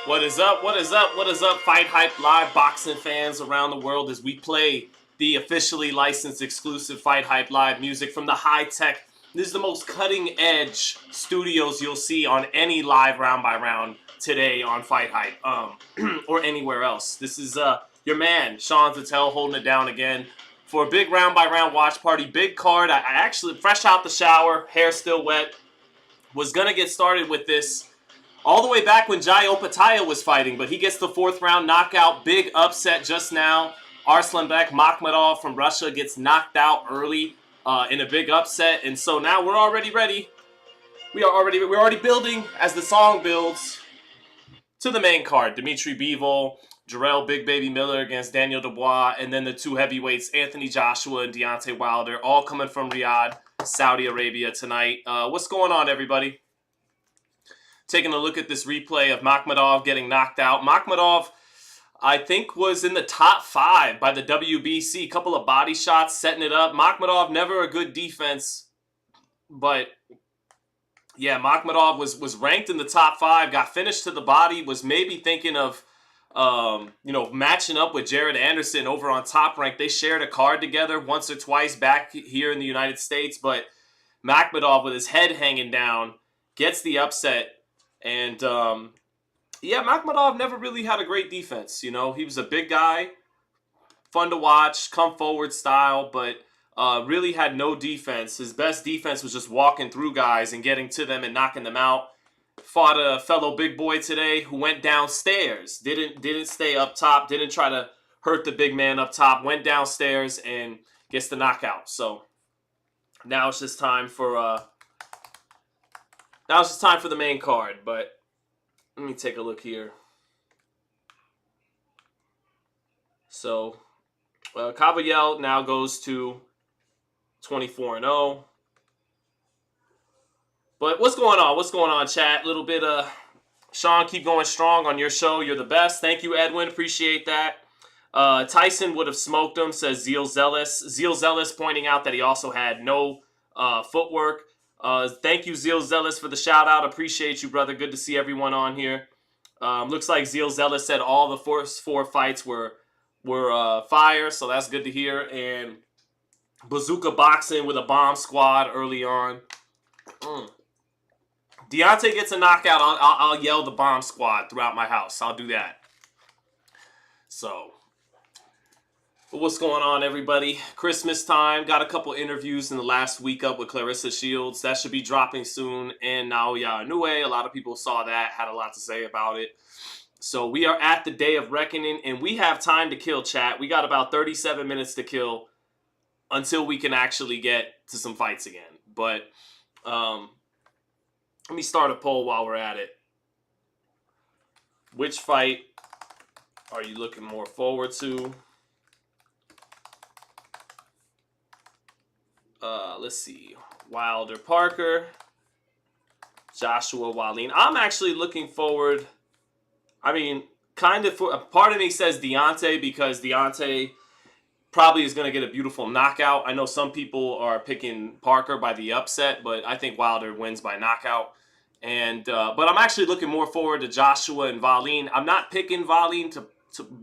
What is up? What is up? What is up? Fight Hype Live boxing fans around the world as we play the officially licensed exclusive Fight Hype Live music from the high-tech. This is the most cutting-edge studios you'll see on any live round-by-round today on Fight Hype or anywhere else. This is your man, Sean Zattel, holding it down again for a big round-by-round watch party. Big card. I actually, fresh out the shower, hair still wet, was going to get started with this all the way back when Jai Opetaia was fighting, but he gets the fourth round knockout. Big upset just now. Arslanbek Makhmudov from Russia gets knocked out early in a big upset, and so now we're already ready. We're already building as the song builds to the main card. Dimitri Bivol, Jarrell Big Baby Miller against Daniel Dubois, and then the two heavyweights, Anthony Joshua and Deontay Wilder, all coming from Riyadh, Saudi Arabia tonight. What's going on, everybody? Taking a look at this replay of Makhmudov getting knocked out. Makhmudov, I think, was in the top 5 by the WBC. A couple of body shots, setting it up. Makhmudov, never a good defense. But, yeah, Makhmudov was ranked in the top 5, got finished to the body, was maybe thinking of, matching up with Jared Anderson over on Top Rank. They shared a card together once or twice back here in the United States. But Makhmudov, with his head hanging down, gets the upset. And, Makhmudov never really had a great defense. You know, he was a big guy, fun to watch, come forward style, but really had no defense. His best defense was just walking through guys and getting to them and knocking them out. Fought a fellow big boy today who went downstairs. Didn't stay up top, didn't try to hurt the big man up top, went downstairs and gets the knockout. So now it's just time for the main card, but let me take a look here. So, Caballel now goes to 24-0. But what's going on? What's going on, chat? A little bit of Sean, keep going strong on your show. You're the best. Thank you, Edwin. Appreciate that. Tyson would have smoked him, says Zeal Zealous. Zeal Zealous pointing out that he also had no footwork. Thank you, Zeal Zealous, for the shout-out. Appreciate you, brother. Good to see everyone on here. Looks like Zeal Zealous said all the first 4 fights were fire, so that's good to hear. And Bazooka Boxing with a bomb squad early on. Deontay gets a knockout. I'll yell the bomb squad throughout my house. I'll do that. So, what's going on, everybody? Christmas time. Got a couple interviews in the last week up with Clarissa Shields. That should be dropping soon. And Naoya Inoue. A lot of people saw that, had a lot to say about it. So we are at the day of reckoning, and we have time to kill, chat. We got about 37 minutes to kill until we can actually get to some fights again. But let me start a poll while we're at it. Which fight are you looking more forward to? Let's see. Wilder Parker. Joshua Wallin. I'm actually looking forward. I mean, kind of. A part of me says Deontay because Deontay probably is going to get a beautiful knockout. I know some people are picking Parker by the upset, but I think Wilder wins by knockout. And but I'm actually looking more forward to Joshua and Wallin. I'm not picking Wallin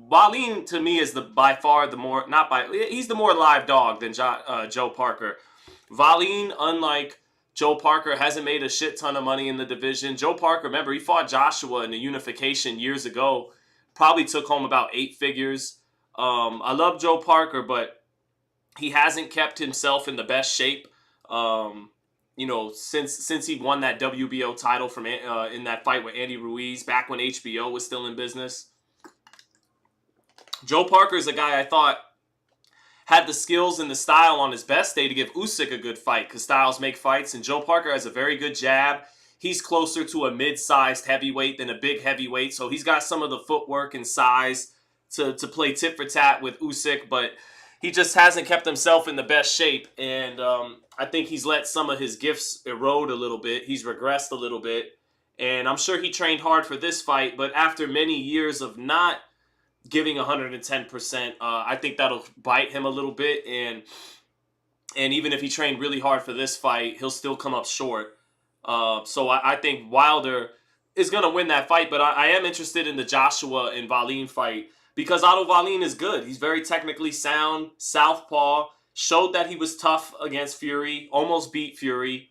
Wallin to me is by far the more he's the more live dog than Joe Parker. Wallin, unlike Joe Parker, hasn't made a shit ton of money in the division. Joe Parker, remember, he fought Joshua in the unification years ago. Probably took home about 8 figures. I love Joe Parker, but he hasn't kept himself in the best shape. Since he won that WBO title from in that fight with Andy Ruiz back when HBO was still in business. Joe Parker is a guy I thought had the skills and the style on his best day to give Usyk a good fight because styles make fights, and Joe Parker has a very good jab. He's closer to a mid-sized heavyweight than a big heavyweight, so he's got some of the footwork and size to play tit-for-tat with Usyk, but he just hasn't kept himself in the best shape, and I think he's let some of his gifts erode a little bit. He's regressed a little bit, and I'm sure he trained hard for this fight, but after many years of not giving 110%, I think that'll bite him a little bit, and even if he trained really hard for this fight, he'll still come up short. So I think Wilder is going to win that fight, but I am interested in the Joshua and Wallin fight because Otto Wallin is good. He's very technically sound, southpaw, showed that he was tough against Fury, almost beat Fury.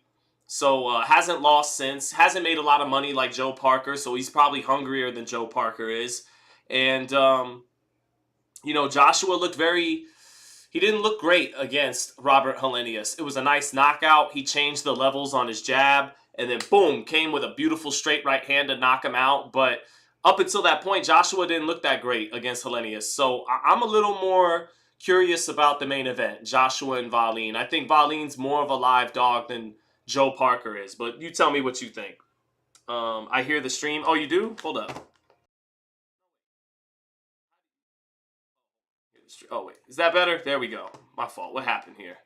So hasn't lost since, hasn't made a lot of money like Joe Parker, so he's probably hungrier than Joe Parker is. And, you know, Joshua looked he didn't look great against Robert Helenius. It was a nice knockout. He changed the levels on his jab, and then boom, came with a beautiful straight right hand to knock him out. But up until that point, Joshua didn't look that great against Helenius. So I'm a little more curious about the main event, Joshua and Wallin. I think Wallin's more of a live dog than Joe Parker is, but you tell me what you think. I hear the stream. Oh, you do? Hold up. Oh, wait. Is that better? There we go. My fault. What happened here?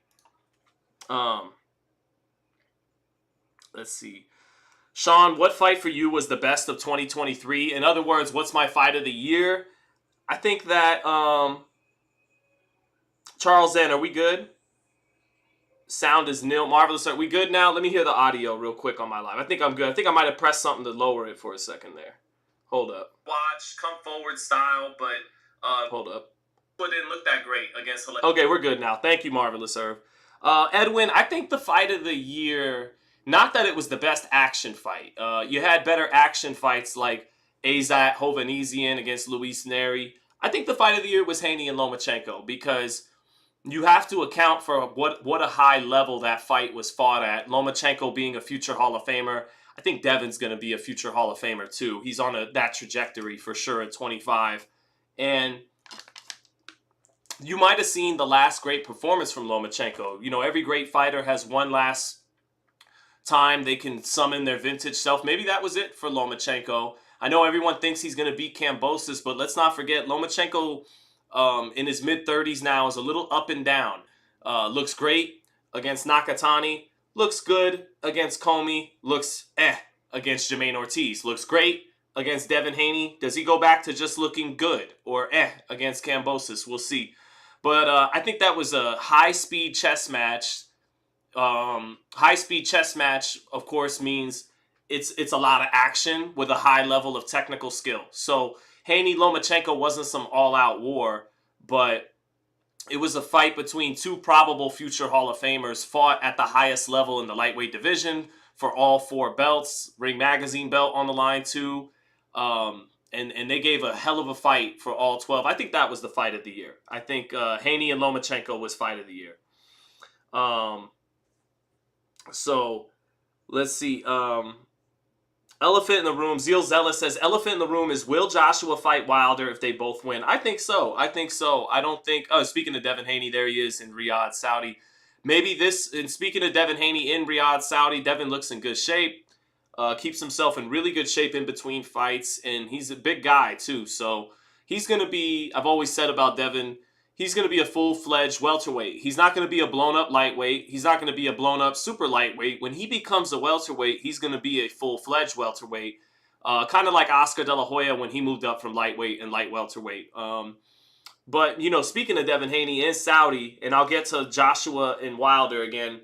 Let's see. Sean, what fight for you was the best of 2023? In other words, what's my fight of the year? I think that Charles Zen, are we good? Sound is nil. Marvelous. Are we good now? Let me hear the audio real quick on my live. I think I'm good. I think I might have pressed something to lower it for a second there. Hold up. Watch, come forward style, but hold up. But didn't look that great against Helenius. Okay, we're good now. Thank you, Marvelous Irv. Edwin, I think the fight of the year, not that it was the best action fight. You had better action fights like Azat Hovhannisyan against Luis Neri. I think the fight of the year was Haney and Lomachenko because you have to account for what a high level that fight was fought at. Lomachenko being a future Hall of Famer. I think Devin's going to be a future Hall of Famer too. He's on that trajectory for sure at 25. And you might have seen the last great performance from Lomachenko. You know, every great fighter has one last time they can summon their vintage self. Maybe that was it for Lomachenko. I know everyone thinks he's going to beat Kambosos, but let's not forget Lomachenko in his mid-30s now is a little up and down. Looks great against Nakatani. Looks good against Comey. Looks against Jermaine Ortiz. Looks great against Devin Haney. Does he go back to just looking good or against Kambosos? We'll see. But I think that was a high-speed chess match. High-speed chess match, of course, means it's a lot of action with a high level of technical skill. So Haney-Lomachenko wasn't some all-out war, but it was a fight between two probable future Hall of Famers fought at the highest level in the lightweight division for all 4 belts. Ring Magazine belt on the line, too. And they gave a hell of a fight for all 12. I think that was the fight of the year. I think Haney and Lomachenko was fight of the year. So, let's see. Elephant in the room. Zeal Zealous says, Elephant in the room is, will Joshua fight Wilder if they both win? I think so. I don't think... Oh, speaking of Devin Haney, there he is in Riyadh, Saudi. Maybe this... And speaking of Devin Haney in Riyadh, Saudi, Devin looks in good shape. Keeps himself in really good shape in between fights. And he's a big guy, too. So, he's going to be... I've always said about Devin... He's going to be a full-fledged welterweight. He's not going to be a blown-up lightweight. He's not going to be a blown-up super lightweight. When he becomes a welterweight, he's going to be a full-fledged welterweight. Kind of like Oscar De La Hoya when he moved up from lightweight and light welterweight. But, you know, speaking of Devin Haney in Saudi, and I'll get to Joshua and Wilder again.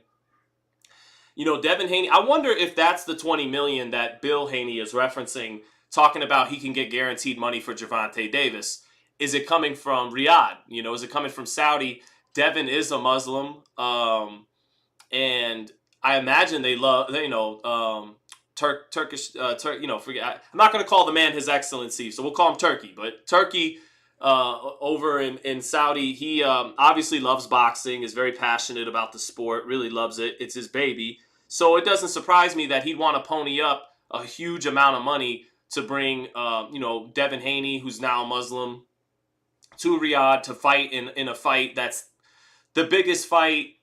You know, Devin Haney, I wonder if that's the $20 million that Bill Haney is referencing, talking about he can get guaranteed money for Gervonta Davis. Is it coming from Riyadh? You know, is it coming from Saudi? Devin is a Muslim, and I imagine they love, you know, Turkish. You know, forget. I'm not going to call the man His Excellency, so we'll call him Turkey. But Turkey, over in Saudi, he obviously loves boxing, is very passionate about the sport, really loves it. It's his baby, so it doesn't surprise me that he'd want to pony up a huge amount of money to bring, you know, Devin Haney, who's now a Muslim, to Riyadh to fight in a fight that's the biggest fight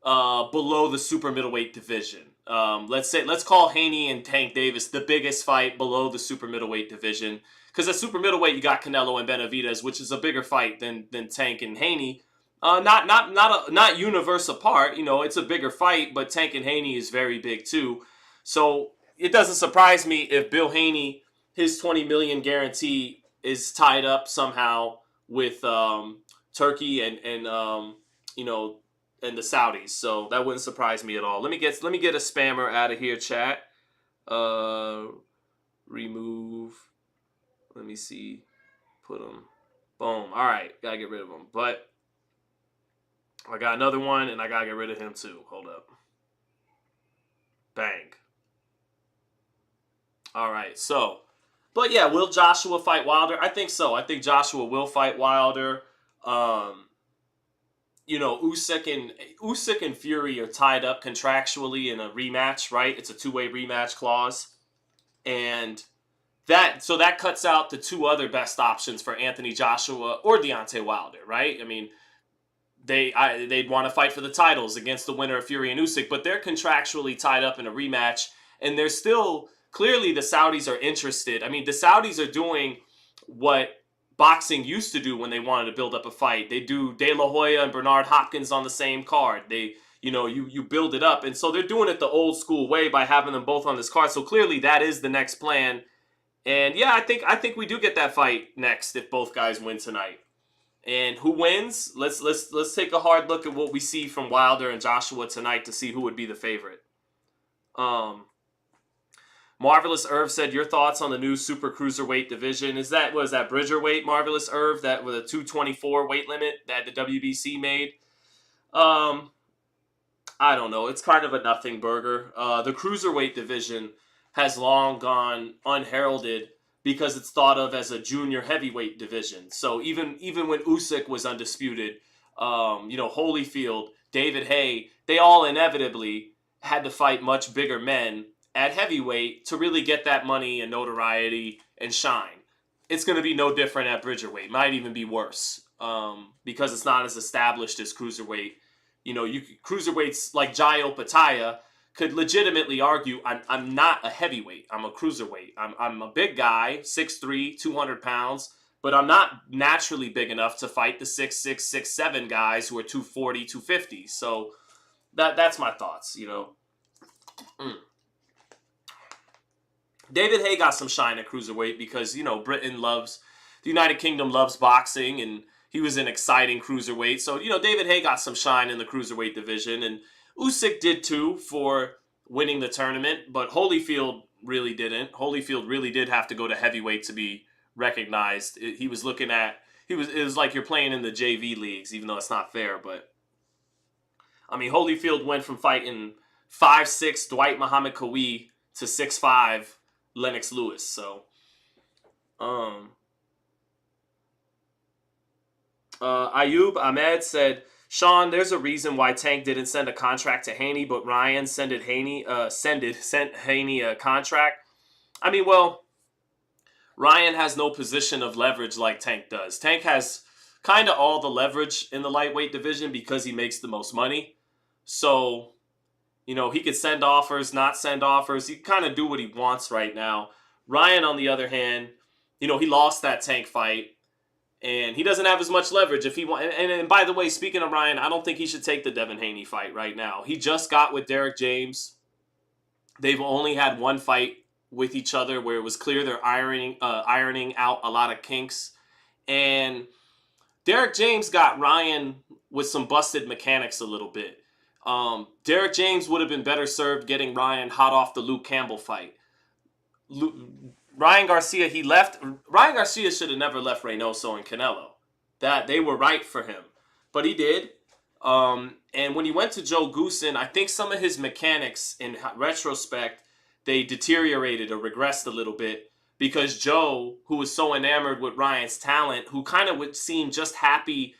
below the super middleweight division. Let's call Haney and Tank Davis the biggest fight below the super middleweight division, because at super middleweight you got Canelo and Benavidez, which is a bigger fight than Tank and Haney. Not universe apart, you know, it's a bigger fight, but Tank and Haney is very big too. So it doesn't surprise me if Bill Haney, his $20 million guarantee is tied up somehow with Turkey and you know, and the Saudis. So that wouldn't surprise me at all. Let me get a spammer out of here, chat. Remove. Let me see. Put them. Boom. All right. Gotta get rid of them. But I got another one, and I gotta get rid of him too. Hold up. Bang. All right. So, but yeah, will Joshua fight Wilder? I think so. I think Joshua will fight Wilder. You know, Usyk and Fury are tied up contractually in a rematch, right? It's a two-way rematch clause, and that cuts out the two other best options for Anthony Joshua or Deontay Wilder, right? I mean, they'd want to fight for the titles against the winner of Fury and Usyk, but they're contractually tied up in a rematch, and they're still clearly the Saudis are interested. I mean, the Saudis are doing what boxing used to do when they wanted to build up a fight. They do De La Hoya and Bernard Hopkins on the same card. They, you know, you build it up, and so they're doing it the old school way by having them both on this card. So clearly that is the next plan. And yeah, I think we do get that fight next if both guys win tonight. And who wins? Let's take a hard look at what we see from Wilder and Joshua tonight to see who would be the favorite. Marvelous Irv said, your thoughts on the new super cruiserweight division. Was that Bridgerweight, Marvelous Irv, that with a 224 weight limit that the WBC made? I don't know. It's kind of a nothing burger. The cruiserweight division has long gone unheralded because it's thought of as a junior heavyweight division. So even when Usyk was undisputed, you know, Holyfield, David Haye, they all inevitably had to fight much bigger men at heavyweight to really get that money and notoriety and shine. It's going to be no different at Bridgerweight. Might even be worse because it's not as established as cruiserweight. You know, cruiserweights like Jayo Pataya could legitimately argue, I'm not a heavyweight. I'm a cruiserweight. I'm a big guy, 6'3", 200 pounds, but I'm not naturally big enough to fight the 6'6", 6'7" guys who are 240, 250. So that's my thoughts, you know. David Haye got some shine at cruiserweight because, you know, the United Kingdom loves boxing, and he was an exciting cruiserweight. So, you know, David Haye got some shine in the cruiserweight division, and Usyk did too for winning the tournament, but Holyfield really didn't. Holyfield really did have to go to heavyweight to be recognized. It was like you're playing in the JV leagues, even though it's not fair, but I mean, Holyfield went from fighting 5'6" Dwight Muhammad Kawi to 6'5" Lennox Lewis. So, Ayub Ahmed said, Sean, there's a reason why Tank didn't send a contract to Haney, but Ryan sent Haney a contract. I mean, well, Ryan has no position of leverage like Tank does. Tank has kind of all the leverage in the lightweight division because he makes the most money. So, you know, he could send offers, not send offers. He can kind of do what he wants right now. Ryan, on the other hand, you know, he lost that Tank fight, and he doesn't have as much leverage if he wants. And by the way, speaking of Ryan, I don't think he should take the Devin Haney fight right now. He just got with Derek James. They've only had one fight with each other where it was clear they're ironing out a lot of kinks. And Derek James got Ryan with some busted mechanics a little bit. Derek James would have been better served getting Ryan hot off the Luke Campbell fight. Ryan Garcia should have never left Reynoso and Canelo. That they were right for him, but he did. And when he went to Joe Goosen, I think some of his mechanics, in retrospect, they deteriorated or regressed a little bit because Joe, who was so enamored with Ryan's talent, who kind of would seem just happy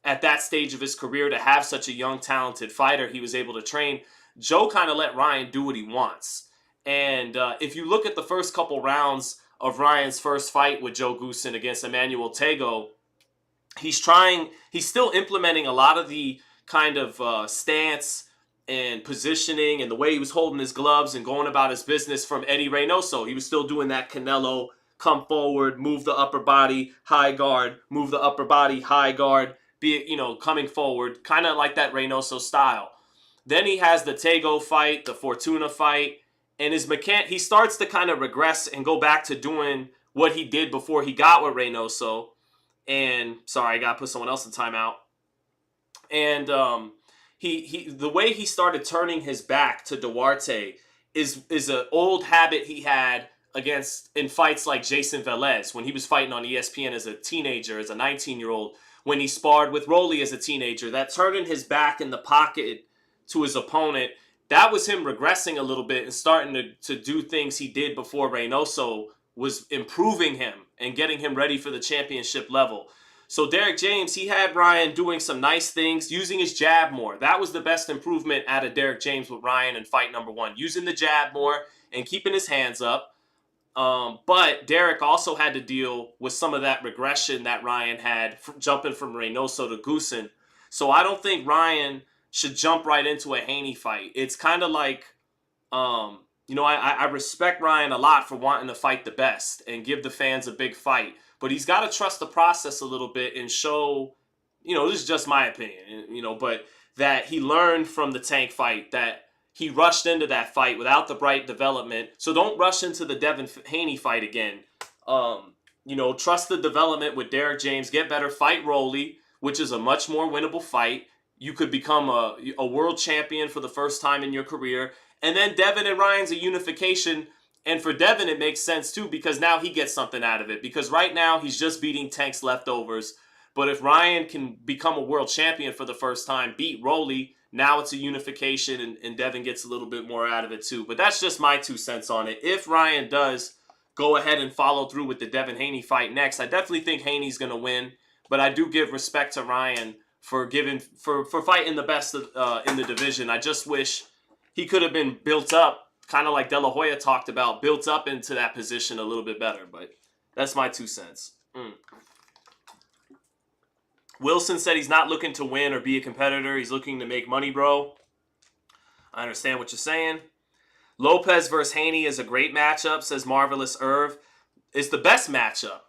at that stage of his career to have such a young, talented fighter he was able to train, Joe kind of let Ryan do what he wants. And if you look at the first couple rounds of Ryan's first fight with Joe Goosen against Emmanuel Tego, he's still implementing a lot of the kind of stance and positioning and the way he was holding his gloves and going about his business from Eddie Reynoso. He was still doing that Canelo, come forward, move the upper body, high guard, move the upper body, high guard, coming forward, kind of like that Reynoso style. Then he has the Tego fight, the Fortuna fight, and he starts to kind of regress and go back to doing what he did before he got with Reynoso. And sorry, I got to put someone else in timeout. And the way he started turning his back to Duarte is an old habit he had in fights like Jason Velez when he was fighting on ESPN as a teenager, as a 19-year-old, when he sparred with Rolly as a teenager, that turning his back in the pocket to his opponent, that was him regressing a little bit and starting to do things he did before Reynoso was improving him and getting him ready for the championship level. So Derek James, he had Ryan doing some nice things, using his jab more. That was the best improvement out of Derek James with Ryan in fight number 1. Using the jab more and keeping his hands up. But Derek also had to deal with some of that regression that Ryan had jumping from Reynoso to Goossen. So I don't think Ryan should jump right into a Haney fight. It's kind of like, I respect Ryan a lot for wanting to fight the best and give the fans a big fight. But he's got to trust the process a little bit and show, this is just my opinion, but that he learned from the Tank fight, that he rushed into that fight without the right development. So don't rush into the Devin Haney fight again. Trust the development with Derek James. Get better. Fight Rolly, which is a much more winnable fight. You could become a world champion for the first time in your career. And then Devin and Ryan's a unification. And for Devin, it makes sense, too, because now he gets something out of it. Because right now, he's just beating Tank's leftovers. But if Ryan can become a world champion for the first time, beat Rolly, now it's a unification, and Devin gets a little bit more out of it, too. But that's just my 2 cents on it. If Ryan does go ahead and follow through with the Devin Haney fight next, I definitely think Haney's going to win. But I do give respect to Ryan for fighting the best in the division. I just wish he could have been built up, kind of like De La Hoya talked about, built up into that position a little bit better. But that's my 2 cents. Wilson said he's not looking to win or be a competitor. He's looking to make money, bro. I understand what you're saying. Lopez versus Haney is a great matchup, says Marvelous Irv. It's the best matchup.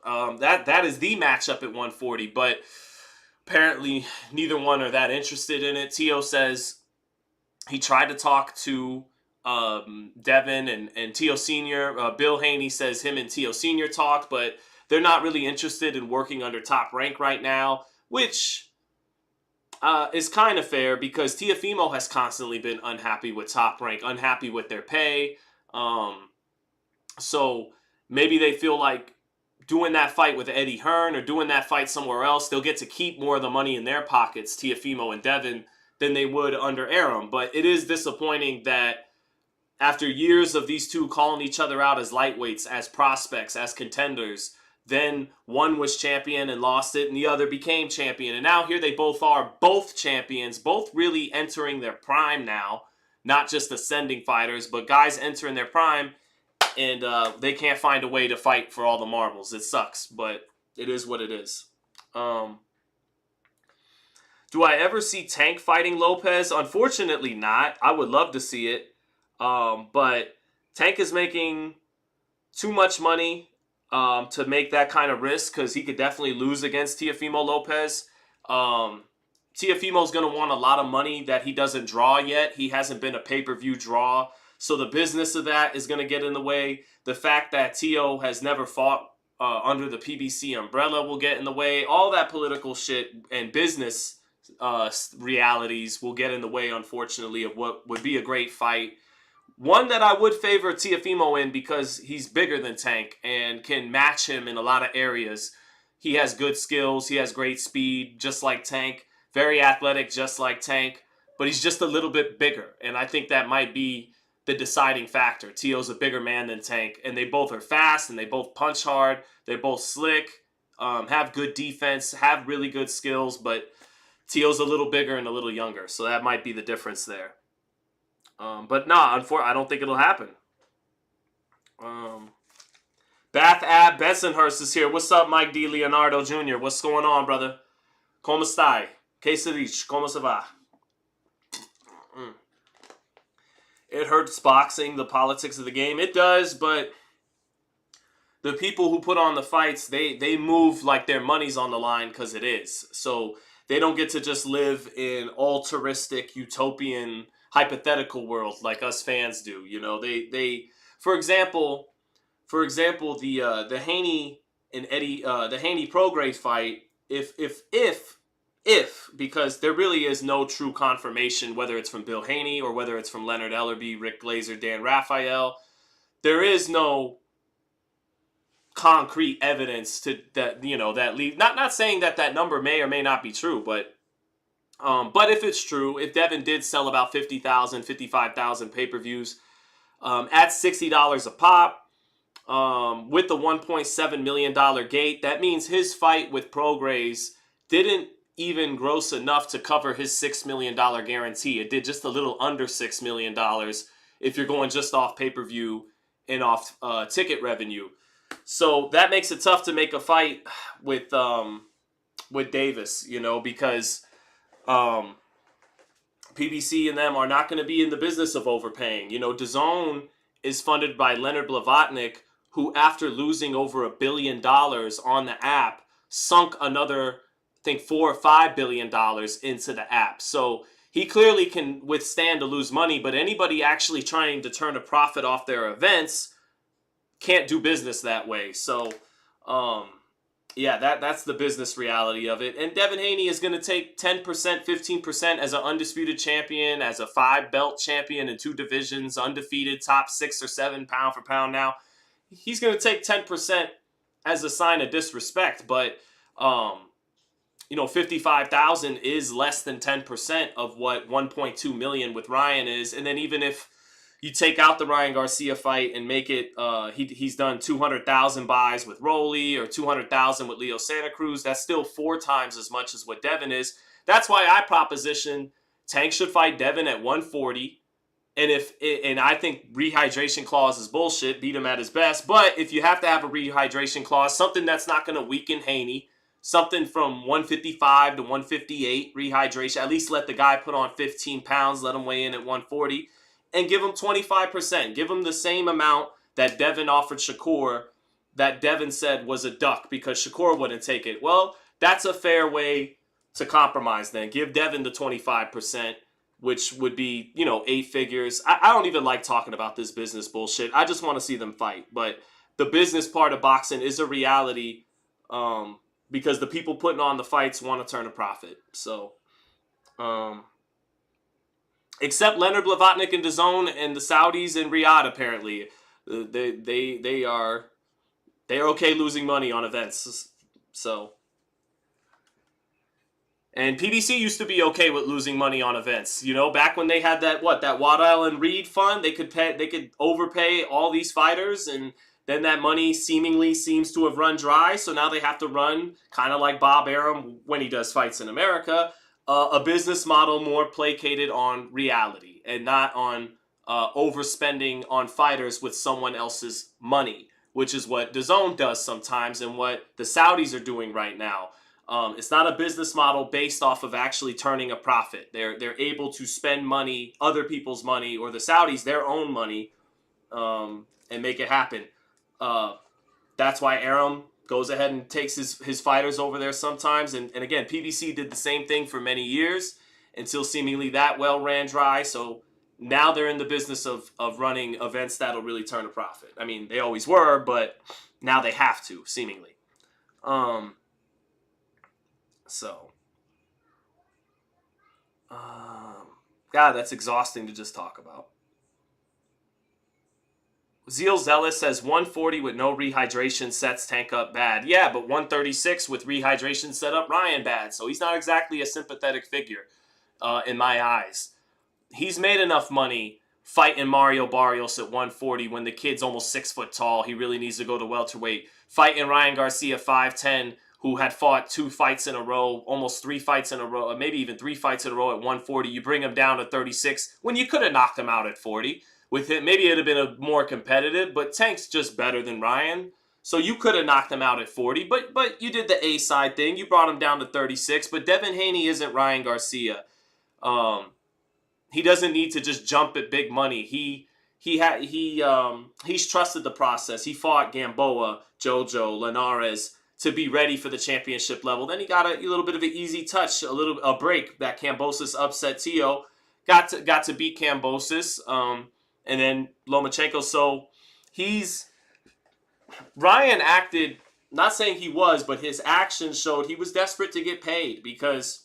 That is the matchup at 140, but apparently neither one are that interested in it. Tio says he tried to talk to Devin and Tio Sr. Bill Haney says him and Tio Sr. talked, but they're not really interested in working under Top Rank right now, which is kind of fair because Teofimo has constantly been unhappy with Top Rank, unhappy with their pay. So maybe they feel like doing that fight with Eddie Hearn or doing that fight somewhere else, they'll get to keep more of the money in their pockets, Teofimo and Devin, than they would under Arum. But it is disappointing that after years of these two calling each other out as lightweights, as prospects, as contenders, then one was champion and lost it, and the other became champion. And now here they both are, both champions, both really entering their prime now. Not just ascending fighters, but guys entering their prime, and they can't find a way to fight for all the marbles. It sucks, but it is what it is. Do I ever see Tank fighting Lopez? Unfortunately not. I would love to see it. But Tank is making too much money to make that kind of risk because he could definitely lose against Teofimo Lopez. Teofimo's going to want a lot of money that he doesn't draw yet. He hasn't been a pay-per-view draw. So the business of that is going to get in the way. The fact that Teo has never fought under the PBC umbrella will get in the way. All that political shit and business realities will get in the way, unfortunately, of what would be a great fight. One that I would favor Teofimo in because he's bigger than Tank and can match him in a lot of areas. He has good skills. He has great speed, just like Tank. Very athletic, just like Tank. But he's just a little bit bigger. And I think that might be the deciding factor. Teo's a bigger man than Tank. And they both are fast and they both punch hard. They're both slick, have good defense, have really good skills. But Teo's a little bigger and a little younger. So that might be the difference there. But nah, I don't think it'll happen. Bath Ab Bensonhurst is here. What's up, Mike D. Leonardo Jr.? What's going on, brother? ¿Cómo está? ¿Qué se dice? ¿Cómo se va? It hurts boxing, the politics of the game. It does, but the people who put on the fights, they move like their money's on the line because it is. So they don't get to just live in altruistic, utopian, hypothetical world like us fans do. You know, they for example the Haney and Eddie the Haney Prograis fight, if because there really is no true confirmation, whether it's from Bill Haney or whether it's from Leonard Ellerbe, Rick Glazer, Dan Raphael, there is no concrete evidence to that, that lead. Not saying that number may or may not be true, but if it's true, if Devin did sell about 50,000, 55,000 pay-per-views at $60 a pop, with the $1.7 million gate, that means his fight with Prograis didn't even gross enough to cover his $6 million guarantee. It did just a little under $6 million if you're going just off pay-per-view and off ticket revenue. So that makes it tough to make a fight with Davis, because PBC and them are not going to be in the business of overpaying. DAZN is funded by Leonard Blavatnik, who after losing over $1 billion on the app, sunk another, I think, $4 or $5 billion into the app. So he clearly can withstand to lose money, but anybody actually trying to turn a profit off their events can't do business that way. So, that's the business reality of it. And Devin Haney is going to take 10%, 15% as an undisputed champion, as a 5-belt champion in 2 divisions, undefeated, top 6 or 7 pound for pound now. He's going to take 10% as a sign of disrespect, but 55,000 is less than 10% of what 1.2 million with Ryan is. And then even if you take out the Ryan Garcia fight and make it, he's done 200,000 buys with Rolly or 200,000 with Leo Santa Cruz. That's still 4 times as much as what Devin is. That's why I proposition Tank should fight Devin at 140. And I think rehydration clause is bullshit. Beat him at his best. But if you have to have a rehydration clause, something that's not going to weaken Haney, something from 155 to 158 rehydration, at least let the guy put on 15 pounds, let him weigh in at 140, and give him 25%. Give him the same amount that Devin offered Shakur that Devin said was a duck because Shakur wouldn't take it. Well, that's a fair way to compromise then. Give Devin the 25%. Which would be, 8 figures. I don't even like talking about this business bullshit. I just want to see them fight. But the business part of boxing is a reality because the people putting on the fights want to turn a profit. So, except Leonard Blavatnik and DAZN and the Saudis and Riyadh, apparently. They're okay losing money on events. So... And PBC used to be okay with losing money on events. Back when they had that Waddell and Reed fund, they could overpay all these fighters, and then that money seemingly seems to have run dry. So now they have to run, kind of like Bob Arum when he does fights in America, a business model more placated on reality and not on overspending on fighters with someone else's money, which is what DAZN does sometimes and what the Saudis are doing right now. It's not a business model based off of actually turning a profit. They're able to spend money, other people's money, or the Saudis, their own money, and make it happen. That's why Arum goes ahead and takes his fighters over there sometimes. And again, PBC did the same thing for many years until seemingly that well ran dry. So now they're in the business of running events that'll really turn a profit. I mean, they always were, but now they have to, seemingly. God, that's exhausting to just talk about. Zeal Zealous says 140 with no rehydration sets Tank up bad. Yeah, but 136 with rehydration set up Ryan bad. So he's not exactly a sympathetic figure in my eyes. He's made enough money fighting Mario Barrios at 140 when the kid's almost 6 foot tall. He really needs to go to welterweight. Fighting Ryan Garcia 5'10", who had fought 2 fights in a row, almost 3 fights in a row, maybe even 3 fights in a row at 140. You bring him down to 36 when you could have knocked him out at 40. With him, maybe it'd have been a more competitive, but Tank's just better than Ryan. So you could have knocked him out at 40, but you did the A side thing. You brought him down to 36, but Devin Haney isn't Ryan Garcia. He doesn't need to just jump at big money. He's trusted the process. He fought Gamboa, Jojo, Linares to be ready for the championship level. Then he got a little bit of an easy touch, a break that Kambosos upset Tio. Got to beat Kambosos, and then Lomachenko. So Ryan acted, not saying he was, but his actions showed he was desperate to get paid because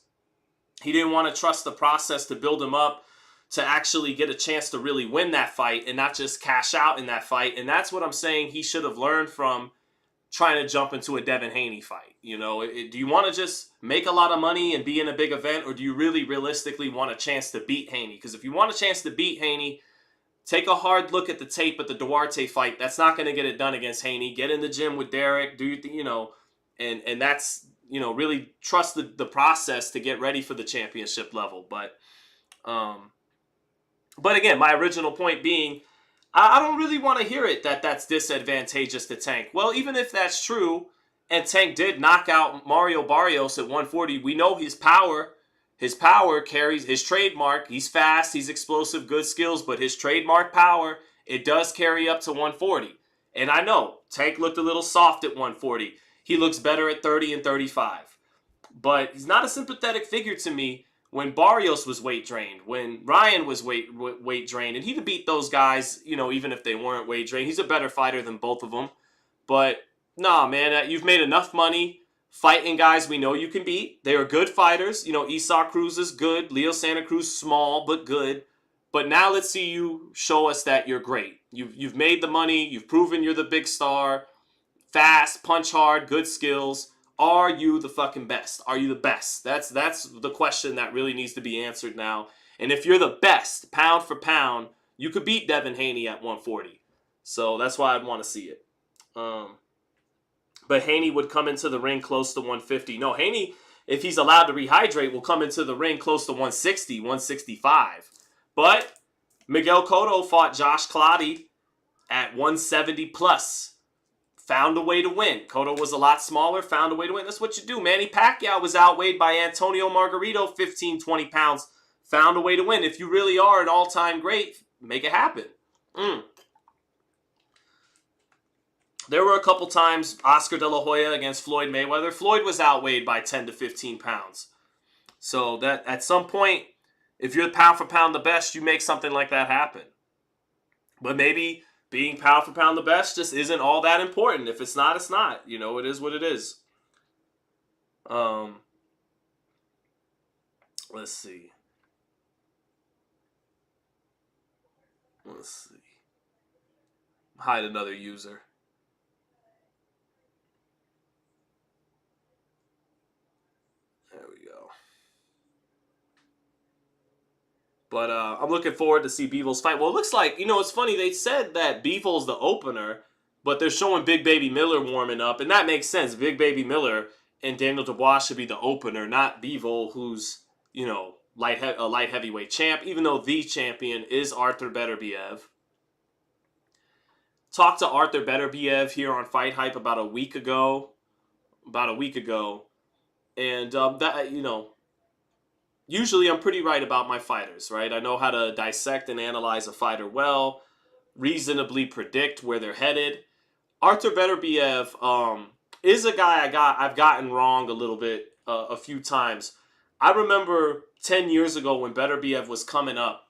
He didn't want to trust the process to build him up to actually get a chance to really win that fight and not just cash out in that fight. And that's what I'm saying he should have learned from trying to jump into a Devin Haney fight. You know, do you want to just make a lot of money and be in a big event, or do you really realistically want a chance to beat Haney? Because if you want a chance to beat Haney, take a hard look at the tape at the Duarte fight. That's not going to get it done against Haney. Get in the gym with Derek, and that's, really trust the process to get ready for the championship level. But again, my original point being, I don't really want to hear it that's disadvantageous to Tank. Well, even if that's true, and Tank did knock out Mario Barrios at 140, we know his power. His power carries his trademark. He's fast, he's explosive, good skills, but his trademark power, it does carry up to 140. And I know, Tank looked a little soft at 140. He looks better at 30 and 35. But he's not a sympathetic figure to me when Barrios was weight drained, when Ryan was weight drained, and he could beat those guys, even if they weren't weight drained. He's a better fighter than both of them. But, nah, man, you've made enough money fighting guys we know you can beat. They are good fighters. Esau Cruz is good. Leo Santa Cruz, small, but good. But now let's see you show us that you're great. You've made the money. You've proven you're the big star. Fast, punch hard, good skills. Are you the fucking best? Are you the best? That's the question that really needs to be answered now. And if you're the best, pound for pound, you could beat Devin Haney at 140. So that's why I'd want to see it. But Haney would come into the ring close to 150. No, Haney, if he's allowed to rehydrate, will come into the ring close to 160, 165. But Miguel Cotto fought Josh Clottey at 170 plus. Found a way to win. Cotto was a lot smaller, found a way to win. That's what you do. Manny Pacquiao was outweighed by Antonio Margarito, 15, 20 pounds. Found a way to win. If you really are an all-time great, make it happen. There were a couple times Oscar De La Hoya against Floyd Mayweather. Floyd was outweighed by 10 to 15 pounds. So that at some point, if you're pound for pound the best, you make something like that happen. But maybe being pound for pound the best just isn't all that important. If it's not, it's not. It is what it is. Let's see. Hide another user. There we go. But I'm looking forward to see Bivol's fight. Well, it looks like, it's funny. They said that Bivol's the opener, but they're showing Big Baby Miller warming up. And that makes sense. Big Baby Miller and Daniel Dubois should be the opener, not Bivol, who's, a light heavyweight champ, even though the champion is Artur Beterbiev. Talked to Artur Beterbiev here on FightHype about a week ago. And that, usually I'm pretty right about my fighters, right? I know how to dissect and analyze a fighter well, reasonably predict where they're headed. Artur Beterbiev is a guy I've gotten wrong a little bit a few times. I remember 10 years ago when Beterbiev was coming up,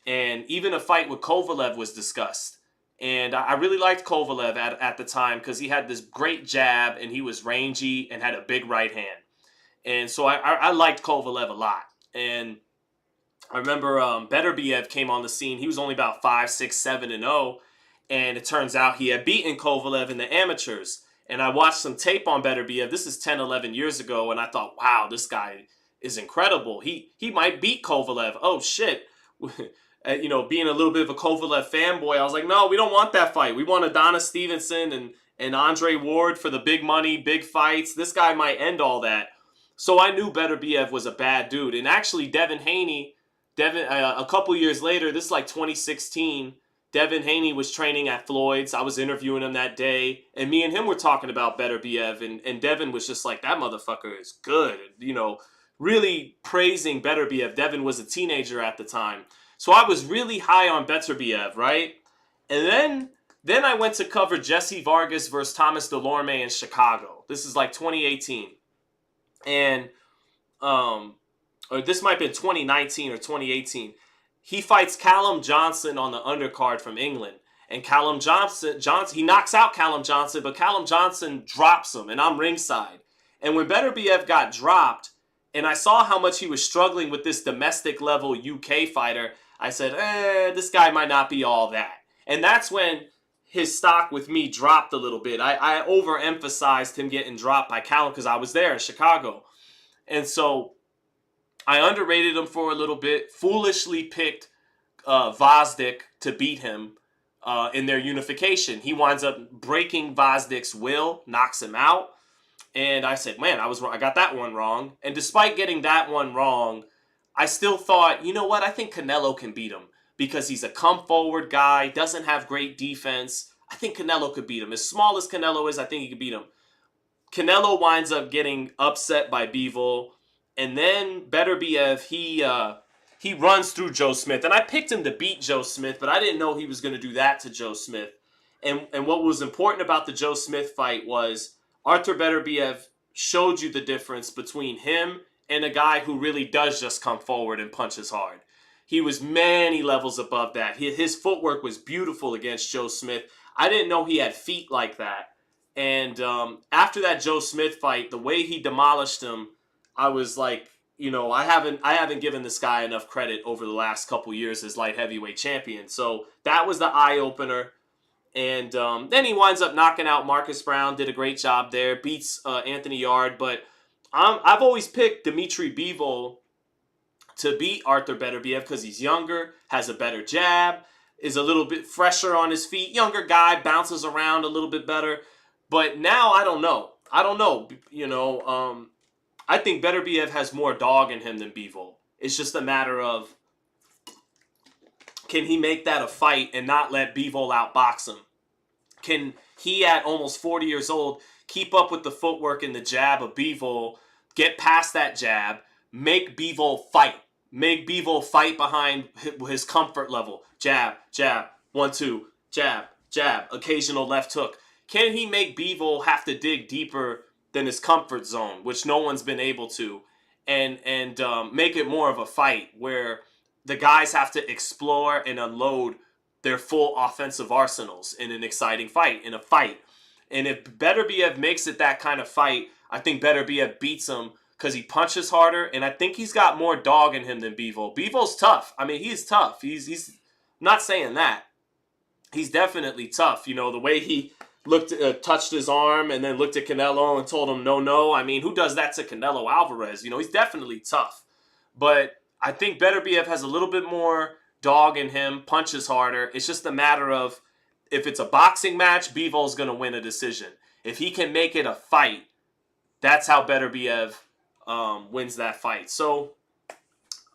and even a fight with Kovalev was discussed. And I really liked Kovalev at the time because he had this great jab and he was rangy and had a big right hand. And so I liked Kovalev a lot. And I remember Beterbiev came on the scene. He was only about 5, 6, 7 and 0. And it turns out he had beaten Kovalev in the amateurs. And I watched some tape on Beterbiev. This is 10, 11 years ago. And I thought, wow, this guy is incredible. He might beat Kovalev. Oh, shit. Being a little bit of a Kovalev fanboy, I was like, no, we don't want that fight. We want Adonis Stevenson and Andre Ward for the big money, big fights. This guy might end all that. So I knew Beterbiev was a bad dude. And actually, Devin Haney, a couple years later, this is like 2016, Devin Haney was training at Floyd's. I was interviewing him that day. And me and him were talking about Beterbiev. And Devin was just like, that motherfucker is good. Really praising Beterbiev. Devin was a teenager at the time. So I was really high on Beterbiev, right? And then I went to cover Jesse Vargas versus Thomas Delorme in Chicago. This is like 2018. And or this might have been 2019 or 2018. He fights Callum Johnson on the undercard from England. And Callum Johnson, he knocks out Callum Johnson, but Callum Johnson drops him, and I'm ringside. And when Beterbiev got dropped, and I saw how much he was struggling with this domestic level UK fighter. I said, this guy might not be all that. And that's when his stock with me dropped a little bit. I overemphasized him getting dropped by Callum because I was there in Chicago. And so I underrated him for a little bit, foolishly picked Vazdik to beat him in their unification. He winds up breaking Vazdik's will, knocks him out. And I said, man, I got that one wrong. And despite getting that one wrong, I still thought, you know what? I think Canelo can beat him because he's a come-forward guy, doesn't have great defense. I think Canelo could beat him. As small as Canelo is, I think he could beat him. Canelo winds up getting upset by Bivol. And then Beterbiev, he runs through Joe Smith. And I picked him to beat Joe Smith, but I didn't know he was going to do that to Joe Smith. And what was important about the Joe Smith fight was Artur Beterbiev showed you the difference between him and a guy who really does just come forward and punches hard. He was many levels above that. His footwork was beautiful against Joe Smith. I didn't know he had feet like that. And after that Joe Smith fight, the way he demolished him, I was like, you know, I haven't given this guy enough credit over the last couple years as light heavyweight champion. So that was the eye opener. And then he winds up knocking out Marcus Brown, did a great job there, beats Anthony Yard. But I've always picked Dimitri Bivol to beat Artur Beterbiev because he's younger, has a better jab, is a little bit fresher on his feet, younger guy, bounces around a little bit better. But now I don't know. You know, I think Beterbiev has more dog in him than Bivol. It's just a matter of, can he make that a fight and not let Bivol outbox him? Can he, at almost 40 years old, keep up with the footwork and the jab of Bivol, get past that jab, make Bivol fight? Make Bivol fight behind his comfort level. Jab, jab, 1-2, jab, jab, occasional left hook. Can he make Bivol have to dig deeper than his comfort zone, which no one's been able to, and make it more of a fight where the guys have to explore and unload their full offensive arsenals in an exciting fight, in a fight. And if Beterbiev makes it that kind of fight, I think Beterbiev beats him because he punches harder, and I think he's got more dog in him than Bivol. Bivol's tough. I mean, he's tough. He's not saying that. He's definitely tough. You know, the way he touched his arm and then looked at Canelo and told him no. I mean, who does that to Canelo Alvarez? You know, he's definitely tough. But I think Beterbiev has a little bit more dog in him, punches harder. It's just a matter of, if it's a boxing match, Bivol's going to win a decision. If he can make it a fight, that's how Beterbiev wins that fight. So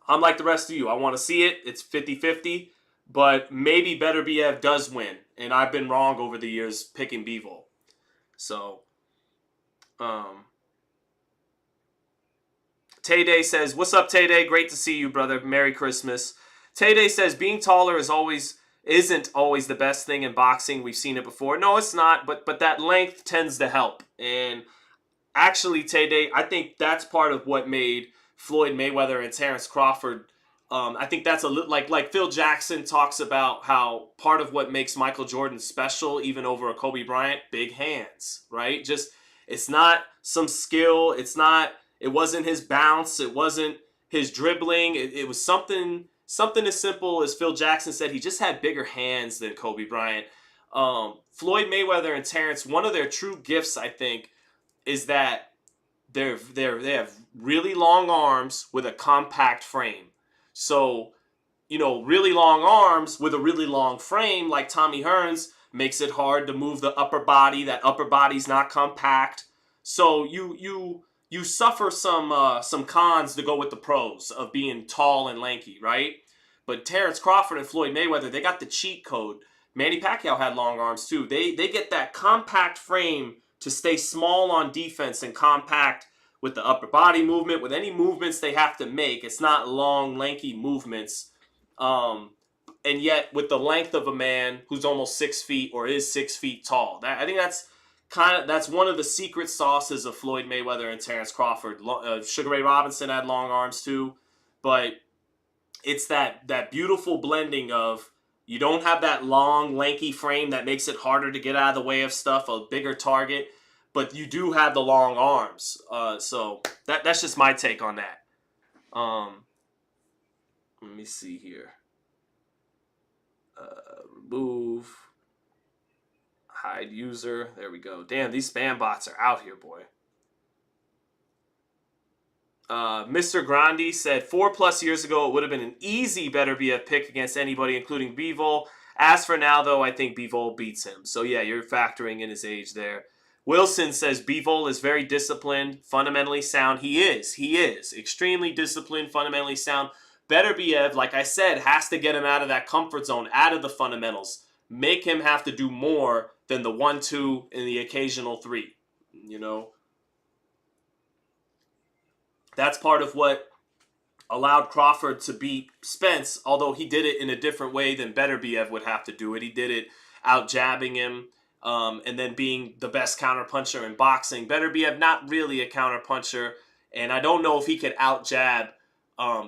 I'm like the rest of you. I want to see it. It's 50-50. But maybe Beterbiev does win. And I've been wrong over the years picking Bivol. So, Tay-Day says, what's up, Tay-Day? Great to see you, brother. Merry Christmas. Tay-Day says, being taller isn't always the best thing in boxing. We've seen it before. No, it's not. But that length tends to help. And actually, Tay-Day, I think that's part of what made Floyd Mayweather and Terrence Crawford. I think that's a little like Phil Jackson talks about how part of what makes Michael Jordan special, even over a Kobe Bryant, big hands, right? Just, it's not some skill. It wasn't his bounce. It wasn't his dribbling. It was something as simple as Phil Jackson said. He just had bigger hands than Kobe Bryant. Floyd Mayweather and Terrence, one of their true gifts, I think, is that they have really long arms with a compact frame. So, you know, really long arms with a really long frame like Tommy Hearns makes it hard to move the upper body. That upper body's not compact. So you suffer some cons to go with the pros of being tall and lanky, right? But Terrence Crawford and Floyd Mayweather, they got the cheat code. Manny Pacquiao had long arms too. They get that compact frame to stay small on defense and compact with the upper body movement, with any movements they have to make. It's not long, lanky movements. And yet, with the length of a man who's almost 6 feet or is 6 feet tall. I think that's one of the secret sauces of Floyd Mayweather and Terrence Crawford. Sugar Ray Robinson had long arms too. But it's that beautiful blending of, you don't have that long, lanky frame that makes it harder to get out of the way of stuff, a bigger target, but you do have the long arms. So That's just my take on that. Let me see here. Remove. Hide user. There we go. Damn, these spam bots are out here, boy. Mr. Grandi said 4+ years ago it would have been an easy Beterbiev pick against anybody, including Bivol. As for now, though, I think Bivol beats him. So yeah, you're factoring in his age there. Wilson says Bivol is very disciplined, fundamentally sound. He is extremely disciplined, fundamentally sound. Beterbiev, like I said, has to get him out of that comfort zone, out of the fundamentals. Make him have to do more than the 1-2 and the occasional 3. You know, that's part of what allowed Crawford to beat Spence, although he did it in a different way than Beterbiev would have to do it. He did it out jabbing him, and then being the best counterpuncher in boxing. Beterbiev, not really a counterpuncher, and I don't know if he could out jab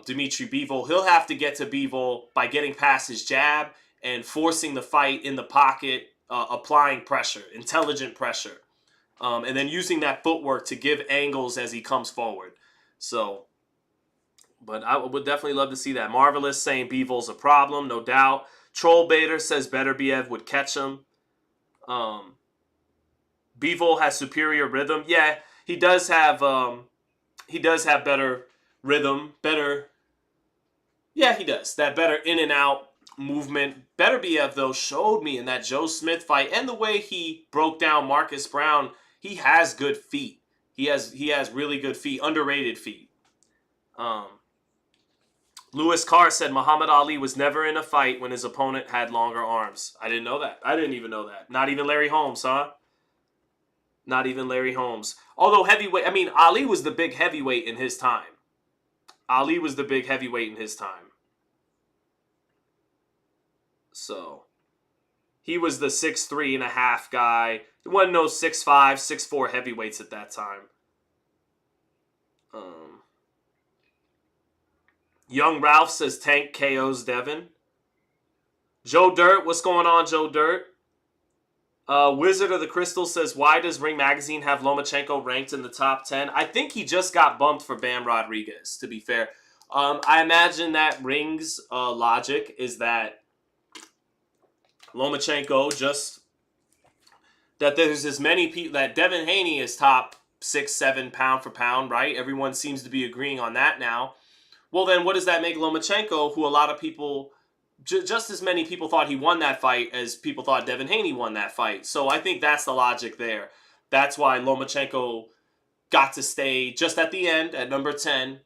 Dmitry Bivol. He'll have to get to Bivol by getting past his jab and forcing the fight in the pocket, applying pressure, intelligent pressure, and then using that footwork to give angles as he comes forward. So, but I would definitely love to see that. Marvelous saying Bivol's a problem, no doubt. Troll Baiter says Beterbiev would catch him. Bivol has superior rhythm. Yeah, he does have better rhythm, better. Yeah, he does. That better in and out movement. Beterbiev, though, showed me in that Joe Smith fight and the way he broke down Marcus Brown, he has good feet. He has really good feet, underrated feet. Lewis Carr said Muhammad Ali was never in a fight when his opponent had longer arms. I didn't know that. I didn't even know that. Not even Larry Holmes, huh? Not even Larry Holmes. Although heavyweight, I mean, Ali was the big heavyweight in his time. Ali was the big heavyweight in his time. So, he was the 6'3.5" guy. There wasn't no 6'5", 6'4" heavyweights at that time. Young Ralph says Tank KOs Devin. Joe Dirt, what's going on, Joe Dirt? Wizard of the Crystal says, why does Ring Magazine have Lomachenko ranked in the top 10? I think he just got bumped for Bam Rodriguez, to be fair. I imagine that Ring's logic is that Lomachenko just... that there's as many people... that Devin Haney is top 6, 7 pound for pound, right? Everyone seems to be agreeing on that now. Well, then what does that make Lomachenko, who a lot of people... just as many people thought he won that fight as people thought Devin Haney won that fight. So I think that's the logic there. That's why Lomachenko got to stay just at the end at number 10,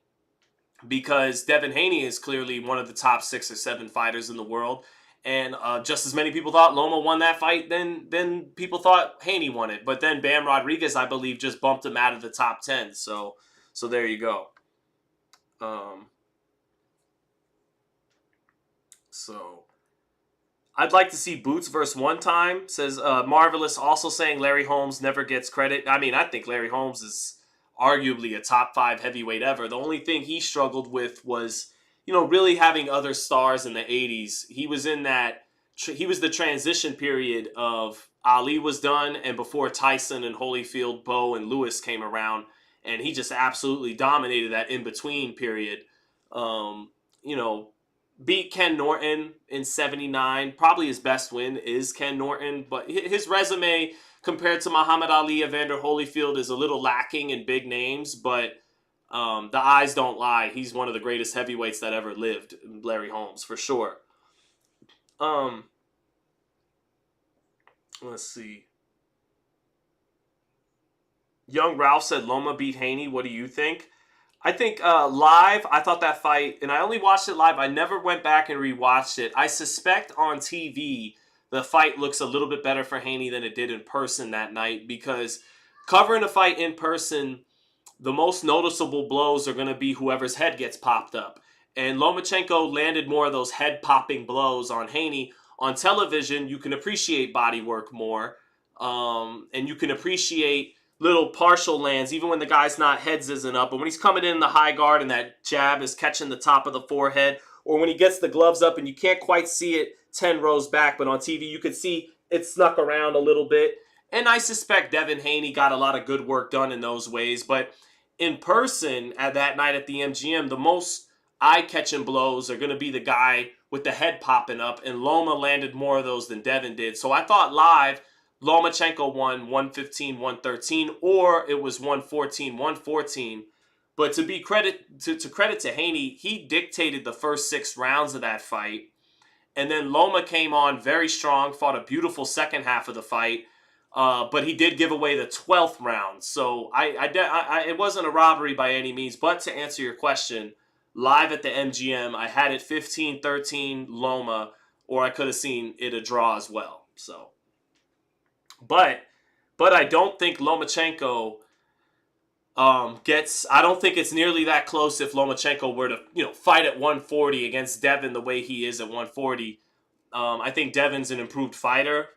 because Devin Haney is clearly one of the top 6 or 7 fighters in the world. And just as many people thought Loma won that fight, then people thought Haney won it. But then Bam Rodriguez, I believe, just bumped him out of the top 10. So there you go. So, I'd like to see Boots versus One Time, says Marvelous, also saying Larry Holmes never gets credit. I mean, I think Larry Holmes is arguably a top 5 heavyweight ever. The only thing he struggled with was, really having other stars in the 80s. He was in that, he was the transition period of Ali was done and before Tyson and Holyfield, Bowe, and Lewis came around. And he just absolutely dominated that in-between period. Beat Ken Norton in 79. Probably his best win is Ken Norton. But his resume compared to Muhammad Ali, Evander Holyfield is a little lacking in big names. But the eyes don't lie. He's one of the greatest heavyweights that ever lived, Larry Holmes, for sure. Let's see. Young Ralph said Loma beat Haney. What do you think? I think live, I thought that fight, and I only watched it live. I never went back and rewatched it. I suspect on TV, the fight looks a little bit better for Haney than it did in person that night, because covering a fight in person, the most noticeable blows are going to be whoever's head gets popped up. And Lomachenko landed more of those head-popping blows on Haney. On television, you can appreciate body work more, and you can appreciate little partial lands, even when the guy's not heads isn't up. But when he's coming in the high guard and that jab is catching the top of the forehead, or when he gets the gloves up and you can't quite see it 10 rows back, but on TV you could see it snuck around a little bit. And I suspect Devin Haney got a lot of good work done in those ways. But in person at that night at the MGM, the most eye-catching blows are going to be the guy with the head popping up, and Loma landed more of those than Devin did. So I thought live, Lomachenko won 115-113, or it was 114-114. But to be credit to Haney, he dictated the first 6 rounds of that fight. And then Loma came on very strong, fought a beautiful second half of the fight. But he did give away the 12th round. So it wasn't a robbery by any means. But to answer your question, live at the MGM, I had it 15-13 Loma, or I could have seen it a draw as well. So, but I don't think Lomachenko I don't think it's nearly that close if Lomachenko were to, fight at 140 against Devin the way he is at 140. I think Devin's an improved fighter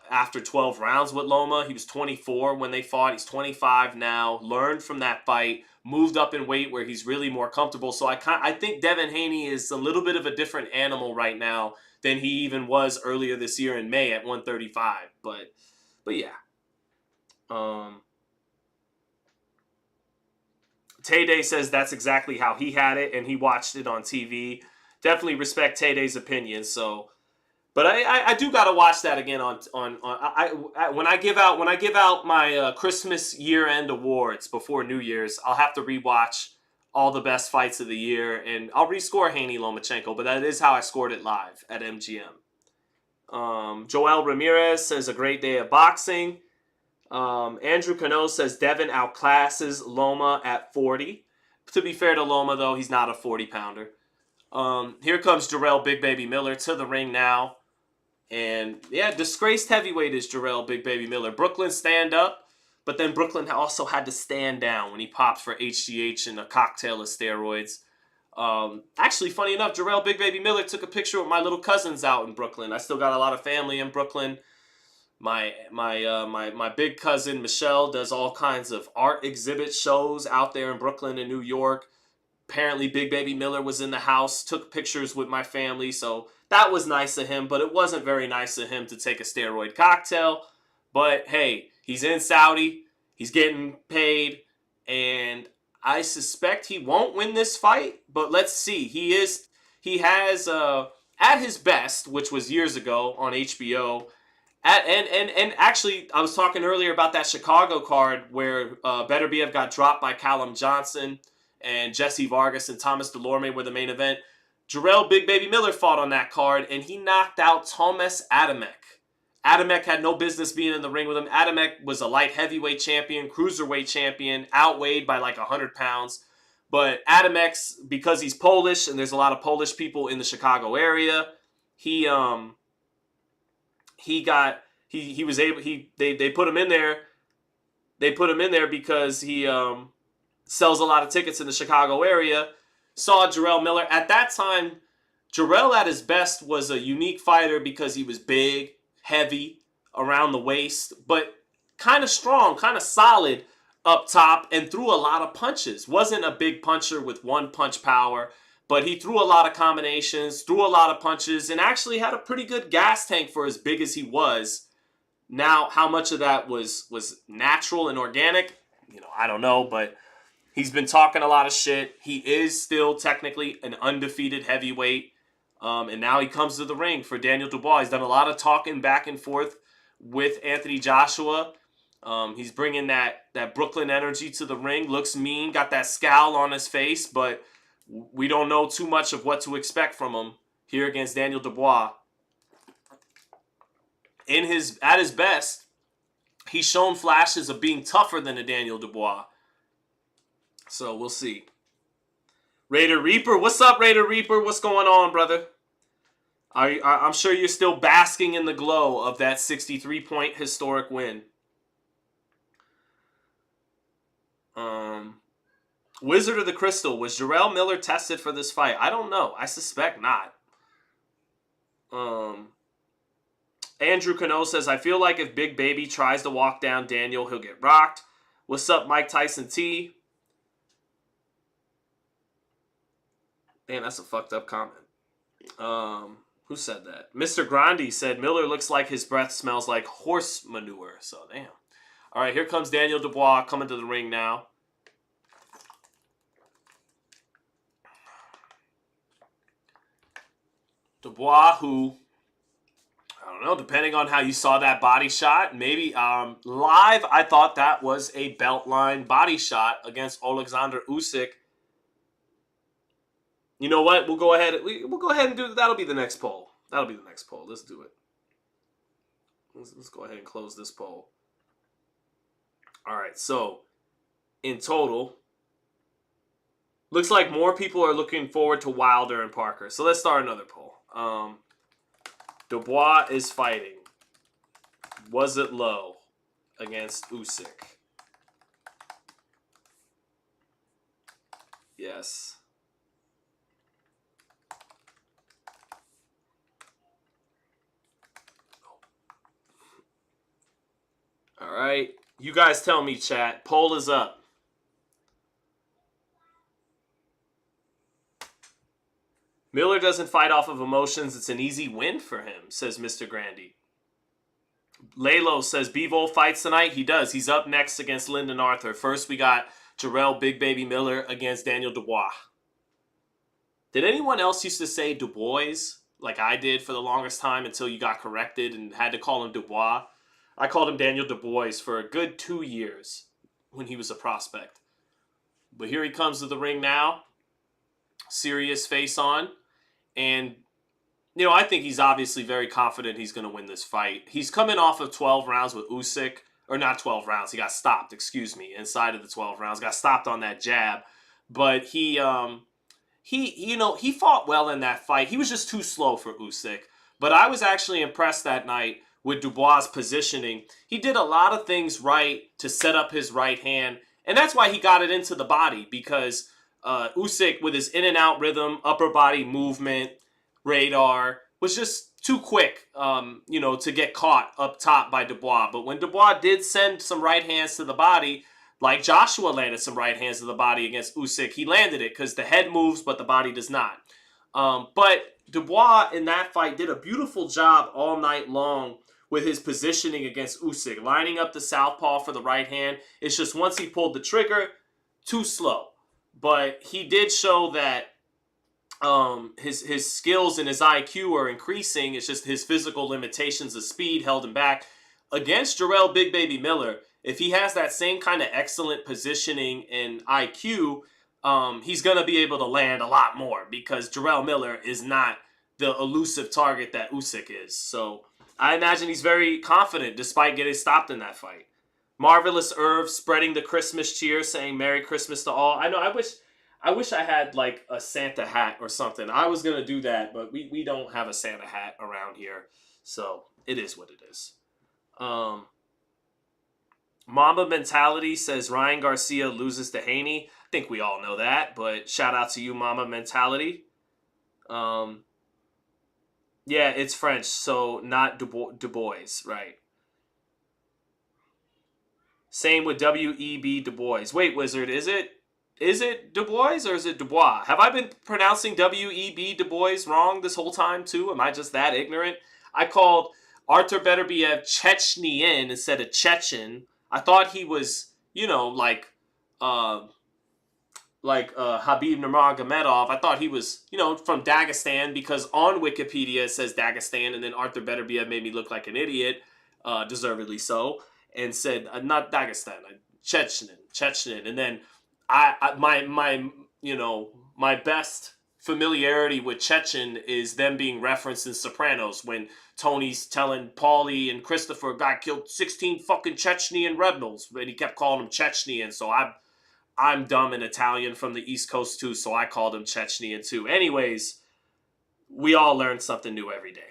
after 12 rounds with Loma. He was 24 when they fought. He's 25 now. Learned from that fight. Moved up in weight where he's really more comfortable. So I think Devin Haney is a little bit of a different animal right now than he even was earlier this year in May at 135. But yeah. Tay-Day says that's exactly how he had it, and he watched it on TV. Definitely respect Tay-Day's opinion. So, but I do gotta watch that again when I give out my Christmas year-end awards before New Year's. I'll have to rewatch all the best fights of the year, and I'll rescore Haney Lomachenko. But that is how I scored it live at MGM. Joel Ramirez says a great day of boxing. Andrew Cano says Devin outclasses Loma at 40. To be fair to Loma, though, he's not a 40-pounder. Here comes Jarrell Big Baby Miller to the ring now. And, yeah, disgraced heavyweight is Jarrell Big Baby Miller. Brooklyn stand up, but then Brooklyn also had to stand down when he popped for HGH and a cocktail of steroids. Actually, funny enough, Jarrell Big Baby Miller took a picture with my little cousins out in Brooklyn. I still got a lot of family in Brooklyn. My big cousin Michelle does all kinds of art exhibit shows out there in Brooklyn and New York. Apparently Big Baby Miller was in the house, took pictures with my family, so that was nice of him, but it wasn't very nice of him to take a steroid cocktail. But hey, he's in Saudi, he's getting paid, and I suspect he won't win this fight, but let's see. He has at his best, which was years ago on HBO. And actually, I was talking earlier about that Chicago card where Beterbiev got dropped by Callum Johnson, and Jesse Vargas and Thomas Delorme were the main event. Jarrell Big Baby Miller fought on that card, and he knocked out Tomas Adamek. Adamek had no business being in the ring with him. Adamek was a light heavyweight champion, cruiserweight champion, outweighed by like 100 pounds. But Adamek's, because he's Polish, and there's a lot of Polish people in the Chicago area, they put him in there. They put him in there because he sells a lot of tickets in the Chicago area. Saw Jarrell Miller. At that time, Jarrell at his best was a unique fighter because he was big, heavy, around the waist, but kind of strong, kind of solid up top, and threw a lot of punches. Wasn't a big puncher with one punch power, but he threw a lot of combinations, threw a lot of punches, and actually had a pretty good gas tank for as big as he was. Now, how much of that was natural and organic, I don't know, but he's been talking a lot of shit. He is still technically an undefeated heavyweight, and now he comes to the ring for Daniel Dubois. He's done a lot of talking back and forth with Anthony Joshua. He's bringing that Brooklyn energy to the ring. Looks mean, got that scowl on his face, but we don't know too much of what to expect from him here against Daniel Dubois. At his best, he's shown flashes of being tougher than a Daniel Dubois. So we'll see. Raider Reaper, what's up, Raider Reaper? What's going on, brother? I'm sure you're still basking in the glow of that 63-point historic win. Wizard of the Crystal, was Jarrell Miller tested for this fight? I don't know. I suspect not. Andrew Cano says, I feel like if Big Baby tries to walk down Daniel, he'll get rocked. What's up, Mike Tyson T? Damn, that's a fucked up comment. Who said that? Mr. Grandi said, Miller looks like his breath smells like horse manure. So, damn. All right, here comes Daniel Dubois coming to the ring now. Dubois, who, I don't know, depending on how you saw that body shot, maybe live, I thought that was a belt line body shot against Alexander Usyk. You know what? We'll go ahead. We'll go ahead and do. That'll be the next poll. That'll be the next poll. Let's do it. Let's go ahead and close this poll. All right. So, in total, looks like more people are looking forward to Wilder and Parker. So let's start another poll. Dubois is fighting. Was it low against Usyk? Yes. All right. You guys tell me, chat. Poll is up. Miller doesn't fight off of emotions. It's an easy win for him, says Mr. Grandy. Lalo says Bivol fights tonight. He does. He's up next against Lyndon Arthur. First, we got Jarrell Big Baby Miller against Daniel Dubois. Did anyone else used to say Dubois like I did for the longest time until you got corrected and had to call him Dubois? I called him Daniel Dubois for a good 2 years when he was a prospect. But here he comes to the ring now. Serious face on. And, you know, I think he's obviously very confident he's going to win this fight. He's coming off of 12 rounds with Usyk. Or not 12 rounds. He got stopped, inside of the 12 rounds. Got stopped on that jab. But he fought well in that fight. He was just too slow for Usyk. But I was actually impressed that night with Dubois' positioning. He did a lot of things right to set up his right hand. And that's why he got it into the body. Because Usyk, with his in and out rhythm, upper body movement, radar, was just too quick, to get caught up top by Dubois. But when Dubois did send some right hands to the body, like Joshua landed some right hands to the body against Usyk, he landed it because the head moves, but the body does not. But Dubois in that fight did a beautiful job all night long with his positioning against Usyk, lining up the southpaw for the right hand. It's just once he pulled the trigger, too slow. But he did show that his skills and his IQ are increasing. It's just his physical limitations of speed held him back. Against Jarrell Big Baby Miller, if he has that same kind of excellent positioning and IQ, he's going to be able to land a lot more because Jarrell Miller is not the elusive target that Usyk is. So I imagine he's very confident despite getting stopped in that fight. Marvelous Irv spreading the Christmas cheer, saying Merry Christmas to all. I know, I wish I had like a Santa hat or something. I was going to do that, but we don't have a Santa hat around here. So it is what it is. Mamba Mentality says Ryan Garcia loses to Haney. I think we all know that, but shout out to you, Mamba Mentality. Yeah, it's French, so not Dubois, right? Same with W.E.B. Dubois. Wait, Wizard, is it Dubois or is it Dubois? Have I been pronouncing W.E.B. Dubois wrong this whole time too? Am I just that ignorant? I called Artur Beterbiev Chechnyan instead of Chechen. I thought he was, like Habib Nurmagomedov. I thought he was, from Dagestan because on Wikipedia it says Dagestan, and then Artur Beterbiev made me look like an idiot, deservedly so. And said, not Dagestan, Chechen. And then my best familiarity with Chechen is them being referenced in Sopranos when Tony's telling Paulie and Christopher, guy killed 16 fucking Chechnyan rebels, and he kept calling him Chechnyan. So I'm dumb in Italian from the East Coast too, so I called him Chechnyan too. Anyways, we all learn something new every day.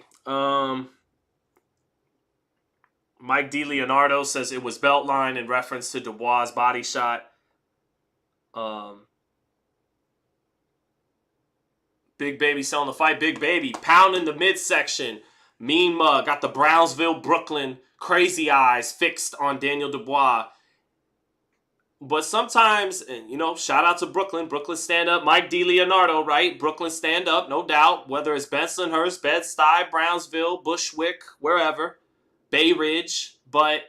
Mike DiLeonardo says it was Beltline in reference to Dubois' body shot. Big Baby selling the fight. Big Baby pounding the midsection. Mean Mug got the Brownsville, Brooklyn crazy eyes fixed on Daniel Dubois. But sometimes, and shout out to Brooklyn. Brooklyn stand up. Mike DiLeonardo, right? Brooklyn stand up, no doubt. Whether it's Bensonhurst, Bed-Stuy, Brownsville, Bushwick, wherever. Bay Ridge, but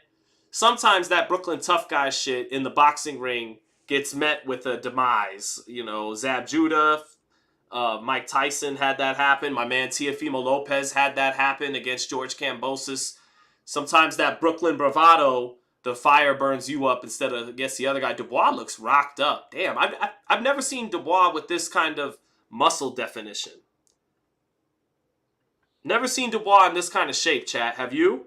sometimes that Brooklyn tough guy shit in the boxing ring gets met with a demise. Zab Judah, Mike Tyson had that happen. My man Teofimo Lopez had that happen against George Kambosos. Sometimes that Brooklyn bravado, the fire burns you up instead of against the other guy. Dubois looks rocked up. Damn, I've never seen Dubois with this kind of muscle definition. Never seen Dubois in this kind of shape, chat. Have you?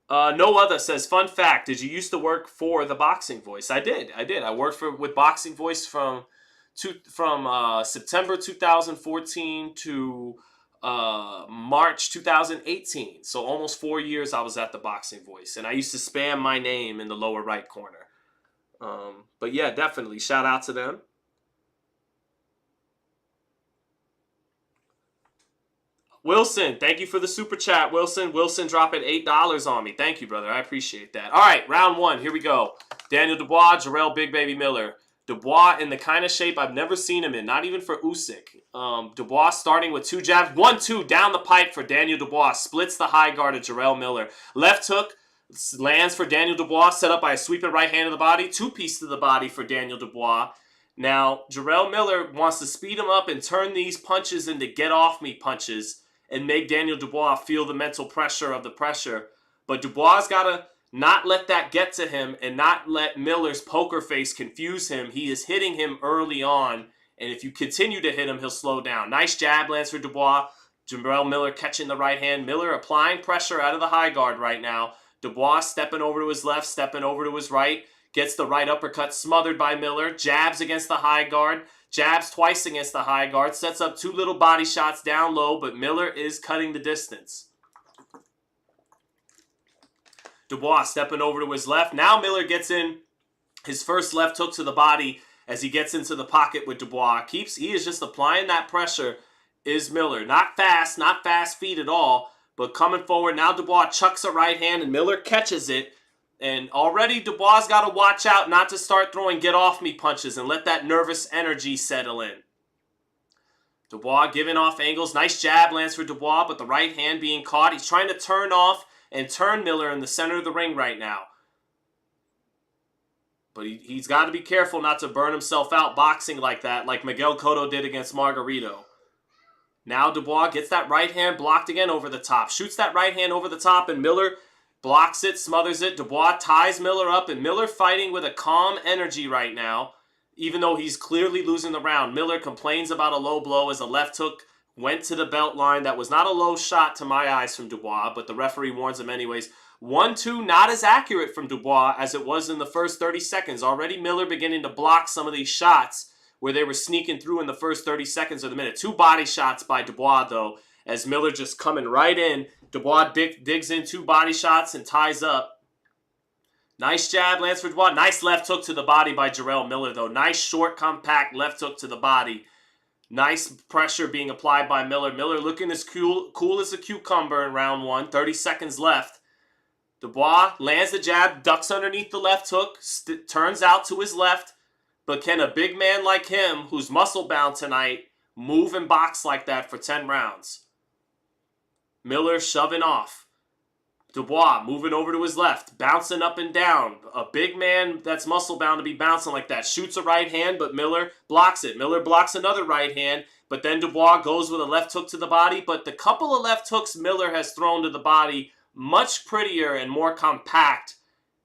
No Other says, fun fact, did you used to work for the Boxing Voice? I did. I worked with Boxing Voice from September 2014 to March 2018. So almost 4 years I was at the Boxing Voice. And I used to spam my name in the lower right corner. But yeah, definitely. Shout out to them. Wilson, thank you for the super chat, Wilson. Wilson dropping $8 on me. Thank you, brother. I appreciate that. All right, round one. Here we go. Daniel Dubois, Jarrell Big Baby Miller. Dubois in the kind of shape I've never seen him in, not even for Usyk. Dubois starting with 2 jabs. 1-2 down the pipe for Daniel Dubois. Splits the high guard of Jarrell Miller. Left hook lands for Daniel Dubois, set up by a sweeping right hand to the body. 2-piece to the body for Daniel Dubois. Now, Jarrell Miller wants to speed him up and turn these punches into get-off-me punches and make Daniel Dubois feel the mental pressure of the pressure. But Dubois got to not let that get to him and not let Miller's poker face confuse him. He is hitting him early on, and if you continue to hit him, he'll slow down. Nice jab lands for Dubois. Jarrell Miller catching the right hand. Miller applying pressure out of the high guard right now. Dubois stepping over to his left, stepping over to his right. Gets the right uppercut smothered by Miller. Jabs against the high guard. Jabs twice against the high guard. Sets up 2 little body shots down low, but Miller is cutting the distance. Dubois stepping over to his left. Now Miller gets in his first left hook to the body as he gets into the pocket with Dubois. He is just applying that pressure, is Miller. Not fast feet at all, but coming forward. Now Dubois chucks a right hand and Miller catches it. And already Dubois got to watch out not to start throwing get-off-me punches and let that nervous energy settle in. Dubois giving off angles. Nice jab lands for Dubois, but the right hand being caught. He's trying to turn off and turn Miller in the center of the ring right now. But he's got to be careful not to burn himself out boxing like that, like Miguel Cotto did against Margarito. Now Dubois gets that right hand blocked again over the top. Shoots that right hand over the top, and Miller blocks it, smothers it. Dubois ties Miller up, and Miller fighting with a calm energy right now, even though he's clearly losing the round. Miller complains about a low blow as a left hook went to the belt line. That was not a low shot to my eyes from Dubois, but the referee warns him anyways. 1-2, not as accurate from Dubois as it was in the first 30 seconds. Already Miller beginning to block some of these shots where they were sneaking through in the first 30 seconds of the minute. 2 body shots by Dubois, though, as Miller just coming right in. Dubois digs in 2 body shots and ties up. Nice jab lands for Dubois. Nice left hook to the body by Jarrell Miller, though. Nice, short, compact left hook to the body. Nice pressure being applied by Miller. Miller looking as cool as a cucumber in round 1. 30 seconds left. Dubois lands the jab, ducks underneath the left hook, turns out to his left. But can a big man like him, who's muscle-bound tonight, move and box like that for 10 rounds? Miller shoving off. Dubois moving over to his left, bouncing up and down. A big man that's muscle-bound to be bouncing like that. Shoots a right hand, but Miller blocks it. Miller blocks another right hand, but then Dubois goes with a left hook to the body. But the couple of left hooks Miller has thrown to the body, much prettier and more compact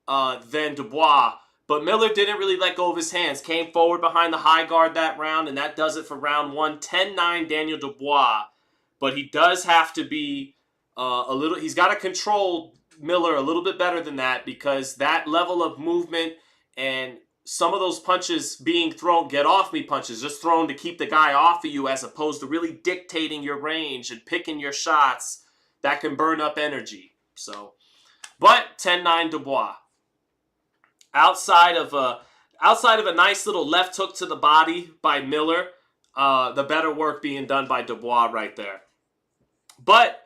than Dubois. But Miller didn't really let go of his hands. Came forward behind the high guard that round, and that does it for round 1. 10-9 Daniel Dubois. But he does have to be he's got to control Miller a little bit better than that, because that level of movement and some of those punches being thrown, get-off-me punches, just thrown to keep the guy off of you as opposed to really dictating your range and picking your shots, that can burn up energy. So, but 10-9 Dubois. Outside of a nice little left hook to the body by Miller, the better work being done by Dubois right there. But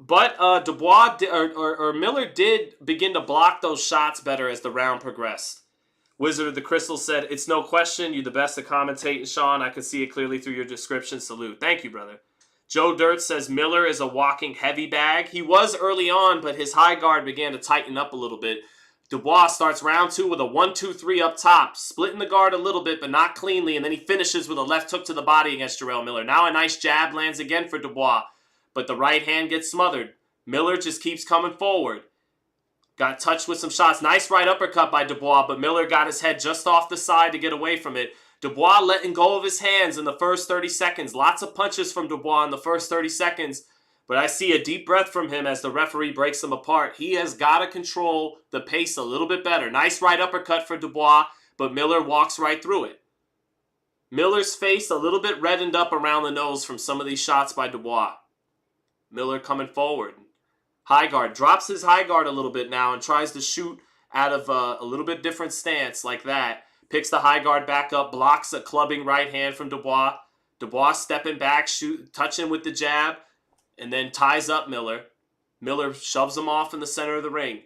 Dubois or Miller did begin to block those shots better as the round progressed. Wizard of the Crystal said, "It's no question, you're the best at commentating, Sean. I can see it clearly through your description. Salute." Thank you, brother. Joe Dirt says Miller is a walking heavy bag. He was early on, but his high guard began to tighten up a little bit. Dubois starts round 2 with a 1-2-3 up top, splitting the guard a little bit, but not cleanly, and then he finishes with a left hook to the body against Jarrell Miller. Now a nice jab lands again for Dubois, but the right hand gets smothered. Miller just keeps coming forward. Got touched with some shots. Nice right uppercut by Dubois, but Miller got his head just off the side to get away from it. Dubois letting go of his hands in the first 30 seconds. Lots of punches from Dubois in the first 30 seconds. But I see a deep breath from him as the referee breaks them apart. He has got to control the pace a little bit better. Nice right uppercut for Dubois, but Miller walks right through it. Miller's face a little bit reddened up around the nose from some of these shots by Dubois. Miller coming forward. High guard. Drops his high guard a little bit now and tries to shoot out of a little bit different stance like that. Picks the high guard back up, blocks a clubbing right hand from Dubois. Dubois stepping back, touching with the jab, and then ties up Miller. Miller shoves him off in the center of the ring.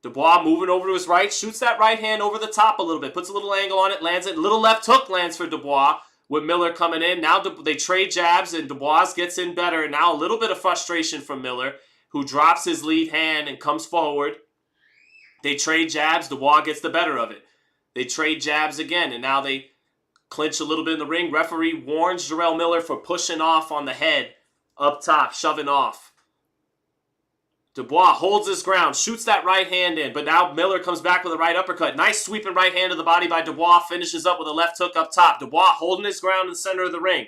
Dubois moving over to his right, shoots that right hand over the top a little bit, puts a little angle on it, lands it. Little left hook lands for Dubois with Miller coming in. Now they trade jabs and Dubois gets in better. And now a little bit of frustration from Miller, who drops his lead hand and comes forward. They trade jabs. Dubois gets the better of it. They trade jabs again, and now they clinch a little bit in the ring. Referee warns Jarrell Miller for pushing off on the head up top, shoving off. Dubois holds his ground, shoots that right hand in, but now Miller comes back with a right uppercut. Nice sweeping right hand to the body by Dubois, finishes up with a left hook up top. Dubois holding his ground in the center of the ring,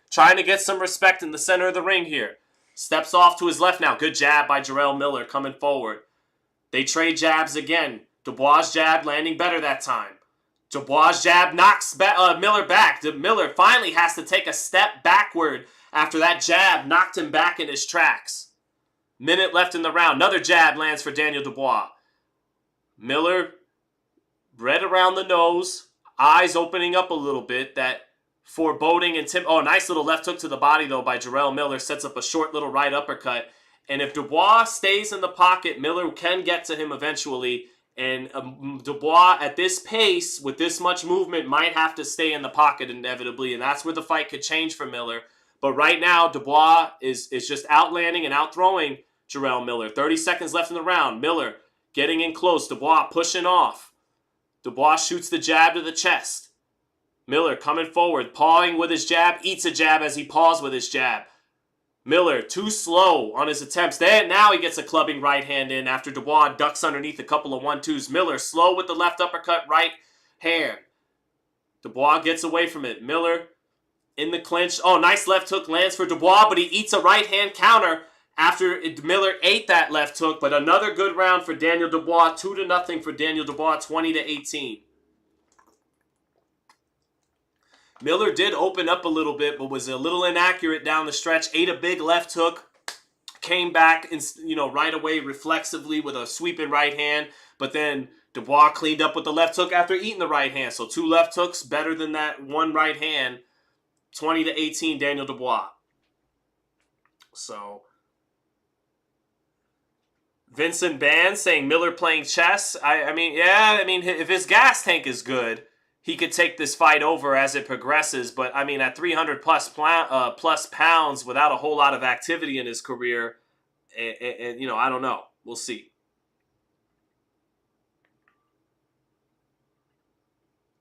trying to get some respect in the center of the ring here. Steps off to his left now. Good jab by Jarrell Miller coming forward. They trade jabs again. Dubois' jab landing better that time. Dubois' jab knocks Miller back. Miller finally has to take a step backward after that jab knocked him back in his tracks. Minute left in the round. Another jab lands for Daniel Dubois. Miller, red around the nose, eyes opening up a little bit. That foreboding and nice little left hook to the body though by Jarrell Miller. Sets up a short little right uppercut. And if Dubois stays in the pocket, Miller can get to him eventually. And Dubois, at this pace, with this much movement, might have to stay in the pocket inevitably. And that's where the fight could change for Miller. But right now, Dubois is just outlanding and outthrowing Jarrell Miller. 30 seconds left in the round. Miller getting in close. Dubois pushing off. Dubois shoots the jab to the chest. Miller coming forward, pawing with his jab. Eats a jab as he paws with his jab. Miller too slow on his attempts. Now he gets a clubbing right hand in after Dubois ducks underneath a couple of 1-2s. Miller slow with the left uppercut right hand. Dubois gets away from it. Miller in the clinch. Oh, nice left hook lands for Dubois, but he eats a right hand counter after Miller ate that left hook. But another good round for Daniel Dubois. 2-0 for Daniel Dubois, 20-18. Miller did open up a little bit, but was a little inaccurate down the stretch. Ate a big left hook. Came back, right away reflexively with a sweeping right hand. But then Dubois cleaned up with the left hook after eating the right hand. So 2 left hooks, better than that 1 right hand. 20-18, Daniel Dubois. So Vincent Ban saying Miller playing chess. I mean, if his gas tank is good, he could take this fight over as it progresses. But, I mean, at 300 plus pounds without a whole lot of activity in his career, and I don't know. We'll see.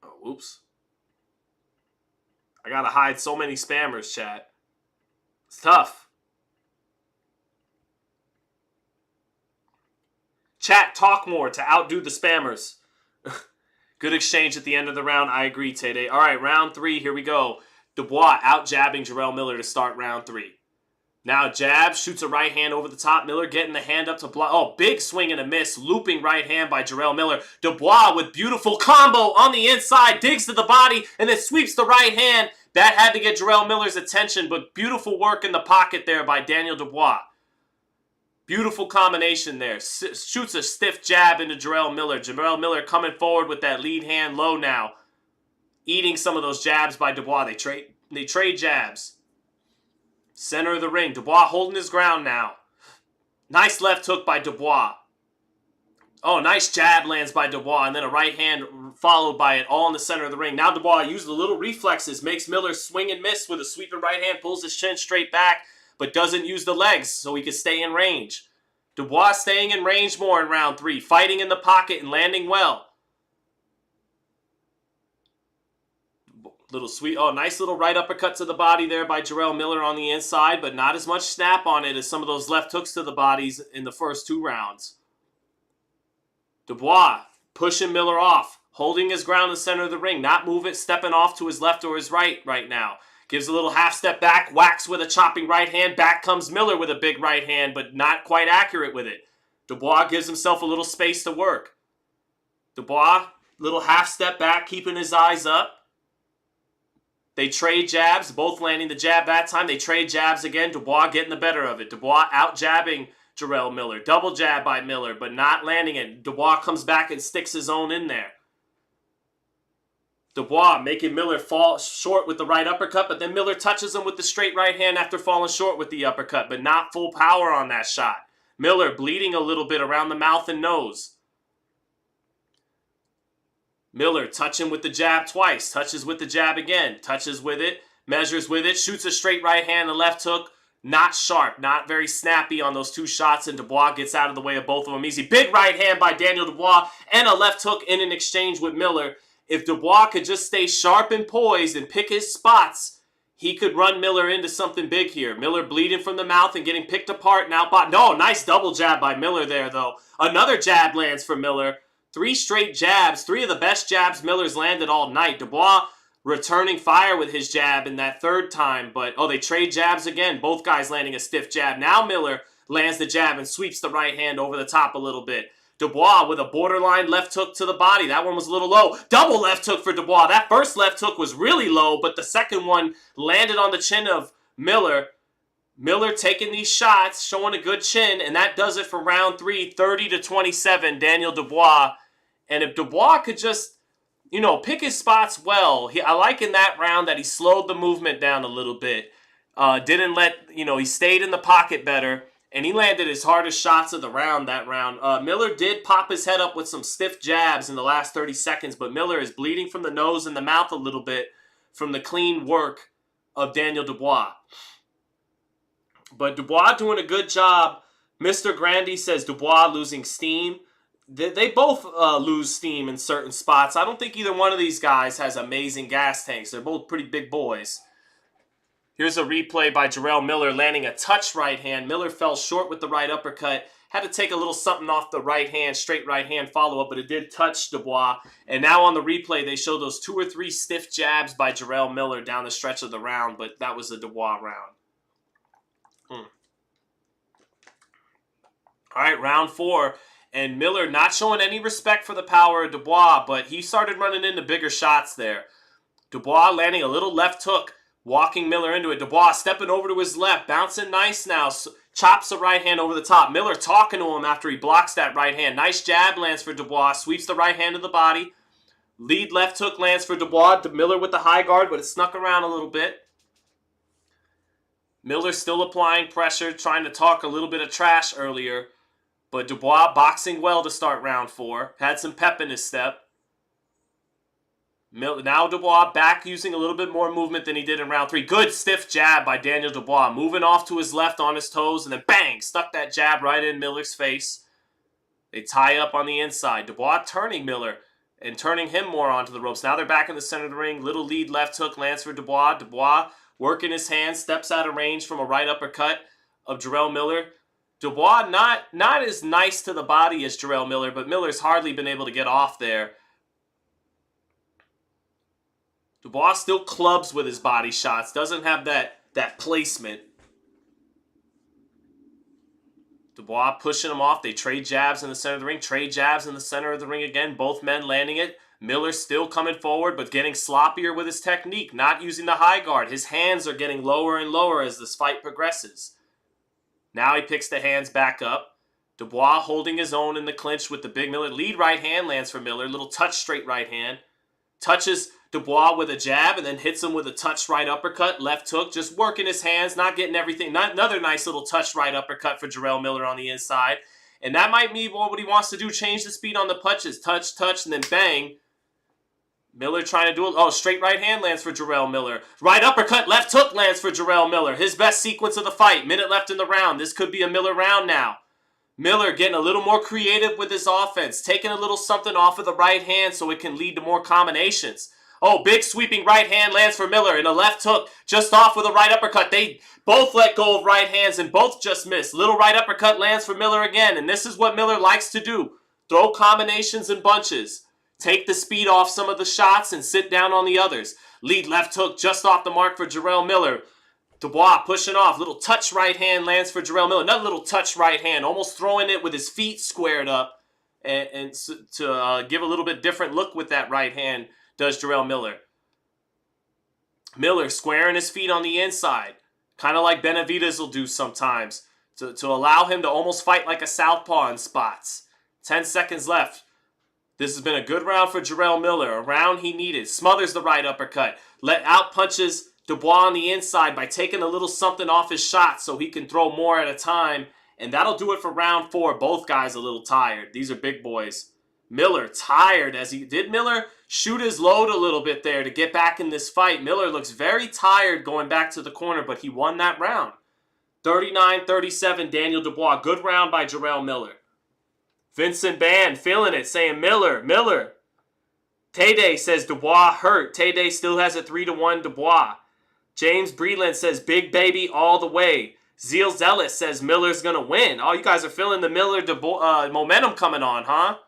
Oh, oops. I got to hide so many spammers, chat. It's tough. Chat, talk more to outdo the spammers. Good exchange at the end of the round. I agree, Tay-Day. All right, round 3. Here we go. Dubois out-jabbing Jarrell Miller to start round 3. Now jab, shoots a right hand over the top. Miller getting the hand up to block. Oh, big swing and a miss. Looping right hand by Jarrell Miller. Dubois with beautiful combo on the inside. Digs to the body and then sweeps the right hand. That had to get Jarrell Miller's attention, but beautiful work in the pocket there by Daniel Dubois. Beautiful combination there. Shoots a stiff jab into Jarrell Miller. Jarrell Miller coming forward with that lead hand low now. Eating some of those jabs by Dubois. They trade jabs. Center of the ring. Dubois holding his ground now. Nice left hook by Dubois. Oh, nice jab lands by Dubois. And then a right hand followed by it all in the center of the ring. Now Dubois uses the little reflexes. Makes Miller swing and miss with a sweeping right hand. Pulls his chin straight back. But doesn't use the legs so he can stay in range. Dubois staying in range more in round 3, fighting in the pocket and landing well. Little sweet, oh, nice little right uppercut to the body there by Jarrell Miller on the inside, but not as much snap on it as some of those left hooks to the bodies in the first 2 rounds. Dubois pushing Miller off, holding his ground in the center of the ring, not moving, stepping off to his left or his right now. Gives a little half step back, whacks with a chopping right hand. Back comes Miller with a big right hand, but not quite accurate with it. Dubois gives himself a little space to work. Dubois, little half step back, keeping his eyes up. They trade jabs, both landing the jab that time. They trade jabs again. Dubois getting the better of it. Dubois out jabbing Jarrell Miller. Double jab by Miller, but not landing it. Dubois comes back and sticks his own in there. Dubois making Miller fall short with the right uppercut, but then Miller touches him with the straight right hand after falling short with the uppercut, but not full power on that shot. Miller bleeding a little bit around the mouth and nose. Miller touching with the jab twice, touches with the jab again, touches with it, measures with it, shoots a straight right hand, a left hook, not sharp, not very snappy on those 2 shots, and Dubois gets out of the way of both of them easy. Big right hand by Daniel Dubois and a left hook in an exchange with Miller. If Dubois could just stay sharp and poised and pick his spots, he could run Miller into something big here. Miller bleeding from the mouth and getting picked apart and outbought. No, nice double jab by Miller there, though. Another jab lands for Miller. 3 straight jabs, 3 of the best jabs Miller's landed all night. Dubois returning fire with his jab in that 3rd time, but, oh, they trade jabs again. Both guys landing a stiff jab. Now Miller lands the jab and sweeps the right hand over the top a little bit. Dubois with a borderline left hook to the body. That one was a little low. Double left hook for Dubois. That first left hook was really low, but the second one landed on the chin of Miller. Miller taking these shots, showing a good chin, and that does it for round 3, 30-27, Daniel Dubois. And if Dubois could just, pick his spots well, I like in that round that he slowed the movement down a little bit. Didn't let, he stayed in the pocket better, and he landed his hardest shots of the round that round. Miller did pop his head up with some stiff jabs in the last 30 seconds, but Miller is bleeding from the nose and the mouth a little bit from the clean work of Daniel Dubois. But Dubois doing a good job. Mr. Grandy says Dubois losing steam. They both lose steam in certain spots. I don't think either one of these guys has amazing gas tanks. They're both pretty big boys. Here's a replay by Jarrell Miller landing a touch right hand. Miller fell short with the right uppercut. Had to take a little something off the right hand, straight right hand follow-up, but it did touch Dubois. And now on the replay, they show those 2 or 3 stiff jabs by Jarrell Miller down the stretch of the round, but that was a Dubois round. All right, round 4. And Miller not showing any respect for the power of Dubois, but he started running into bigger shots there. Dubois landing a little left hook, walking Miller into it. Dubois stepping over to his left, bouncing nice now, chops the right hand over the top. Miller talking to him after he blocks that right hand. Nice jab lands for Dubois, sweeps the right hand to the body. Lead left hook lands for Dubois. Miller with the high guard, but it snuck around a little bit. Miller still applying pressure, trying to talk a little bit of trash earlier. But Dubois boxing well to start round 4. Had some pep in his step. Now Dubois back using a little bit more movement than he did in round 3. Good stiff jab by Daniel Dubois. Moving off to his left on his toes and then bang! Stuck that jab right in Miller's face. They tie up on the inside. Dubois turning Miller and turning him more onto the ropes. Now they're back in the center of the ring. Little lead left hook lands for Dubois. Dubois working his hands. Steps out of range from a right uppercut of Jarrell Miller. Dubois not as nice to the body as Jarrell Miller, but Miller's hardly been able to get off there. Dubois still clubs with his body shots. Doesn't have that placement. Dubois pushing him off. They trade jabs in the center of the ring. Trade jabs in the center of the ring again. Both men landing it. Miller still coming forward, but getting sloppier with his technique. Not using the high guard. His hands are getting lower and lower as this fight progresses. Now he picks the hands back up. Dubois holding his own in the clinch with the big Miller. Lead right hand lands for Miller. Little touch straight right hand. Touches Dubois with a jab and then hits him with a touch right uppercut. Left hook. Just working his hands. Not getting everything. Another nice little touch right uppercut for Jarrell Miller on the inside. And that might be what he wants to do. Change the speed on the punches. Touch, touch, and then bang. Miller trying to do it. Oh, straight right hand lands for Jarrell Miller. Right uppercut, left hook lands for Jarrell Miller. His best sequence of the fight. Minute left in the round. This could be a Miller round now. Miller getting a little more creative with his offense, taking a little something off of the right hand so it can lead to more combinations. Oh, big sweeping right hand lands for Miller, and a left hook just off with a right uppercut. They both let go of right hands and both just missed. Little right uppercut lands for Miller again, and this is what Miller likes to do. Throw combinations and bunches. Take the speed off some of the shots and sit down on the others. Lead left hook just off the mark for Jarrell Miller. Dubois pushing off. Little touch right hand lands for Jarrell Miller. Another little touch right hand. Almost throwing it with his feet squared up. And to give a little bit different look with that right hand does Jarrell Miller. Miller squaring his feet on the inside. Kind of like Benavidez will do sometimes. To allow him to almost fight like a southpaw in spots. 10 seconds left. This has been a good round for Jarrell Miller. A round he needed. Smothers the right uppercut. Out punches Dubois on the inside by taking a little something off his shot so he can throw more at a time. And that'll do it for round 4. Both guys a little tired. These are big boys. Miller tired as he did. Miller shoot his load a little bit there to get back in this fight. Miller looks very tired going back to the corner, but he won that round. 39-37, Daniel Dubois. Good round by Jarrell Miller. Vincent Band feeling it, saying Miller, Miller. Tay-Day says Dubois hurt. Tay-Day still has a 3-1 Dubois. James Breland says big baby all the way. Zeal Zealous says Miller's going to win. Oh, you guys are feeling the Miller momentum coming on, huh?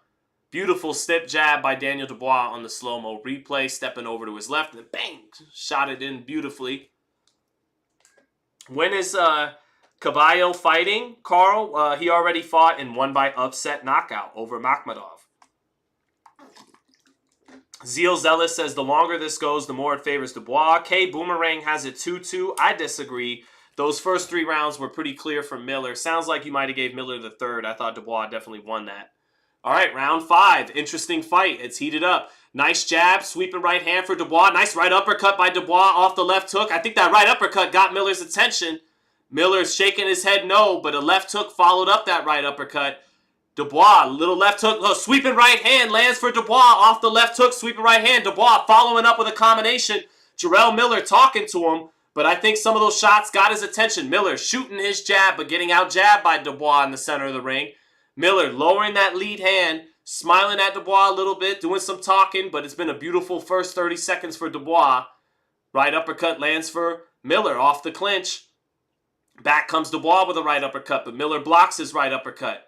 Beautiful step jab by Daniel Dubois on the slow-mo replay. Stepping over to his left and bang, shot it in beautifully. When is Caballo fighting, Carl? He already fought and won by upset knockout over Makhmadov. Zeal Zealous says the longer this goes, the more it favors Dubois. K Boomerang has it 2-2. I disagree. Those first 3 rounds were pretty clear for Miller. Sounds like you might have gave Miller the third. I thought Dubois definitely won that. All right, round 5. Interesting fight. It's heated up. Nice jab, sweeping right hand for Dubois. Nice right uppercut by Dubois off the left hook. I think that right uppercut got Miller's attention. Miller's shaking his head no, but a left hook followed up that right uppercut. Dubois, little left hook, sweeping right hand lands for Dubois off the left hook, sweeping right hand. Dubois following up with a combination. Jarrell Miller talking to him, but I think some of those shots got his attention. Miller shooting his jab, but getting out jabbed by Dubois in the center of the ring. Miller lowering that lead hand, smiling at Dubois a little bit, doing some talking, but it's been a beautiful first 30 seconds for Dubois. Right uppercut lands for Miller off the clinch. Back comes Dubois with a right uppercut, but Miller blocks his right uppercut.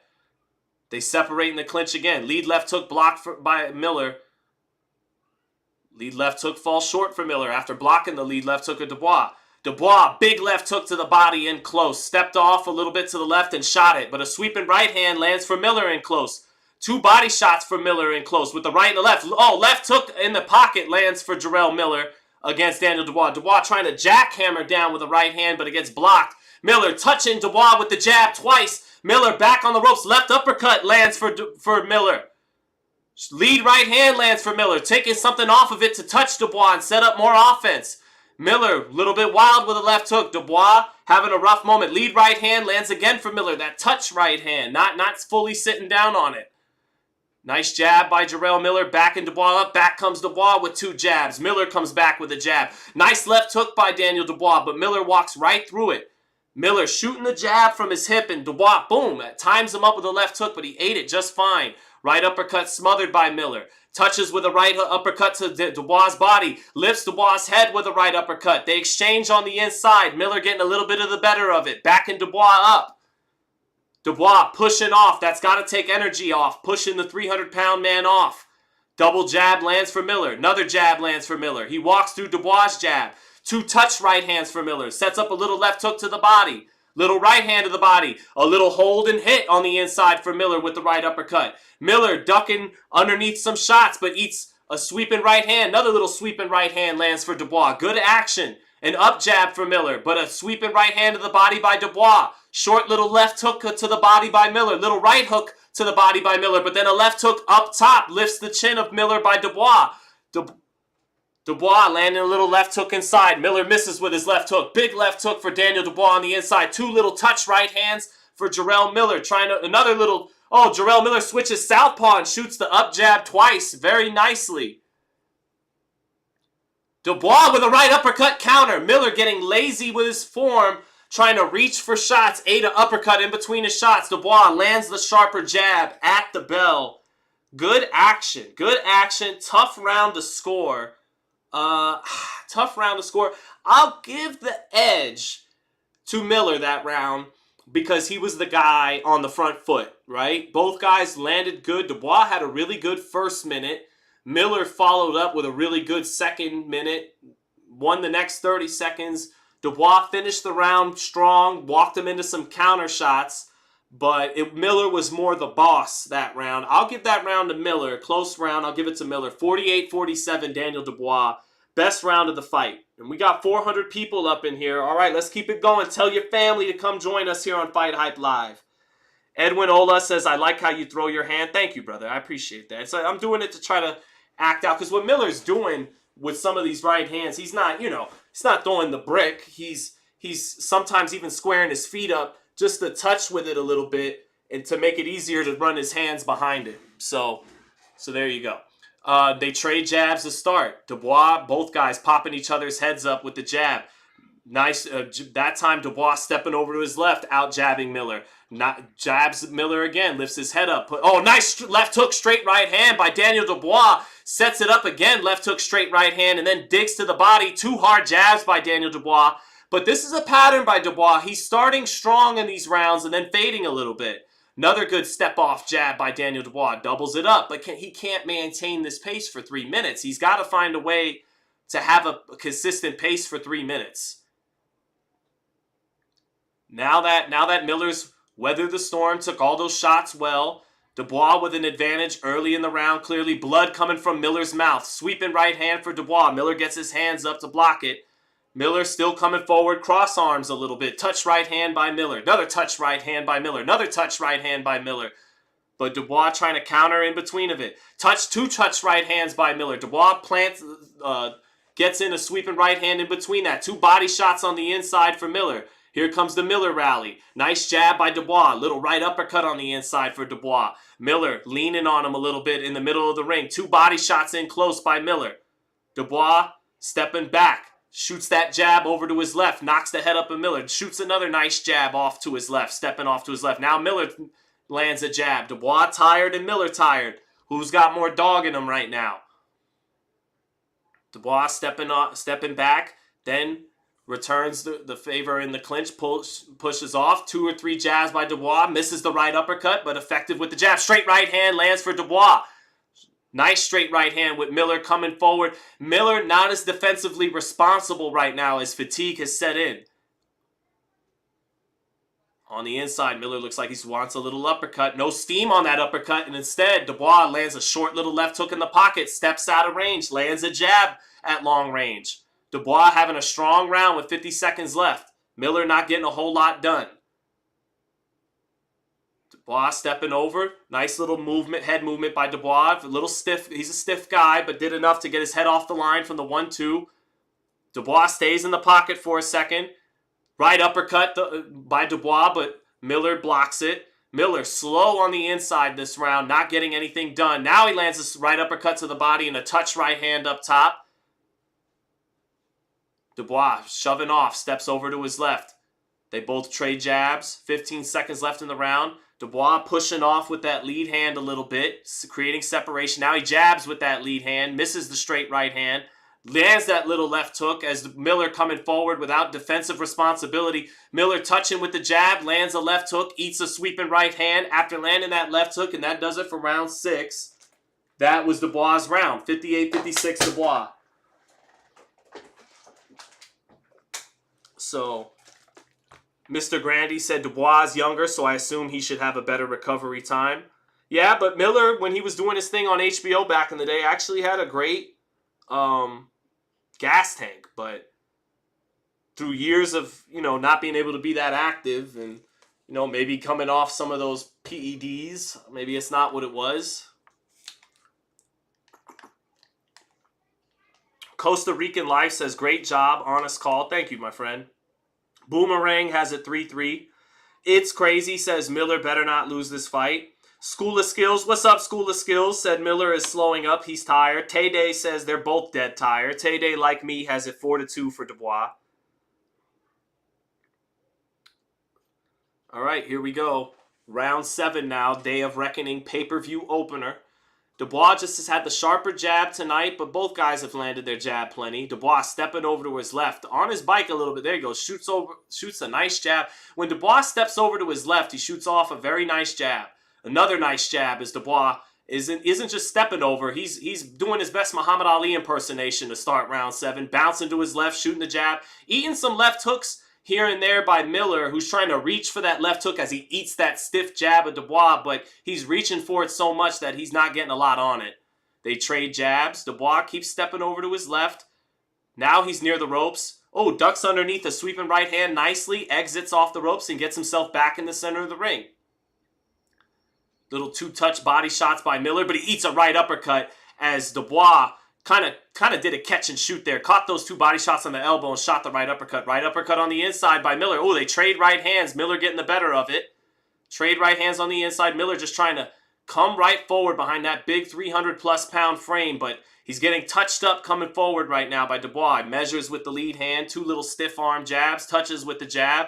They separate in the clinch again. Lead left hook blocked by Miller. Lead left hook falls short for Miller after blocking the lead left hook of Dubois. Dubois, big left hook to the body in close. Stepped off a little bit to the left and shot it, but a sweeping right hand lands for Miller in close. 2 body shots for Miller in close with the right and the left. Oh, left hook in the pocket lands for Jarrell Miller against Daniel Dubois. Dubois trying to jackhammer down with the right hand, but it gets blocked. Miller touching Dubois with the jab twice. Miller back on the ropes. Left uppercut lands for Miller. Lead right hand lands for Miller. Taking something off of it to touch Dubois and set up more offense. Miller, a little bit wild with a left hook. Dubois having a rough moment. Lead right hand lands again for Miller. That touch right hand. Not fully sitting down on it. Nice jab by Jarrell Miller. Backing Dubois up. Back comes Dubois with 2 jabs. Miller comes back with a jab. Nice left hook by Daniel Dubois, but Miller walks right through it. Miller shooting the jab from his hip, and Dubois, boom, times him up with a left hook, but he ate it just fine. Right uppercut smothered by Miller. Touches with a right uppercut to Dubois' body. Lifts Dubois' head with a right uppercut. They exchange on the inside. Miller getting a little bit of the better of it. Backing Dubois up. Dubois pushing off. That's got to take energy off. Pushing the 300-pound man off. Double jab lands for Miller. Another jab lands for Miller. He walks through Dubois' jab. 2 touch right hands for Miller. Sets up a little left hook to the body. Little right hand to the body. A little hold and hit on the inside for Miller with the right uppercut. Miller ducking underneath some shots, but eats a sweeping right hand. Another little sweeping right hand lands for Dubois. Good action. An up jab for Miller, but a sweeping right hand to the body by Dubois. Short little left hook to the body by Miller. Little right hook to the body by Miller, but then a left hook up top lifts the chin of Miller by Dubois. Dubois landing a little left hook inside. Miller misses with his left hook. Big left hook for Daniel Dubois on the inside. 2 little touch right hands for Jarrell Miller. Another little... Oh, Jarrell Miller switches southpaw and shoots the up jab twice. Very nicely. Dubois with a right uppercut counter. Miller getting lazy with his form. trying to reach for shots. Ate an uppercut in between his shots. Dubois lands the sharper jab at the bell. Good action. Good action. Tough round to score. Tough round to score. I'll give the edge to Miller that round because he was the guy on the front foot, right? Both guys landed good. Dubois had a really good first minute. Miller followed up with a really good second minute. Won the next 30 seconds. Dubois finished the round strong. Walked him into some counter shots. But Miller was more the boss that round. I'll give that round to Miller. Close round. I'll give it to Miller. 48-47, Daniel Dubois. Best round of the fight. And we got 400 people up in here. All right, let's keep it going. Tell your family to come join us here on Fight Hype Live. Edwin Ola says, I like how you throw your hand. Thank you, brother. I appreciate that. So I'm doing it to try to act out. Because what Miller's doing with some of these right hands, he's not, he's not throwing the brick. He's sometimes even squaring his feet up just to touch with it a little bit and to make it easier to run his hands behind it. So there you go. They trade jabs to start. Dubois, both guys popping each other's heads up with the jab. Nice. That time Dubois stepping over to his left, out jabbing Miller. Jabs Miller again, lifts his head up. Nice left hook, straight right hand by Daniel Dubois. Sets it up again, left hook, straight right hand, and then digs to the body. 2 hard jabs by Daniel Dubois. But this is a pattern by Dubois. He's starting strong in these rounds and then fading a little bit. Another good step-off jab by Daniel Dubois. Doubles it up, but he can't maintain this pace for 3 minutes. He's got to find a way to have a consistent pace for 3 minutes. Now that Miller's weathered the storm, took all those shots well, Dubois with an advantage early in the round. Clearly blood coming from Miller's mouth. Sweeping right hand for Dubois. Miller gets his hands up to block it. Miller still coming forward, cross arms a little bit. Touch right hand by Miller. Another touch right hand by Miller. Another touch right hand by Miller. But Dubois trying to counter in between of it. Two touch right hands by Miller. Dubois gets in a sweeping right hand in between that. 2 body shots on the inside for Miller. Here comes the Miller rally. Nice jab by Dubois. Little right uppercut on the inside for Dubois. Miller leaning on him a little bit in the middle of the ring. 2 body shots in close by Miller. Dubois stepping back. Shoots that jab over to his left. Knocks the head up of Miller. Shoots another nice jab off to his left. Stepping off to his left. Now Miller lands a jab. Dubois tired and Miller tired. Who's got more dog in him right now? Dubois stepping back. Then returns the favor in the clinch. Pushes off. 2 or 3 jabs by Dubois. Misses the right uppercut, but effective with the jab. Straight right hand lands for Dubois. Nice straight right hand with Miller coming forward. Miller not as defensively responsible right now as fatigue has set in. On the inside, Miller looks like he wants a little uppercut. No steam on that uppercut, and instead, Dubois lands a short little left hook in the pocket, steps out of range, lands a jab at long range. Dubois having a strong round with 50 seconds left. Miller not getting a whole lot done. Dubois stepping over. Nice little movement, head movement by Dubois. A little stiff. He's a stiff guy, but did enough to get his head off the line from the 1-2. Dubois stays in the pocket for a second. Right uppercut by Dubois, but Miller blocks it. Miller slow on the inside this round, not getting anything done. Now he lands a right uppercut to the body and a touch right hand up top. Dubois shoving off, steps over to his left. They both trade jabs. 15 seconds left in the round. Dubois pushing off with that lead hand a little bit, creating separation. Now he jabs with that lead hand, misses the straight right hand, lands that little left hook as Miller coming forward without defensive responsibility. Miller touching with the jab, lands a left hook, eats a sweeping right hand after landing that left hook, and that does it for round 6. That was Dubois' round, 58-56 Dubois. So Mr. Grandy said Dubois is younger, so I assume he should have a better recovery time. Yeah, but Miller, when he was doing his thing on HBO back in the day, actually had a great gas tank. But through years of, not being able to be that active and, maybe coming off some of those PEDs, maybe it's not what it was. Costa Rican Life says, great job, honest call. Thank you, my friend. Boomerang has it 3-3. It's crazy, says Miller better not lose this fight. School of Skills, what's up, School of Skills? Said Miller is slowing up, he's tired. Tay-Day says they're both dead tired. Tay-Day, like me, has it 4-2 for Dubois. All right, here we go. Round 7 now, Day of Reckoning pay-per-view opener. Dubois just has had the sharper jab tonight, but both guys have landed their jab plenty. Dubois stepping over to his left, on his bike a little bit. There you go, shoots a nice jab. When Dubois steps over to his left, he shoots off a very nice jab. Another nice jab as Dubois isn't just stepping over. He's doing his best Muhammad Ali impersonation to start round 7, bouncing to his left, shooting the jab, eating some left hooks here and there by Miller, who's trying to reach for that left hook as he eats that stiff jab of Dubois, but he's reaching for it so much that he's not getting a lot on it. They trade jabs. Dubois keeps stepping over to his left. Now he's near the ropes. Oh, ducks underneath a sweeping right hand nicely, exits off the ropes and gets himself back in the center of the ring. Little two-touch body shots by Miller, but he eats a right uppercut as Dubois kind of did a catch and shoot there. Caught those 2 body shots on the elbow and shot the right uppercut. Right uppercut on the inside by Miller. Oh, they trade right hands. Miller getting the better of it. Trade right hands on the inside. Miller just trying to come right forward behind that big 300-plus pound frame, but he's getting touched up coming forward right now by Dubois. Measures with the lead hand. 2 little stiff arm jabs. Touches with the jab.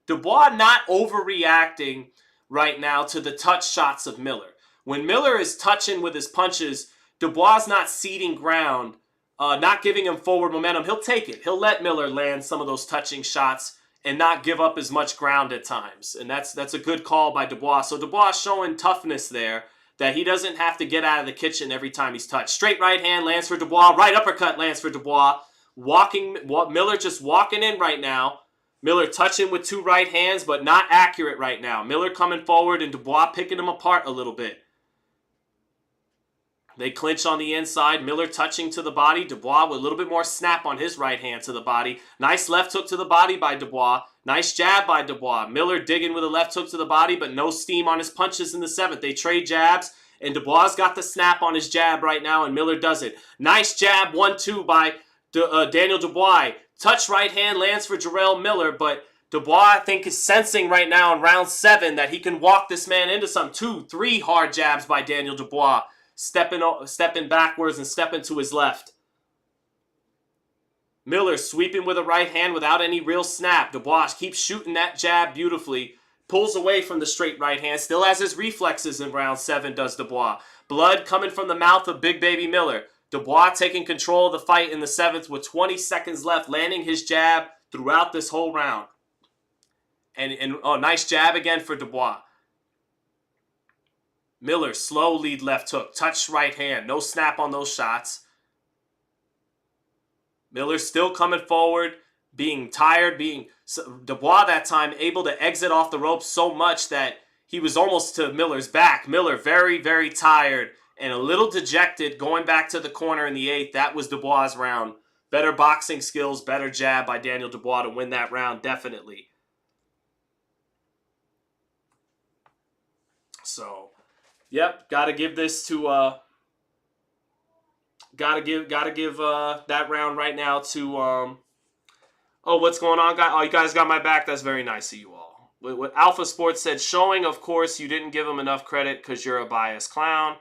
Dubois not overreacting right now to the touch shots of Miller. When Miller is touching with his punches, Dubois not ceding ground, not giving him forward momentum. He'll take it. He'll let Miller land some of those touching shots and not give up as much ground at times. And that's a good call by Dubois. So Dubois showing toughness there, that he doesn't have to get out of the kitchen every time he's touched. Straight right hand lands for Dubois. Right uppercut lands for Dubois. Miller just walking in right now. Miller touching with 2 right hands, but not accurate right now. Miller coming forward and Dubois picking him apart a little bit. They clinch on the inside. Miller touching to the body. Dubois with a little bit more snap on his right hand to the body. Nice left hook to the body by Dubois. Nice jab by Dubois. Miller digging with a left hook to the body, but no steam on his punches in the 7th. They trade jabs, and Dubois got the snap on his jab right now, and Miller does it. Nice jab, 1-2 by Daniel Dubois. Touch right hand lands for Jarrell Miller, but Dubois, I think, is sensing right now in round 7 that he can walk this man into some 2-3 hard jabs by Daniel Dubois. Stepping backwards and stepping to his left. Miller sweeping with a right hand without any real snap. Dubois keeps shooting that jab beautifully. Pulls away from the straight right hand. Still has his reflexes in round 7, does Dubois. Blood coming from the mouth of Big Baby Miller. Dubois taking control of the fight in the 7th with 20 seconds left, landing his jab throughout this whole round. And nice jab again for Dubois. Miller, slow lead left hook, touch right hand, no snap on those shots. Miller still coming forward, being tired, Dubois that time able to exit off the ropes so much that he was almost to Miller's back. Miller very, very tired and a little dejected going back to the corner in the 8th. That was Dubois' round. Better boxing skills, better jab by Daniel Dubois to win that round, definitely. So, yep, got to give this to gotta give that round right now to oh, what's going on, guys? Oh, you guys got my back. That's very nice of you all. What Alpha Sports said, showing, of course, you didn't give him enough credit because you're a biased clown.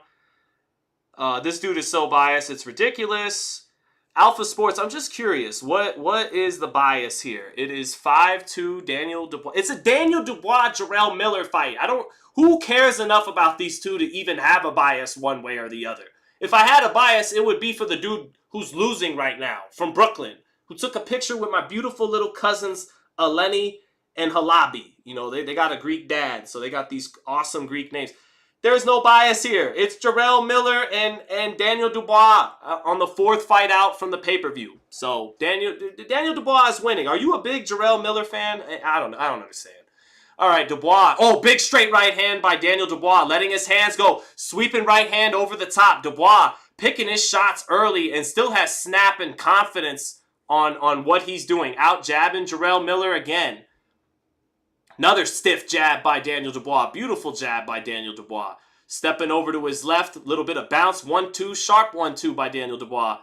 This dude is so biased, it's ridiculous. Alpha Sports, I'm just curious, what is the bias here? It is 5-2 Daniel Dubois. It's a Daniel Dubois Jarrell Miller fight. Who cares enough about these two to even have a bias one way or the other? If I had a bias, it would be for the dude who's losing right now from Brooklyn, who took a picture with my beautiful little cousins, Eleni and Halabi. You know, they got a Greek dad, so they got these awesome Greek names. There's no bias here. It's Jarrell Miller and Daniel Dubois on the 4th fight out from the pay-per-view. So Daniel Dubois is winning. Are you a big Jarrell Miller fan? I don't understand. All right, Dubois. Oh, big straight right hand by Daniel Dubois, letting his hands go. Sweeping right hand over the top. Dubois picking his shots early and still has snap and confidence on what he's doing. Out jabbing Jarrell Miller again. Another stiff jab by Daniel Dubois. Beautiful jab by Daniel Dubois. Stepping over to his left. A little bit of bounce. 1-2. Sharp 1-2 by Daniel Dubois.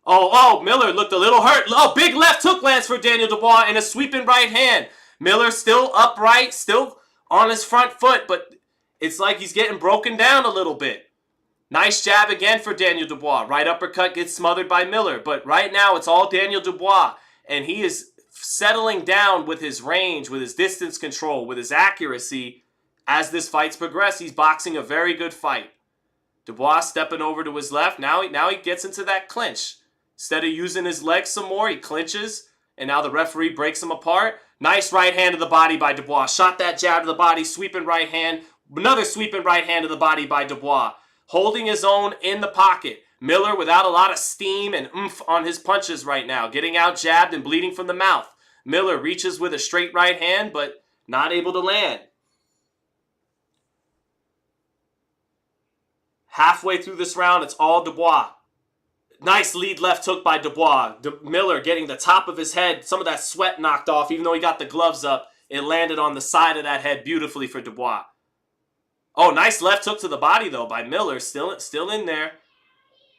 Oh, Miller looked a little hurt. Oh, big left hook lands for Daniel Dubois and a sweeping right hand. Miller still upright. Still on his front foot. But it's like he's getting broken down a little bit. Nice jab again for Daniel Dubois. Right uppercut gets smothered by Miller. But right now it's all Daniel Dubois. And he is settling down with his range, with his distance control, with his accuracy. As this fight's progressed, he's boxing a very good fight. Dubois stepping over to his left. Now he gets into that clinch. Instead of using his legs some more, he clinches. And now the referee breaks him apart. Nice right hand to the body by Dubois. Shot that jab to the body. Sweeping right hand. Another sweeping right hand to the body by Dubois. Holding his own in the pocket. Miller without a lot of steam and oomph on his punches right now. Getting out jabbed and bleeding from the mouth. Miller reaches with a straight right hand, but not able to land. Halfway through this round, it's all Dubois. Nice lead left hook by Dubois. Miller getting the top of his head. Some of that sweat knocked off. Even though he got the gloves up, it landed on the side of that head beautifully for Dubois. Oh, nice left hook to the body, though, by Miller. Still in there.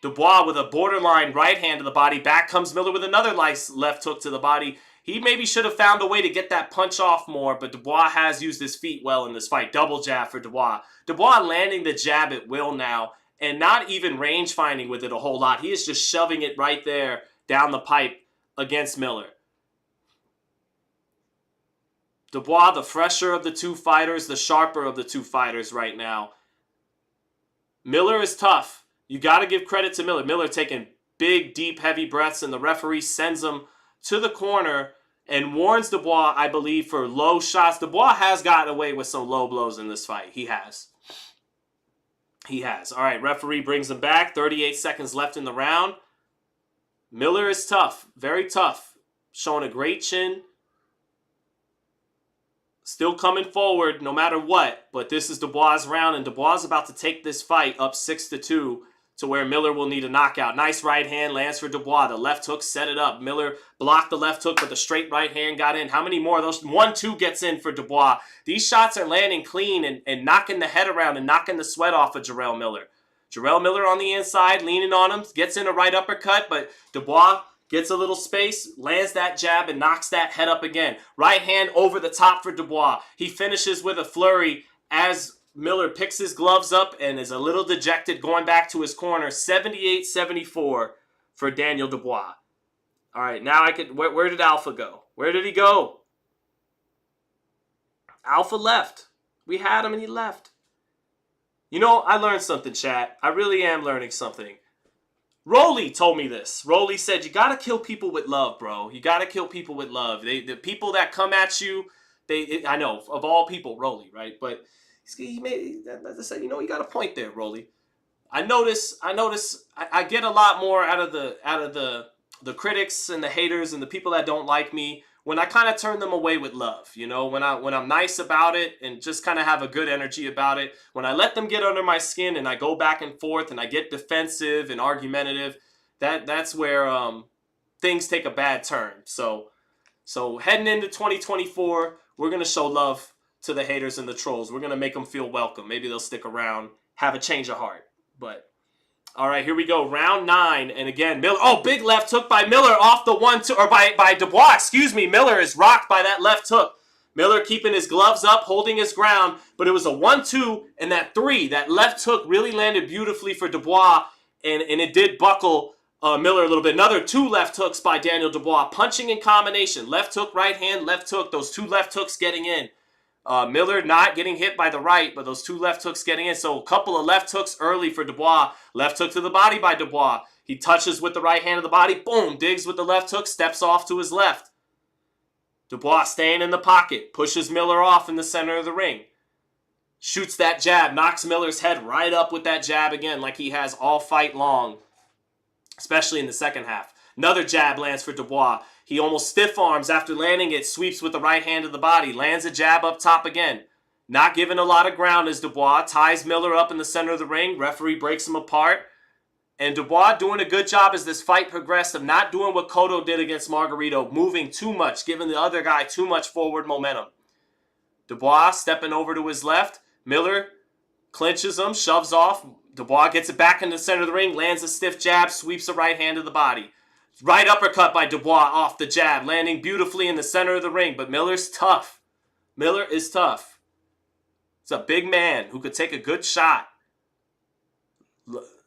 Dubois with a borderline right hand to the body. Back comes Miller with another nice left hook to the body. He maybe should have found a way to get that punch off more, but Dubois has used his feet well in this fight. Double jab for Dubois. Dubois landing the jab at will now, and not even range finding with it a whole lot. He is just shoving it right there down the pipe against Miller. Dubois, the fresher of the two fighters, the sharper of the two fighters right now. Miller is tough. You got to give credit to Miller. Miller taking big, deep, heavy breaths, and the referee sends him to the corner and warns Dubois, I believe, for low shots. Dubois has gotten away with some low blows in this fight. He has. All right, referee brings him back. 38 seconds left in the round. Miller is tough. Very tough. Showing a great chin. Still coming forward no matter what. But this is Dubois' round, and Dubois is about to take this fight up 6-2 to where Miller will need a knockout. Nice right hand lands for Dubois. The left hook set it up. Miller blocked the left hook, but the straight right hand got in. How many more of those? 1-2 gets in for Dubois. These shots are landing clean and knocking the head around and knocking the sweat off of Jarrell Miller. Jarrell Miller on the inside, leaning on him, gets in a right uppercut, but Dubois gets a little space, lands that jab, and knocks that head up again. Right hand over the top for Dubois. He finishes with a flurry as Miller picks his gloves up and is a little dejected going back to his corner. 78-74 for Daniel Dubois. All right, now where did Alpha go? Where did he go? Alpha left. We had him and he left. You know, I learned something, chat. I really am learning something. Rolly told me this. Rolly said, you got to kill people with love, bro. You got to kill people with love. The people that come at you, I know, of all people, Rolly, right? But he made, as I said, you know, you got a point there, Rolly. I notice I get a lot more out of the critics and the haters and the people that don't like me when I kind of turn them away with love, you know, when I'm nice about it and just kind of have a good energy about it. When I let them get under my skin and I go back and forth and I get defensive and argumentative, that's where things take a bad turn. So heading into 2024, we're going to show love to the haters and the trolls. We're going to make them feel welcome. Maybe they'll stick around, have a change of heart. But all right, here we go. Round 9. And again, Miller. Oh, big left hook by Miller off the 1-2. Or by Dubois, excuse me. Miller is rocked by that left hook. Miller keeping his gloves up, holding his ground. But it was a 1-2 and that 3. That left hook really landed beautifully for Dubois. And it did buckle Miller a little bit. Another 2 left hooks by Daniel Dubois. Punching in combination. Left hook, right hand, left hook. Those 2 left hooks getting in. Miller not getting hit by the right, but those 2 left hooks getting in. So a couple of left hooks early for Dubois. Left hook to the body by Dubois. He touches with the right hand of the body. Boom. Digs with the left hook. Steps off to his left. Dubois staying in the pocket. Pushes Miller off in the center of the ring. Shoots that jab. Knocks Miller's head right up with that jab again like he has all fight long. Especially in the second half. Another jab lands for Dubois. He almost stiff arms after landing it, sweeps with the right hand of the body, lands a jab up top again. Not giving a lot of ground as Dubois ties Miller up in the center of the ring. Referee breaks him apart. And Dubois doing a good job as this fight progressed of not doing what Cotto did against Margarito, moving too much, giving the other guy too much forward momentum. Dubois stepping over to his left. Miller clinches him, shoves off. Dubois gets it back in the center of the ring, lands a stiff jab, sweeps the right hand of the body. Right uppercut by Dubois off the jab, landing beautifully in the center of the ring. But Miller's tough. Miller is tough. It's a big man who could take a good shot.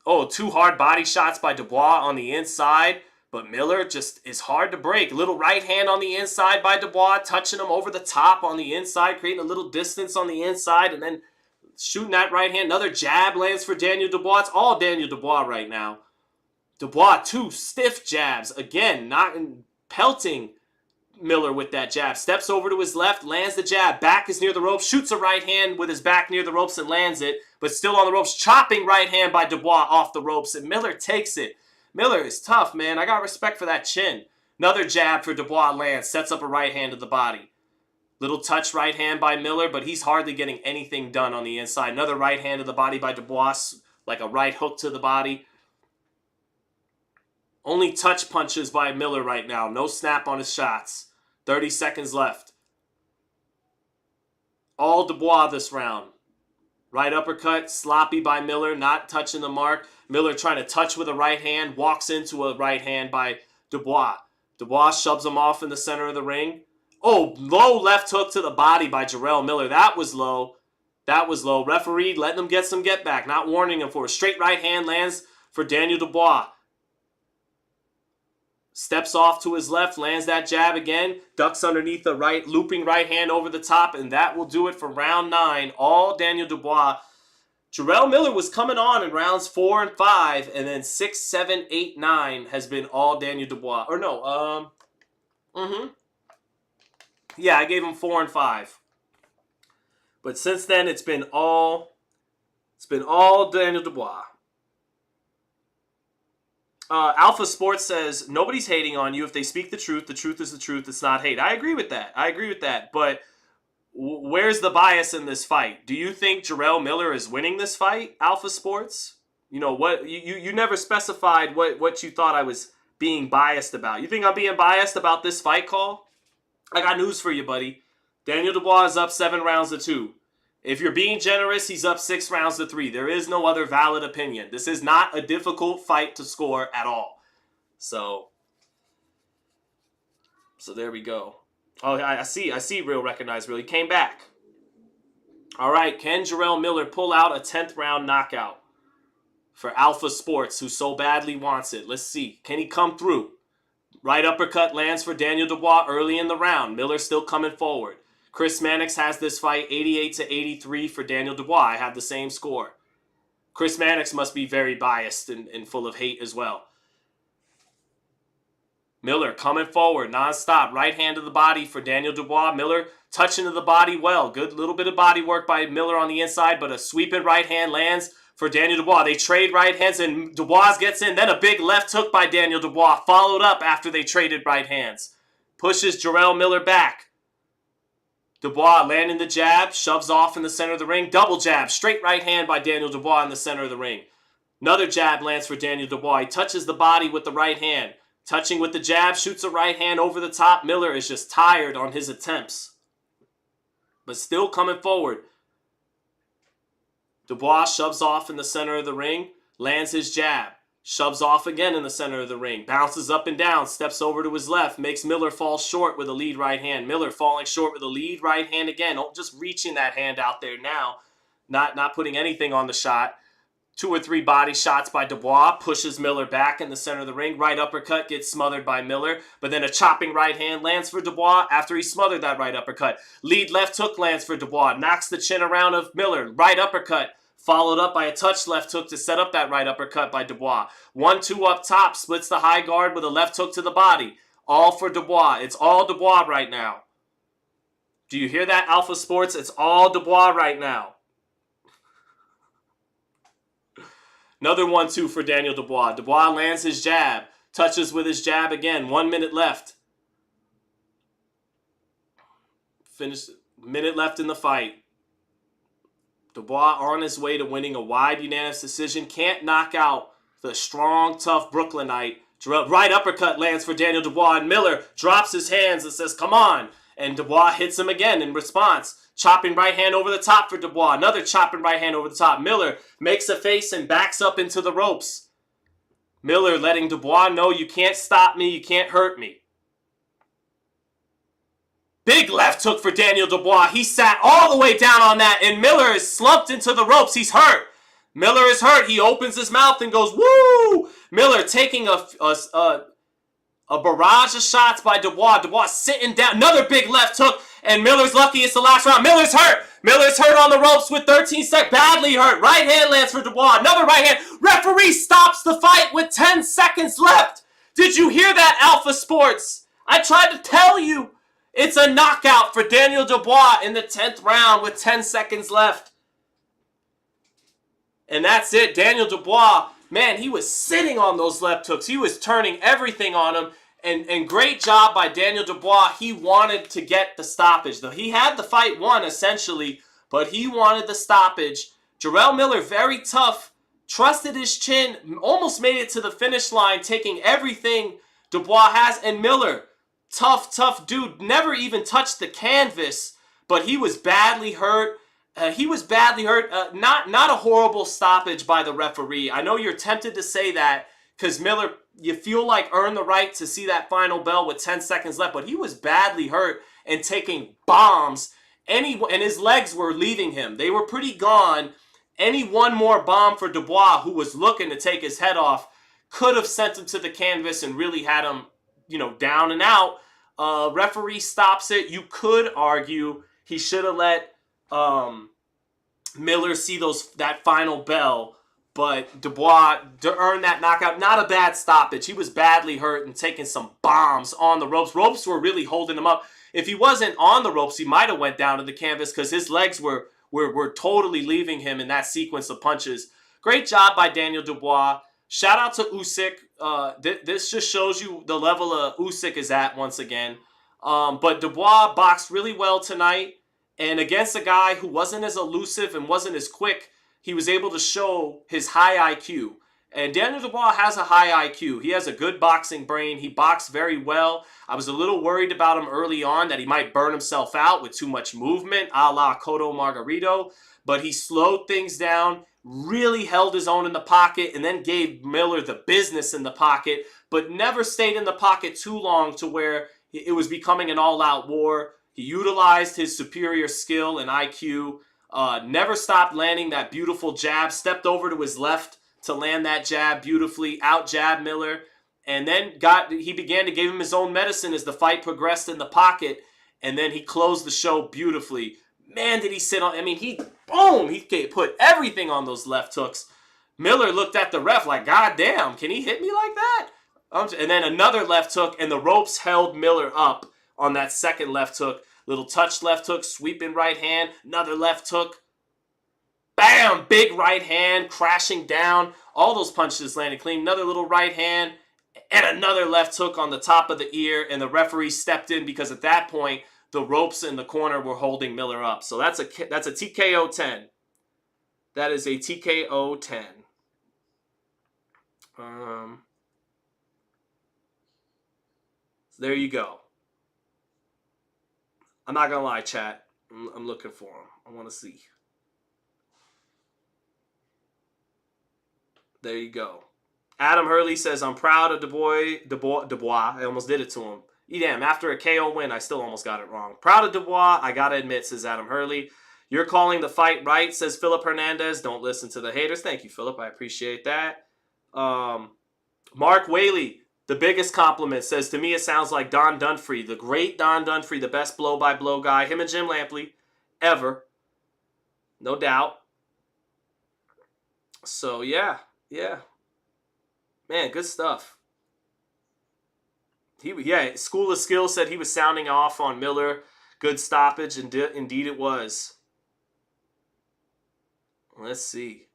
Oh, 2 hard body shots by Dubois on the inside. But Miller just is hard to break. Little right hand on the inside by Dubois, touching him over the top on the inside, creating a little distance on the inside, and then shooting that right hand. Another jab lands for Daniel Dubois. It's all Daniel Dubois right now. Dubois, 2 stiff jabs. Again, pelting Miller with that jab. Steps over to his left, lands the jab. Back is near the ropes. Shoots a right hand with his back near the ropes and lands it. But still on the ropes. Chopping right hand by Dubois off the ropes. And Miller takes it. Miller is tough, man. I got respect for that chin. Another jab for Dubois lands. Sets up a right hand to the body. Little touch right hand by Miller, but he's hardly getting anything done on the inside. Another right hand to the body by Dubois. Like a right hook to the body. Only touch punches by Miller right now. No snap on his shots. 30 seconds left. All Dubois this round. Right uppercut, sloppy by Miller, not touching the mark. Miller trying to touch with a right hand, walks into a right hand by Dubois. Dubois shoves him off in the center of the ring. Oh, low left hook to the body by Jarrell Miller. That was low. That was low. Referee letting him get some get back, not warning him for a straight right hand lands for Daniel Dubois. Steps off to his left, lands that jab again, ducks underneath the right, looping right hand over the top, and that will do it for round 9. All Daniel Dubois. Jarrell Miller was coming on in rounds 4 and 5, and then 6, 7, 8, 9 has been all Daniel Dubois. Or no, yeah, I gave him 4 and 5. But since then, it's been all Daniel Dubois. Alpha Sports says, nobody's hating on you. If they speak the truth is the truth. It's not hate. I agree with that. But where's the bias in this fight? Do you think Jarrell Miller is winning this fight, Alpha Sports? You know, what you never specified what you thought I was being biased about. You think I'm being biased about this fight call? I got news for you, buddy. Daniel Dubois is up 7 rounds to 2. If you're being generous, he's up 6 rounds to 3. There is no other valid opinion. This is not a difficult fight to score at all. So there we go. Oh, I see Real Recognize Real. He came back. All right, can Jarrell Miller pull out a 10th round knockout for Alpha Sports, who so badly wants it? Let's see. Can he come through? Right uppercut lands for Daniel Dubois early in the round. Miller still coming forward. Chris Mannix has this fight 88-83 for Daniel Dubois. I have the same score. Chris Mannix must be very biased and full of hate as well. Miller coming forward, nonstop. Right hand to the body for Daniel Dubois. Miller touching to the body well. Good little bit of body work by Miller on the inside, but a sweeping right hand lands for Daniel Dubois. They trade right hands, and Dubois gets in. Then a big left hook by Daniel Dubois, followed up after they traded right hands. Pushes Jarrell Miller back. Dubois landing the jab, shoves off in the center of the ring. Double jab, straight right hand by Daniel Dubois in the center of the ring. Another jab lands for Daniel Dubois. He touches the body with the right hand. Touching with the jab, shoots a right hand over the top. Miller is just tired on his attempts, but still coming forward. Dubois shoves off in the center of the ring, lands his jab. Shoves off again in the center of the ring. Bounces up and down. Steps over to his left. Makes Miller fall short with a lead right hand. Miller falling short with a lead right hand again. Just reaching that hand out there now. Not putting anything on the shot. 2 or 3 body shots by Dubois. Pushes Miller back in the center of the ring. Right uppercut gets smothered by Miller. But then a chopping right hand lands for Dubois after he smothered that right uppercut. Lead left hook lands for Dubois. Knocks the chin around of Miller. Right uppercut. Followed up by a touch left hook to set up that right uppercut by Dubois. 1-2 up top, splits the high guard with a left hook to the body. All for Dubois. It's all Dubois right now. Do you hear that, Alpha Sports? It's all Dubois right now. Another 1-2 for Daniel Dubois. Dubois lands his jab. Touches with his jab again. 1 minute left. Minute left in the fight. Dubois on his way to winning a wide unanimous decision. Can't knock out the strong, tough Brooklynite. Right uppercut lands for Daniel Dubois, and Miller drops his hands and says, come on. And Dubois hits him again in response. Chopping right hand over the top for Dubois. Another chopping right hand over the top. Miller makes a face and backs up into the ropes. Miller letting Dubois know, you can't stop me, you can't hurt me. Big left hook for Daniel Dubois. He sat all the way down on that, and Miller is slumped into the ropes. He's hurt. Miller is hurt. He opens his mouth and goes, woo! Miller taking A barrage of shots by Dubois. Dubois sitting down. Another big left hook. And Miller's lucky it's the last round. Miller's hurt. Miller's hurt on the ropes with 13 seconds. Badly hurt. Right hand lands for Dubois. Another right hand. Referee stops the fight with 10 seconds left. Did you hear that, Alpha Sports? I tried to tell you. It's a knockout for Daniel Dubois in the 10th round with 10 seconds left. And that's it. Daniel Dubois, man, he was sitting on those left hooks. He was turning everything on him. And great job by Daniel Dubois. He wanted to get the stoppage. He had the fight won, essentially, but he wanted the stoppage. Jarrell Miller, very tough, trusted his chin, almost made it to the finish line, taking everything Dubois has. And Miller, tough dude, never even touched the canvas, but he was badly hurt. Not a horrible stoppage by the referee. I know you're tempted to say that because Miller, you feel like earned the right to see that final bell with 10 seconds left, but he was badly hurt and taking bombs. And his legs were leaving him. They were pretty gone. Any one more bomb for Dubois, who was looking to take his head off, could have sent him to the canvas and really had him, down and out. Referee stops it. You could argue he should have let Miller see that final bell, but Dubois to earn that knockout. Not a bad stoppage. He was badly hurt and taking some bombs on the ropes. Ropes were really holding him up. If he wasn't on the ropes, he might have went down to the canvas because his legs were totally leaving him in that sequence of punches. Great job by Daniel Dubois. Shout out to Usyk. This just shows you the level of Usyk is at once again. But Dubois boxed really well tonight. And against a guy who wasn't as elusive and wasn't as quick, he was able to show his high IQ. And Daniel Dubois has a high IQ. He has a good boxing brain. He boxed very well. I was a little worried about him early on that he might burn himself out with too much movement, a la Cotto Margarito. But he slowed things down, really held his own in the pocket, and then gave Miller the business in the pocket, but never stayed in the pocket too long to where it was becoming an all-out war. He utilized his superior skill and IQ, never stopped landing that beautiful jab, stepped over to his left to land that jab beautifully, out-jab Miller, and then he began to give him his own medicine as the fight progressed in the pocket, and then he closed the show beautifully. Man, did he sit on, he put everything on those left hooks. Miller looked at the ref like, God damn, can he hit me like that? And then another left hook, and the ropes held Miller up on that second left hook. Little touch left hook, sweeping right hand, another left hook. Bam! Big right hand, crashing down. All those punches landed clean. Another little right hand, and another left hook on the top of the ear, and the referee stepped in because at that point, the ropes in the corner were holding Miller up. So that's a TKO 10. That is a TKO 10. So there you go. I'm not going to lie, chat. I'm looking for him. I want to see. There you go. Adam Hurley says, I'm proud of Dubois. I almost did it to him. Damn, after a KO win, I still almost got it wrong. Proud of Dubois, I got to admit, says Adam Hurley. You're calling the fight right, says Philip Hernandez. Don't listen to the haters. Thank you, Philip. I appreciate that. Mark Whaley, the biggest compliment, says, to me it sounds like Don Dunfrey, the great Don Dunfrey, the best blow-by-blow guy, him and Jim Lampley, ever. No doubt. So, yeah. Man, good stuff. School of Skills said he was sounding off on Miller. Good stoppage, and indeed it was. Let's see.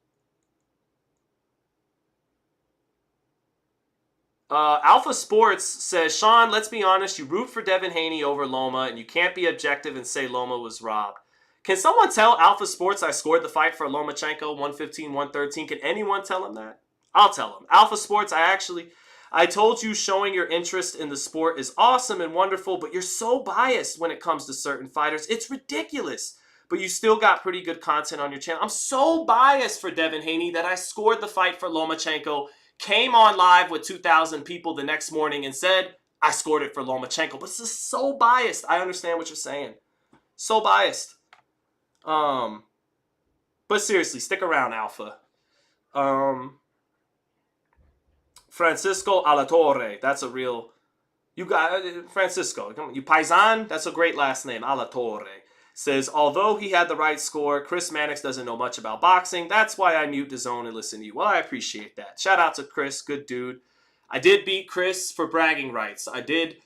Alpha Sports says, Sean, let's be honest, you root for Devin Haney over Loma, and you can't be objective and say Loma was robbed. Can someone tell Alpha Sports I scored the fight for Lomachenko 115-113? Can anyone tell him that? I'll tell him. Alpha Sports, I told you showing your interest in the sport is awesome and wonderful, but you're so biased when it comes to certain fighters. It's ridiculous. But you still got pretty good content on your channel. I'm so biased for Devin Haney that I scored the fight for Lomachenko, came on live with 2,000 people the next morning and said, I scored it for Lomachenko. But this is so biased. I understand what you're saying. So biased. But seriously, stick around, Alpha. Francisco Alatorre. That's a real You got Francisco. Come on, you Paisan? That's a great last name. Alatorre. Says, although he had the right score, Chris Mannix doesn't know much about boxing. That's why I mute the zone and listen to you. Well, I appreciate that. Shout out to Chris. Good dude. I did beat Chris for bragging rights. I did.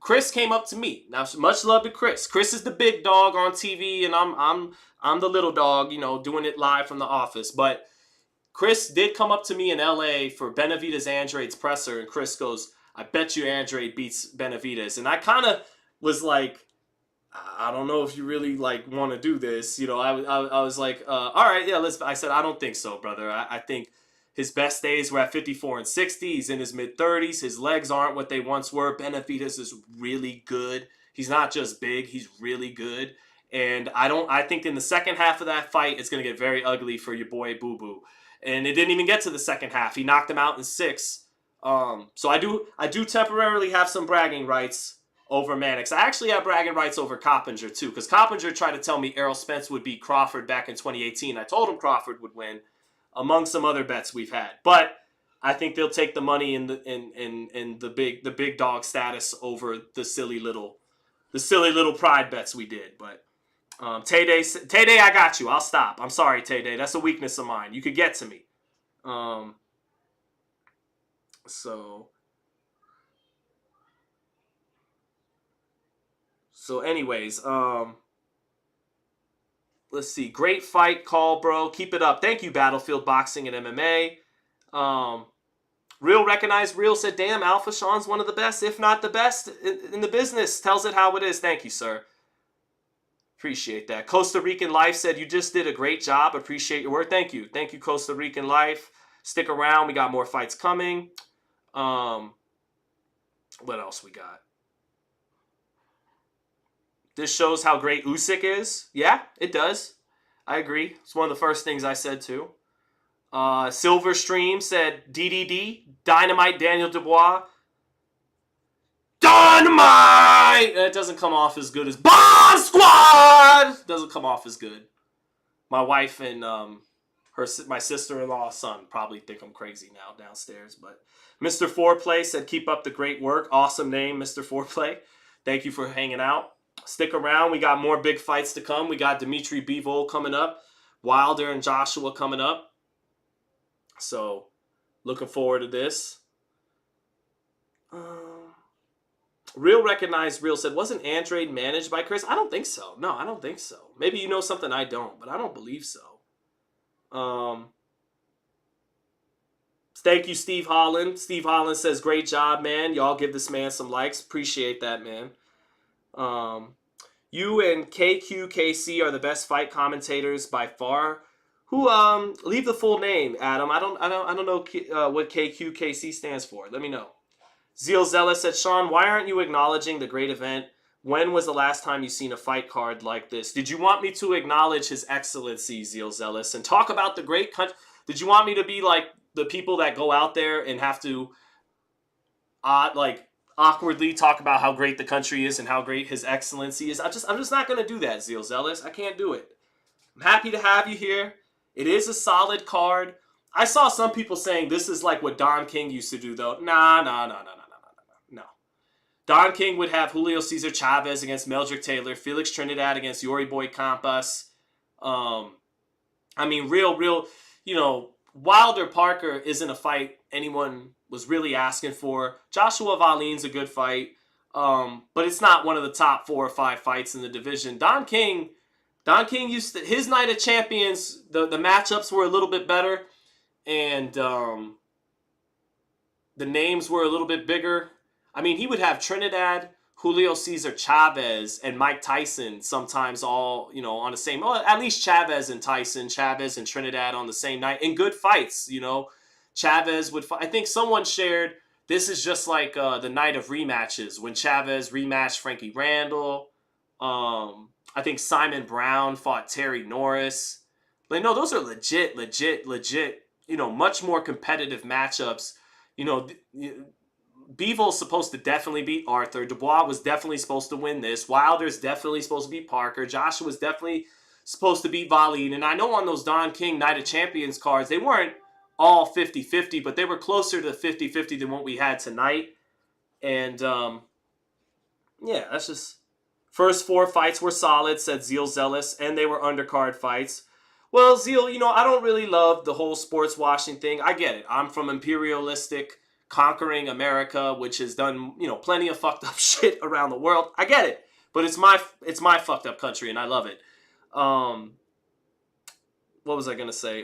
Chris came up to me. Now, much love to Chris. Chris is the big dog on TV, and I'm the little dog, doing it live from the office. But Chris did come up to me in LA for Benavidez Andrade's presser, and Chris goes, I bet you Andrade beats Benavidez. And I kind of was like, I don't know if you really want to do this. I was like, all right, yeah, let's. I said, I don't think so, brother. I think his best days were at 54 and 60. He's in his mid-30s. His legs aren't what they once were. Benavidez is really good. He's not just big. He's really good. And I think in the second half of that fight, it's going to get very ugly for your boy Boo Boo. And it didn't even get to the second half. He knocked him out in 6. So I do temporarily have some bragging rights over Mannix. I actually have bragging rights over Coppinger too, because Coppinger tried to tell me Errol Spence would beat Crawford back in 2018. I told him Crawford would win, among some other bets we've had. But I think they'll take the money in the big dog status over the silly little pride bets we did. But Tay-Day, I got you. I'll stop. I'm sorry, Tay-Day. That's a weakness of mine. You could get to me. So anyways, let's see. Great fight call, bro. Keep it up. Thank you, Battlefield Boxing and MMA. Real Recognized Real said, damn, Alpha Sean's one of the best, if not the best in the business. Tells it how it is. Thank you, sir. Appreciate that. Costa Rican Life said, you just did a great job. Appreciate your work. Thank you. Thank you, Costa Rican Life. Stick around. We got more fights coming. What else we got? This shows how great Usyk is. Yeah, it does. I agree. It's one of the first things I said too. Silverstream said DDD, Dynamite Daniel Dubois. Dynamite! It doesn't come off as good as Bomb Squad! Doesn't come off as good. My wife and my sister-in-law's son probably think I'm crazy now downstairs. But Mr. Foreplay said, keep up the great work. Awesome name, Mr. Foreplay. Thank you for hanging out. Stick around. We got more big fights to come. We got Dimitri Bivol coming up. Wilder and Joshua coming up. So, looking forward to this. Real Recognized Real said, wasn't Andrade managed by Chris? I don't think so. No, I don't think so. Maybe you know something I don't, but I don't believe so. Thank you, Steve Holland. Steve Holland says, great job, man. Y'all give this man some likes. Appreciate that, man. You and KQKC are the best fight commentators by far. Who leave the full name, Adam? I don't know what KQKC stands for. Let me know. Zeal Zealous said, Sean, why aren't you acknowledging the great event? When was the last time you seen a fight card like this? Did you want me to acknowledge His Excellency, Zeal Zealous, and talk about the great country? Did you want me to be like the people that go out there and have to awkwardly talk about how great the country is and how great His Excellency is? I'm just not going to do that, Zeal Zealous. I can't do it. I'm happy to have you here. It is a solid card. I saw some people saying this is like what Don King used to do, though. No. Don King would have Julio Cesar Chavez against Meldrick Taylor, Felix Trinidad against Yuri Boy Campas. Wilder Parker isn't a fight anyone was really asking for. Joshua Valin's a good fight, but it's not one of the top 4 or 5 fights in the division. Don King used to, his Night of Champions, the matchups were a little bit better, and the names were a little bit bigger. I mean, he would have Trinidad, Julio Cesar Chavez, and Mike Tyson sometimes all, on the same, well, at least Chavez and Tyson, Chavez and Trinidad on the same night in good fights, Chavez would fight. I think someone shared, this is just like the night of rematches when Chavez rematched Frankie Randall. I think Simon Brown fought Terry Norris. No, those are legit, much more competitive matchups. Bivol's supposed to definitely beat Arthur. Dubois was definitely supposed to win this. Wilder's definitely supposed to beat Parker. Joshua's definitely supposed to beat Wallin. And I know on those Don King Night of Champions cards, they weren't all 50-50, but they were closer to 50-50 than what we had tonight. And yeah, that's just first 4 fights were solid, said Zeal Zealous, and they were undercard fights. Well, Zeal, I don't really love the whole sports washing thing. I get it. I'm from imperialistic, conquering America, which has done, plenty of fucked up shit around the world. I get it. But it's my fucked up country, and I love it. What was I going to say?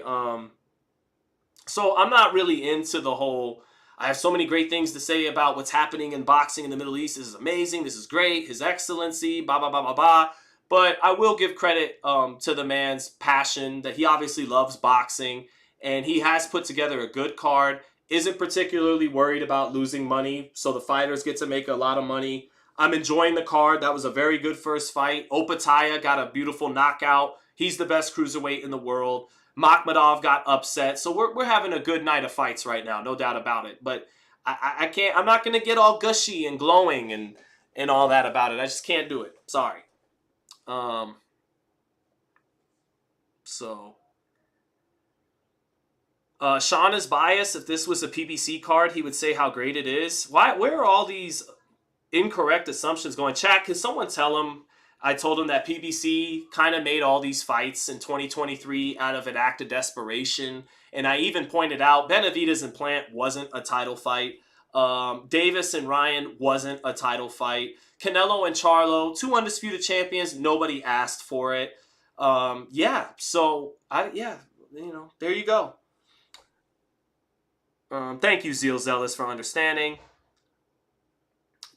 So I'm not really into the whole, I have so many great things to say about what's happening in boxing in the Middle East. This is amazing. This is great. His Excellency, blah, blah, blah, blah, blah. But I will give credit to the man's passion, that he obviously loves boxing, and he has put together a good card, isn't particularly worried about losing money, so the fighters get to make a lot of money. I'm enjoying the card. That was a very good first fight. Opataya got a beautiful knockout. He's the best cruiserweight in the world. Makhmudov got upset. So we're having a good night of fights right now, no doubt about it. But I'm not going to get all gushy and glowing and all that about it. I just can't do it. Sorry. Sean is biased. If this was a PBC card, he would say how great it is. Where are all these incorrect assumptions going? Chat, can someone tell him? I told him that PBC kind of made all these fights in 2023 out of an act of desperation. And I even pointed out Benavidez and Plant wasn't a title fight. Davis and Ryan wasn't a title fight. Canelo and Charlo, 2 undisputed champions. Nobody asked for it. There you go. Thank you, Zeal Zealous, for understanding.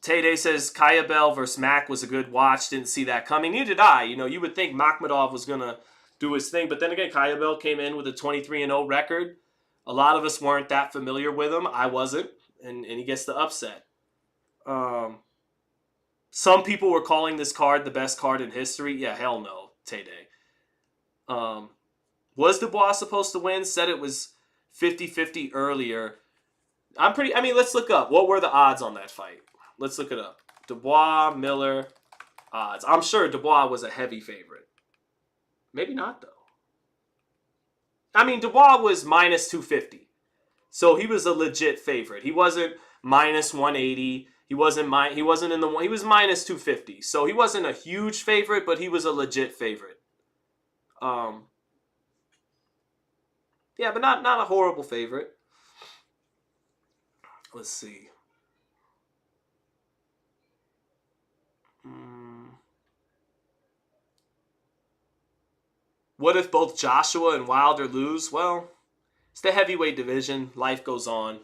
Tay says Kaya Bell versus Mac was a good watch. Didn't see that coming. Neither did I. You would think Makhmudov was going to do his thing. But then again, Kaya Bell came in with a 23-0 record. A lot of us weren't that familiar with him. I wasn't. And he gets the upset. Some people were calling this card the best card in history. Yeah, hell no, Tay. Was Dubois supposed to win? Said it was 50-50 earlier. Let's look up. What were the odds on that fight? Let's look it up. Dubois, Miller, odds. I'm sure Dubois was a heavy favorite. Maybe not, though. Dubois was minus 250. So he was a legit favorite. He wasn't minus 180. He was minus 250. So he wasn't a huge favorite, but he was a legit favorite. But not a horrible favorite. Let's see. What if both Joshua and Wilder lose? Well, it's the heavyweight division. Life goes on.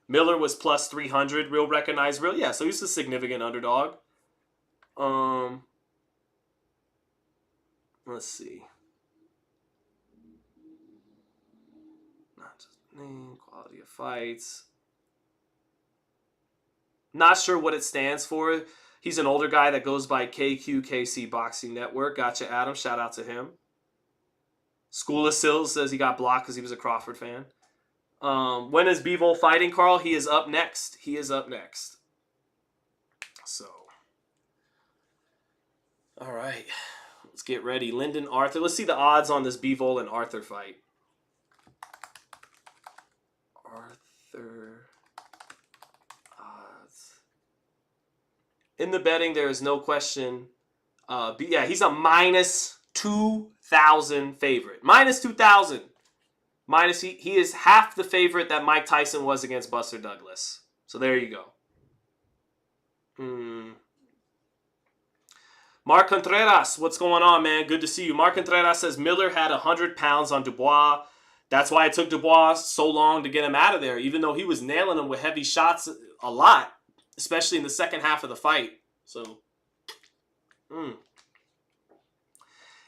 Miller was plus 300. Real recognized. Yeah, so he's a significant underdog. Let's see. Not just name, quality of fights. Not sure what it stands for. He's an older guy that goes by KQKC Boxing Network. Gotcha, Adam. Shout out to him. School of Sills says he got blocked because he was a Crawford fan. When is Bivol fighting, Carl? He is up next. So, all right. Let's get ready. Lyndon Arthur. Let's see the odds on this Bivol and Arthur fight. Arthur odds. In the betting, there is no question. He's a minus 2,000 favorite. Minus 2,000. He is half the favorite that Mike Tyson was against Buster Douglas. So there you go. Mark Contreras, what's going on, man? Good to see you. Mark Contreras says Miller had 100 pounds on Dubois. That's why it took Dubois so long to get him out of there, even though he was nailing him with heavy shots a lot, especially in the second half of the fight. So,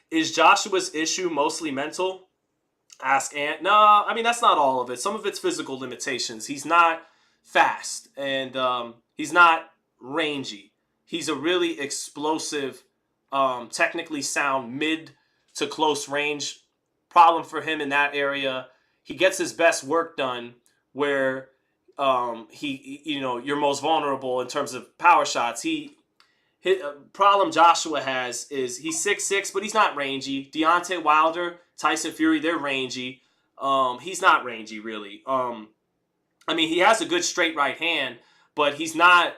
Is Joshua's issue mostly mental? Ask Ant. No, that's not all of it. Some of it's physical limitations. He's not fast, and he's not rangy. He's a really explosive, technically sound mid to close range. Problem for him in that area. He gets his best work done where you're most vulnerable in terms of power shots. Problem Joshua has is he's 6'6", but he's not rangy. Deontay Wilder, Tyson Fury, they're rangy. He's not rangy, really. He has a good straight right hand, but he's not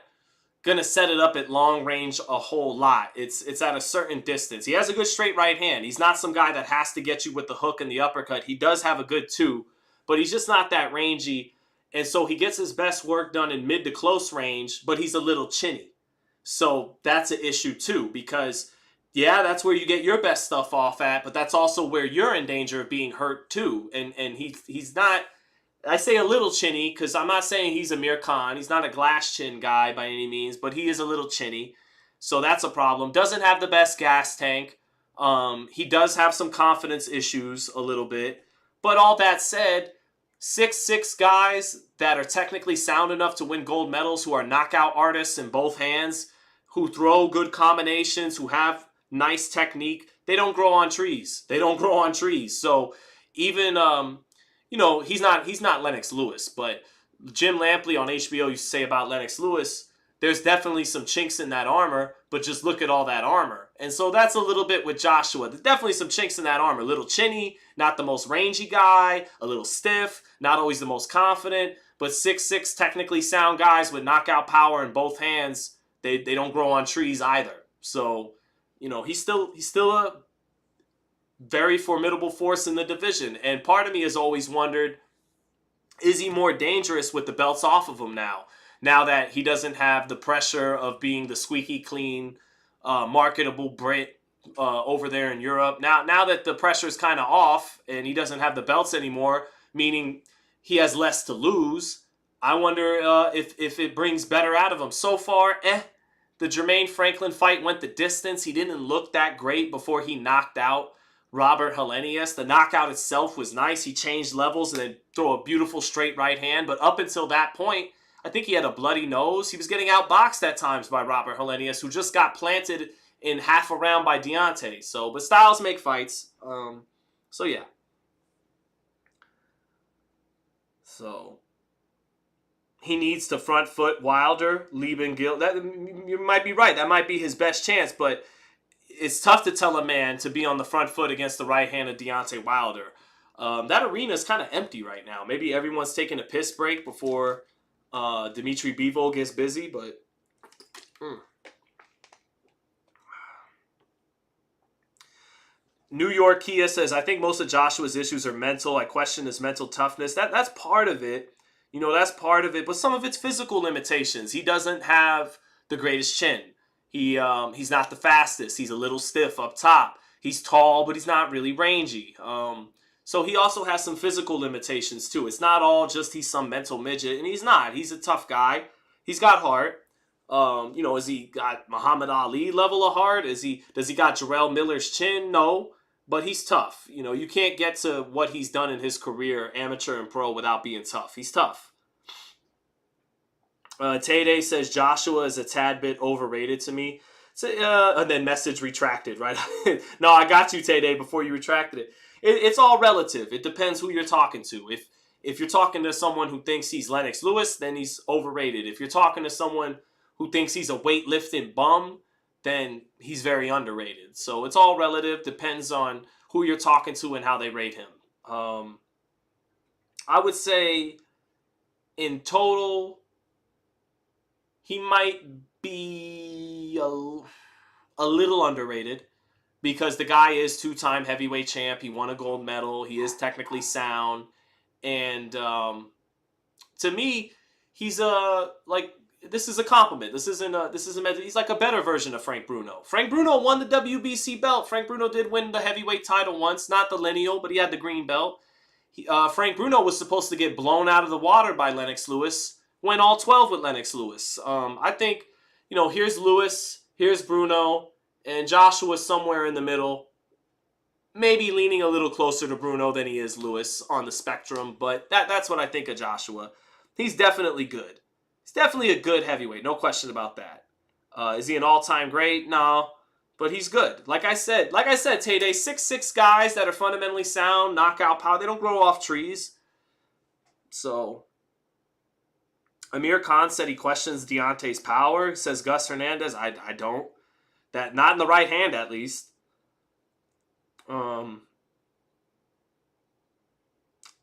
going to set it up at long range a whole lot. It's at a certain distance. He has a good straight right hand. He's not some guy that has to get you with the hook and the uppercut. He does have a good two, but he's just not that rangy. And so he gets his best work done in mid to close range, but he's a little chinny. So that's an issue too, because yeah, that's where you get your best stuff off at, but that's also where you're in danger of being hurt too. And he's not, I say a little chinny because I'm not saying he's Amir Khan. He's not a glass chin guy by any means, but he is a little chinny. So that's a problem. Doesn't have the best gas tank. He does have some confidence issues a little bit. But all that said, 6'6" guys that are technically sound enough to win gold medals, who are knockout artists in both hands, who throw good combinations, who have nice technique, they don't grow on trees. They don't grow on trees. So even, you know, he's not Lennox Lewis, but Jim Lampley on HBO used to say about Lennox Lewis, there's definitely some chinks in that armor, but just look at all that armor. And so that's a little bit with Joshua. There's definitely some chinks in that armor. A little chinny, not the most rangy guy, a little stiff, not always the most confident, but 6'6" technically sound guys with knockout power in both hands, they don't grow on trees either. So, you know, he's still a very formidable force in the division. And part of me has always wondered, is he more dangerous with the belts off of him now? Now that he doesn't have the pressure of being the squeaky clean, marketable Brit over there in Europe. Now that the pressure is kind of off and he doesn't have the belts anymore, meaning he has less to lose, I wonder if it brings better out of him. So far, the Jermaine Franklin fight went the distance. He didn't look that great before he knocked out Robert Helenius. The knockout itself was nice. He changed levels and then throw a beautiful straight right hand. But up until that point, I think he had a bloody nose. He was getting outboxed at times by Robert Helenius, who just got planted in half a round by Deontay. So, but styles make fights. So yeah. So he needs to front foot Wilder, Lieben, Gill. That, you might be right. That might be his best chance, but it's tough to tell a man to be on the front foot against the right-handed Deontay Wilder. That arena is kind of empty right now. Maybe everyone's taking a piss break before Dimitri Bivol gets busy, but New York Kia says, I think most of Joshua's issues are mental. I question his mental toughness. That's part of it. You know, that's part of it. But some of it's physical limitations. He doesn't have the greatest chin. He's not the fastest. He's a little stiff up top. He's tall, but he's not really rangy. So he also has some physical limitations too. It's not all just he's some mental midget, and he's not. He's a tough guy. He's got heart. You know, has he got Muhammad Ali level of heart? Does he got Jarrell Miller's chin? No, but he's tough. You know, you can't get to what he's done in his career, amateur and pro, without being tough. He's tough. Tay says Joshua is a tad bit overrated to me. So, and then message retracted, right? No, I got you, Tay before you retracted it. It's all relative. It depends who you're talking to. If you're talking to someone who thinks he's Lennox Lewis, then he's overrated. If you're talking to someone who thinks he's a weightlifting bum, then he's very underrated. So it's all relative. Depends on who you're talking to and how they rate him. I would say in total, he might be a little underrated because the guy is two-time heavyweight champ. He won a gold medal. He is technically sound. And to me, he's this is a compliment. He's like a better version of Frank Bruno. Frank Bruno won the WBC belt. Frank Bruno did win the heavyweight title once, not the lineal, but he had the green belt. Frank Bruno was supposed to get blown out of the water by Lennox Lewis. Went all 12 with Lennox Lewis. I think, you know, here's Lewis, here's Bruno, and Joshua's somewhere in the middle. Maybe leaning a little closer to Bruno than he is Lewis on the spectrum, but that's what I think of Joshua. He's definitely good. He's definitely a good heavyweight, no question about that. Is he an all-time great? No, but he's good. Like I said, Tay-Day, 6'6" guys that are fundamentally sound, knockout power, they don't grow off trees. So Amir Khan said he questions Deontay's power. Says Gus Hernandez, I don't. That not in the right hand, at least.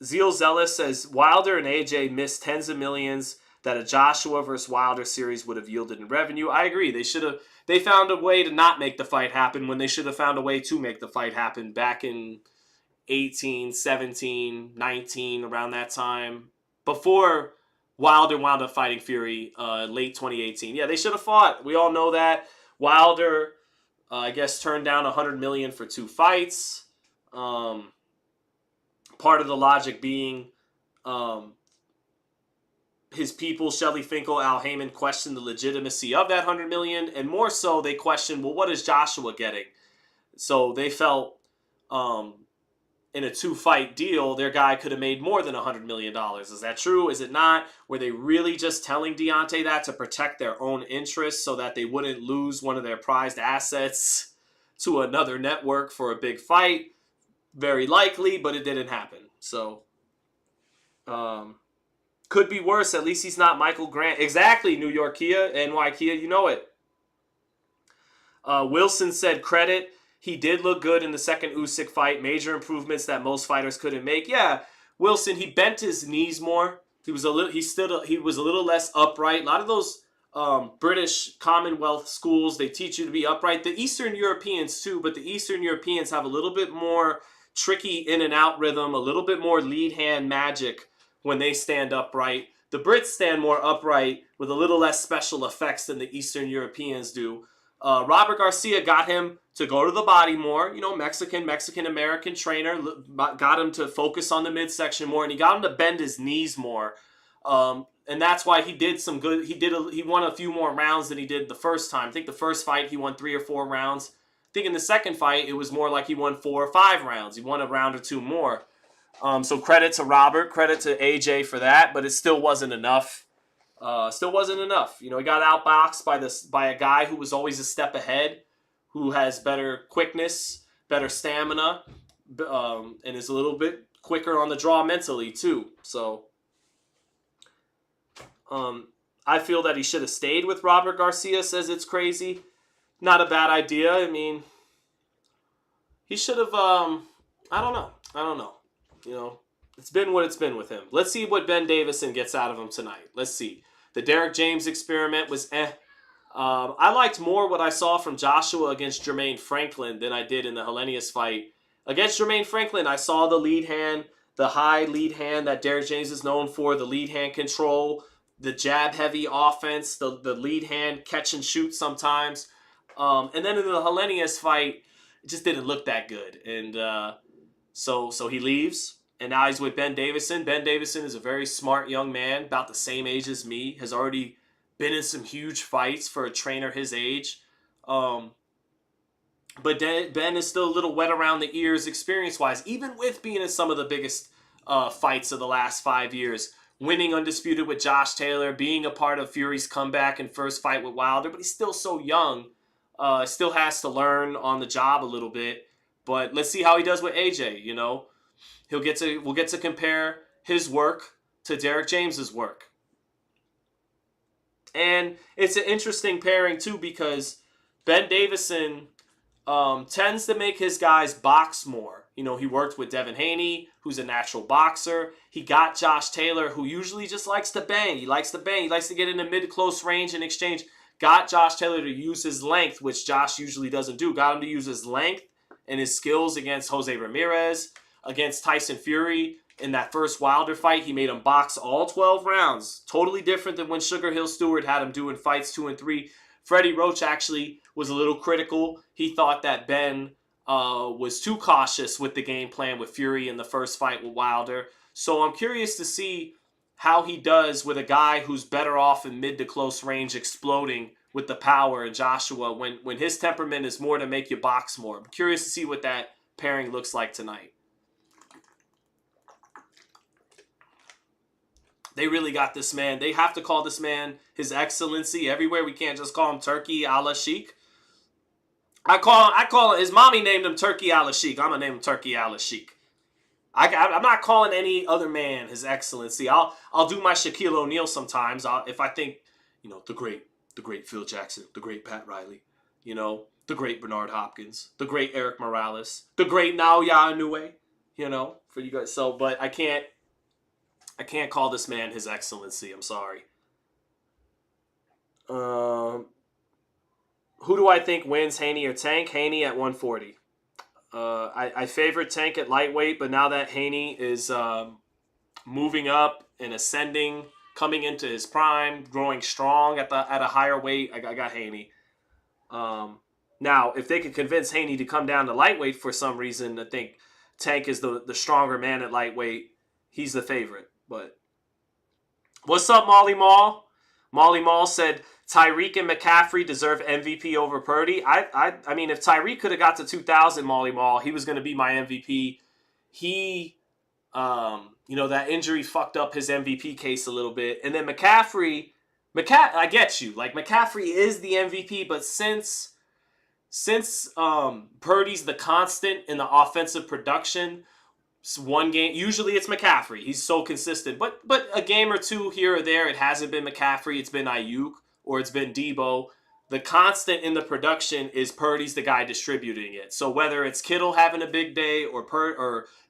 Zeal Zealous says Wilder and AJ missed tens of millions that a Joshua versus Wilder series would have yielded in revenue. I agree. They found a way to not make the fight happen when they should have found a way to make the fight happen back in 18, 17, 19, around that time. Before Wilder wound up fighting Fury late 2018. Yeah, they should have fought. We all know that. Wilder, I guess, turned down $100 million for 2 fights. Part of the logic being his people, Shelley Finkel, Al Heyman, questioned the legitimacy of that $100 million. And more so, they questioned, well, what is Joshua getting? So they felt in a 2-fight deal, their guy could have made more than $100 million. Is that true? Is it not? Were they really just telling Deontay that to protect their own interests so that they wouldn't lose one of their prized assets to another network for a big fight? Very likely, but it didn't happen. So, could be worse. At least he's not Michael Grant. Exactly, New York Kia, NY Kia, you know it. Wilson said credit. He did look good in the second Usyk fight. Major improvements that most fighters couldn't make. Yeah, Wilson, he bent his knees more. He was a little less upright. A lot of those British Commonwealth schools, they teach you to be upright. The Eastern Europeans too, but the Eastern Europeans have a little bit more tricky in and out rhythm, a little bit more lead hand magic when they stand upright. The Brits stand more upright with a little less special effects than the Eastern Europeans do. Robert Garcia got him to go to the body more. You know, Mexican-American trainer, got him to focus on the midsection more, and he got him to bend his knees more. And that's why he did some good. He won a few more rounds than he did the first time. I think the first fight he won 3 or 4 rounds. I think in the second fight it was more like he won 4 or 5 rounds. He won a round or 2 more. So credit to Robert, credit to AJ for that, but it still wasn't enough. You know, he got outboxed by a guy who was always a step ahead, who has better quickness, better stamina, and is a little bit quicker on the draw mentally too. So I feel that he should have stayed with Robert Garcia. Says it's crazy. Not a bad idea. I mean, he should have. I don't know. You know, it's been what it's been with him. Let's see what Ben Davison gets out of him tonight. Let's see. The Derek James experiment was I liked more what I saw from Joshua against Jermaine Franklin than I did in the Hellenius fight. Against Jermaine Franklin, I saw the lead hand, the high lead hand that Derek James is known for, the lead hand control, the jab-heavy offense, the lead hand catch and shoot sometimes. And then in the Hellenius fight, it just didn't look that good. And so he leaves. And now he's with Ben Davison. Ben Davison is a very smart young man, about the same age as me, has already been in some huge fights for a trainer his age. But Ben is still a little wet around the ears experience-wise, even with being in some of the biggest fights of the last 5 years. Winning undisputed with Josh Taylor, being a part of Fury's comeback and first fight with Wilder, but he's still so young. Still has to learn on the job a little bit. But let's see how he does with AJ, you know. We'll get to compare his work to Derek James's work. And it's an interesting pairing too, because Ben Davison tends to make his guys box more. You know, he worked with Devin Haney, who's a natural boxer. He got Josh Taylor, who usually just likes to bang. He likes to bang. He likes to get in the mid-close range and exchange. Got Josh Taylor to use his length, which Josh usually doesn't do. Got him to use his length and his skills against Jose Ramirez, against Tyson Fury. In that first Wilder fight, he made him box all 12 rounds. Totally different than when Sugar Hill Stewart had him doing fights 2 and 3. Freddie Roach actually was a little critical. He thought that Ben was too cautious with the game plan with Fury in the first fight with Wilder. So I'm curious to see how he does with a guy who's better off in mid to close range exploding with the power, and Joshua when his temperament is more to make you box more. I'm curious to see what that pairing looks like tonight. They really got this man. They have to call this man His Excellency everywhere. We can't just call him Turkey a la Sheik. I call his mommy named him Turkey a la Sheik. I'm gonna name him Turkey a la Sheik. I'm not calling any other man His Excellency. I'll do my Shaquille O'Neal sometimes. If I think, you know, the great Phil Jackson, the great Pat Riley, you know, the great Bernard Hopkins, the great Eric Morales, the great Naoya Inoue, you know, for you guys. So, but I can't call this man His Excellency. I'm sorry. Um, who do I think wins, Haney or Tank? Haney at 140. I favorite Tank at lightweight, but now that Haney is moving up and ascending, coming into his prime, growing strong at a higher weight, I got Haney. Now, if they could convince Haney to come down to lightweight for some reason, I think Tank is the stronger man at lightweight. He's the favorite. But what's up, Molly Mall? Molly Mall said Tyreek and McCaffrey deserve MVP over Purdy. I mean, if Tyreek could have got to 2,000, Molly Mall, he was going to be my MVP. He, that injury fucked up his MVP case a little bit. And then McCaffrey, I get you. Like, McCaffrey is the MVP, but since Purdy's the constant in the offensive production, one game, usually it's McCaffrey. He's so consistent. But a game or two here or there, it hasn't been McCaffrey. It's been Ayuk or it's been Debo. The constant in the production is Purdy's the guy distributing it. So whether it's Kittle having a big day or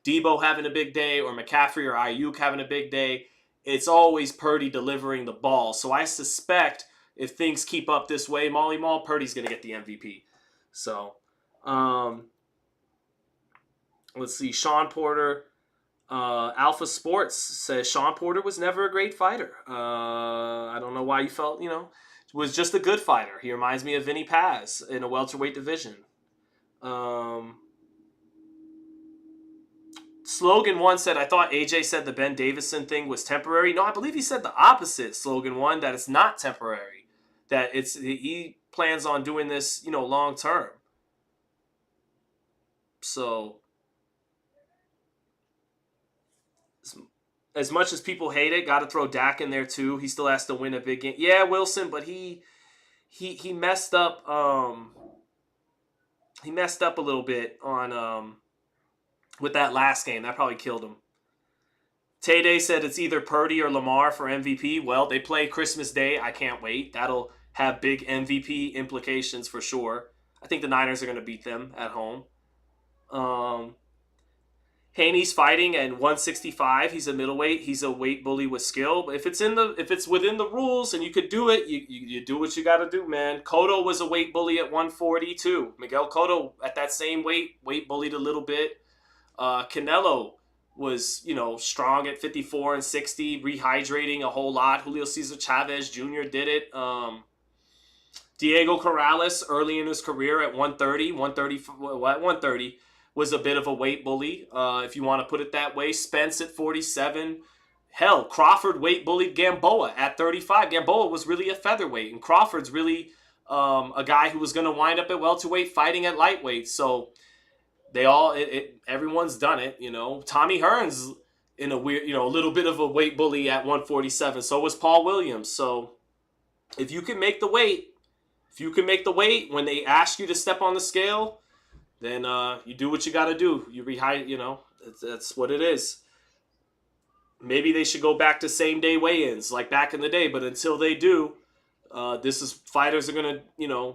Debo having a big day or McCaffrey or Ayuk having a big day, it's always Purdy delivering the ball. So I suspect if things keep up this way, Molly Mall, Purdy's going to get the MVP. So, let's see. Sean Porter, Alpha Sports says Sean Porter was never a great fighter. I don't know why you felt, was just a good fighter. He reminds me of Vinny Paz in a welterweight division. Slogan 1 said, I thought AJ said the Ben Davison thing was temporary. No, I believe he said the opposite, Slogan 1, that it's not temporary. That he plans on doing this, long term. So, as much as people hate it, got to throw Dak in there too. He still has to win a big game. Yeah, Wilson, but he messed up. He messed up a little bit on with that last game. That probably killed him. Tay Day said it's either Purdy or Lamar for MVP. Well, they play Christmas Day. I can't wait. That'll have big MVP implications for sure. I think the Niners are going to beat them at home. Haney's fighting at 165. He's a middleweight. He's a weight bully with skill. But if it's within the rules and you could do it, you do what you got to do, man. Cotto was a weight bully at 140 too. Miguel Cotto at that same weight bullied a little bit. Canelo was, strong at 54 and 60, rehydrating a whole lot. Julio Cesar Chavez Jr. did it. Diego Corrales early in his career at 130 was a bit of a weight bully, if you want to put it that way. Spence at 47. Hell, Crawford weight bullied Gamboa at 35. Gamboa was really a featherweight, and Crawford's really a guy who was going to wind up at welterweight fighting at lightweight. So everyone's done it, Tommy Hearns in a weird, a little bit of a weight bully at 147. So was Paul Williams. So if you can make the weight, when they ask you to step on the scale, then you do what you got to do. You that's what it is. Maybe they should go back to same-day weigh-ins like back in the day. But until they do, fighters are going to,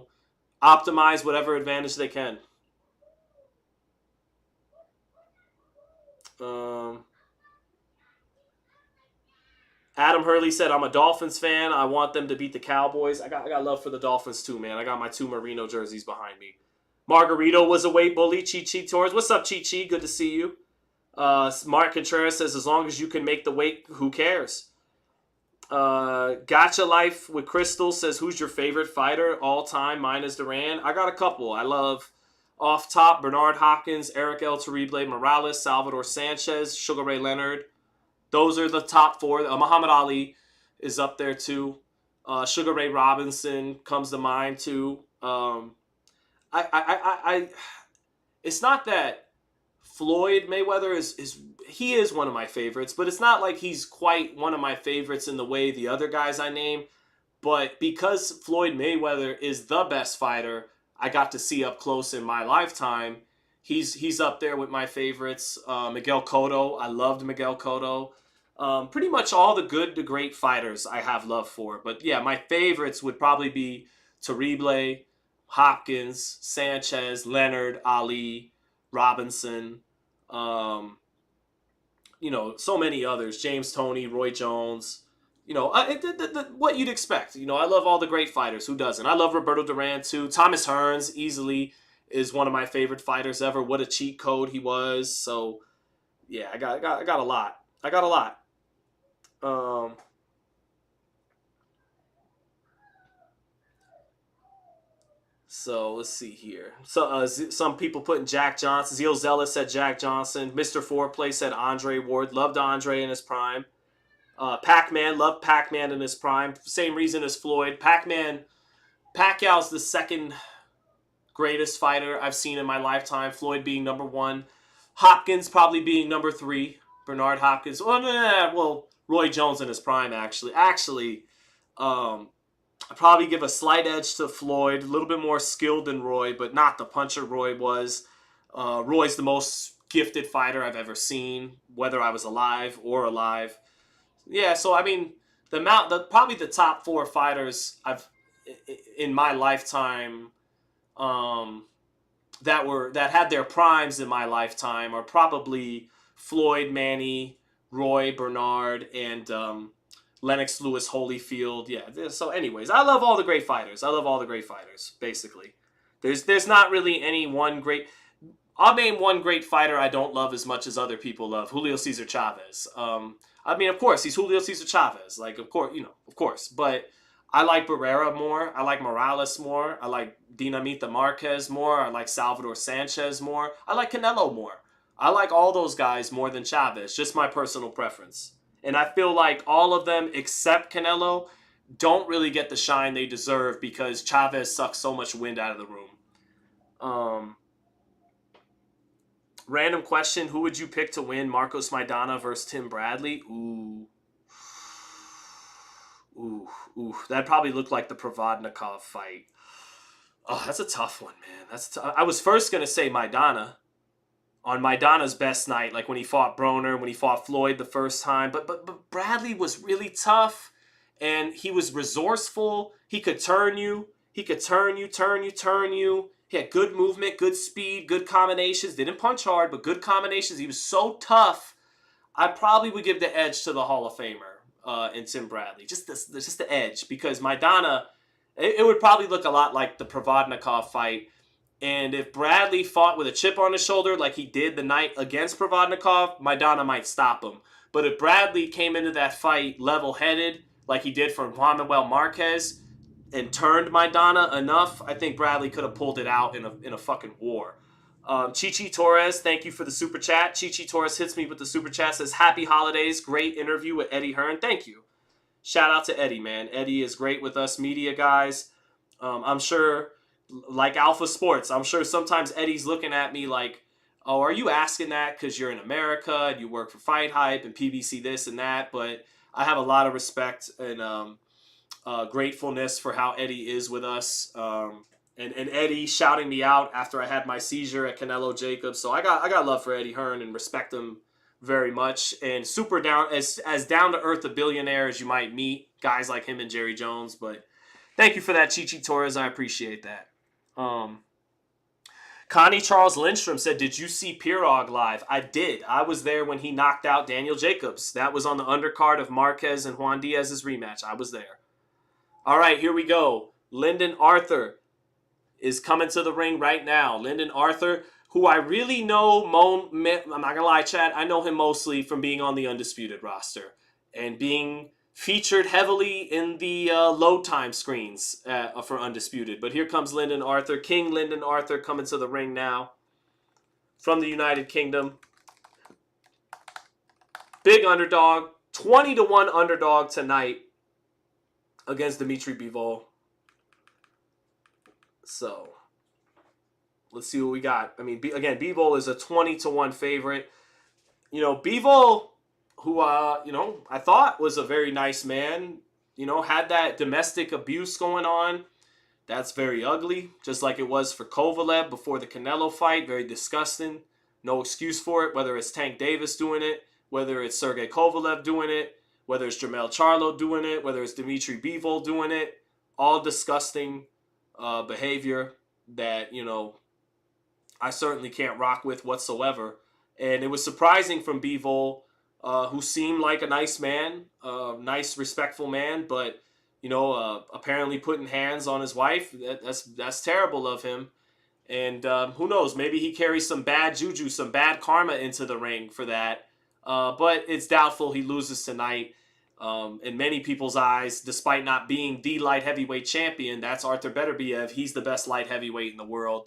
optimize whatever advantage they can. Adam Hurley said, I'm a Dolphins fan. I want them to beat the Cowboys. I got love for the Dolphins too, man. I got my 2 Marino jerseys behind me. Margarito was a weight bully. Chi Torres. What's up, Chi? Good to see you. Mark Contreras says, as long as you can make the weight, who cares? Gotcha Life with Crystal says, who's your favorite fighter all time? Mine is Duran. I got a couple. I love off top Bernard Hopkins, Eric El Terrible Morales, Salvador Sanchez, Sugar Ray Leonard. Those are the top 4. Muhammad Ali is up there too. Sugar Ray Robinson comes to mind too. It's not that Floyd Mayweather he is one of my favorites, but it's not like he's quite one of my favorites in the way the other guys I name. But because Floyd Mayweather is the best fighter I got to see up close in my lifetime, he's up there with my favorites. Miguel Cotto, I loved Miguel Cotto. Pretty much all the good to great fighters I have love for. But yeah, my favorites would probably be Terrible, Hopkins, Sanchez, Leonard, Ali, Robinson, so many others. James Toney, Roy Jones, You know, what you'd expect. You know, I love all the great fighters. Who doesn't? I love Roberto Duran too. Thomas Hearns easily is one of my favorite fighters ever. What a cheat code he was. So yeah, I got a lot. I got a lot. Um, so let's see here. So some people putting Jack Johnson. Zeal Zealous said Jack Johnson. Mr. Foreplay said Andre Ward. Loved Andre in his prime. Pac-Man, loved Pac-Man in his prime. Same reason as Floyd. Pac-Man, Pacquiao's the second greatest fighter I've seen in my lifetime. Floyd being number one. Hopkins probably being number three. Bernard Hopkins. Well, Roy Jones in his prime, actually. I'd probably give a slight edge to Floyd. A little bit more skilled than Roy, but not the puncher Roy was. Roy's the most gifted fighter I've ever seen, whether I was alive or alive. Yeah, so I mean, probably the top four fighters I've in my lifetime that had their primes in my lifetime are probably Floyd, Manny, Roy, Bernard, and Lennox Lewis, Holyfield. Yeah. So, anyways, I love all the great fighters. Basically. There's not really any one great. I'll name one great fighter I don't love as much as other people love. Julio Cesar Chavez. I mean, of course, he's Julio Cesar Chavez. Like, of course. But I like Barrera more. I like Morales more. I like Dinamita Marquez more. I like Salvador Sanchez more. I like Canelo more. I like all those guys more than Chavez. Just my personal preference. And I feel like all of them except Canelo don't really get the shine they deserve because Chavez sucks so much wind out of the room. Random question, who would you pick to win, Marcos Maidana versus Tim Bradley? Ooh. That'd probably look like the Provodnikov fight. Oh, that's a tough one, man. I was first going to say Maidana on Maidana's best night, like when he fought Broner, when he fought Floyd the first time. But Bradley was really tough, and he was resourceful. He could turn you. He could turn you. He had good movement, good speed, good combinations. Didn't punch hard, but good combinations. He was so tough. I probably would give the edge to the Hall of Famer in Tim Bradley. Just the edge, because Maidana, it would probably look a lot like the Provodnikov fight. And if Bradley fought with a chip on his shoulder like he did the night against Provodnikov, Maidana might stop him. But if Bradley came into that fight level-headed like he did for Juan Manuel Marquez and turned Maidana enough, I think Bradley could have pulled it out in a fucking war. Chichi Torres, thank you for the super chat. Chichi Torres hits me with the super chat, says, happy holidays, great interview with Eddie Hearn. Thank you. Shout out to Eddie, man. Eddie is great with us media guys. I'm sure, like Alpha Sports, I'm sure sometimes Eddie's looking at me like, oh, are you asking that because you're in America and you work for FightHype and PBC this and that? But I have a lot of respect and gratefulness for how Eddie is with us. And Eddie shouting me out after I had my seizure at Canelo Jacobs. So I got love for Eddie Hearn and respect him very much. And super down, as down to earth a billionaire as you might meet, guys like him and Jerry Jones. But thank you for that, Chichi Torres. I appreciate that. Connie Charles Lindstrom said, did you see Pirog live? I did. I was there when he knocked out Daniel Jacobs. That was on the undercard of Marquez and Juan Diaz's rematch. I was there. All right, here we go. Lyndon Arthur is coming to the ring right now. Lyndon Arthur, who I really know, I'm not going to lie, Chad, I know him mostly from being on the Undisputed roster and being featured heavily in the load time screens for Undisputed. But here comes Lyndon Arthur, King Lyndon Arthur, coming to the ring now from the United Kingdom. Big underdog, 20-1 underdog tonight against Dimitri Bivol. So, let's see what we got. I mean, again, Bivol is a 20-1 favorite. You know, Bivol, who, I thought was a very nice man, had that domestic abuse going on. That's very ugly, just like it was for Kovalev before the Canelo fight. Very disgusting. No excuse for it, whether it's Tank Davis doing it, whether it's Sergey Kovalev doing it, whether it's Jermell Charlo doing it, whether it's Dimitri Bivol doing it. All disgusting behavior that, I certainly can't rock with whatsoever. And it was surprising from Bivol who seemed like a nice man, nice, respectful man, but apparently putting hands on his wife. That's terrible of him. And who knows? Maybe he carries some bad juju, some bad karma into the ring for that. But it's doubtful he loses tonight. In many people's eyes, despite not being the light heavyweight champion, that's Artur Beterbiev. He's the best light heavyweight in the world.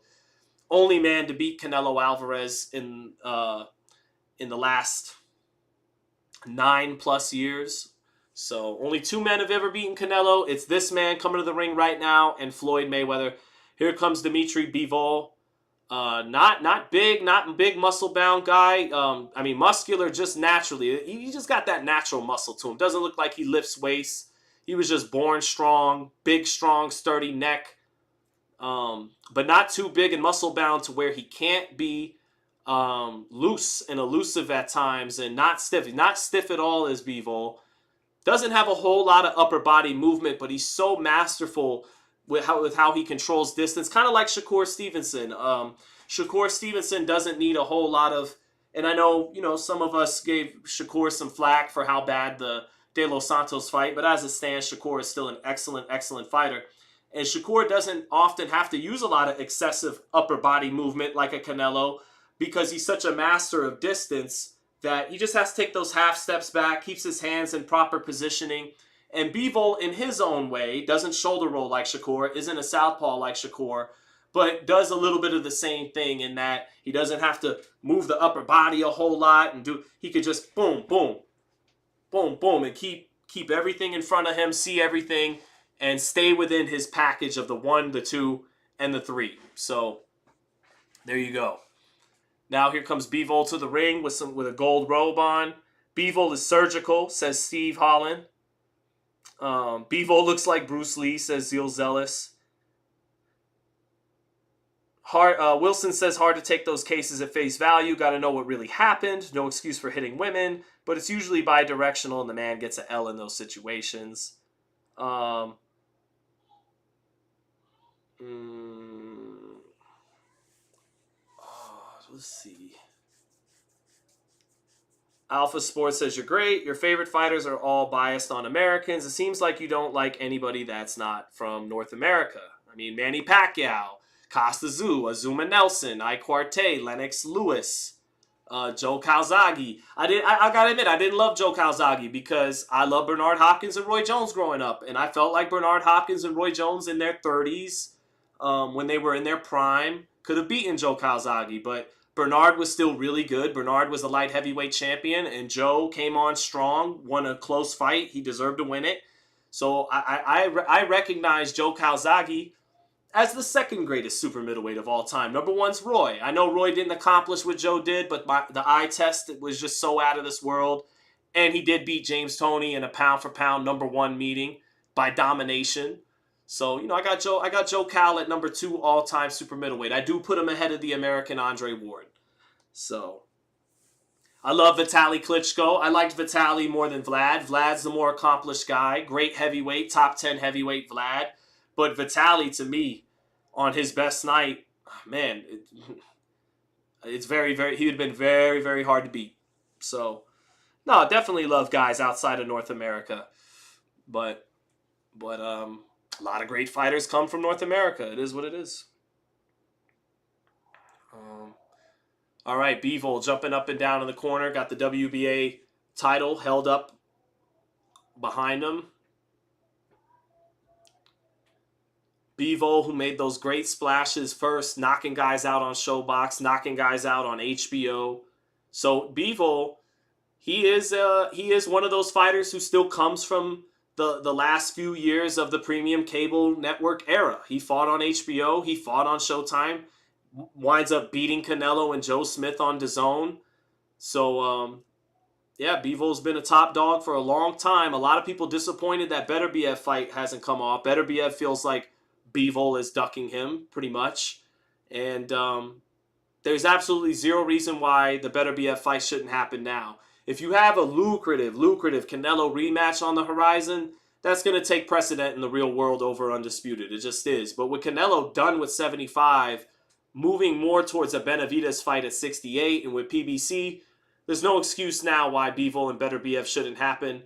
Only man to beat Canelo Alvarez in the last 9+ years. So only 2 men have ever beaten Canelo. It's this man coming to the ring right now and Floyd Mayweather. Here comes Dimitri Bivol. Not big muscle bound guy. Muscular just naturally. He just got that natural muscle to him. Doesn't look like he lifts weights. He was just born strong, big, strong, sturdy neck. But not too big and muscle bound to where he can't be loose and elusive at times and not stiff. He's not stiff at all as Bivol. Doesn't have a whole lot of upper body movement, but he's so masterful with how he controls distance, kind of like Shakur Stevenson. Shakur Stevenson doesn't need a whole lot of, and I know, some of us gave Shakur some flack for how bad the De Los Santos fight, but as it stands, Shakur is still an excellent, excellent fighter. And Shakur doesn't often have to use a lot of excessive upper body movement like a Canelo because he's such a master of distance that he just has to take those half steps back, keeps his hands in proper positioning. And Bivol, in his own way, doesn't shoulder roll like Shakur, isn't a southpaw like Shakur, but does a little bit of the same thing in that he doesn't have to move the upper body a whole lot and he could just boom, boom, boom, boom, and keep everything in front of him, see everything, and stay within his package of the 1, the 2, and the 3. So there you go. Now here comes Bivol to the ring with a gold robe on. Bivol is surgical, says Steve Holland. Bivol looks like Bruce Lee, says Zeal Zealous. Wilson says hard to take those cases at face value. Got to know what really happened. No excuse for hitting women, but it's usually bi-directional and the man gets an L in those situations. Let's see. Alpha Sports says you're great. Your favorite fighters are all biased on Americans. It seems like you don't like anybody that's not from North America. I mean, Manny Pacquiao, Costa Zoo, Azuma Nelson, Iquarte, Lennox Lewis, Joe Calzaghe. I gotta admit, I didn't love Joe Calzaghe because I love Bernard Hopkins and Roy Jones growing up, and I felt like Bernard Hopkins and Roy Jones in their 30s, when they were in their prime, could have beaten Joe Calzaghe, but Bernard was still really good. Bernard was the light heavyweight champion, and Joe came on strong, won a close fight. He deserved to win it. So I recognize Joe Calzaghe as the second greatest super middleweight of all time. Number one's Roy. I know Roy didn't accomplish what Joe did, but the eye test was just so out of this world. And he did beat James Toney in a pound-for-pound number 1 meeting by domination. So, I got Joe Cal at number 2 all-time super middleweight. I do put him ahead of the American Andre Ward. So, I love Vitaly Klitschko. I liked Vitaly more than Vlad. Vlad's the more accomplished guy. Great heavyweight, top 10 heavyweight Vlad. But Vitaly, to me, on his best night, man, it's very, very, he would have been very, very hard to beat. So, no, definitely love guys outside of North America. But a lot of great fighters come from North America. It is what it is. All right, Bivol jumping up and down in the corner. Got the WBA title held up behind him. Bivol, who made those great splashes first, knocking guys out on Showbox, knocking guys out on HBO. So Bivol, he is one of those fighters who still comes from the last few years of the premium cable network era. He fought on HBO. He fought on Showtime. Winds up beating Canelo and Joe Smith on DAZN. So, Bivol's been a top dog for a long time. A lot of people disappointed that Beterbiev fight hasn't come off. Beterbiev feels like Bivol is ducking him pretty much. And there's absolutely zero reason why the Beterbiev fight shouldn't happen now. If you have a lucrative Canelo rematch on the horizon, that's going to take precedent in the real world over Undisputed. It just is. But with Canelo done with 75, moving more towards a Benavidez fight at 68, and with PBC there's no excuse now why Bivol and Beterbiev shouldn't happen.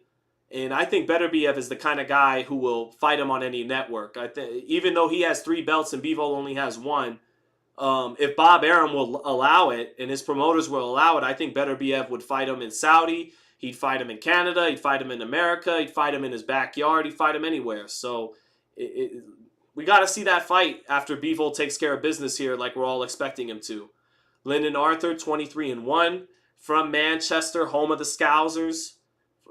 And I think Beterbiev is the kind of guy who will fight him on any network. I think even though he has 3 belts and Bivol only has 1, if Bob Arum will allow it and his promoters will allow it, I think Beterbiev would fight him in Saudi. He'd fight him in Canada. He'd fight him in America. He'd fight him in his backyard. He'd fight him anywhere. So we got to see that fight after Bivol takes care of business here like we're all expecting him to. Lyndon Arthur, 23-1, from Manchester, home of the Scousers.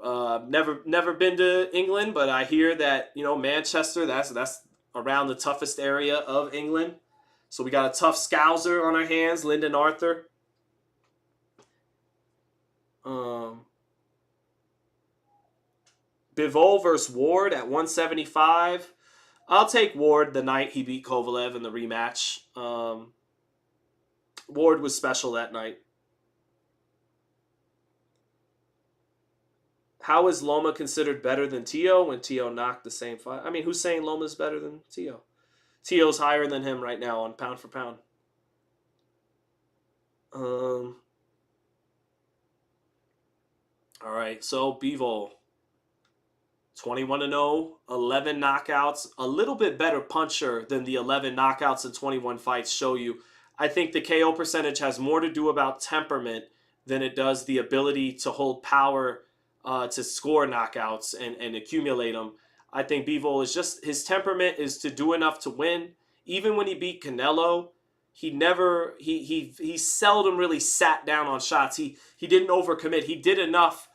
Never been to England, but I hear that, Manchester, that's around the toughest area of England. So we got a tough Scouser on our hands, Lyndon Arthur. Bivol versus Ward at 175. I'll take Ward the night he beat Kovalev in the rematch. Ward was special that night. How is Loma considered better than Tio when Tio knocked the same fight? I mean, who's saying Loma's better than Tio? Tio's higher than him right now on pound for pound. All right, so Bivol, 21-0, 11 knockouts, a little bit better puncher than the 11 knockouts in 21 fights show you. I think the KO percentage has more to do about temperament than it does the ability to hold power to score knockouts and accumulate them. I think Bivol is just, his temperament is to do enough to win. Even when he beat Canelo, he seldom really sat down on shots. He didn't overcommit. He did enough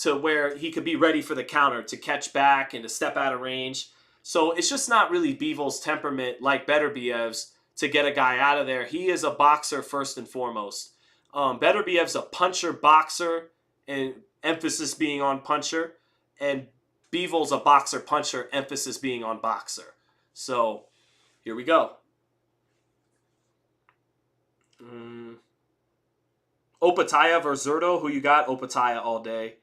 to where he could be ready for the counter, to catch back and to step out of range. So it's just not really Bivol's temperament like Beterbiev's to get a guy out of there. He is a boxer first and foremost. Beterbiev's a puncher boxer, and emphasis being on puncher, and Bivol's a boxer puncher, emphasis being on boxer. So here we go. Opataya versus Zurdo. Who you got? Opataya all day.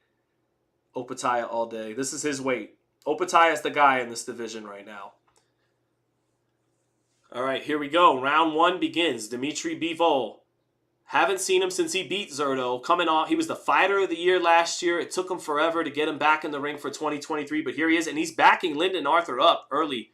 Opataya all day. This is his weight. Opataya is the guy in this division right now. All right, here we go. Round 1 begins. Dimitri Bivol. Haven't seen him since he beat Zurdo. Coming off, he was the fighter of the year last year. It took him forever to get him back in the ring for 2023, but here he is, and he's backing Lyndon Arthur up early.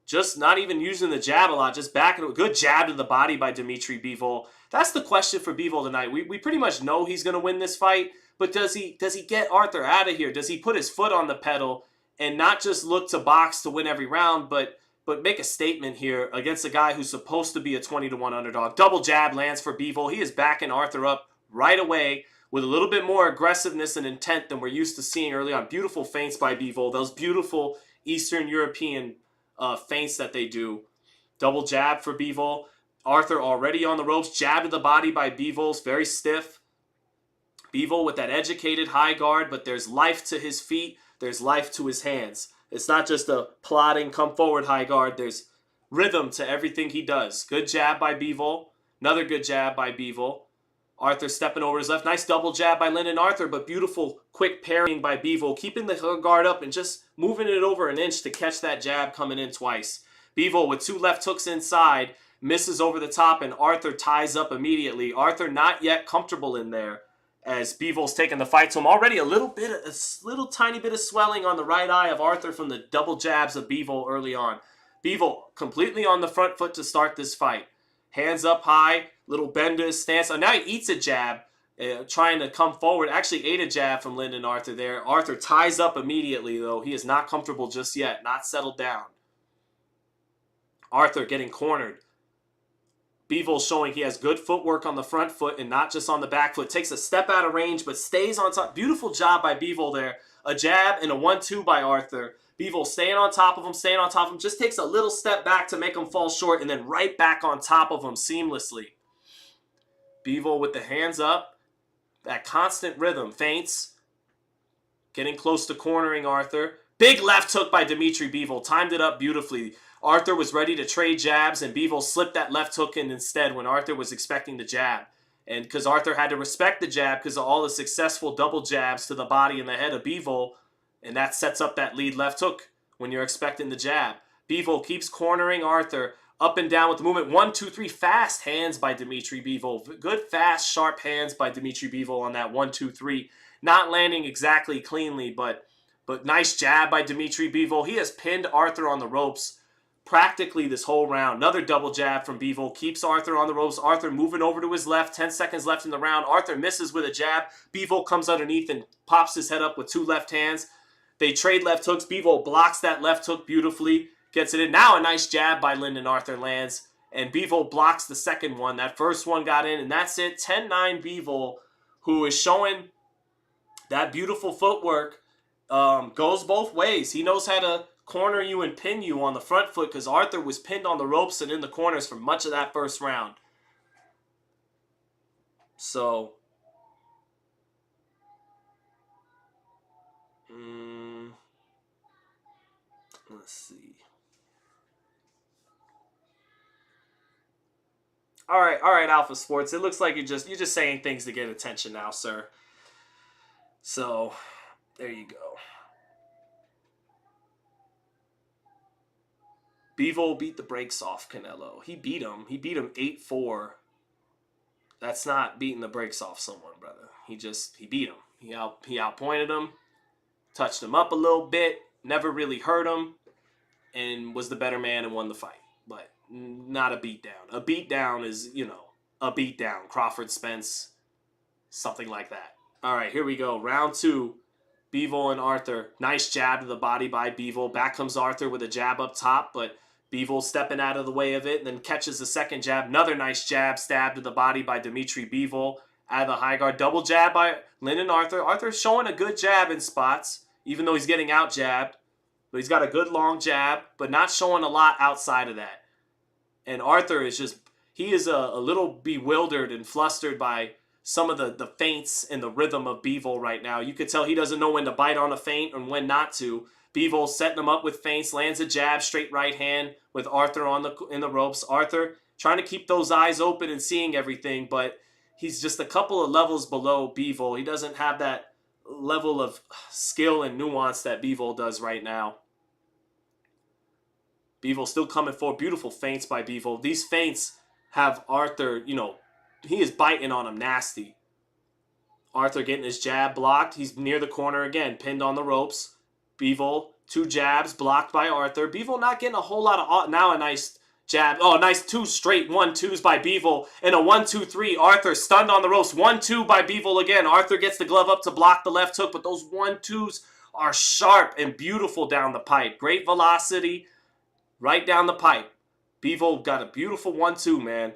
Just not even using the jab a lot, just backing him. Good jab to the body by Dimitri Bivol. That's the question for Bivol tonight. We pretty much know he's going to win this fight, but does he get Arthur out of here? Does he put his foot on the pedal and not just look to box to win every round, but make a statement here against a guy who's supposed to be a 20-1 underdog? Double jab lands for Bivol. He is backing Arthur up right away with a little bit more aggressiveness and intent than we're used to seeing early on. Beautiful feints by Bivol. Those beautiful Eastern European feints that they do. Double jab for Bivol. Arthur already on the ropes. Jab to the body by Bivol. Very stiff. Bivol with that educated high guard, but there's life to his feet. There's life to his hands. It's not just a plodding, come forward high guard. There's rhythm to everything he does. Good jab by Bivol. Another good jab by Bivol. Arthur stepping over his left. Nice double jab by Lyndon Arthur, but beautiful quick parrying by Bivol. Keeping the guard up and just moving it over an inch to catch that jab coming in twice. Bivol with 2 left hooks inside. Misses over the top, and Arthur ties up immediately. Arthur not yet comfortable in there, as Bivol's taking the fight to him. Already a little tiny bit of swelling on the right eye of Arthur from the double jabs of Bivol early on. Bivol completely on the front foot to start this fight. Hands up high, little bend to his stance. Now he eats a jab, trying to come forward. Actually ate a jab from Lyndon Arthur there. Arthur ties up immediately, though. He is not comfortable just yet, not settled down. Arthur getting cornered. Bivol showing he has good footwork on the front foot and not just on the back foot. Takes a step out of range, but stays on top. Beautiful job by Bivol there. A jab and a 1-2 by Arthur. Bivol staying on top of him, just takes a little step back to make him fall short, and then right back on top of him seamlessly. Bivol with the hands up. That constant rhythm. Feints. Getting close to cornering Arthur. Big left hook by Dimitri Bivol. Timed it up beautifully. Arthur was ready to trade jabs, and Bivol slipped that left hook in instead when Arthur was expecting the jab. And because Arthur had to respect the jab because of all the successful double jabs to the body and the head of Bivol, and that sets up that lead left hook when you're expecting the jab. Bivol keeps cornering Arthur. Up and down with the movement. 1, 2, 3. Fast hands by Dimitri Bivol. Good, fast, sharp hands by Dimitri Bivol on that 1, 2, 3. Not landing exactly cleanly, but nice jab by Dimitri Bivol. He has pinned Artur on the ropes practically this whole round. Another double jab from Bivol. Keeps Artur on the ropes. Artur moving over to his left. 10 seconds left in the round. Artur misses with a jab. Bivol comes underneath and pops his head up with 2 left hands. They trade left hooks. Bivol blocks that left hook beautifully. Gets it in. Now a nice jab by Lyndon Artur lands. And Bivol blocks the second one. That first one got in. And that's it. 10-9 Bivol, who is showing that beautiful footwork. Goes both ways. He knows how to corner you and pin you on the front foot because Artur was pinned on the ropes and in the corners for much of that first round. So, let's see. All right, Alpha Sports. It looks like you're just saying things to get attention now, sir. So, there you go. Bivol beat the brakes off Canelo. He beat him. He beat him 8-4. That's not beating the brakes off someone, brother. He beat him. He outpointed him, touched him up a little bit, never really hurt him, and was the better man and won the fight. But not a beatdown. A beatdown is, a beatdown. Crawford, Spence, something like that. All right, here we go. Round 2. Bivol and Artur. Nice jab to the body by Bivol. Back comes Artur with a jab up top, but Bivol stepping out of the way of it and then catches the second jab. Another nice jab, stab to the body by Dimitri Bivol. Out of the high guard. Double jab by Lyndon Artur. Arthur's showing a good jab in spots, even though he's getting out jabbed. But he's got a good long jab, but not showing a lot outside of that. And Artur is he is a little bewildered and flustered by some of the feints and the rhythm of Bivol right now. You could tell he doesn't know when to bite on a feint and when not to. Bivol setting him up with feints, lands a jab, straight right hand with Artur in the ropes. Artur trying to keep those eyes open and seeing everything, but he's just a couple of levels below Bivol. He doesn't have that level of skill and nuance that Bivol does right now. Bivol still coming forward. Beautiful feints by Bivol. These feints have Artur, he is biting on him nasty. Artur getting his jab blocked. He's near the corner again, pinned on the ropes. Bivol, 2 jabs blocked by Artur. Bivol not getting a whole lot of... Now a nice jab. Oh, nice 2 straight 1-2s by Bivol. And a 1-2-3. Artur stunned on the ropes. 1-2 by Bivol again. Artur gets the glove up to block the left hook, but those 1-2s are sharp and beautiful down the pipe. Great velocity right down the pipe. Bivol got a beautiful 1-2, man.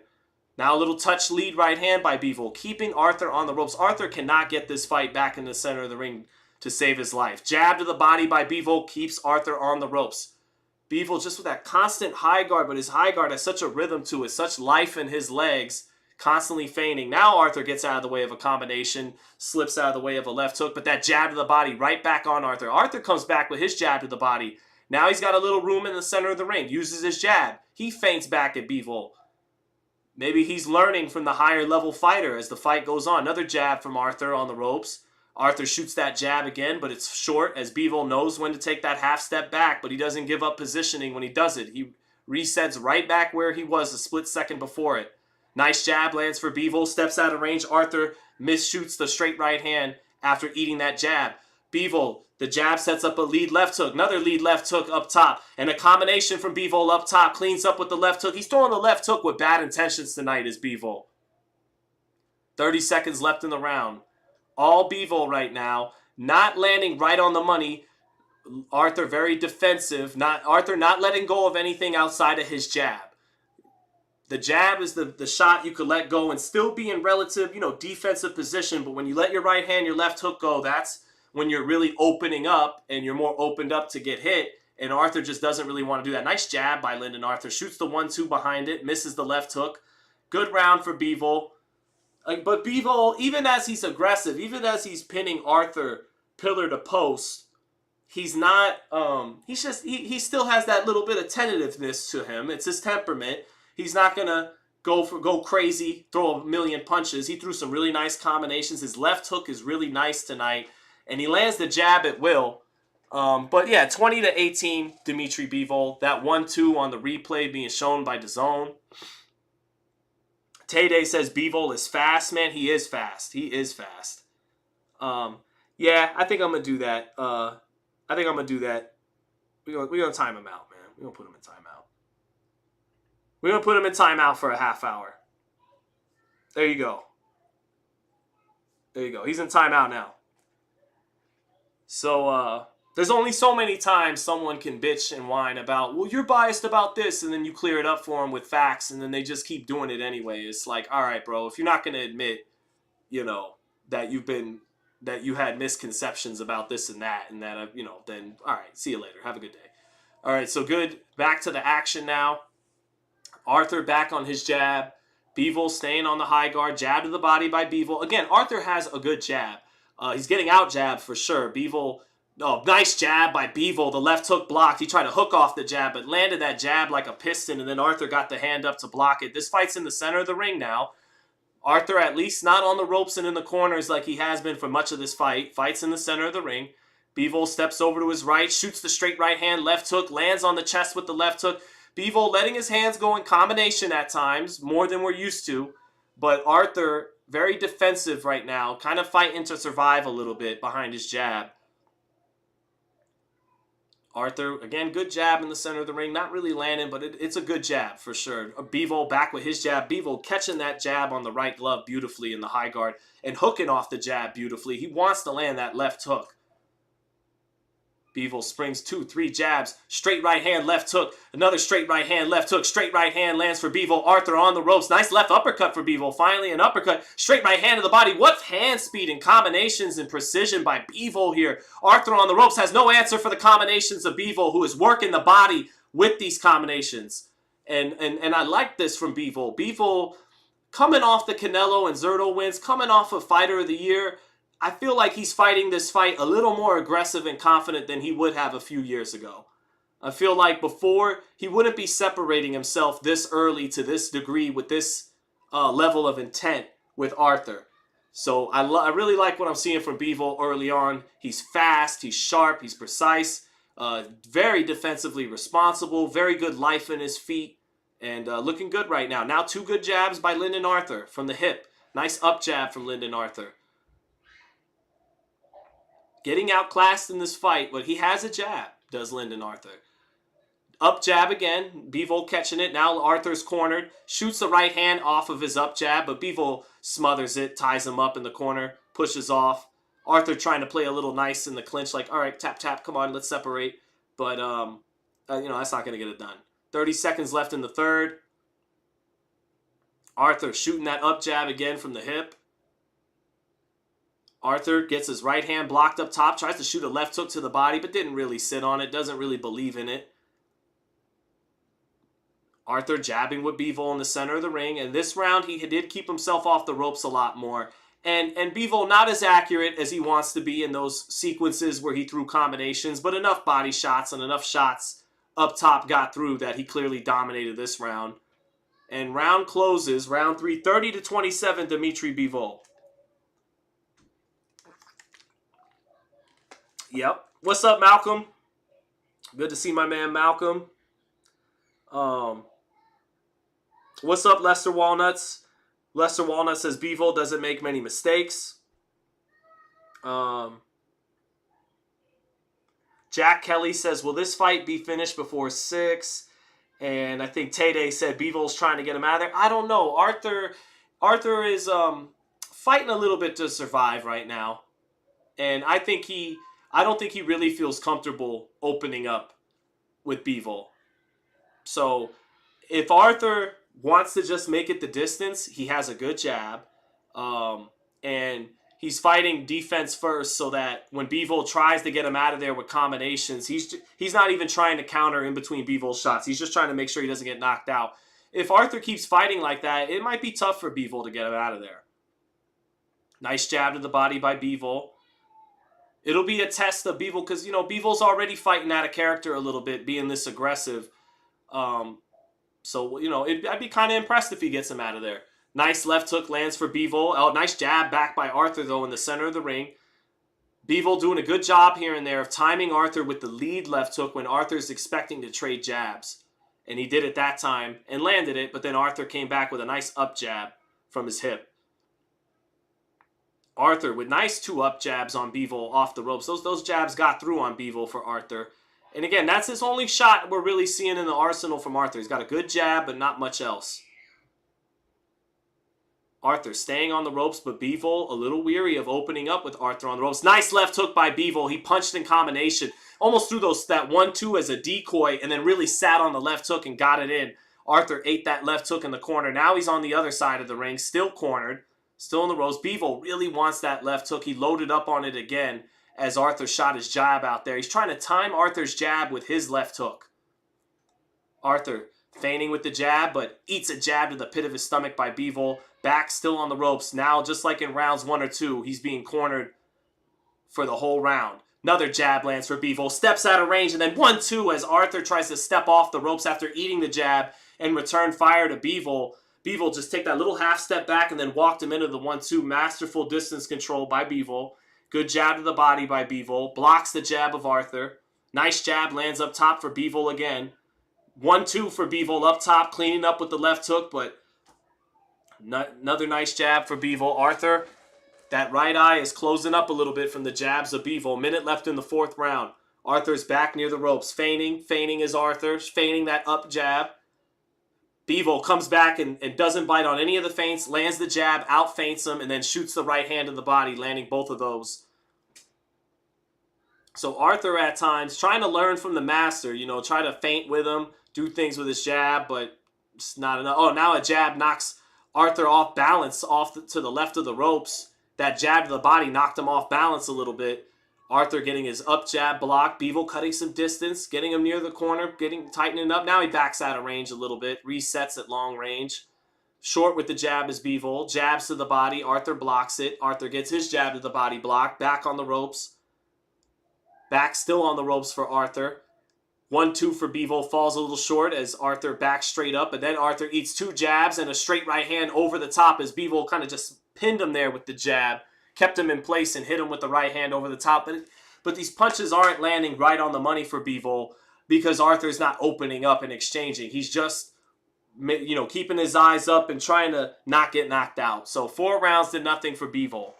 Now a little touch lead right hand by Bivol, keeping Artur on the ropes. Artur cannot get this fight back in the center of the ring to save his life. Jab to the body by Bivol keeps Artur on the ropes. Bivol just with that constant high guard, but his high guard has such a rhythm to it, such life in his legs, constantly feigning. Now Artur gets out of the way of a combination, slips out of the way of a left hook, but that jab to the body right back on Artur. Artur comes back with his jab to the body. Now he's got a little room in the center of the ring, uses his jab. He feints back at Bivol. Maybe he's learning from the higher level fighter as the fight goes on. Another jab from Artur on the ropes. Artur shoots that jab again, but it's short as Bivol knows when to take that half step back, but he doesn't give up positioning when he does it. He resets right back where he was a split second before it. Nice jab lands for Bivol, steps out of range. Artur misshoots the straight right hand after eating that jab. Bivol, the jab sets up a lead left hook. Another lead left hook up top. And a combination from Bivol up top. Cleans up with the left hook. He's throwing the left hook with bad intentions tonight is Bivol. 30 seconds left in the round. All Bivol right now. Not landing right on the money. Artur very defensive. Artur not letting go of anything outside of his jab. The jab is the shot you could let go and still be in relative, defensive position. But when you let your right hand, your left hook go, that's when you're really opening up and you're more opened up to get hit. And Artur just doesn't really want to do that. Nice jab by Lyndon Artur. Shoots the 1-2 behind it. Misses the left hook. Good round for Bivol. But Bivol, even as he's aggressive, even as he's pinning Artur pillar to post, he's not, he still has that little bit of tentativeness to him. It's his temperament. He's not going to go crazy, throw a million punches. He threw some really nice combinations. His left hook is really nice tonight. And he lands the jab at will. But yeah, 20-18, Dimitri Bivol. That 1-2 on the replay being shown by DAZN. Tay says Bivol is fast, man. He is fast. He is fast. Yeah, I think I'm gonna do that. I think I'm gonna do that. We're gonna time him out, man. We're gonna put him in timeout. We're gonna put him in timeout for a half hour. There you go. There you go. He's in timeout now. So there's only so many times someone can bitch and whine about, well, you're biased about this, and then you clear it up for them with facts, and then they just keep doing it anyway. It's like, all right, bro, if you're not gonna admit, you know, that you had misconceptions about this and that, then all right, see you later. Have a good day. All right, so good. Back to the action now. Artur back on his jab. Bivol staying on the high guard. Jab to the body by Bivol. Again, Artur has a good jab. He's getting out jabbed for sure. Bivol, nice jab by Bivol. The left hook blocked. He tried to hook off the jab, but landed that jab like a piston, and then Artur got the hand up to block it. This fight's in the center of the ring now. Artur at least not on the ropes and in the corners like he has been for much of this fight. Fights in the center of the ring. Bivol steps over to his right, shoots the straight right hand, left hook, lands on the chest with the left hook. Bivol letting his hands go in combination at times, more than we're used to. But Artur, very defensive right now, kind of fighting to survive a little bit behind his jab. Artur, again, good jab in the center of the ring. Not really landing, but it's a good jab for sure. Bivol back with his jab. Bivol catching that jab on the right glove beautifully in the high guard and hooking off the jab beautifully. He wants to land that left hook. Bivol springs 2-3 jabs. Straight right hand, left hook. Another straight right hand, left hook. Straight right hand lands for Bivol. Artur on the ropes. Nice left uppercut for Bivol. Finally an uppercut. Straight right hand to the body. What hand speed and combinations and precision by Bivol here. Artur on the ropes has no answer for the combinations of Bivol, who is working the body with these combinations. And I like this from Bivol. Bivol coming off the Canelo and Zurdo wins, coming off of Fighter of the Year. I feel like he's fighting this fight a little more aggressive and confident than he would have a few years ago. I feel like before, he wouldn't be separating himself this early to this degree with this level of intent with Artur. So I really like what I'm seeing from Bivol early on. He's fast, he's sharp, he's precise, very defensively responsible, very good life in his feet, and looking good right now. Now 2 good jabs by Lyndon Artur from the hip. Nice up jab from Lyndon Artur. Getting outclassed in this fight, but he has a jab, does Lyndon Artur. Up jab again, Bivol catching it. Now Arthur's cornered. Shoots the right hand off of his up jab, but Bivol smothers it, ties him up in the corner, pushes off. Artur trying to play a little nice in the clinch, like, all right, tap, tap, come on, let's separate. But, that's not going to get it done. 30 seconds left in the third. Artur shooting that up jab again from the hip. Artur gets his right hand blocked up top, tries to shoot a left hook to the body, but didn't really sit on it, doesn't really believe in it. Artur jabbing with Bivol in the center of the ring, and this round he did keep himself off the ropes a lot more. And Bivol not as accurate as he wants to be in those sequences where he threw combinations, but enough body shots and enough shots up top got through that he clearly dominated this round. And round closes, round 3, 30-27, Dimitri Bivol. Yep. What's up, Malcolm? Good to see my man Malcolm. What's up, Lester Walnuts? Lester Walnut says Bivol doesn't make many mistakes. Jack Kelly says, will this fight be finished before 6? And I think Tay said Bivol's trying to get him out of there. I don't know. Artur is fighting a little bit to survive right now. And I don't think he really feels comfortable opening up with Bivol. So if Artur wants to just make it the distance, he has a good jab. And he's fighting defense first so that when Bivol tries to get him out of there with combinations, he's not even trying to counter in between Bivol's shots. He's just trying to make sure he doesn't get knocked out. If Artur keeps fighting like that, it might be tough for Bivol to get him out of there. Nice jab to the body by Bivol. It'll be a test of Bivol because, Bivol's already fighting out of character a little bit, being this aggressive. I'd be kind of impressed if he gets him out of there. Nice left hook lands for Bivol. Oh, nice jab back by Artur, though, in the center of the ring. Bivol doing a good job here and there of timing Artur with the lead left hook when Arthur's expecting to trade jabs. And he did it that time and landed it, but then Artur came back with a nice up jab from his hip. Artur with nice 2 up jabs on Bivol off the ropes. Those jabs got through on Bivol for Artur. And again, that's his only shot we're really seeing in the arsenal from Artur. He's got a good jab, but not much else. Artur staying on the ropes, but Bivol a little weary of opening up with Artur on the ropes. Nice left hook by Bivol. He punched in combination. Almost threw that 1-2 as a decoy and then really sat on the left hook and got it in. Artur ate that left hook in the corner. Now he's on the other side of the ring, still cornered, still in the ropes. Bivol really wants that left hook. He loaded up on it again as Artur shot his jab out there. He's trying to time Arthur's jab with his left hook. Artur feigning with the jab, but eats a jab to the pit of his stomach by Bivol. Back still on the ropes. Now, just like in rounds 1 or 2, he's being cornered for the whole round. Another jab lands for Bivol. Steps out of range, and then 1-2 as Artur tries to step off the ropes after eating the jab and return fire to Bivol. Bivol just take that little half step back and then walked him into the 1-2. Masterful distance control by Bivol. Good jab to the body by Bivol. Blocks the jab of Artur. Nice jab lands up top for Bivol again. 1-2 for Bivol up top, cleaning up with the left hook, but another nice jab for Bivol. Artur, that right eye is closing up a little bit from the jabs of Bivol. Minute left in the 4th round. Arthur's back near the ropes. Feigning is Artur. Feigning that up jab. Bivol comes back and doesn't bite on any of the feints. Lands the jab, out feints him, and then shoots the right hand to the body, landing both of those. So Artur at times trying to learn from the master. Try to feint with him, do things with his jab, but it's not enough. Oh, now a jab knocks Artur off balance to the left of the ropes. That jab to the body knocked him off balance a little bit. Artur getting his up jab blocked. Bivol cutting some distance, getting him near the corner, tightening up. Now he backs out of range a little bit, resets at long range. Short with the jab is Bivol. Jabs to the body. Artur blocks it. Artur gets his jab to the body blocked. Back on the ropes. Back still on the ropes for Artur. 1-2 for Bivol, falls a little short as Artur backs straight up, but then Artur eats 2 jabs and a straight right hand over the top as Bivol kind of just pinned him there with the jab, kept him in place and hit him with the right hand over the top. But these punches aren't landing right on the money for Bivol because Arthur's not opening up and exchanging. He's just keeping his eyes up and trying to not get knocked out. So 4 rounds to nothing for Bivol.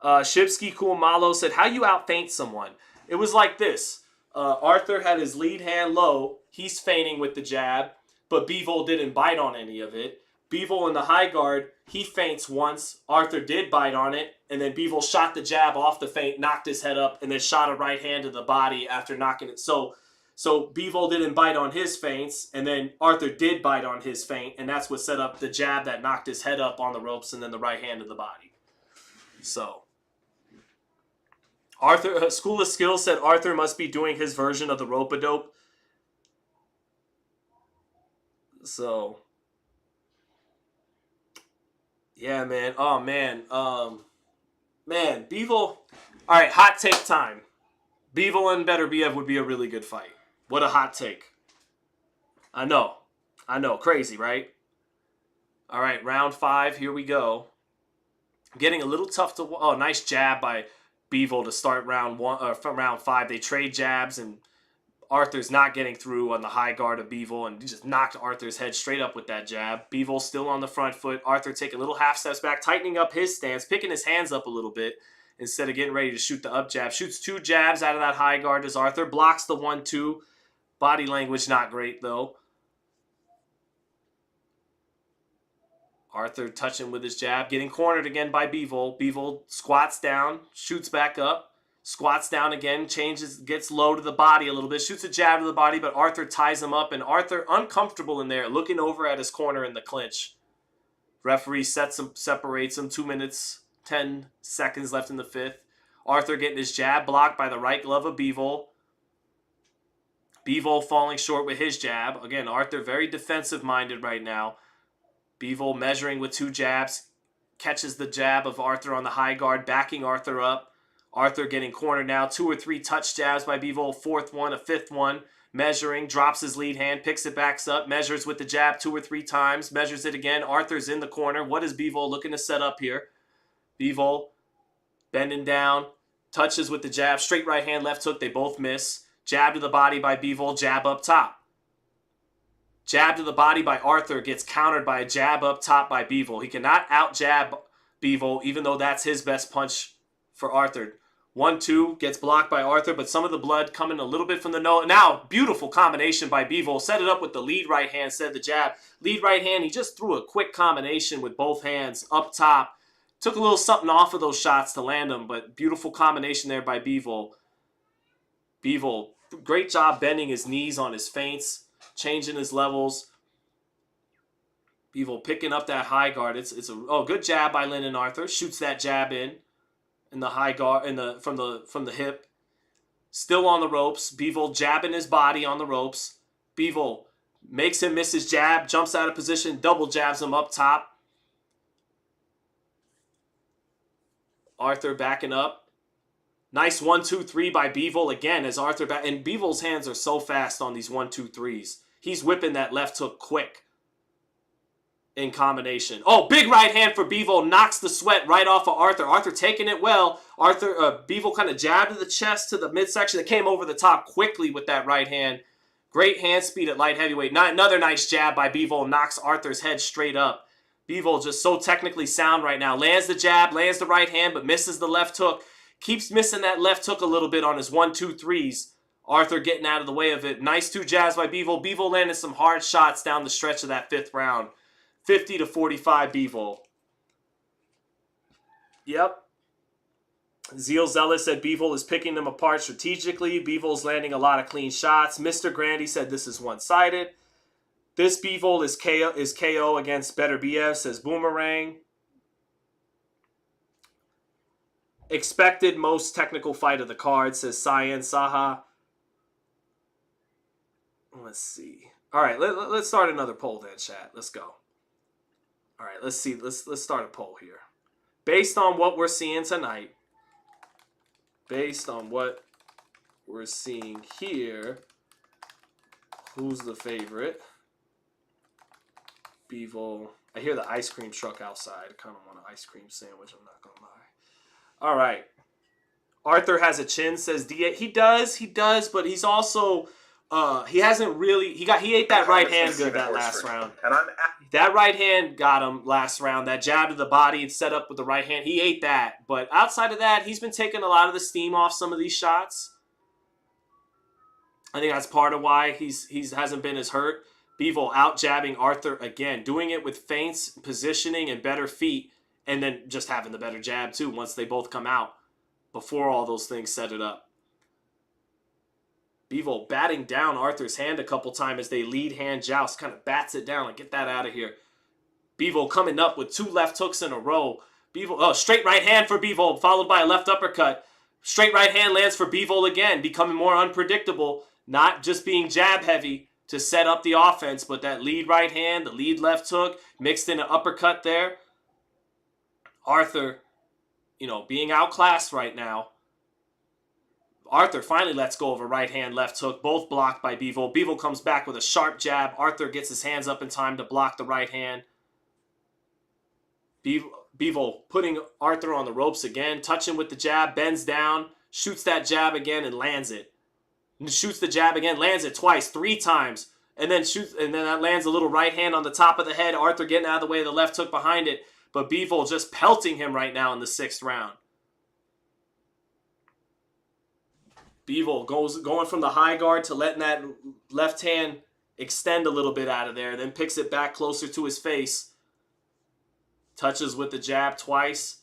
Shibsky Kuamalo said, how you out feint someone? It was like this. Artur had his lead hand low. He's feigning with the jab, but Bivol didn't bite on any of it. Bivol in the high guard, he feints once. Artur did bite on it, and then Bivol shot the jab off the feint, knocked his head up, and then shot a right hand to the body after knocking it. So Bivol didn't bite on his feints, and then Artur did bite on his feint, and that's what set up the jab that knocked his head up on the ropes, and then the right hand to the body. So Artur, School of Skills said Artur must be doing his version of the rope-a-dope. So, yeah, man. Oh, man. Man, Bivol. All right, hot take time. Bivol and Beterbiev would be a really good fight. What a hot take. I know. Crazy, right? All right, round 5. Here we go. Getting a little tough to... Oh, nice jab by Bivol to start round 5. They trade jabs, and Arthur's not getting through on the high guard of Bivol, and he just knocked Arthur's head straight up with that jab. Bivol still on the front foot. Artur taking little half steps back, tightening up his stance, picking his hands up a little bit instead of getting ready to shoot the up jab. Shoots 2 jabs out of that high guard as Artur blocks the 1-2. Body language not great, though. Artur touching with his jab, getting cornered again by Bivol. Bivol squats down, shoots back up, squats down again, changes, gets low to the body a little bit, shoots a jab to the body, but Artur ties him up, and Artur uncomfortable in there, looking over at his corner in the clinch. Referee separates him. 2 minutes, 10 seconds left in the 5th. Artur getting his jab blocked by the right glove of Bivol. Bivol falling short with his jab. Again, Artur very defensive-minded right now. Bivol measuring with 2 jabs, catches the jab of Artur on the high guard, backing Artur up. Artur getting cornered now. 2 or 3 touch jabs by Bivol. 4th one, a 5th one. Measuring, drops his lead hand, picks it, backs up, measures with the jab 2 or 3 times, measures it again. Arthur's in the corner. What is Bivol looking to set up here? Bivol Bending down. Touches with the jab. Straight right hand, left hook. They both miss. Jab to the body by Bivol. Jab up top. Jab to the body by Artur. Gets countered by a jab up top by Bivol. He cannot out-jab Bivol, even though that's his best punch for Artur. 1-2 gets blocked by Artur, but some of the blood coming a little bit from the nose. Now, beautiful combination by Bivol. Set it up with the lead right hand, said the jab. Lead right hand, he just threw a quick combination with both hands up top. Took a little something off of those shots to land them, but beautiful combination there by Bivol. Bivol, great job bending his knees on his feints, changing his levels. Bivol picking up that high guard. It's a good jab by Lyndon Artur. Shoots that jab in the high guard from the hip. Still on the ropes. Bivol jabbing his body on the ropes. Bivol makes him miss his jab, jumps out of position, double jabs him up top. Artur backing up. Nice 1-2-3 by Bivol again as Artur back. And Bivol's hands are so fast on these 1-2-3s. He's whipping that left hook quick in combination. Oh, big right hand for Bivol. Knocks the sweat right off of Artur. Artur taking it well. Bivol kind of jabbed to the chest to the midsection. That came over the top quickly with that right hand. Great hand speed at light heavyweight. Another nice jab by Bivol. Knocks Arthur's head straight up. Bivol just so technically sound right now. Lands the jab, lands the right hand, but misses the left hook. Keeps missing that left hook a little bit on his 1-2-3s. Artur getting out of the way of it. Nice 2 jabs by Bivol. Bivol landed some hard shots down the stretch of that 5th round. 50-45 Bivol. Yep. Zeal Zealous said Bivol is picking them apart strategically. Bivol's landing a lot of clean shots. Mr. Grandy said this is one-sided. This Bivol is KO against Beterbiev, says Boomerang. Expected most technical fight of the card, says Cyan Saha. Let's see. All right, let's start another poll then, chat. Let's go. All right, let's see. Let's start a poll here. Based on what we're seeing tonight, based on what we're seeing here, who's the favorite? Bivol. I hear the ice cream truck outside. I kind of want an ice cream sandwich, I'm not going to lie. All right. Artur has a chin, says D8. He does, but he's also he hasn't really he ate that right hand good that last round. That right hand got him last round. That jab to the body and set up with the right hand. He ate that. But outside of that, he's been taking a lot of the steam off some of these shots. I think that's part of why he hasn't been as hurt. Bivol out jabbing Artur again, doing it with feints, positioning, and better feet, and then just having the better jab too once they both come out before all those things set it up. Bivol batting down Arthur's hand a couple times as they lead hand joust, kind of bats it down, like get that out of here. Bivol coming up with 2 left hooks in a row. Bivol, straight right hand for Bivol, followed by a left uppercut. Straight right hand lands for Bivol again, becoming more unpredictable, not just being jab heavy to set up the offense, but that lead right hand, the lead left hook, mixed in an uppercut there. Artur, being outclassed right now. Artur finally lets go of a right hand, left hook, both blocked by Bivol. Bivol comes back with a sharp jab. Artur gets his hands up in time to block the right hand. Bivol putting Artur on the ropes again, touching with the jab, bends down, shoots that jab again and lands it. And shoots the jab again, lands it twice, 3 times, and then that lands a little right hand on the top of the head. Artur getting out of the way of the left hook behind it, but Bivol just pelting him right now in the 6th round. Bivol going from the high guard to letting that left hand extend a little bit out of there, then picks it back closer to his face. Touches with the jab twice.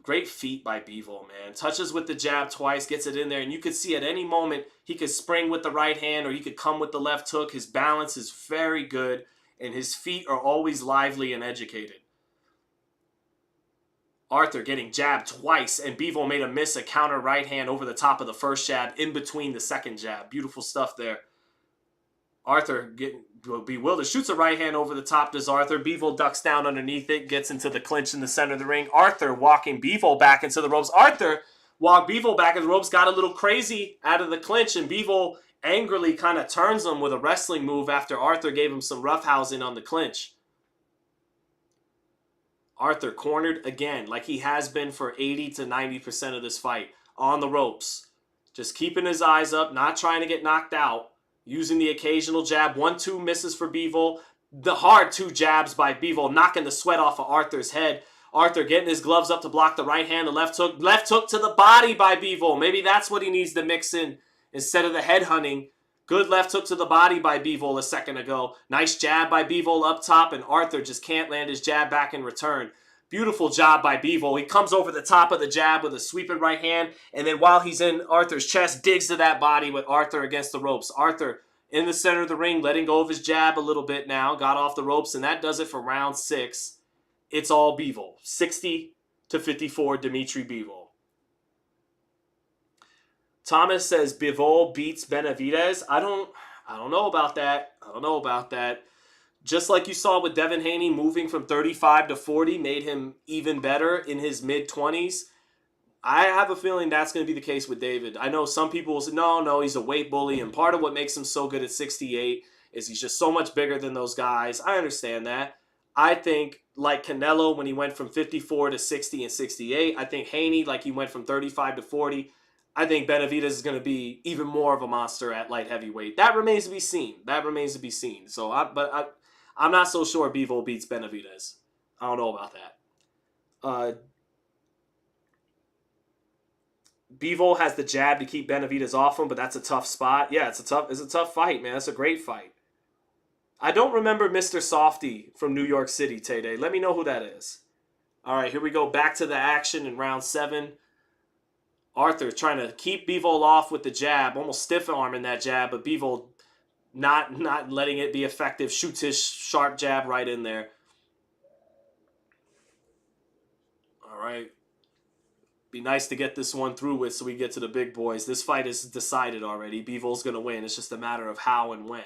Great feet by Bivol, man. Touches with the jab twice, gets it in there, and you could see at any moment he could spring with the right hand or he could come with the left hook. His balance is very good, and his feet are always lively and educated. Artur getting jabbed twice, and Bivol made a miss, a counter right hand over the top of the first jab, in between the second jab. Beautiful stuff there. Artur getting bewildered. Shoots a right hand over the top, does Artur. Bivol ducks down underneath it, gets into the clinch in the center of the ring. Artur walking Bivol back into the ropes. Artur walked Bivol back into the ropes, got a little crazy out of the clinch, and Bivol angrily kind of turns him with a wrestling move after Artur gave him some roughhousing on the clinch. Artur cornered again, like he has been for 80 to 90% of this fight. On the ropes. Just keeping his eyes up, not trying to get knocked out. Using the occasional jab. 1-2 misses for Bivol. The hard 2 jabs by Bivol, knocking the sweat off of Artur's head. Artur getting his gloves up to block the right hand, the left hook. Left hook to the body by Bivol. Maybe that's what he needs to mix in instead of the head hunting. Good left hook to the body by Bivol a second ago. Nice jab by Bivol up top, and Artur just can't land his jab back in return. Beautiful job by Bivol. He comes over the top of the jab with a sweeping right hand, and then while he's in Artur's chest, digs to that body with Artur against the ropes. Artur in the center of the ring, letting go of his jab a little bit now. Got off the ropes, and that does it for round 6. It's all Bivol. 60-54, Dimitri Bivol. Thomas says Bivol beats Benavidez. I don't know about that. I don't know about that. Just like you saw with Devin Haney moving from 35 to 40 made him even better in his mid-20s. I have a feeling that's going to be the case with David. I know some people will say, no, he's a weight bully, and part of what makes him so good at 68 is he's just so much bigger than those guys. I understand that. I think, like Canelo, when he went from 54 to 60 and 68, I think Haney, like he went from 35 to 40, I think Benavidez is going to be even more of a monster at light heavyweight. That remains to be seen. So, I'm not so sure Bivol beats Benavidez. I don't know about that. Bivol has the jab to keep Benavidez off him, but that's a tough spot. Yeah, it's a tough fight, man. It's a great fight. I don't remember Mr. Softy from New York City, Tay-Day. Let me know who that is. All right, here we go. Back to the action in round 7. Artur trying to keep Bivol off with the jab, almost stiff-arming that jab, but Bivol not letting it be effective. Shoots his sharp jab right in there. All right. Be nice to get this one through with so we get to the big boys. This fight is decided already. Bivol's going to win. It's just a matter of how and when.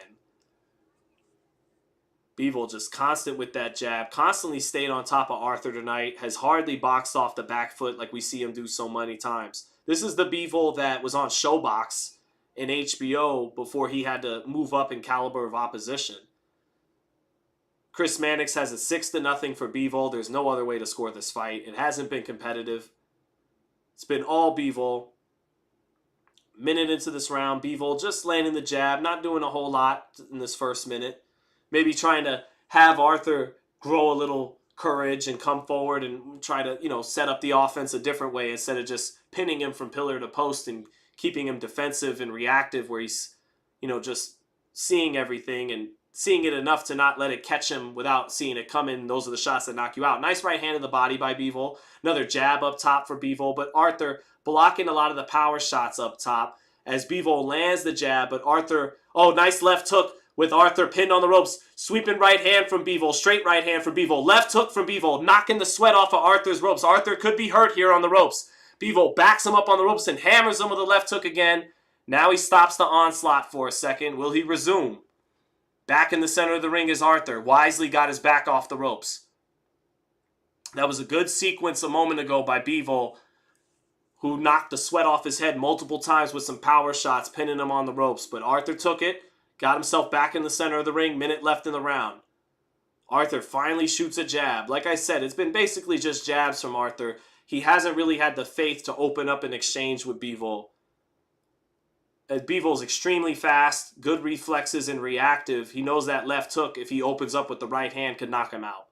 Bivol just constant with that jab. Constantly stayed on top of Artur tonight. Has hardly boxed off the back foot like we see him do so many times. This is the Bivol that was on Showbox in HBO before he had to move up in caliber of opposition. Chris Mannix has a 6-0 for Bivol. There's no other way to score this fight. It hasn't been competitive. It's been all Bivol. Minute into this round, Bivol just landing the jab, not doing a whole lot in this first minute. Maybe trying to have Artur grow a little courage and come forward and try to, set up the offense a different way instead of just pinning him from pillar to post and keeping him defensive and reactive where he's, just seeing everything and seeing it enough to not let it catch him without seeing it come in. Those are the shots that knock you out. Nice right hand in the body by Bivol. Another jab up top for Bivol, but Artur blocking a lot of the power shots up top as Bivol lands the jab, but Artur, nice left hook with Artur pinned on the ropes. Sweeping right hand from Bivol, straight right hand from Bivol. Left hook from Bivol, knocking the sweat off of Arthur's ropes. Artur could be hurt here on the ropes. Bivol backs him up on the ropes and hammers him with a left hook again. Now he stops the onslaught for a second. Will he resume? Back in the center of the ring is Artur. Wisely got his back off the ropes. That was a good sequence a moment ago by Bivol, who knocked the sweat off his head multiple times with some power shots, pinning him on the ropes. But Artur took it, got himself back in the center of the ring, minute left in the round. Artur finally shoots a jab. Like I said, it's been basically just jabs from Artur. He hasn't really had the faith to open up an exchange with Bivol. Bivol's extremely fast, good reflexes and reactive. He knows that left hook, if he opens up with the right hand, could knock him out.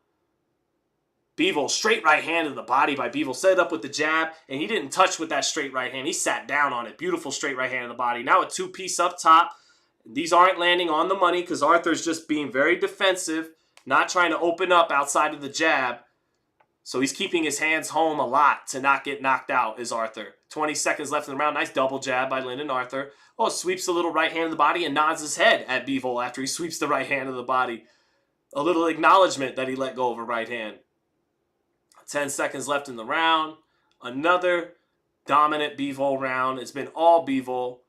Bivol, straight right hand in the body by Bivol. Set it up with the jab, and he didn't touch with that straight right hand. He sat down on it. Beautiful straight right hand in the body. Now a 2-piece up top. These aren't landing on the money because Arthur's just being very defensive, not trying to open up outside of the jab. So he's keeping his hands home a lot to not get knocked out, is Artur. 20 seconds left in the round. Nice double jab by Lyndon Arthur. Sweeps a little right hand in the body and nods his head at Bivol after he sweeps the right hand of the body. A little acknowledgement that he let go of a right hand. 10 seconds left in the round. Another dominant Bivol round. It's been all Bivol.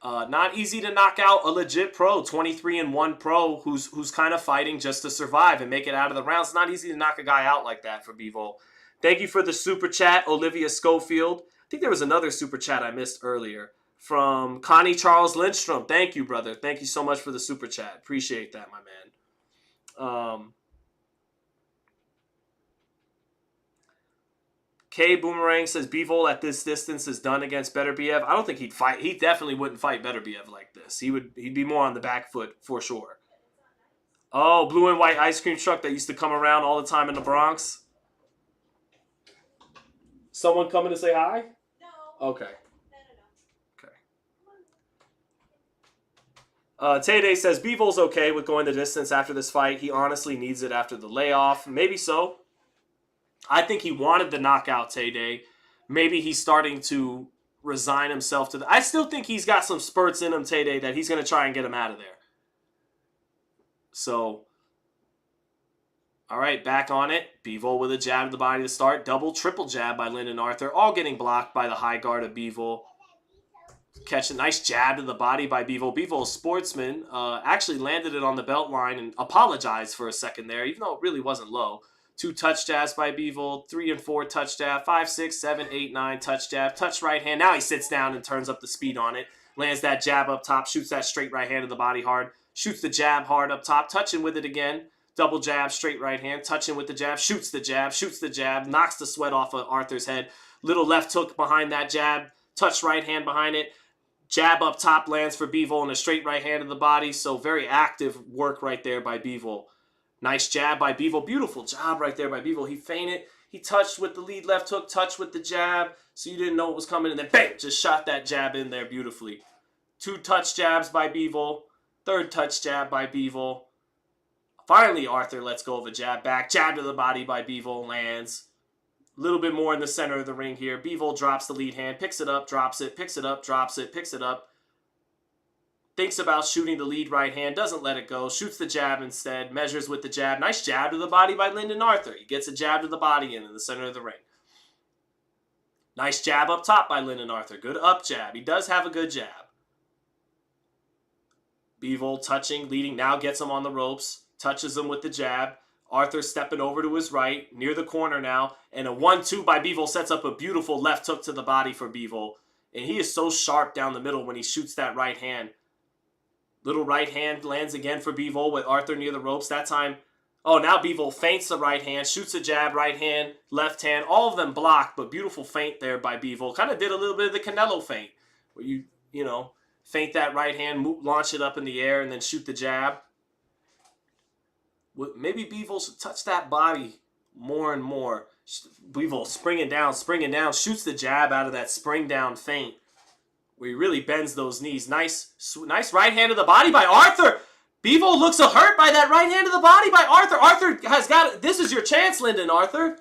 Not easy to knock out a legit pro, 23-1 pro who's kind of fighting just to survive and make it out of the rounds. It's not easy to knock a guy out like that for Bivol. Thank you for the super chat, Olivia Schofield. I think there was another super chat I missed earlier from Connie Charles Lindstrom. Thank you, brother. Thank you so much for the super chat. Appreciate that, my man. K Boomerang says Bivol at this distance is done against Beterbiev. I don't think he'd fight. He definitely wouldn't fight Beterbiev like this. He'd be more on the back foot for sure. Oh, blue and white ice cream truck that used to come around all the time in the Bronx. Someone coming to say hi? No. Okay. Tay says Bivol's okay with going the distance after this fight. He honestly needs it after the layoff. Maybe so. I think he wanted the knockout, Tay. Maybe he's starting to resign himself to I still think he's got some spurts in him, Tay, that he's going to try and get him out of there. So, all right, back on it. Bivol with a jab to the body to start. Double, triple jab by Lyndon Arthur. All getting blocked by the high guard of Bivol. Catch a nice jab to the body by Bivol. Bivol, sportsman, actually landed it on the belt line and apologized for a second there, even though it really wasn't low. 2 touch jabs by Bivol, 3 and 4 touch jab, 5, 6, 7, 8, 9 touch jab, touch right hand. Now he sits down and turns up the speed on it. Lands that jab up top, shoots that straight right hand to the body hard, shoots the jab hard up top, touching with it again. Double jab, straight right hand, touching with the jab, shoots the jab, knocks the sweat off of Arthur's head. Little left hook behind that jab, touch right hand behind it. Jab up top lands for Bivol and a straight right hand to the body. So very active work right there by Bivol. Nice jab by Bivol. Beautiful job right there by Bivol. He feinted. He touched with the lead left hook, touched with the jab. So you didn't know what was coming. And then bang, just shot that jab in there beautifully. 2 touch jabs by Bivol. 3rd touch jab by Bivol. Finally, Arthur lets go of a jab back. Jab to the body by Bivol lands. A little bit more in the center of the ring here. Bivol drops the lead hand, picks it up, drops it, picks it up, drops it, picks it up. Thinks about shooting the lead right hand, doesn't let it go, shoots the jab instead, measures with the jab. Nice jab to the body by Lyndon Arthur. He gets a jab to the body in the center of the ring. Nice jab up top by Lyndon Arthur. Good up jab. He does have a good jab. Bivol touching, leading, now gets him on the ropes, touches him with the jab. Arthur stepping over to his right, near the corner now. And a 1-2 by Bivol sets up a beautiful left hook to the body for Bivol. And he is so sharp down the middle when he shoots that right hand. Little right hand lands again for Bivol with Arthur near the ropes. That time, oh, now Bivol feints the right hand, shoots a jab, right hand, left hand. All of them blocked, but beautiful feint there by Bivol. Kind of did a little bit of the Canelo feint. Where you feint that right hand, launch it up in the air, and then shoot the jab. Maybe Bivol should touch that body more and more. Bivol springing down, shoots the jab out of that spring down feint where he really bends those knees. Nice right hand to the body by Arthur. Bivol looks hurt by that right hand to the body by Arthur. Arthur has got it. This is your chance, Lyndon Arthur.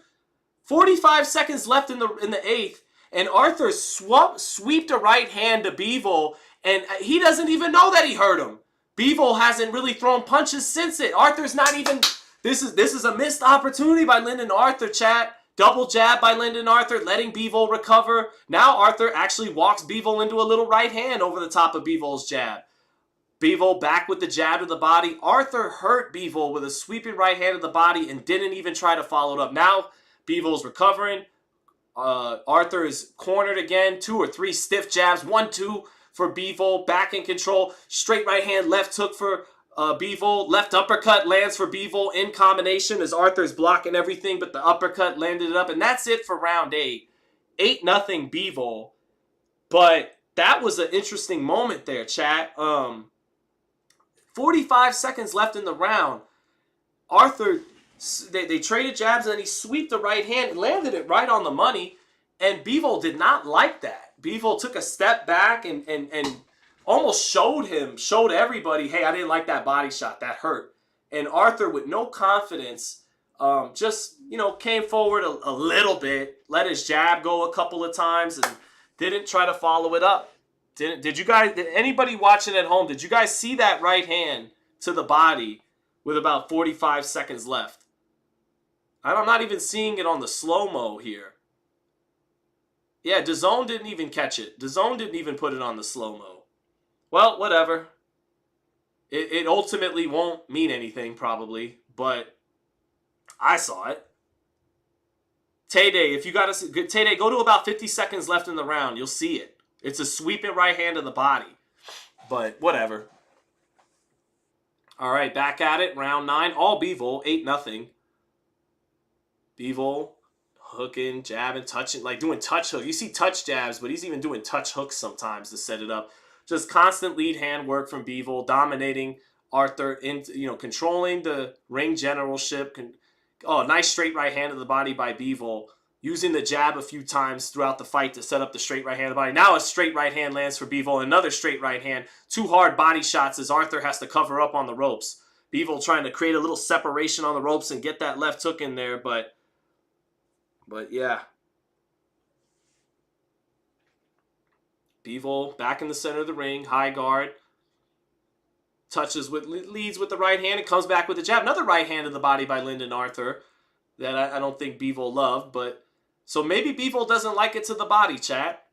45 seconds left in the 8th, and Arthur sweeped a right hand to Bivol, and he doesn't even know that he hurt him. Bivol hasn't really thrown punches since it. Arthur's not even... This is a missed opportunity by Lyndon Arthur, chat. Double jab by Lyndon Arthur, letting Bivol recover. Now Arthur actually walks Bivol into a little right hand over the top of Bivol's jab. Bivol back with the jab to the body. Arthur hurt Bivol with a sweeping right hand to the body and didn't even try to follow it up. Now Bivol's recovering. Arthur is cornered again. 2 or 3 stiff jabs. 1-2 for Bivol. Back in control. Straight right hand, left hook for Bivol. Left uppercut lands for Bivol in combination as Arthur's blocking everything, but the uppercut landed it up. And that's it for round 8. 8-0 Bivol. But that was an interesting moment there, chat. 45 seconds left in the round. Arthur, they traded jabs and he sweeped the right hand and landed it right on the money. And Bivol did not like that. Bivol took a step back and almost showed everybody, hey, I didn't like that body shot. That hurt. And Arthur, with no confidence, just, came forward a little bit, let his jab go a couple of times, and didn't try to follow it up. Did anybody watching at home, did you guys see that right hand to the body with about 45 seconds left? I'm not even seeing it on the slow-mo here. Yeah, DAZN didn't even catch it. DAZN didn't even put it on the slow-mo. Well, whatever. It ultimately won't mean anything, probably, but I saw it. Tay-Day, if you got to... Tay-Day, go to about 50 seconds left in the round. You'll see it. It's a sweeping right hand to the body. But whatever. All right, back at it. Round 9. All Bivol. 8-0. Bivol hooking, jabbing, touching, like doing touch hook. You see touch jabs, but he's even doing touch hooks sometimes to set it up. Just constant lead hand work from Bivol, dominating Artur, controlling the ring generalship. Oh, nice straight right hand to the body by Bivol. Using the jab a few times throughout the fight to set up the straight right hand to the body. Now a straight right hand lands for Bivol. Another straight right hand. 2 hard body shots as Artur has to cover up on the ropes. Bivol trying to create a little separation on the ropes and get that left hook in there, but yeah. Bivol back in the center of the ring, high guard. Leads with the right hand and comes back with the jab. Another right hand to the body by Lyndon Artur that I don't think Bivol loved, but so maybe Bivol doesn't like it to the body, chat.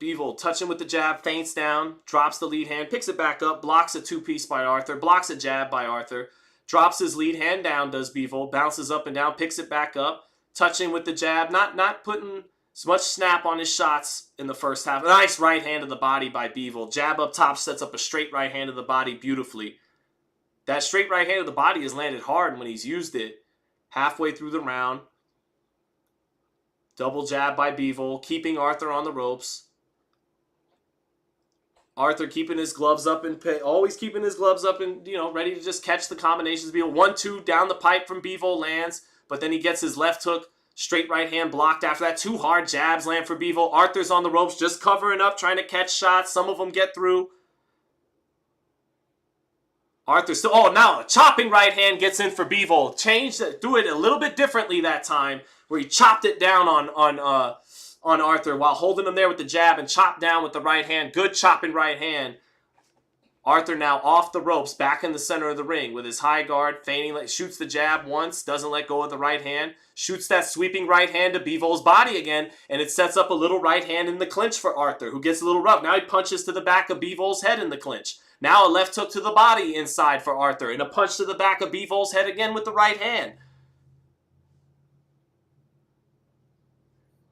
Bivol touching with the jab, feints down, drops the lead hand, picks it back up, blocks a 2-piece by Artur, blocks a jab by Artur, drops his lead hand down, does Bivol, bounces up and down, picks it back up, touching with the jab, not putting as much snap on his shots in the first half. A nice right hand to the body by Bivol. Jab up top sets up a straight right hand to the body beautifully. That straight right hand to the body has landed hard when he's used it. Halfway through the round. Double jab by Bivol, keeping Artur on the ropes. Artur keeping his gloves up and always keeping his gloves up and ready to just catch the combinations. Bivol 1-2 down the pipe from Bivol lands, but then he gets his left hook, straight right hand blocked after that. 2 hard jabs land for Bivol. Arthur's on the ropes, just covering up, trying to catch shots. Some of them get through. Artur still, now a chopping right hand gets in for Bivol. Do it a little bit differently that time, where he chopped it down on Artur while holding him there with the jab and chopped down with the right hand. Good chopping right hand. Artur now off the ropes, back in the center of the ring with his high guard, feigning, shoots the jab once, doesn't let go of the right hand, shoots that sweeping right hand to Bivol's body again, and it sets up a little right hand in the clinch for Artur, who gets a little rough. Now he punches to the back of Bivol's head in the clinch. Now a left hook to the body inside for Artur, and a punch to the back of Bivol's head again with the right hand.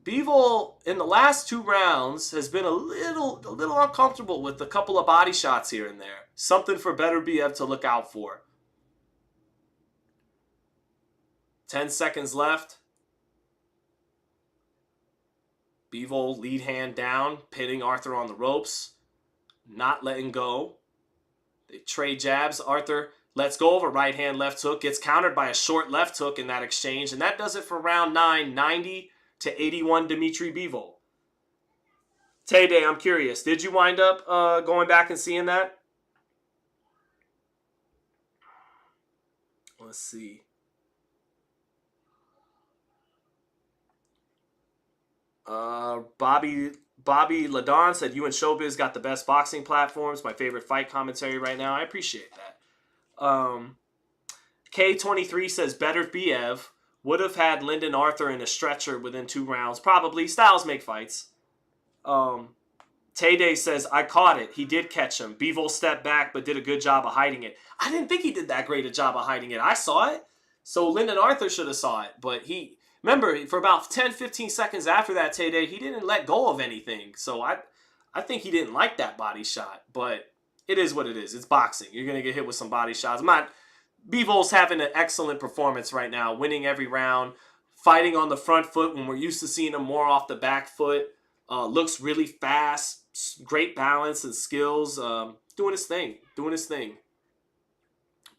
Bivol, in the last 2 rounds, has been a little uncomfortable with a couple of body shots here and there. Something for Beterbiev to look out for. 10 seconds left. Bivol, lead hand down, pitting Artur on the ropes. Not letting go. They trade jabs. Artur lets go of a right hand left hook. Gets countered by a short left hook in that exchange. And that does it for round 9. 90-81 Dmitry Bivol. Tay-Day, I'm curious. Did you wind up going back and seeing that? Let's see. Bobby Ladon said, you and Showbiz got the best boxing platforms. My favorite fight commentary right now. I appreciate that. K23 says, Beterbiev would have had Lyndon Artur in a stretcher within 2 rounds. Probably. Styles make fights. Tay-Day says, I caught it. He did catch him. Bivol stepped back but did a good job of hiding it. I didn't think he did that great a job of hiding it. I saw it. So Lyndon Artur should have saw it. But remember, for about 10-15 seconds after that, Tay-Day, he didn't let go of anything. So I think he didn't like that body shot. But it is what it is. It's boxing. You're going to get hit with some body shots. Bivol's having an excellent performance right now, winning every round, fighting on the front foot when we're used to seeing him more off the back foot. Looks really fast, great balance and skills, doing his thing.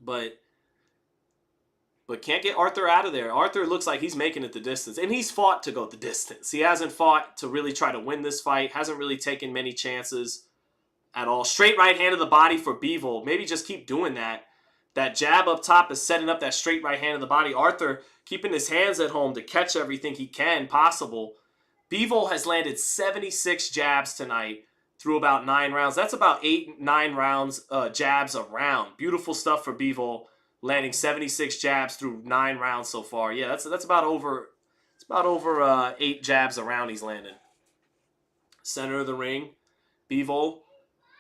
But can't get Artur out of there. Artur looks like he's making it the distance, and he's fought to go the distance. He hasn't fought to really try to win this fight, hasn't really taken many chances at all. Straight right hand to the body for Bivol. Maybe just keep doing that. That jab up top is setting up that straight right hand in the body. Artur keeping his hands at home to catch everything he can possible. Bivol has landed 76 jabs tonight through about 9 rounds. That's about 8-9 rounds jabs a round. Beautiful stuff for Bivol, landing 76 jabs through 9 rounds so far. Yeah, that's about over 8 jabs a round he's landed. Center of the ring, Bivol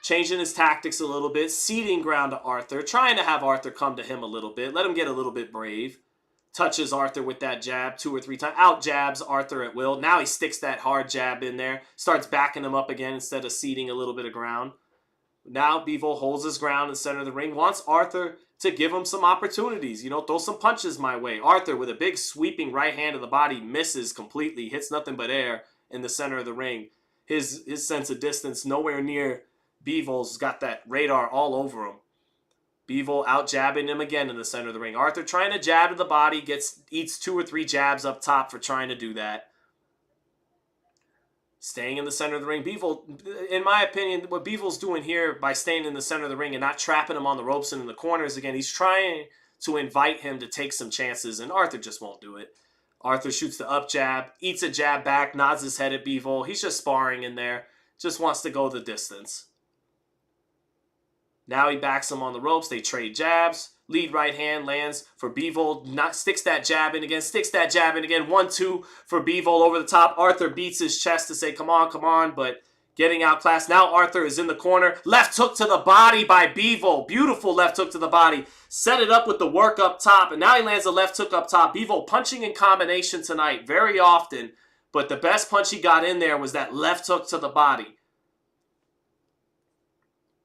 changing his tactics a little bit, ceding ground to Artur, trying to have Artur come to him a little bit, let him get a little bit brave. Touches Artur with that jab 2 or 3 times, out jabs Artur at will. Now he sticks that hard jab in there, starts backing him up again instead of ceding a little bit of ground. Now Bivol holds his ground in the center of the ring, wants Artur to give him some opportunities. You know, throw some punches my way. Artur with a big sweeping right hand to the body, misses completely, hits nothing but air in the center of the ring. His sense of distance nowhere near Bivol's. Got that radar all over him. Bivol out jabbing him again in the center of the ring. Artur trying to jab to the body, eats 2 or 3 jabs up top for trying to do that. Staying in the center of the ring. Bivol, in my opinion, what Bivol's doing here by staying in the center of the ring and not trapping him on the ropes and in the corners, again, he's trying to invite him to take some chances, and Artur just won't do it. Artur shoots the up jab, eats a jab back, nods his head at Bivol. He's just sparring in there, just wants to go the distance. Now he backs him on the ropes. They trade jabs. Lead right hand lands for Bivol. Sticks that jab in again. Sticks that jab in again. 1-2 for Bivol over the top. Artur beats his chest to say, come on, come on. But getting outclassed. Now Artur is in the corner. Left hook to the body by Bivol. Beautiful left hook to the body. Set it up with the work up top. And now he lands a left hook up top. Bivol punching in combination tonight very often. But the best punch he got in there was that left hook to the body.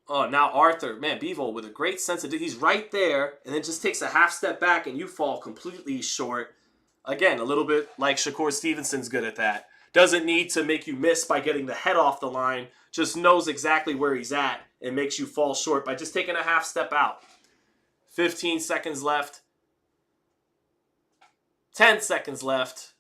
Oh, now Artur, man, Bivol with a great sense of, he's right there, and then just takes a half step back, and you fall completely short. Again, a little bit like Shakur Stevenson's good at that. Doesn't need to make you miss by getting the head off the line. Just knows exactly where he's at and makes you fall short by just taking a half step out. 15 seconds left. 10 seconds left.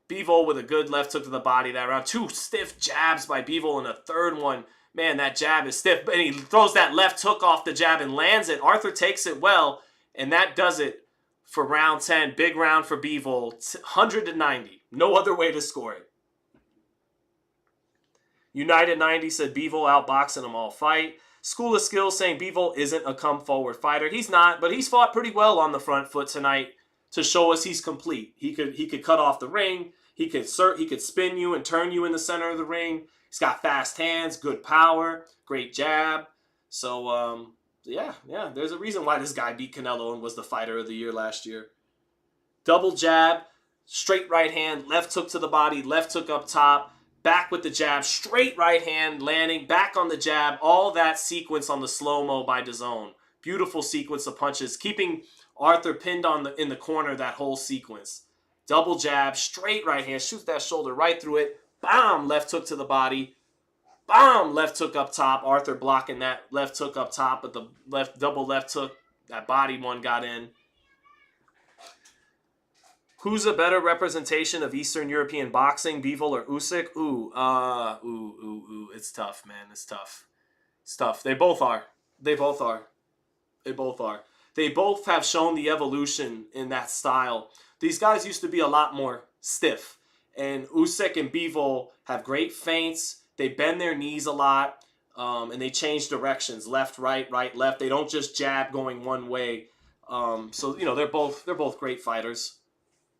Bivol with a good left hook to the body that round. 2 stiff jabs by Bivol, and a third one. Man, that jab is stiff. And he throws that left hook off the jab and lands it. Artur takes it well, and that does it for round 10. Big round for Bivol. 100-90. No other way to score it. United 90 said Bivol outboxing them all fight. School of Skills saying Bivol isn't a come-forward fighter. He's not, but he's fought pretty well on the front foot tonight to show us he's complete. He could cut off the ring. He could spin you and turn you in the center of the ring. He's got fast hands, good power, great jab. So, yeah, there's a reason why this guy beat Canelo and was the fighter of the year last year. Double jab, straight right hand, left hook to the body, left hook up top, back with the jab, straight right hand, landing, back on the jab. All that sequence on the slow-mo by DAZN. Beautiful sequence of punches, keeping Artur pinned in the corner that whole sequence. Double jab, straight right hand, shoots that shoulder right through it. Bam! Left hook to the body. Bam! Left hook up top. Artur blocking that left hook up top, but the double left hook, that body one got in. Who's a better representation of Eastern European boxing, Bivol or Usyk? It's tough, man. It's tough. It's tough. They both are. They both are. They both are. They both have shown the evolution in that style. These guys used to be a lot more stiff. And Usyk and Bivol have great feints. They bend their knees a lot, and they change directions, left, right, left. They don't just jab going one way. So you know they're both great fighters.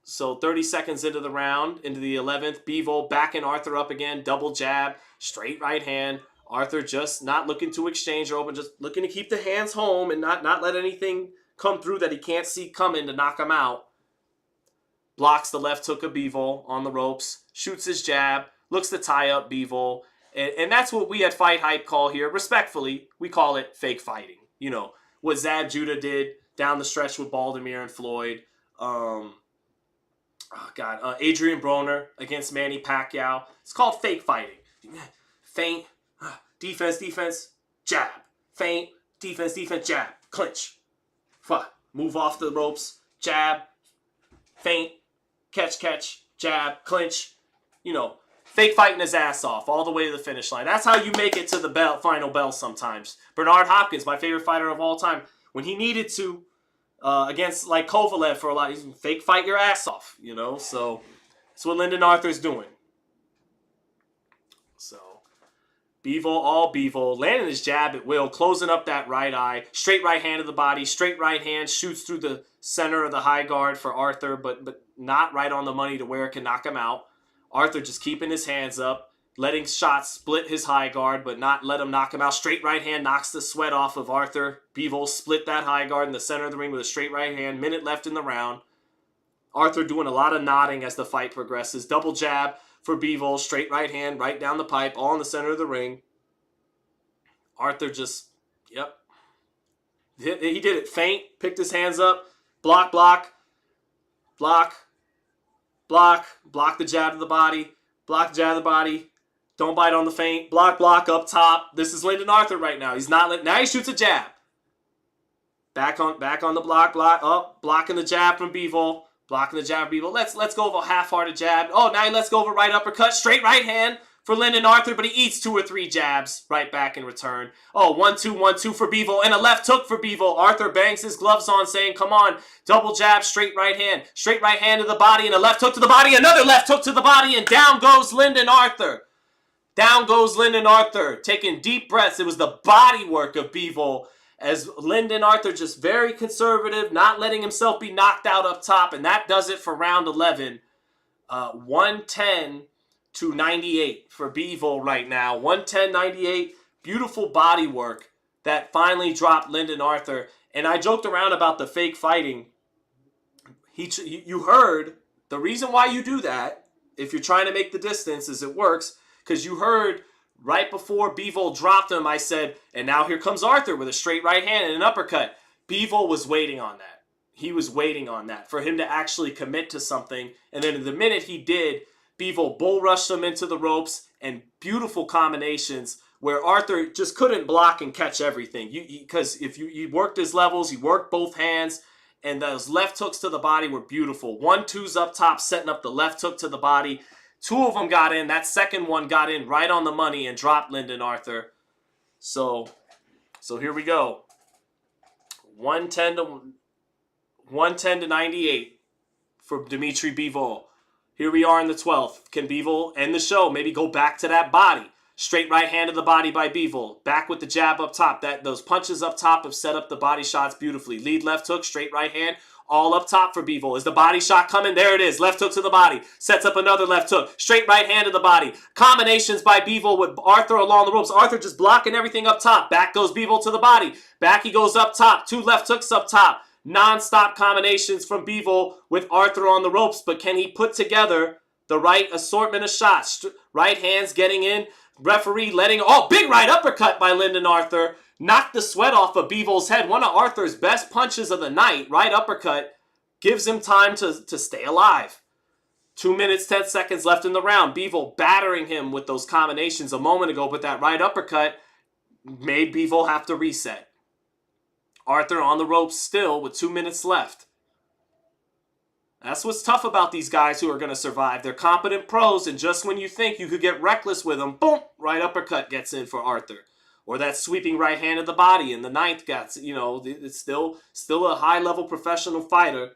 So 30 seconds into the round, into the 11th, Bivol backing Artur up again, double jab, straight right hand. Artur just not looking to exchange or open, just looking to keep the hands home and not let anything come through that he can't see coming to knock him out. Blocks the left hook of Bivol on the ropes, shoots his jab, looks to tie up Bivol. And that's what we at FightHype call here, respectfully, we call it fake fighting. You know, what Zab Judah did down the stretch with Baldomir and Floyd. Adrian Broner against Manny Pacquiao. It's called fake fighting. Feint, defense, jab. Feint, defense, jab. Clinch. Move off the ropes, jab, feint, catch, jab, clinch. You know, fake fighting his ass off all the way to the finish line. That's how you make it to the final bell sometimes. Bernard Hopkins, my favorite fighter of all time, when he needed to, against like Kovalev for a lot, he's fake fight your ass off, you know? So that's what Lyndon Arthur's doing. So Bivol, all Bivol, landing his jab at will, closing up that right eye, straight right hand to the body, straight right hand, shoots through the center of the high guard for Arthur, but not right on the money to where it can knock him out. Arthur just keeping his hands up, letting shots split his high guard, but not let him knock him out. Straight right hand knocks the sweat off of Arthur. Bivol split that high guard in the center of the ring with a straight right hand. Minute left in the round. Arthur doing a lot of nodding as the fight progresses. Double jab for Bivol, straight right hand, right down the pipe, all in the center of the ring. Arthur just, He did it feint, picked his hands up, block, block, block, block, block the jab to the body, block the jab to the body. Don't bite on the feint. Block, block, up top. This is Lyndon Arthur right now. He's not letting. Now he shoots a jab. Back on the block, block, up, blocking the jab from Bivol. Blocking the jab from Bivol. Let's go over a half-hearted jab. Oh, now let's go over right uppercut. Straight right hand for Lyndon Arthur, but he eats 2 or 3 jabs right back in return. Oh, 1-2, 1-2 for Bivol, and a left hook for Bivol. Arthur bangs his gloves on, saying, come on, double jab, straight right hand to the body, and a left hook to the body, another left hook to the body, and down goes Lyndon Arthur. Down goes Lyndon Arthur, taking deep breaths. It was the body work of Bivol, as Lyndon Arthur just very conservative, not letting himself be knocked out up top, and that does it for round 11. 110 to 98 for Bivol right now. 110-98, beautiful body work that finally dropped Lyndon Arthur. And I joked around about the fake fighting. You heard the reason why you do that, if you're trying to make the distance, is it works. Because you heard right before Bivol dropped him, I said, and now here comes Arthur with a straight right hand and an uppercut. Bivol was waiting on that. He was waiting on that for him to actually commit to something. And then the minute he did, Bivol bull rushed him into the ropes, and beautiful combinations where Arthur just couldn't block and catch everything. Because if you worked his levels, he worked both hands, and those left hooks to the body were beautiful. 1-2s up top, setting up the left hook to the body. 2 of them got in. That second one got in right on the money and dropped Lyndon Arthur. So here we go. 110 to 98 for Dmitry Bivol. Here we are in the 12th. Can Bivol end the show? Maybe go back to that body. Straight right hand to the body by Bivol. Back with the jab up top. Those punches up top have set up the body shots beautifully. Lead left hook, straight right hand. All up top for Bivol. Is the body shot coming? There it is. Left hook to the body. Sets up another left hook. Straight right hand to the body. Combinations by Bivol with Arthur along the ropes. Arthur just blocking everything up top. Back goes Bivol to the body. Back he goes up top. 2 left hooks up top. Non-stop combinations from Bivol with Arthur on the ropes. But can he put together the right assortment of shots? Right hands getting in. Referee letting... Oh, big right uppercut by Lyndon Arthur. Knocked the sweat off of Bivol's head. One of Arthur's best punches of the night. Right uppercut. Gives him time to stay alive. 2 minutes, 10 seconds left in the round. Bivol battering him with those combinations a moment ago. But that right uppercut made Bivol have to reset. Arthur on the ropes still with 2 minutes left. That's what's tough about these guys who are going to survive. They're competent pros, and just when you think you could get reckless with them, boom, right uppercut gets in for Arthur. Or that sweeping right hand of the body in the 9th gets, it's still a high-level professional fighter.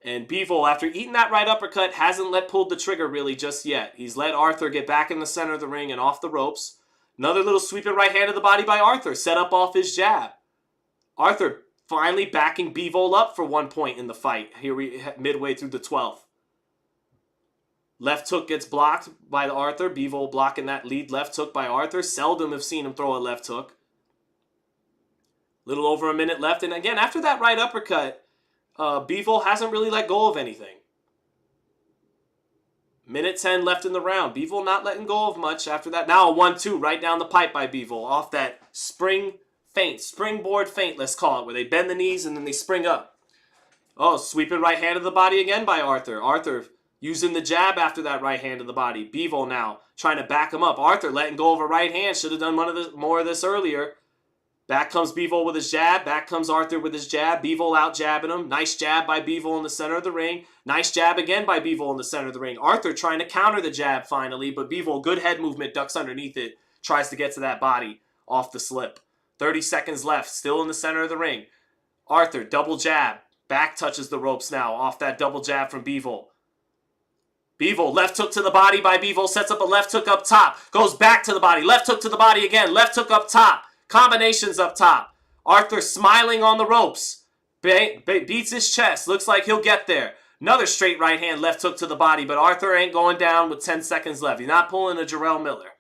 And Bivol, after eating that right uppercut, hasn't pulled the trigger really just yet. He's let Arthur get back in the center of the ring and off the ropes. Another little sweeping right hand of the body by Arthur, set up off his jab. Arthur finally backing Bivol up for 1 point in the fight. Here we midway through the 12th. Left hook gets blocked by Arthur. Bivol blocking that lead left hook by Arthur. Seldom have seen him throw a left hook. Little over a minute left. And again, after that right uppercut, Bivol hasn't really let go of anything. Minute 10 left in the round. Bivol not letting go of much after that. Now a 1-2 right down the pipe by Bivol off that springboard feint, let's call it, where they bend the knees and then they spring up. Oh, sweeping right hand of the body again by Arthur. Arthur using the jab after that right hand of the body. Bivol now trying to back him up. Arthur letting go of a right hand. Should have done more of this earlier. Back comes Bivol with his jab. Back comes Arthur with his jab. Bivol out jabbing him. Nice jab by Bivol in the center of the ring. Nice jab again by Bivol in the center of the ring. Arthur trying to counter the jab finally, but Bivol, good head movement, ducks underneath it. Tries to get to that body off the slip. 30 seconds left, still in the center of the ring. Arthur, double jab. Back touches the ropes now off that double jab from Bivol. Bivol, left hook to the body by Bivol, sets up a left hook up top. Goes back to the body, left hook to the body again, left hook up top. Combinations up top. Arthur smiling on the ropes. Beats his chest, looks like he'll get there. Another straight right hand, left hook to the body, but Arthur ain't going down with 10 seconds left. He's not pulling a Jarrell Miller.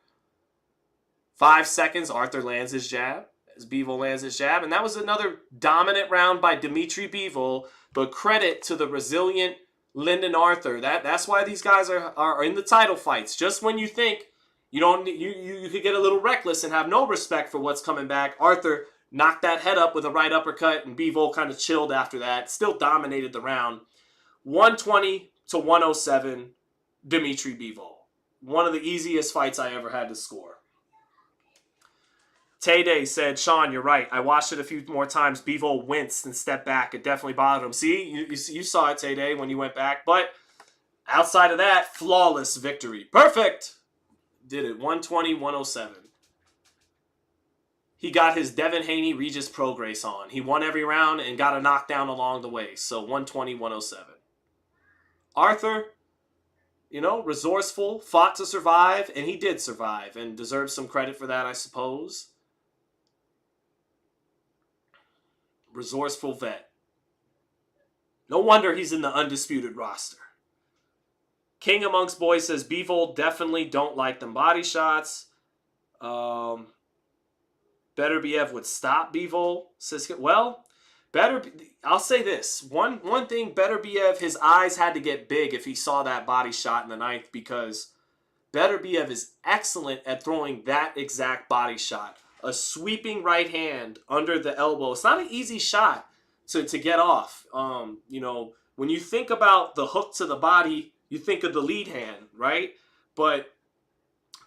5 seconds, Arthur lands his jab. As Bivol lands his jab. And that was another dominant round by Dmitry Bivol. But credit to the resilient Lyndon Arthur. That's why these guys are in the title fights. Just when you think you could get a little reckless and have no respect for what's coming back, Arthur knocked that head up with a right uppercut, and Bivol kind of chilled after that. Still dominated the round. 120 to 107, Dmitry Bivol. One of the easiest fights I ever had to score. Tay said, Sean, you're right. I watched it a few more times. Bivol winced and stepped back. It definitely bothered him. See, you saw it, Tay, when you went back. But outside of that, flawless victory. Perfect. Did it. 120, 107. He got his Devin Haney Regis Prograis on. He won every round and got a knockdown along the way. So 120, 107. Artur, resourceful, fought to survive, and he did survive and deserves some credit for that, I suppose. Resourceful vet. No wonder he's in the undisputed roster. King Amongst Boys says, Bivol definitely don't like them body shots. Beterbiev would stop Bivol. Says, well, I'll say this. One thing, Beterbiev, his eyes had to get big if he saw that body shot in the ninth, because Beterbiev is excellent at throwing that exact body shot. A sweeping right hand under the elbow. It's not an easy shot to get off. When you think about the hook to the body, you think of the lead hand, right? But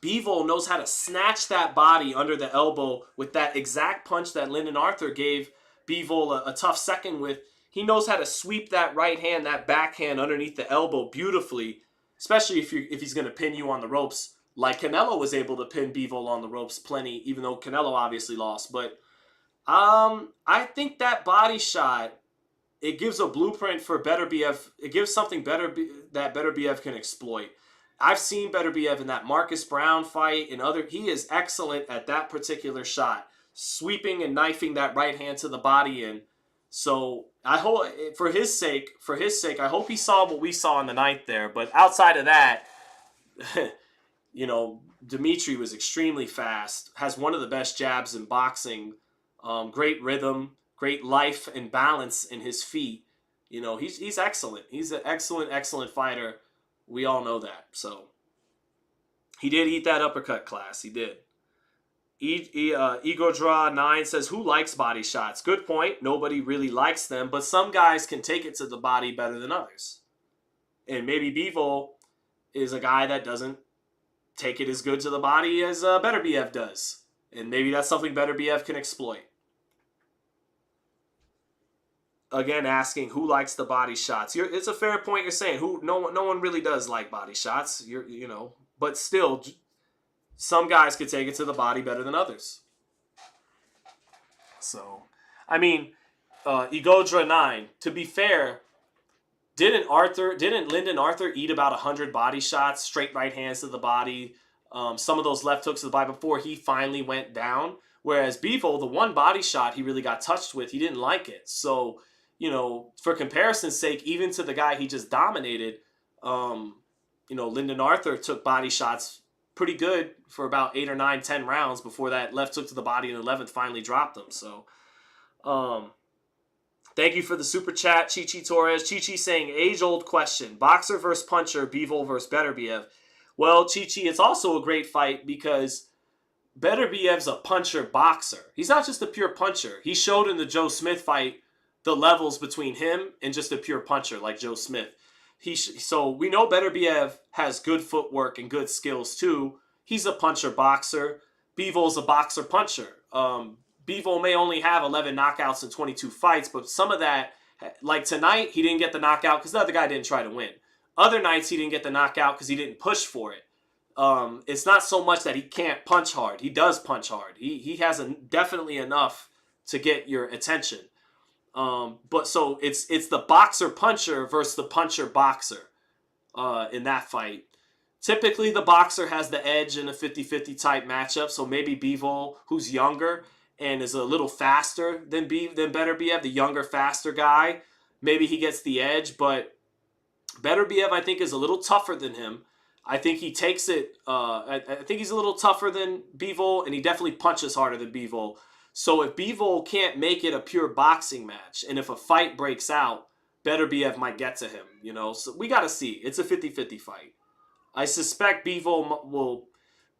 Bivol knows how to snatch that body under the elbow with that exact punch that Lyndon Arthur gave Bivol a tough second with. He knows how to sweep that right hand, that backhand underneath the elbow beautifully, especially if he's going to pin you on the ropes, like Canelo was able to pin Bivol on the ropes plenty, even though Canelo obviously lost. But I think that body shot, it gives a blueprint for Beterbiev. It gives something better that Beterbiev can exploit. I've seen Beterbiev in that Marcus Brown fight and he is excellent at that particular shot, sweeping and knifing that right hand to the body. And so I hope, for his sake, I hope he saw what we saw in the ninth there. But outside of that, Dmitry was extremely fast, has one of the best jabs in boxing, great rhythm, great life and balance in his feet. He's excellent. He's an excellent fighter. We all know that. So he did eat that uppercut class. He did. Ego Draw 9 says, who likes body shots? Good point. Nobody really likes them, but some guys can take it to the body better than others. And maybe Bivol is a guy that doesn't take it as good to the body as Beterbiev does. And maybe that's something Beterbiev can exploit. Again, asking who likes the body shots. It's a fair point you're saying. No one really does like body shots. But still, some guys could take it to the body better than others. So, Igodra 9. To be fair, didn't Lyndon Arthur eat about 100 body shots, straight right hands to the body, some of those left hooks to the body before he finally went down? Whereas Bivol, the one body shot he really got touched with, he didn't like it. So, for comparison's sake, even to the guy he just dominated, Lyndon Arthur took body shots pretty good for about 8 or 9, 10 rounds before that left hook to the body in the 11th finally dropped him. So, thank you for the super chat, Chichi Torres. Chichi saying, age-old question, boxer versus puncher, Bivol versus Beterbiev. Well, Chichi, it's also a great fight because Beterbiev's a puncher boxer. He's not just a pure puncher. He showed in the Joe Smith fight the levels between him and just a pure puncher like Joe Smith. So we know Beterbiev has good footwork and good skills too. He's a puncher boxer. Bivol's a boxer puncher. Bivol may only have 11 knockouts in 22 fights, but some of that, like tonight, he didn't get the knockout because the other guy didn't try to win. Other nights, he didn't get the knockout because he didn't push for it. It's not so much that he can't punch hard. He does punch hard. He has definitely enough to get your attention. But so it's the boxer puncher versus the puncher boxer in that fight. Typically, the boxer has the edge in a 50-50 type matchup. So maybe Bivol, who's younger and is a little faster than Beterbiev, the younger, faster guy, maybe he gets the edge. But Beterbiev, I think, is a little tougher than him. I think he takes it. I think he's a little tougher than Bivol, and he definitely punches harder than Bivol. So if Bivol can't make it a pure boxing match, and if a fight breaks out, Beterbiev might get to him, So we got to see. It's a 50-50 fight. I suspect Bivol will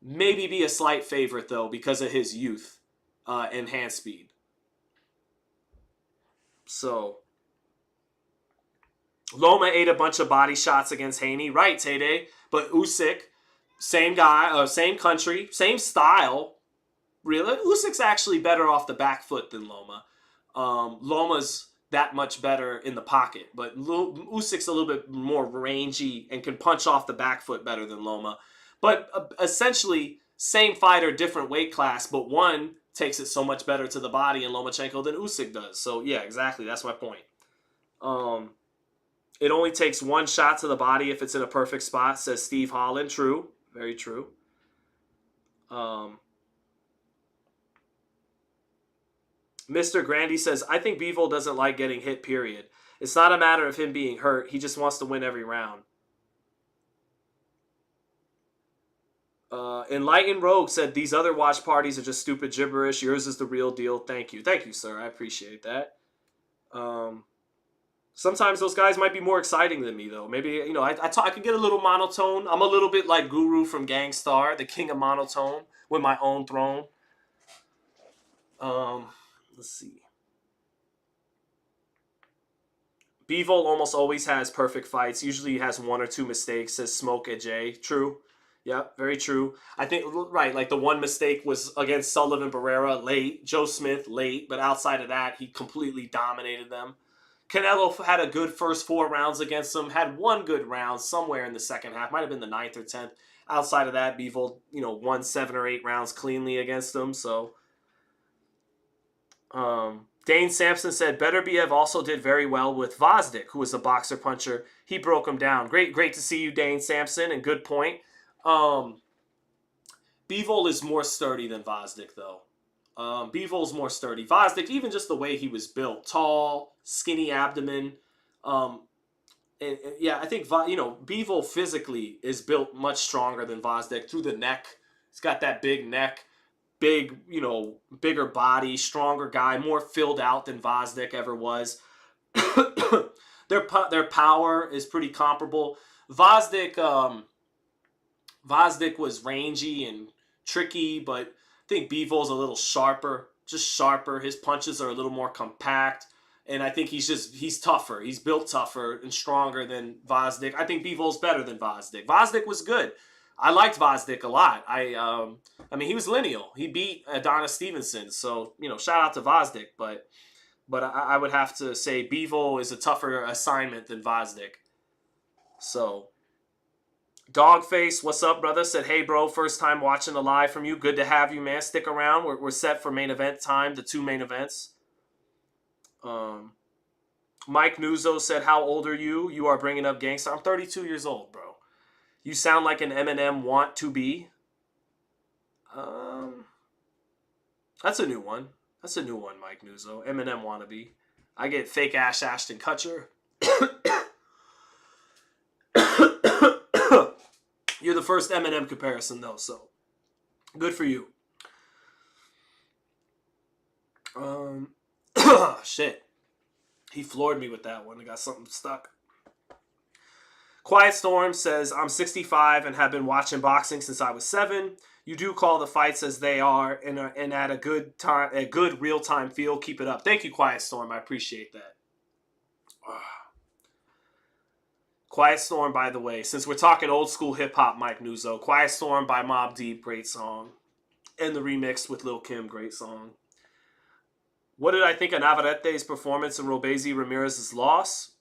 maybe be a slight favorite, though, because of his youth and hand speed. So Loma ate a bunch of body shots against Haney. Right, Tay-Day. But Usyk, same guy, same country, same style. Really, Usyk's actually better off the back foot than Loma. Loma's that much better in the pocket, but Usyk's a little bit more rangy and can punch off the back foot better than Loma. But essentially, same fighter, different weight class, but one takes it so much better to the body in Lomachenko than Usyk does. So yeah, exactly. That's my point. It only takes one shot to the body if it's in a perfect spot, says Steve Holland. True. Very true. Mr. Grandy says, I think Bivol doesn't like getting hit, period. It's not a matter of him being hurt. He just wants to win every round. Enlightened Rogue said, these other watch parties are just stupid gibberish. Yours is the real deal. Thank you. Thank you, sir. I appreciate that. Sometimes those guys might be more exciting than me, though. Maybe, you know, I could get a little monotone. I'm a little bit like Guru from Gangstar, the king of monotone, with my own throne. Let's see. Bivol almost always has perfect fights. Usually he has one or two mistakes, says Smoke AJ. True. Yeah, very true. I think, right, like the one mistake was against Sullivan Barrera late. Joe Smith late. But outside of that, he completely dominated them. Canelo had a good first 4 rounds against him. Had one good round somewhere in the second half. Might have been the 9th or 10th. Outside of that, Bivol, you know, won 7 or 8 rounds cleanly against him. So, Dane Sampson said, Beterbiev also did very well with Vazdik, who was a boxer puncher. He broke him down. Great to see you, Dane Sampson, and good point. Bivol is more sturdy than Vazdik, though. Bivol's more sturdy. Vazdik, even just the way he was built, tall, skinny abdomen. Yeah, I think Bivol physically is built much stronger than Vazdik through the neck. He's got that big neck, big, bigger body, stronger guy, more filled out than Vazdik ever was. Their power is pretty comparable. Vazdik was rangy and tricky, but I think Bivol's a little sharper, just sharper. His punches are a little more compact, and I think he's tougher. He's built tougher and stronger than Vazdik. I think Bivol's better than Vazdik. Vazdik was good. I liked Vazdik a lot. I mean, he was lineal. He beat Adonis Stevenson, so shout out to Vazdik. But I would have to say Bivol is a tougher assignment than Vazdik. So. Dogface, what's up, brother? Said, hey, bro, first time watching a live from you. Good to have you, man. Stick around. We're set for main event time, the 2 main events. Mike Nuzzo said, how old are you? You are bringing up Gangsta. I'm 32 years old, bro. You sound like an Eminem want to be. That's a new one. That's a new one, Mike Nuzzo. Eminem wannabe. I get fake Ash Ashton Kutcher. You're the first Eminem comparison, though, so good for you. Shit. He floored me with that one. I got something stuck. Quiet Storm says, I'm 65 and have been watching boxing since I was 7. You do call the fights as they are and at a good real-time feel. Keep it up. Thank you, Quiet Storm. I appreciate that. Quiet Storm, by the way, since we're talking old school hip-hop, Mike Nuzzo, Quiet Storm by Mobb Deep, great song. And the remix with Lil' Kim, great song. What did I think of Navarrete's performance in Robesi Ramirez's loss?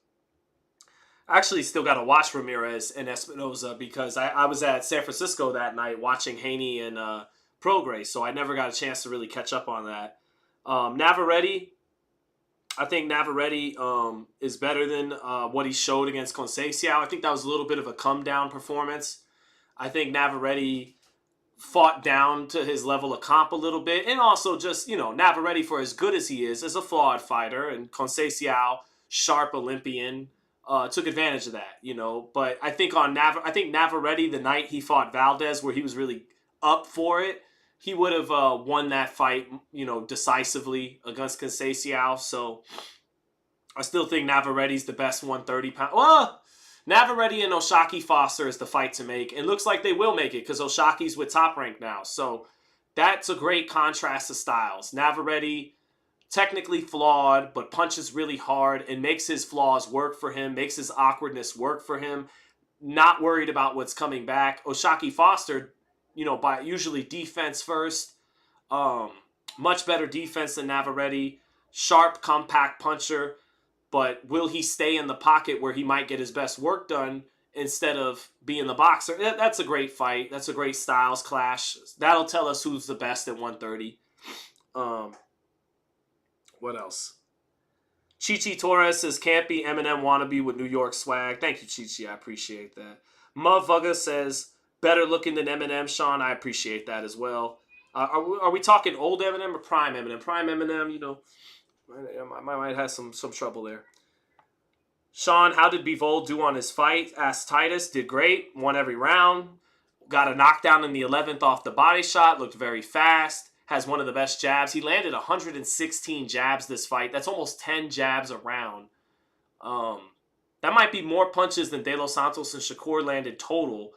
I actually still got to watch Ramirez and Espinoza because I was at San Francisco that night watching Haney and Prograis, so I never got a chance to really catch up on that. Navarrete, I think Navarrete is better than what he showed against Conceição. I think that was a little bit of a come-down performance. I think Navarrete fought down to his level of comp a little bit. And also just, Navarrete, for as good as he is a flawed fighter. And Conceição, sharp Olympian, took advantage of that, But I think Navarrete, the night he fought Valdez, where he was really up for it, he would have won that fight, decisively against Conceição. So I still think Navarrete's the best 130-pound. Well, Navarrete and Oshaki Foster is the fight to make. And looks like they will make it because Oshaki's with Top Rank now. So that's a great contrast of styles. Navarrete technically flawed, but punches really hard and makes his flaws work for him, makes his awkwardness work for him. Not worried about what's coming back. O'Shaquie Foster, by usually defense first. Much better defense than Navarrete. Sharp, compact puncher. But will he stay in the pocket where he might get his best work done instead of being the boxer? That's a great fight. That's a great styles clash. That'll tell us who's the best at 130. What else? Chichi Torres says, can't be Eminem wannabe with New York swag. Thank you, Chichi. I appreciate that. Muvugga says, better looking than Eminem, Sean. I appreciate that as well. Are we talking old Eminem or prime Eminem? Prime Eminem, I might have some trouble there. Sean, how did Bivol do on his fight? Asked Titus. Did great. Won every round. Got a knockdown in the 11th off the body shot. Looked very fast. Has one of the best jabs. He landed 116 jabs this fight. That's almost 10 jabs a round. That might be more punches than De Los Santos and Shakur landed total.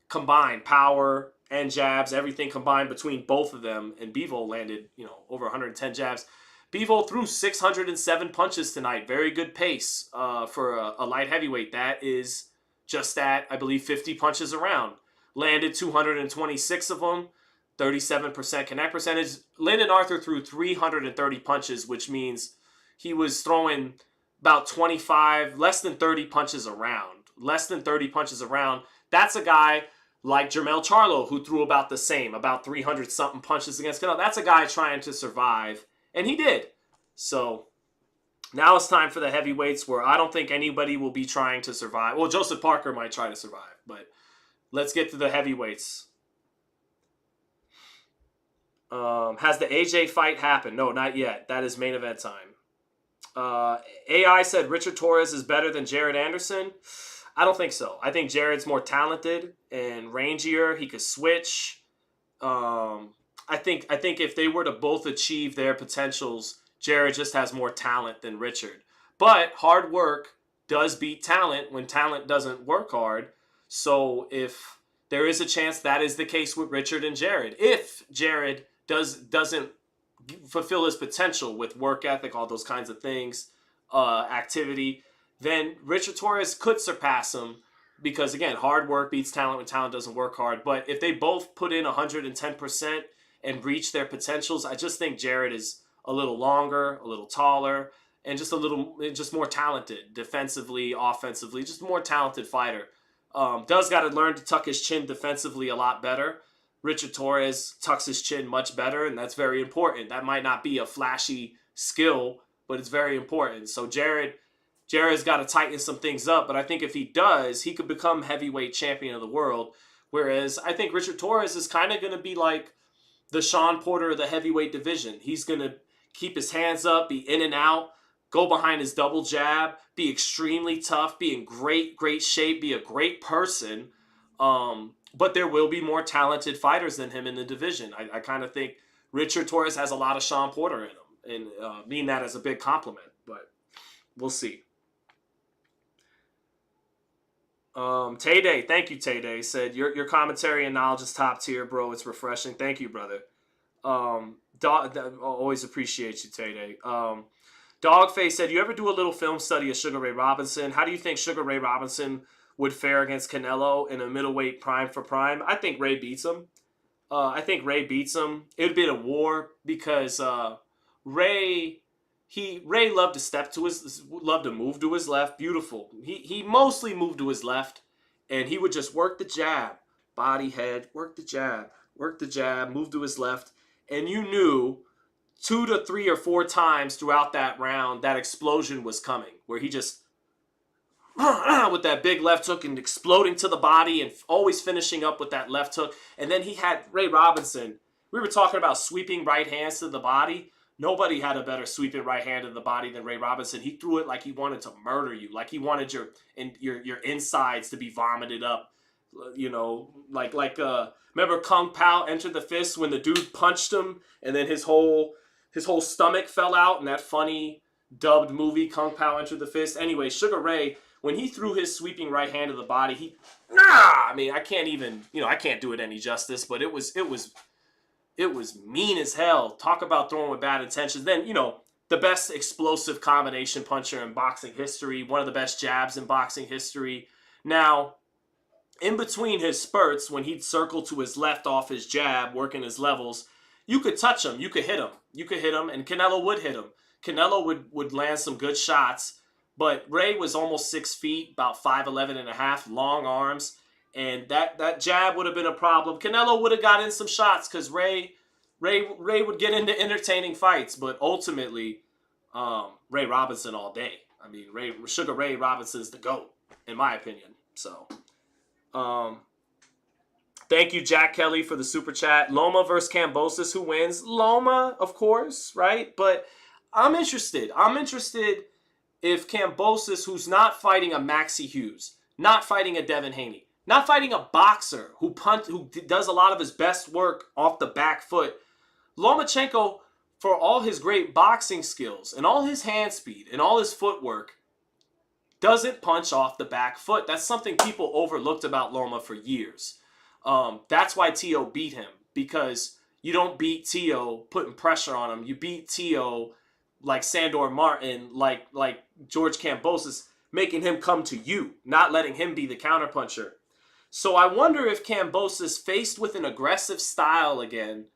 Combined power and jabs, everything combined between both of them. And Bivol landed, over 110 jabs. Bivol threw 607 punches tonight. Very good pace for a light heavyweight. That is just at, I believe, 50 punches a round. Landed 226 of them. 37% connect percentage. Lyndon Arthur threw 330 punches, which means he was throwing about 25, less than 30 punches around. Less than 30 punches around. That's a guy like Jermell Charlo who threw about the same, about 300-something punches against Canelo. That's a guy trying to survive, and he did. So now it's time for the heavyweights where I don't think anybody will be trying to survive. Well, Joseph Parker might try to survive, but let's get to the heavyweights. Has the AJ fight happened? No, not yet. That is main event time. AI said Richard Torres is better than Jared Anderson. I don't think so. I think Jared's more talented and rangier. He could switch. I think if they were to both achieve their potentials, Jared just has more talent than Richard. But hard work does beat talent when talent doesn't work hard. So if there is a chance that is the case with Richard and Jared. If Jared doesn't fulfill his potential with work ethic, all those kinds of things, activity, then Richard Torres could surpass him because, again, hard work beats talent when talent doesn't work hard. But if they both put in 110% and reach their potentials, I just think Jared is a little longer, a little taller, and just more talented defensively, offensively, just more talented fighter. Does got to learn to tuck his chin defensively a lot better. Richard Torres tucks his chin much better, and that's very important. That might not be a flashy skill, but it's very important. So Jared's got to tighten some things up, but I think if he does, he could become heavyweight champion of the world. Whereas I think Richard Torres is kind of going to be like the Sean Porter of the heavyweight division. He's going to keep his hands up, be in and out, go behind his double jab, be extremely tough, be in great shape, be a great person. But there will be more talented fighters than him in the division. I kind of think Richard Torres has a lot of Sean Porter in him, and mean that as a big compliment, but we'll see. Tay-Day, thank you, Tay-Day, said, your commentary and knowledge is top tier, bro. It's refreshing. Thank you, brother. Always appreciate you, Tay-Day. Dogface said, you ever do a little film study of Sugar Ray Robinson? How do you think Sugar Ray Robinson would fare against Canelo in a middleweight prime for prime? I think Ray beats him. It would be a war because Ray loved to move to his left. Beautiful. He mostly moved to his left, and he would just work the jab, body, head, work the jab, move to his left, and you knew 2 to 3 or 4 times throughout that round that explosion was coming, where he just with that big left hook and exploding to the body and always finishing up with that left hook. And then he had Ray Robinson. We were talking about sweeping right hands to the body. Nobody had a better sweeping right hand to the body than Ray Robinson. He threw it like he wanted to murder you, like he wanted your insides to be vomited up. Remember Kung Pao entered the fist when the dude punched him and then his whole stomach fell out in that funny dubbed movie Kung Pao entered the fist. Anyway, Sugar Ray, when he threw his sweeping right hand to the body, I can't do it any justice, but it was mean as hell. Talk about throwing with bad intentions. Then, the best explosive combination puncher in boxing history, one of the best jabs in boxing history. Now, in between his spurts, when he'd circle to his left off his jab, working his levels, you could touch him, you could hit him. You could hit him, and Canelo would hit him. Canelo would land some good shots, but Ray was almost 6 feet, about 5'11 and a half, long arms, and that jab would have been a problem. Canelo would have got in some shots because Ray would get into entertaining fights, but ultimately, Ray Robinson all day. I mean, Sugar Ray Robinson's the GOAT, in my opinion. So, thank you, Jack Kelly, for the super chat. Loma versus Kambosos, who wins? Loma, of course, right? But I'm interested. I'm interested if Kambosos, who's not fighting a Maxie Hughes, not fighting a Devin Haney, not fighting a boxer who does a lot of his best work off the back foot, Lomachenko, for all his great boxing skills and all his hand speed and all his footwork, doesn't punch off the back foot. That's something people overlooked about Loma for years. That's why Tio beat him, because you don't beat Tio putting pressure on him. You beat Tio like Sandor Martin, like George Kambosos, making him come to you, not letting him be the counterpuncher. So I wonder if Kambosos, faced with an aggressive style again,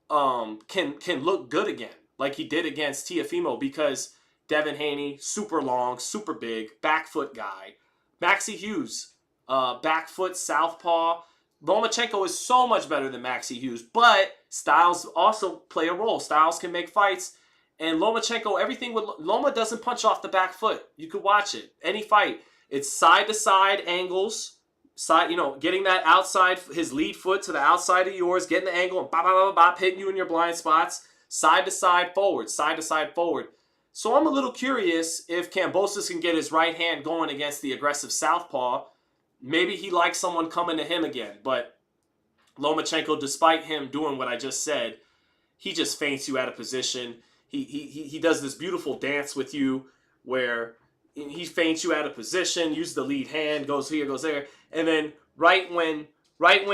can look good again, like he did against Teofimo, because Devin Haney, super long, super big, back foot guy. Maxie Hughes, back foot, southpaw. Lomachenko is so much better than Maxie Hughes, but styles also play a role. Styles can make fights. And Lomachenko, everything with Loma doesn't punch off the back foot. You could watch it. Any fight. It's side-to-side angles. Getting that outside, his lead foot to the outside of yours, getting the angle, and bop, bop, bop, bop, hitting you in your blind spots. Side-to-side forward, side-to-side forward. So I'm a little curious if Kambosos can get his right hand going against the aggressive southpaw. Maybe he likes someone coming to him again. But Lomachenko, despite him doing what I just said, he just feints you out of position. He does this beautiful dance with you where he feints you out of position, uses the lead hand, goes here, goes there. And then right when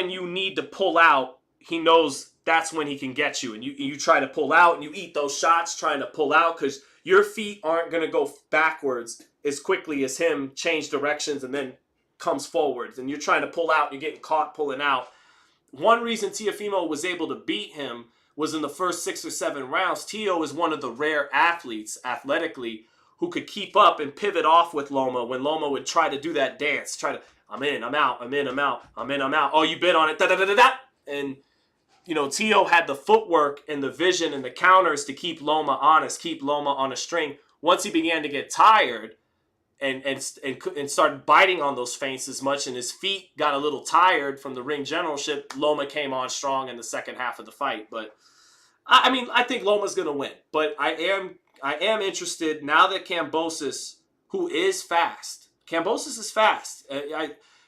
you need to pull out, he knows that's when he can get you. And you try to pull out, and you eat those shots trying to pull out, because your feet aren't going to go backwards as quickly as him change directions and then comes forwards. And you're trying to pull out, and you're getting caught pulling out. One reason Teofimo was able to beat him was in the first 6 or 7 rounds. Tio is one of the rare athletes, athletically, who could keep up and pivot off with Loma when Loma would try to do that dance. I'm in, I'm out, I'm in, I'm out, I'm in, I'm out. Oh, you bid on it, da-da-da-da-da. And, Tio had the footwork and the vision and the counters to keep Loma honest, keep Loma on a string. Once he began to get tired and started biting on those feints as much, and his feet got a little tired from the ring generalship, Loma came on strong in the second half of the fight. But, I think Loma's going to win. But I am interested, now that Kambosos, who is fast, Kambosos is fast.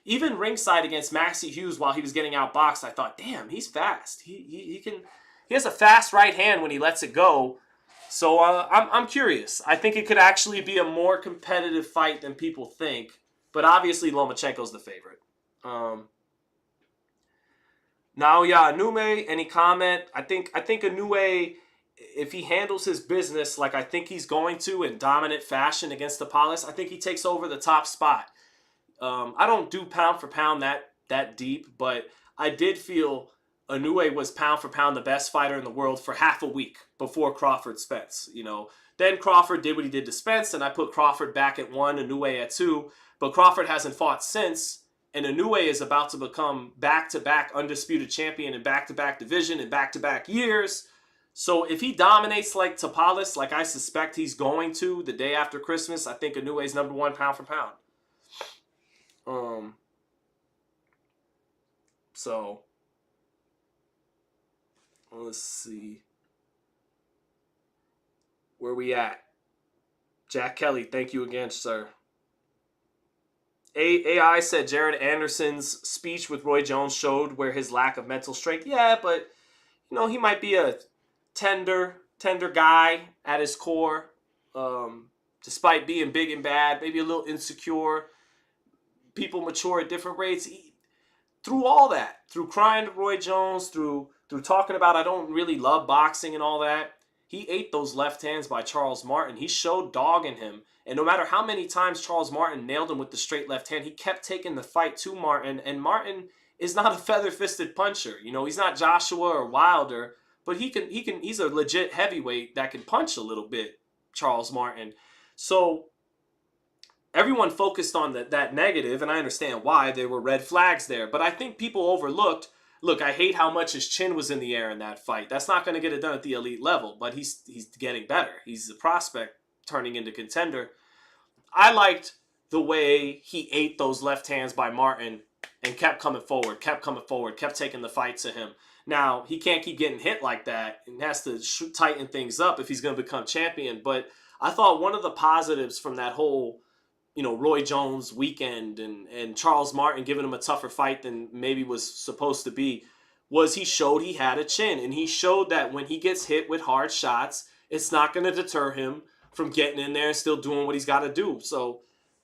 Even ringside against Maxie Hughes while he was getting outboxed, I thought, damn, he's fast. He has a fast right hand when he lets it go. So I'm curious. I think it could actually be a more competitive fight than people think. But obviously Lomachenko's the favorite. Naoya Inoue, any comment? I think Inoue, if he handles his business like I think he's going to in dominant fashion against Tapales, I think he takes over the top spot. I don't do pound for pound that deep, but I did feel Inoue was pound for pound the best fighter in the world for half a week before Crawford Spence. Then Crawford did what he did to Spence, and I put Crawford back at 1, Inoue at 2. But Crawford hasn't fought since, and Inoue is about to become back-to-back undisputed champion in back-to-back division in back-to-back years. So if he dominates like Tapales, like I suspect he's going to the day after Christmas, I think Inoue's number 1 pound for pound. So let's see. Where we at? Jack Kelly, thank you again, sir. AI said Jared Anderson's speech with Roy Jones showed where his lack of mental strength. Yeah, but he might be a tender guy at his core, despite being big and bad, maybe a little insecure. People mature at different rates. Through all that, through crying to Roy Jones, through talking about I don't really love boxing and all that, he ate those left hands by Charles Martin. He showed dog in him. And no matter how many times Charles Martin nailed him with the straight left hand, he kept taking the fight to Martin. And Martin is not a feather-fisted puncher. You know, he's not Joshua or Wilder, but he's a legit heavyweight that can punch a little bit, Charles Martin. So everyone focused on that negative, and I understand why. There were red flags there. But I think people overlooked, look, I hate how much his chin was in the air in that fight. That's not going to get it done at the elite level, but he's getting better. He's a prospect turning into contender. I liked the way he ate those left hands by Martin and kept coming forward, kept taking the fight to him. Now, he can't keep getting hit like that and has to tighten things up if he's going to become champion. But I thought one of the positives from that whole, you know, Roy Jones weekend and Charles Martin giving him a tougher fight than maybe was supposed to be was he showed he had a chin. And he showed that when he gets hit with hard shots, it's not going to deter him from getting in there and still doing what he's got to do. So,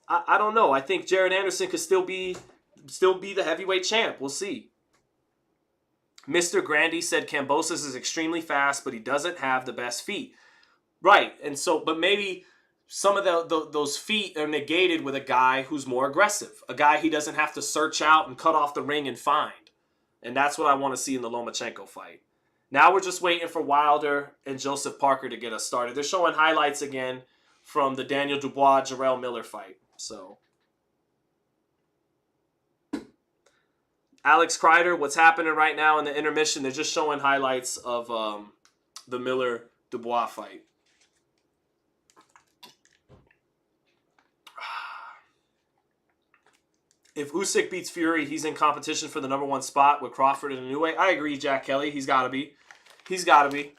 I don't know. I think Jared Anderson could still be the heavyweight champ. We'll see. Mr. Grandy said Kambosos is extremely fast, but he doesn't have the best feet. Right. And so, but maybe some of those feet are negated with a guy who's more aggressive. A guy he doesn't have to search out and cut off the ring and find. And that's what I want to see in the Lomachenko fight. Now we're just waiting for Wilder and Joseph Parker to get us started. They're showing highlights again from the Daniel Dubois, Jarrell Miller fight. So, Alex Kreider, what's happening right now in the intermission? They're just showing highlights of the Miller-Dubois fight. If Usyk beats Fury, he's in competition for the #1 spot with Crawford and Inoue. I agree, Jack Kelly. He's got to be. He's got to be.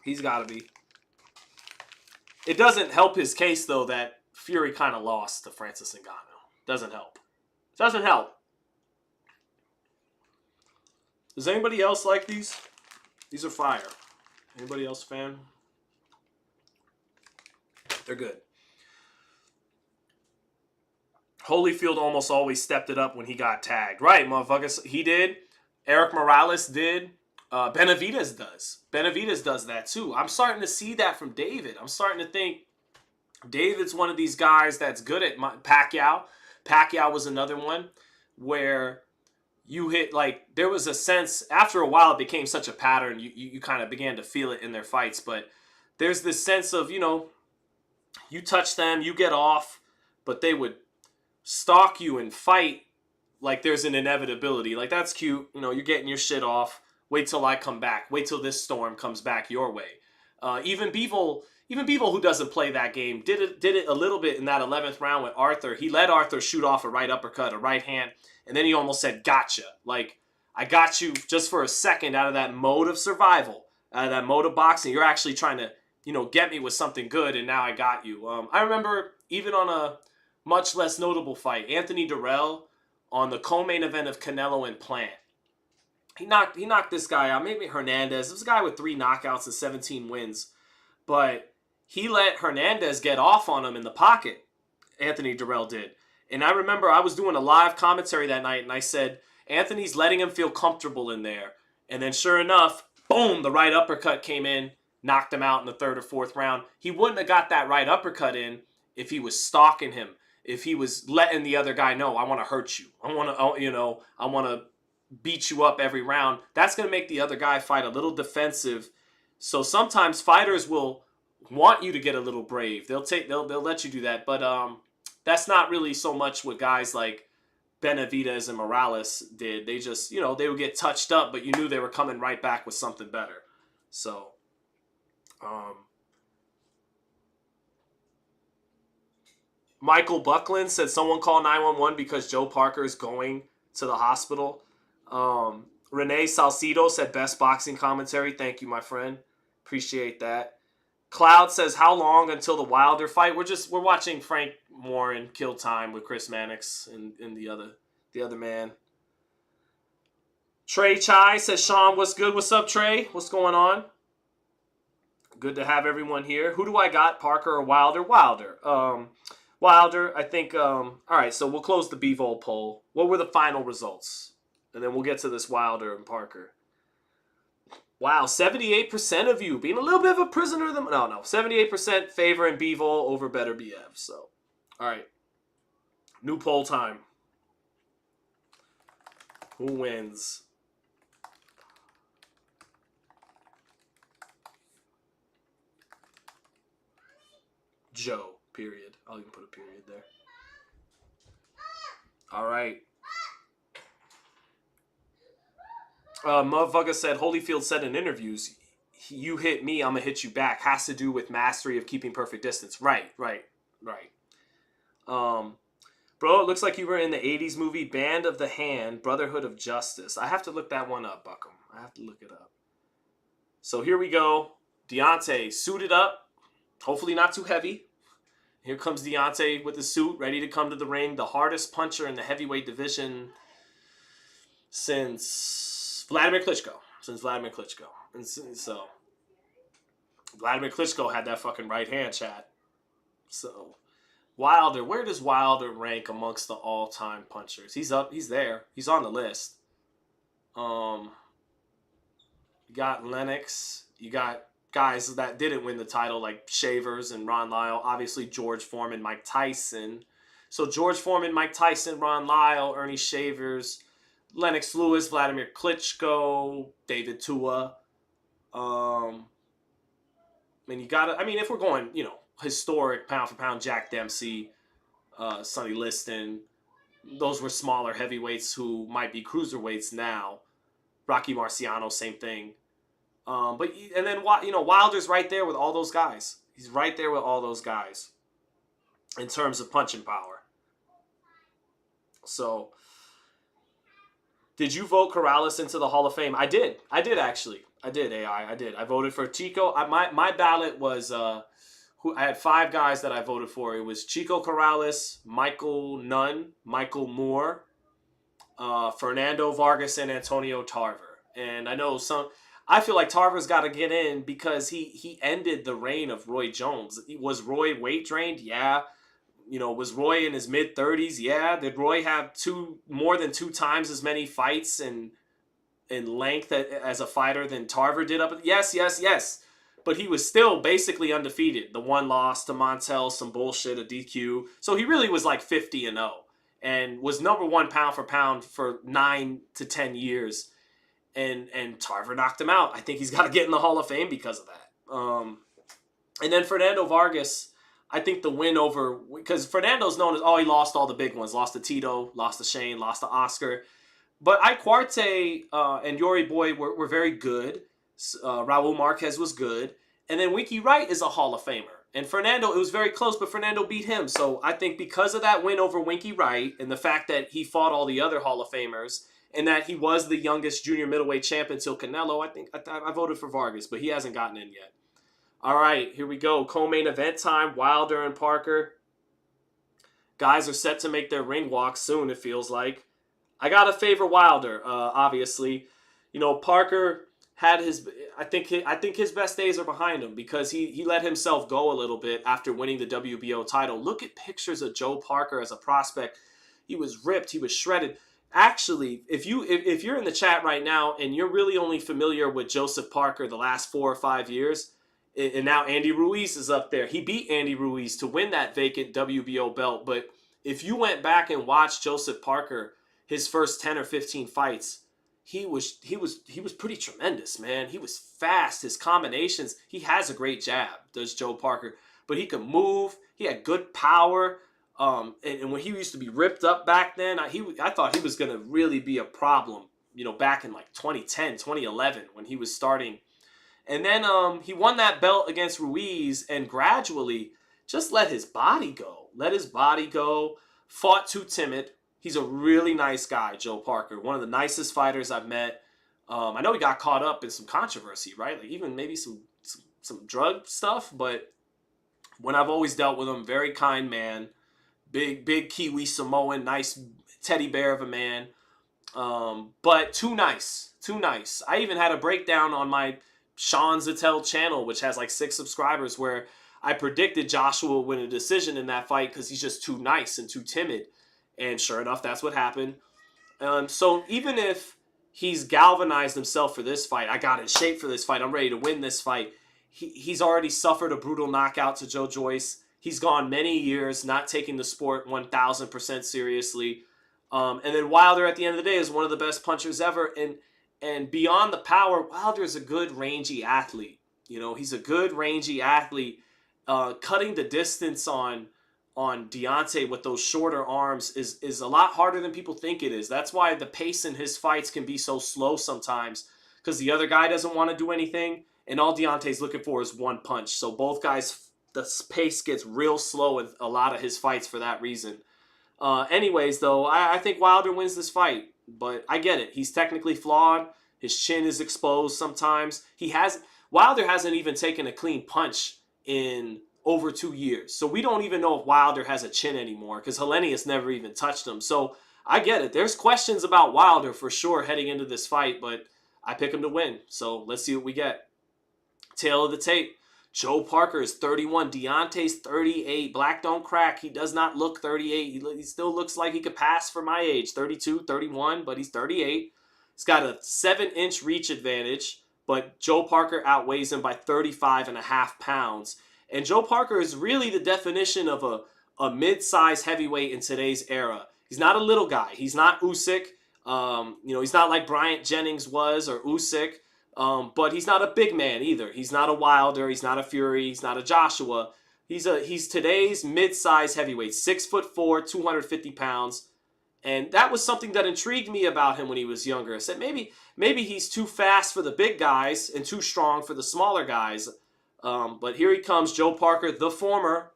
He's got to be. It doesn't help his case, though, that Fury kind of lost to Francis Ngannou. Doesn't help. Doesn't help. Does anybody else like these? These are fire. Anybody else a fan? They're good. Holyfield almost always stepped it up when he got tagged. Right, motherfuckers. He did. Eric Morales did. Benavidez does. Benavidez does that too. I'm starting to see that from David. I'm starting to think David's one of these guys that's good at Pacquiao. Pacquiao was another one where you hit, like, there was a sense, after a while it became such a pattern, you kind of began to feel it in their fights, but there's this sense of, you know, you touch them, you get off, but they would stalk you and fight like there's an inevitability. Like, that's cute. You know, you're getting your shit off. Wait till I come back. Wait till this storm comes back your way. Even Bivol, who doesn't play that game, did it a little bit in that 11th round with Arthur. He let Arthur shoot off a right uppercut, a right hand, and then he almost said, gotcha. Like, I got you just for a second out of that mode of survival, out of that mode of boxing. You're actually trying to, you know, get me with something good, and now I got you. I remember even on a much less notable fight, Anthony Durrell on the co-main event of Canelo and Plant. He knocked this guy out, maybe Hernandez. It was a guy with 3 knockouts and 17 wins. But he let Hernandez get off on him in the pocket, Anthony Durrell did. And I remember I was doing a live commentary that night, and I said, Anthony's letting him feel comfortable in there. And then sure enough, boom, the right uppercut came in, knocked him out in the 3rd or 4th round. He wouldn't have got that right uppercut in if he was stalking him, if he was letting the other guy know, I want to hurt you. I want to beat you up every round. That's going to make the other guy fight a little defensive. So sometimes fighters will want you to get a little brave. They'll let you do that. But that's not really so much what guys like Benavidez and Morales did. They just, you know, they would get touched up, but you knew they were coming right back with something better. So, Michael Buckland said someone call 911 because Joe Parker is going to the hospital. Renee Salcido said best boxing commentary. Thank you, my friend. Appreciate that. Cloud says how long until the Wilder fight? We're watching Frank Warren kill time with Chris Mannix and the other man. Trey Chai says, Sean, what's good? What's up, Trey? What's going on? Good to have everyone here. Who do I got? Parker or Wilder? Wilder, I think. All right, so we'll close the Bivol poll. What were the final results? And then we'll get to this Wilder and Parker. Wow, 78% of you being a little bit of a prisoner of them. No, 78% favoring Bivol over Beterbiev. So, all right. New poll time. Who wins? Joe, period. I'll even put a period there. All right. Motherfucker said, Holyfield said in interviews, you hit me, I'm going to hit you back. Has to do with mastery of keeping perfect distance. Right. Bro, it looks like you were in the 80s movie Band of the Hand, Brotherhood of Justice. I have to look that one up, Buckham. I have to look it up. So here we go. Deontay suited up. Hopefully not too heavy. Here comes Deontay with the suit, ready to come to the ring. The hardest puncher in the heavyweight division since Vladimir Klitschko. And so Vladimir Klitschko had that fucking right hand, chat. So Wilder, where does Wilder rank amongst the all-time punchers? He's up. He's there. He's on the list. You got Lennox. You got guys that didn't win the title like Shavers and Ron Lyle. Obviously, George Foreman, Mike Tyson. So George Foreman, Mike Tyson, Ron Lyle, Ernie Shavers, Lennox Lewis, Vladimir Klitschko, David Tua. And you got to, I mean, if we're going, historic pound for pound, Jack Dempsey, Sonny Liston, those were smaller heavyweights who might be cruiserweights now. Rocky Marciano, same thing. And then Wilder's right there with all those guys. He's right there with all those guys in terms of punching power. So, did you vote Corrales into the Hall of Fame? I did actually. I did, AI. I did. I voted for Chico. My ballot was I had 5 guys that I voted for. It was Chico Corrales, Michael Nunn, Michael Moore, Fernando Vargas, and Antonio Tarver. And I feel like Tarver's got to get in because he ended the reign of Roy Jones. Was Roy weight drained? Yeah. Was Roy in his mid-30s? Yeah. Did Roy have more than 2 times as many fights in length as a fighter than Tarver did up? Yes. But he was still basically undefeated. The one loss to Montel, some bullshit, a DQ. So he really was like 50-0 and was number 1 pound for pound for 9 to 10 years. And Tarver knocked him out. I think he's got to get in the Hall of Fame because of that. And then Fernando Vargas, I think the win over, because Fernando's known as, he lost all the big ones. Lost to Tito, lost to Shane, lost to Oscar. But Iquarte and Yori Boy were very good. Raul Marquez was good. And then Winky Wright is a Hall of Famer. And Fernando, it was very close, but Fernando beat him. So I think because of that win over Winky Wright and the fact that he fought all the other Hall of Famers and that he was the youngest junior middleweight champ until Canelo, I think I voted for Vargas, but he hasn't gotten in yet. All right, here we go. Co-main event time, Wilder and Parker. Guys are set to make their ring walk soon, it feels like. I got to favor Wilder, obviously. Parker had I think his best days are behind him because he let himself go a little bit after winning the WBO title. Look at pictures of Joe Parker as a prospect. He was ripped, he was shredded. Actually, if you're in the chat right now and you're really only familiar with Joseph Parker the last 4 or 5 years, and now Andy Ruiz is up there. He beat Andy Ruiz to win that vacant WBO belt. But if you went back and watched Joseph Parker, his first 10 or 15 fights, he was pretty tremendous, man. He was fast. His combinations, he has a great jab, does Joe Parker. But he could move. He had good power. And when he used to be ripped up back then, I thought he was going to really be a problem, back in like 2010, 2011 when he was starting. And then he won that belt against Ruiz and gradually just let his body go. Fought too timid. He's a really nice guy, Joe Parker. One of the nicest fighters I've met. I know he got caught up in some controversy, right? Like even maybe some drug stuff. But when I've always dealt with him, very kind man. Big Kiwi Samoan, nice teddy bear of a man. But too nice. I even had a breakdown on my Sean Zattel channel, which has like 6 subscribers, where I predicted Joshua would win a decision in that fight because he's just too nice and too timid. And sure enough, that's what happened. So even if he's galvanized himself for this fight. I got in shape for this fight. I'm ready to win this fight. He's already suffered a brutal knockout to Joe Joyce. He's gone many years not taking the sport 1,000% seriously. And then Wilder, at the end of the day, is one of the best punchers ever. And beyond the power, Wilder is a good rangy athlete. You know, he's a good rangy athlete. Cutting the distance on Deontay with those shorter arms is a lot harder than people think it is. That's why the pace in his fights can be so slow sometimes, because the other guy doesn't want to do anything, and all Deontay's looking for is one punch. So both guys, the pace gets real slow in a lot of his fights for that reason. Anyways, though, I think Wilder wins this fight, but I get it. He's technically flawed. His chin is exposed sometimes. Wilder hasn't even taken a clean punch in over 2 years. So we don't even know if Wilder has a chin anymore, because Helenius never even touched him. So I get it. There's questions about Wilder for sure heading into this fight, but I pick him to win. So let's see what we get. Tail of the tape. Joe Parker is 31. Deontay's 38. Black don't crack. He does not look 38. He still looks like he could pass for my age. 32, 31, but he's 38. He's got a 7-inch reach advantage, but Joe Parker outweighs him by 35.5 pounds. And Joe Parker is really the definition of a mid-size heavyweight in today's era. He's not a little guy. He's not Usyk. He's not like Bryant Jennings was or Usyk. But he's not a big man either. He's not a Wilder. He's not a Fury. He's not a Joshua. He's today's mid-size heavyweight, 6'4", 250 pounds. And that was something that intrigued me about him when he was younger. I said maybe he's too fast for the big guys and too strong for the smaller guys. But here he comes, Joe Parker, the former,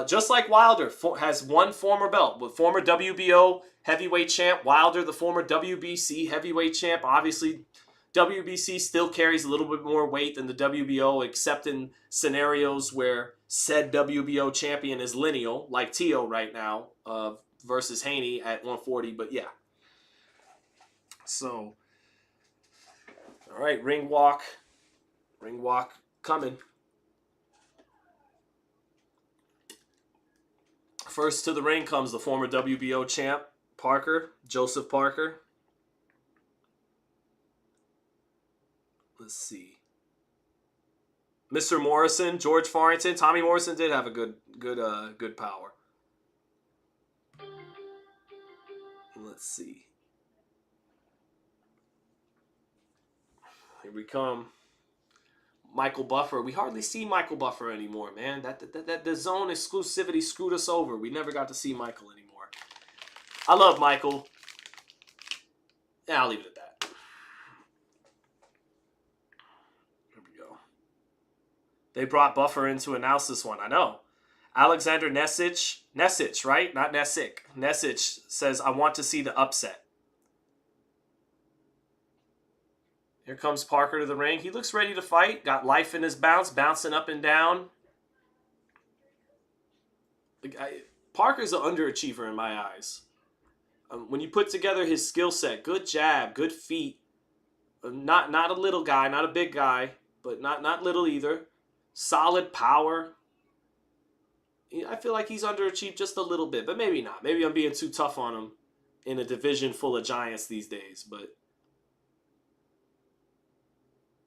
just like Wilder, has one former belt, but former WBO heavyweight champ. Wilder, the former WBC heavyweight champ. Obviously, WBC still carries a little bit more weight than the WBO, except in scenarios where said WBO champion is lineal, like Tio right now, versus Haney at 140. But yeah. So, all right, ring walk coming. First to the ring comes the former WBO champ, Parker, Joseph Parker. Let's see. Mr. Morrison, George Farrington. Tommy Morrison did have a good power. Let's see. Here we come. Michael Buffer. We hardly see Michael Buffer anymore, man. That the zone exclusivity screwed us over. We never got to see Michael anymore. I love Michael. Yeah, I'll leave it at that. Here we go. They brought Buffer in to announce this one. I know. Alexander Nesic, right? Not Nesic. Nesic says, I want to see the upset. Here comes Parker to the ring. He looks ready to fight. Got life in his bounce, bouncing up and down. Parker's an underachiever in my eyes. When you put together his skill set, good jab, good feet. Not a little guy, not a big guy, but not little either. Solid power. I feel like he's underachieved just a little bit, but maybe not. Maybe I'm being too tough on him in a division full of giants these days, but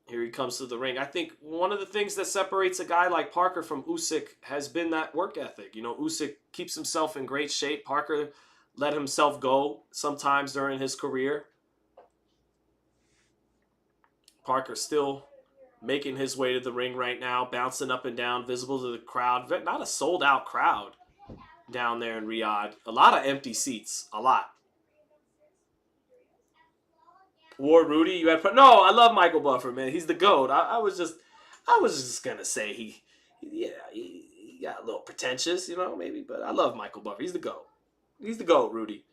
here he comes to the ring. I think one of the things that separates a guy like Parker from Usyk has been that work ethic. You know, Usyk keeps himself in great shape. Parker let himself go sometimes during his career. Parker still making his way to the ring right now, bouncing up and down, visible to the crowd. Not a sold-out crowd down there in Riyadh. A lot of empty seats. A lot. War Rudy, you had no. I love Michael Buffer, man. He's the GOAT. I was just gonna say he got a little pretentious, you know, maybe, but I love Michael Buffer. He's the GOAT. He's the GOAT, Rudy.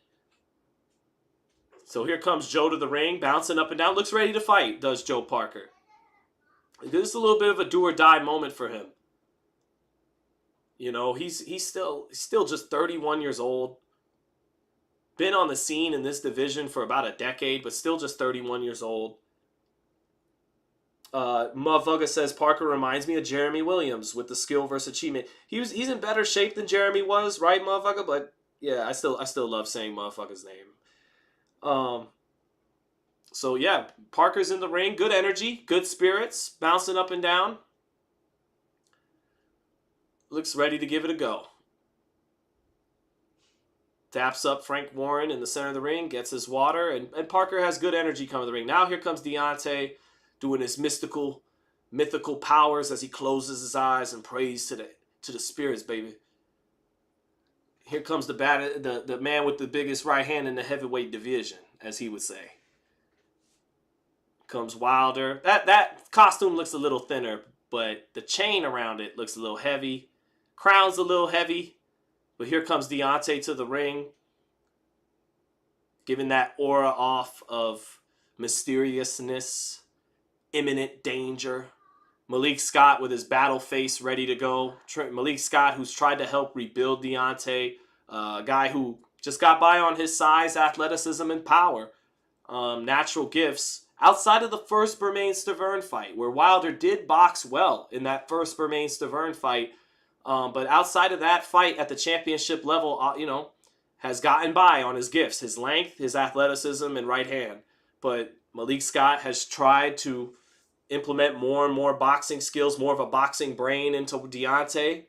So here comes Joe to the ring, bouncing up and down. Looks ready to fight, does Joe Parker. This is a little bit of a do or die moment for him. You know, he's still just 31 years old. Been on the scene in this division for about a decade, but still just 31 years old. Motherfucker says Parker reminds me of Jeremy Williams with the skill versus achievement. He's in better shape than Jeremy was, right, motherfucker? But yeah, I still love saying motherfucker's name. So, yeah, Parker's in the ring. Good energy, good spirits, bouncing up and down. Looks ready to give it a go. Taps up Frank Warren in the center of the ring, gets his water, and Parker has good energy coming to the ring. Now here comes Deontay doing his mythical powers as he closes his eyes and prays to the spirits, baby. Here comes the man with the biggest right hand in the heavyweight division, as he would say. Comes Wilder. That costume looks a little thinner, but the chain around it looks a little heavy. Crown's a little heavy. But here comes Deontay to the ring, giving that aura off of mysteriousness, imminent danger. Malik Scott with his battle face ready to go. Malik Scott, who's tried to help rebuild Deontay, a guy who just got by on his size, athleticism, and power. Natural gifts. Outside of the first Bermane-Stavern fight, where Wilder did box well in that first Bermane-Stavern fight, but outside of that fight at the championship level, has gotten by on his gifts, his length, his athleticism, and right hand. But Malik Scott has tried to implement more and more boxing skills, more of a boxing brain into Deontay.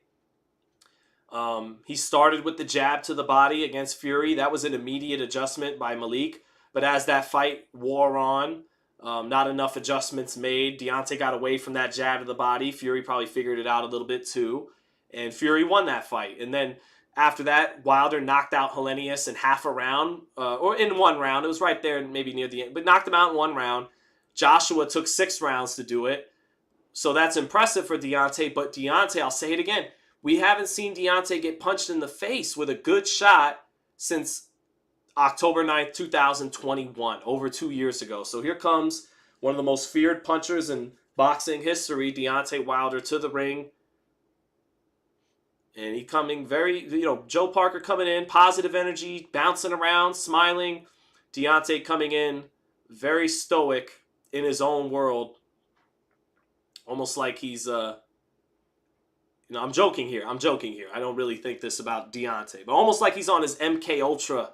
He started with the jab to the body against Fury. That was an immediate adjustment by Malik. But as that fight wore on, not enough adjustments made. Deontay got away from that jab to the body. Fury probably figured it out a little bit too. And Fury won that fight. And then after that, Wilder knocked out Helenius in half a round, or in one round. It was right there, maybe near the end, but knocked him out in one round. Joshua took 6 rounds to do it. So that's impressive for Deontay. But Deontay, I'll say it again, we haven't seen Deontay get punched in the face with a good shot since October 9th, 2021, over 2 years ago. So here comes one of the most feared punchers in boxing history, Deontay Wilder, to the ring. And he coming very, Joe Parker coming in, positive energy, bouncing around, smiling. Deontay coming in very stoic in his own world. Almost like he's, I'm joking here. I don't really think this about Deontay. But almost like he's on his MK Ultra,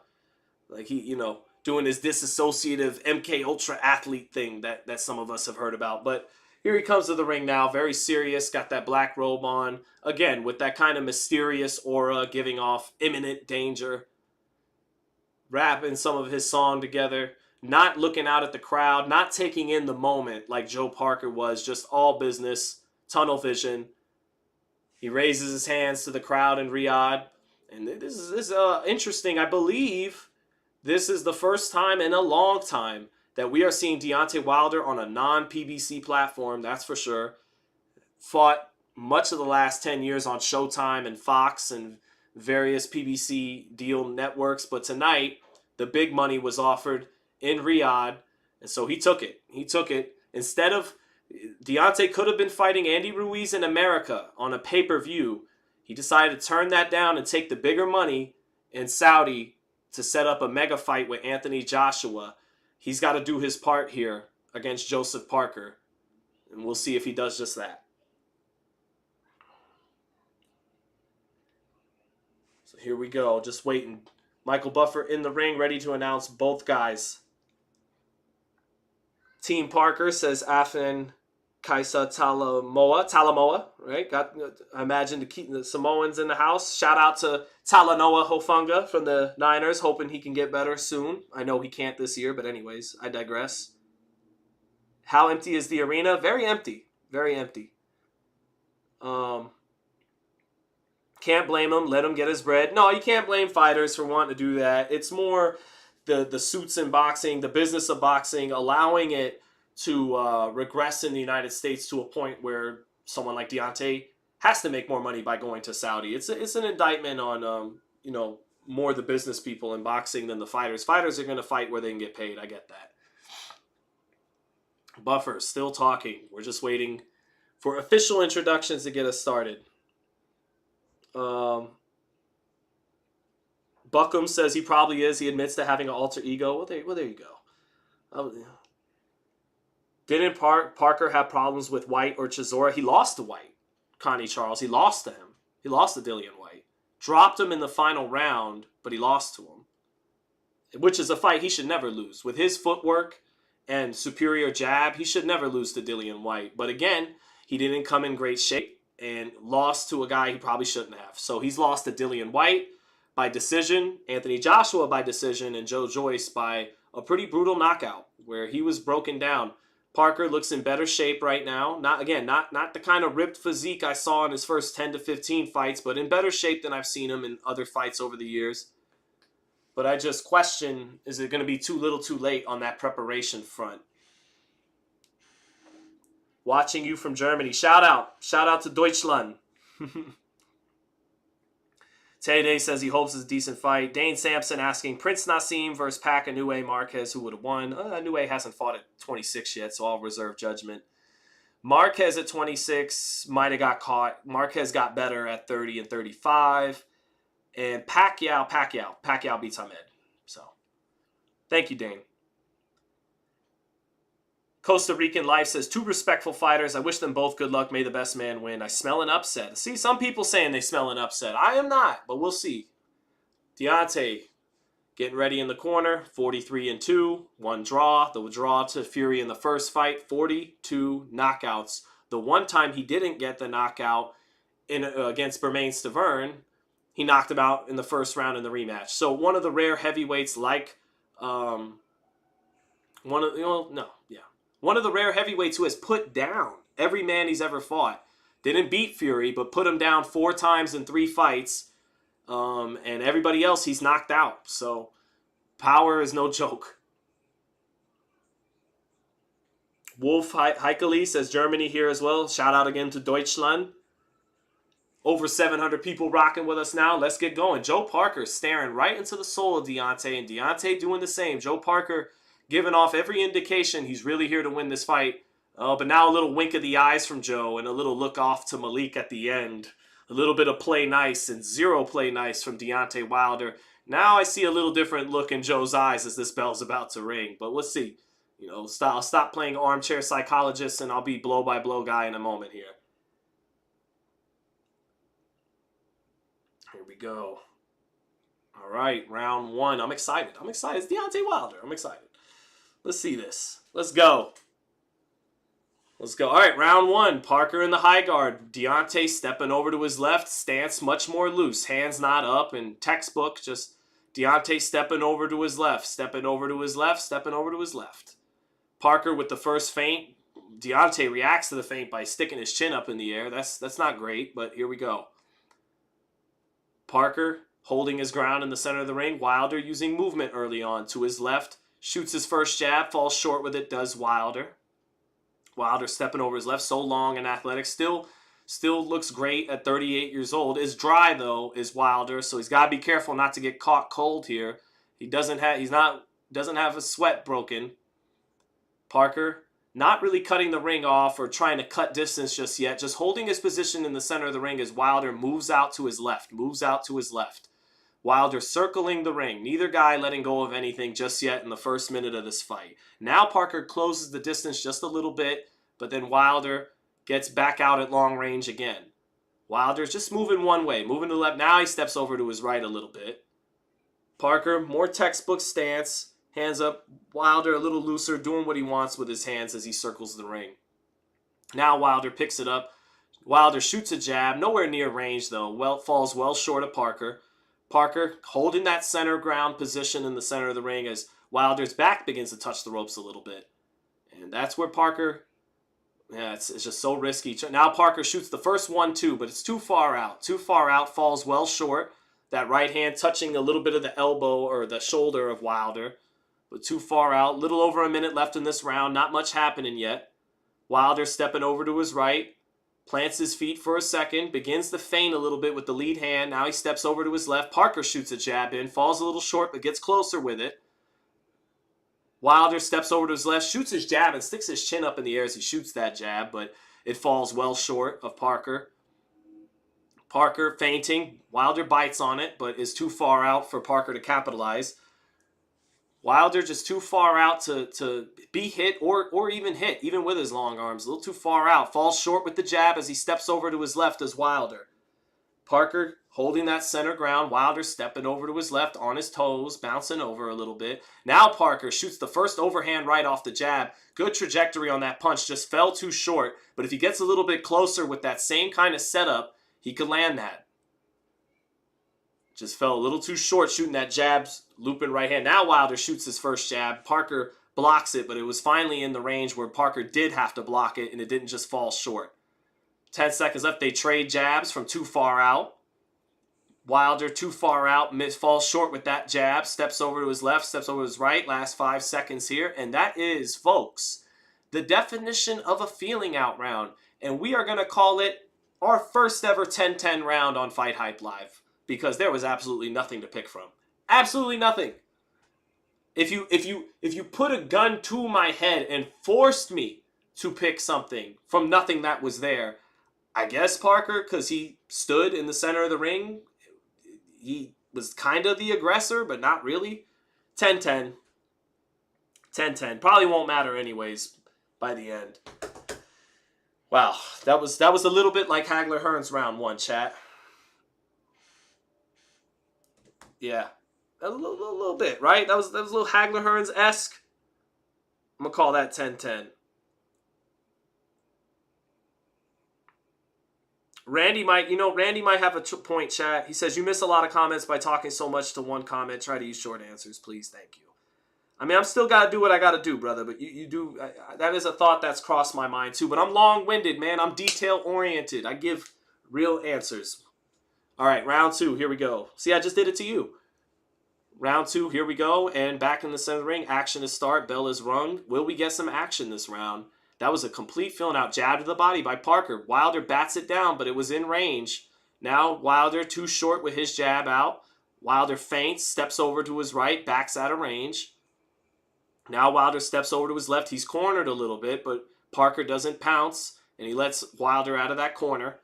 like he, doing his disassociative MK Ultra athlete thing that some of us have heard about. But here he comes to the ring now, very serious, got that black robe on. Again, with that kind of mysterious aura, giving off imminent danger. Rapping some of his song together. Not looking out at the crowd, not taking in the moment like Joe Parker was, just all business, tunnel vision. He raises his hands to the crowd in Riyadh. And this is interesting. I believe this is the first time in a long time that we are seeing Deontay Wilder on a non-PBC platform, that's for sure. Fought much of the last 10 years on Showtime and Fox and various PBC deal networks. But tonight, the big money was offered in Riyadh, and so he took it. Instead of, Deontay could have been fighting Andy Ruiz in America on a pay-per-view. He decided to turn that down and take the bigger money in Saudi to set up a mega fight with Anthony Joshua. He's got to do his part here against Joseph Parker, and we'll see if he does just that. So here we go, just waiting. Michael Buffer in the ring, ready to announce both guys. Team Parker says Afin Kaisa Talamoa, right? I imagine the Samoans in the house. Shout out to Talanoa Hofunga from the Niners, hoping he can get better soon. I know he can't this year, but anyways, I digress. How empty is the arena? Very empty. Very empty. Can't blame him. Let him get his bread. No, you can't blame fighters for wanting to do that. It's more the suits in boxing, the business of boxing, allowing it to regress in the United States to a point where someone like Deontay has to make more money by going to Saudi. It's an indictment on more the business people in boxing than the fighters. Fighters are going to fight where they can get paid. I get that. Buffer still talking. We're just waiting for official introductions to get us started. Buckham says he probably is. He admits to having an alter ego. Well, there you go. Didn't Parker have problems with White or Chisora? He lost to White. Connie Charles. He lost to him. He lost to Dillian White. Dropped him in the final round, but he lost to him. Which is a fight he should never lose. With his footwork and superior jab, he should never lose to Dillian Whyte. But again, he didn't come in great shape and lost to a guy he probably shouldn't have. So he's lost to Dillian Whyte by decision, Anthony Joshua by decision, and Joe Joyce by a pretty brutal knockout where he was broken down. Parker looks in better shape right now. Not the kind of ripped physique I saw in his first 10 to 15 fights, but in better shape than I've seen him in other fights over the years. But I just question, is it going to be too little too late on that preparation front? Watching you from Germany. Shout out to Deutschland. Tay says he hopes it's a decent fight. Dane Sampson asking, Prince Nassim versus Pac Inoue Marquez, who would have won? Inoue hasn't fought at 26 yet, so I'll reserve judgment. Marquez at 26 might have got caught. Marquez got better at 30 and 35. And Pacquiao beats Hamed. So, thank you, Dane. Costa Rican Life says, 2 respectful fighters. I wish them both good luck. May the best man win. I smell an upset. See, some people saying they smell an upset. I am not, but we'll see. Deontay getting ready in the corner. 43-2. 1 draw. The draw to Fury in the first fight. 42 knockouts. The one time he didn't get the knockout against Bermain Stavern, he knocked him out in the first round in the rematch. So one of the rare heavyweights one of the rare heavyweights who has put down every man he's ever fought. Didn't beat Fury, but put him down 4 times in 3 fights. And everybody else he's knocked out. So power is no joke. Wolf Heikeli says Germany here as well. Shout out again to Deutschland. Over 700 people rocking with us now. Let's get going. Joe Parker staring right into the soul of Deontay, and Deontay doing the same. Joe Parker giving off every indication he's really here to win this fight. But now a little wink of the eyes from Joe and a little look off to Malik at the end. A little bit of play nice and 0 play nice from Deontay Wilder. Now I see a little different look in Joe's eyes as this bell's about to ring. But let's see. I'll stop playing armchair psychologist and I'll be blow-by-blow guy in a moment here. Here we go. All right, round 1. I'm excited. It's Deontay Wilder. I'm excited. Let's see this. Let's go. All right, round 1. Parker in the high guard. Deontay stepping over to his left. Stance much more loose. Hands not up. And textbook, just Deontay stepping over to his left. Stepping over to his left. Parker with the first feint. Deontay reacts to the feint by sticking his chin up in the air. That's not great, but here we go. Parker holding his ground in the center of the ring. Wilder using movement early on to his left. Shoots his first jab, falls short with it, does Wilder. Wilder stepping over his left, so long and athletic. Still looks great at 38 years old. Is dry, though, is Wilder, so he's got to be careful not to get caught cold here. He doesn't have a sweat broken. Parker not really cutting the ring off or trying to cut distance just yet. Just holding his position in the center of the ring as Wilder moves out to his left. Wilder circling the ring. Neither guy letting go of anything just yet in the first minute of this fight. Now Parker closes the distance just a little bit, but then Wilder gets back out at long range again. Wilder's just moving one way, moving to the left. Now he steps over to his right a little bit. Parker, more textbook stance. Hands up. Wilder a little looser, doing what he wants with his hands as he circles the ring. Now Wilder picks it up. Wilder shoots a jab, nowhere near range though. Falls well short of Parker. Parker holding that center ground position in the center of the ring as Wilder's back begins to touch the ropes a little bit. And that's where Parker, it's just so risky. Now Parker shoots the first 1-2, but it's too far out. Falls well short. That right hand touching a little bit of the elbow or the shoulder of Wilder. But too far out. Little over a minute left in this round. Not much happening yet. Wilder stepping over to his right. Plants his feet for a second. Begins to feint a little bit with the lead hand. Now he steps over to his left. Parker shoots a jab in. Falls a little short but gets closer with it. Wilder steps over to his left. Shoots his jab and sticks his chin up in the air as he shoots that jab. But it falls well short of Parker. Parker feinting. Wilder bites on it but is too far out for Parker to capitalize. Wilder just too far out to be hit or even hit, even with his long arms. A little too far out. Falls short with the jab as he steps over to his left as Wilder. Parker holding that center ground. Wilder stepping over to his left on his toes, bouncing over a little bit. Now Parker shoots the first overhand right off the jab. Good trajectory on that punch, just fell too short. But if he gets a little bit closer with that same kind of setup, he could land that. Just fell a little too short shooting that jabs, looping right hand. Now Wilder shoots his first jab. Parker blocks it, but it was finally in the range where Parker did have to block it, and it didn't just fall short. 10 seconds left. They trade jabs from too far out. Wilder too far out, falls short with that jab, steps over to his left, steps over to his right. Last 5 seconds here. And that is, folks, the definition of a feeling out round. And we are going to call it our first ever 10-10 round on FightHype Live, because there was absolutely nothing to pick from. Absolutely nothing. If you put a gun to my head and forced me to pick something from nothing that was there, I guess Parker, because he stood in the center of the ring, he was kind of the aggressor, but not really. 10-10. 10-10. Probably won't matter anyways by the end. Wow, that was a little bit like Hagler-Hearns round 1, chat. Yeah, a little bit, right? That was a little Hagler-Hearns-esque. I'm gonna call that 10-10. Randy might have a point, chat. He says, you miss a lot of comments by talking so much to one comment. Try to use short answers, please. Thank you. I mean, I'm still got to do what I got to do, brother. But you do. That is a thought that's crossed my mind, too. But I'm long-winded, man. I'm detail-oriented. I give real answers. All right, round 2. Here we go. See, I just did it to you. Round 2. Here we go. And back in the center of the ring. Action is start. Bell is rung. Will we get some action this round? That was a complete filling out. Jab to the body by Parker. Wilder bats it down, but it was in range. Now Wilder too short with his jab out. Wilder feints, steps over to his right, backs out of range. Now Wilder steps over to his left. He's cornered a little bit, but Parker doesn't pounce, and he lets Wilder out of that corner.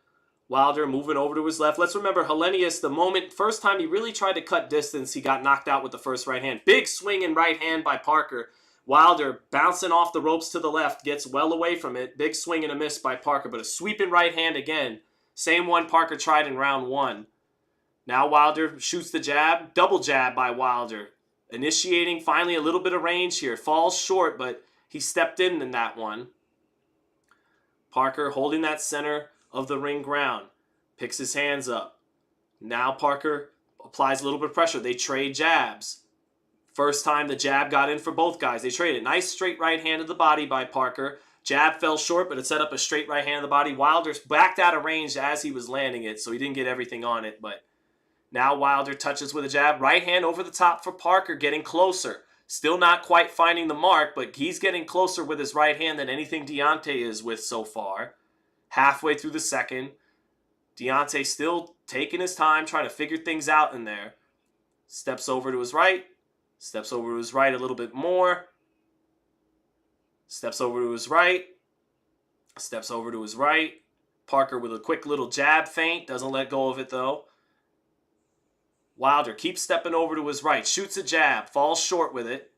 Wilder moving over to his left. Let's remember Helenius, first time he really tried to cut distance, he got knocked out with the first right hand. Big swinging right hand by Parker. Wilder bouncing off the ropes to the left, gets well away from it. Big swing and a miss by Parker, but a sweeping right hand again. Same one Parker tried in round 1. Now Wilder shoots the jab. Double jab by Wilder. Initiating finally a little bit of range here. Falls short, but he stepped in that one. Parker holding that center of the ring ground. Picks his hands up. Now Parker applies a little bit of pressure. They trade jabs. First time the jab got in for both guys. They traded. Nice straight right hand to the body by Parker. Jab fell short, but it set up a straight right hand to the body. Wilder backed out of range as he was landing it, so he didn't get everything on it. But now Wilder touches with a jab. Right hand over the top for Parker, getting closer. Still not quite finding the mark, but he's getting closer with his right hand than anything Deontay is with so far. Halfway through the second. Deontay still taking his time, trying to figure things out in there. Steps over to his right. Steps over to his right a little bit more. Steps over to his right. Steps over to his right. Parker with a quick little jab feint. Doesn't let go of it, though. Wilder keeps stepping over to his right. Shoots a jab. Falls short with it.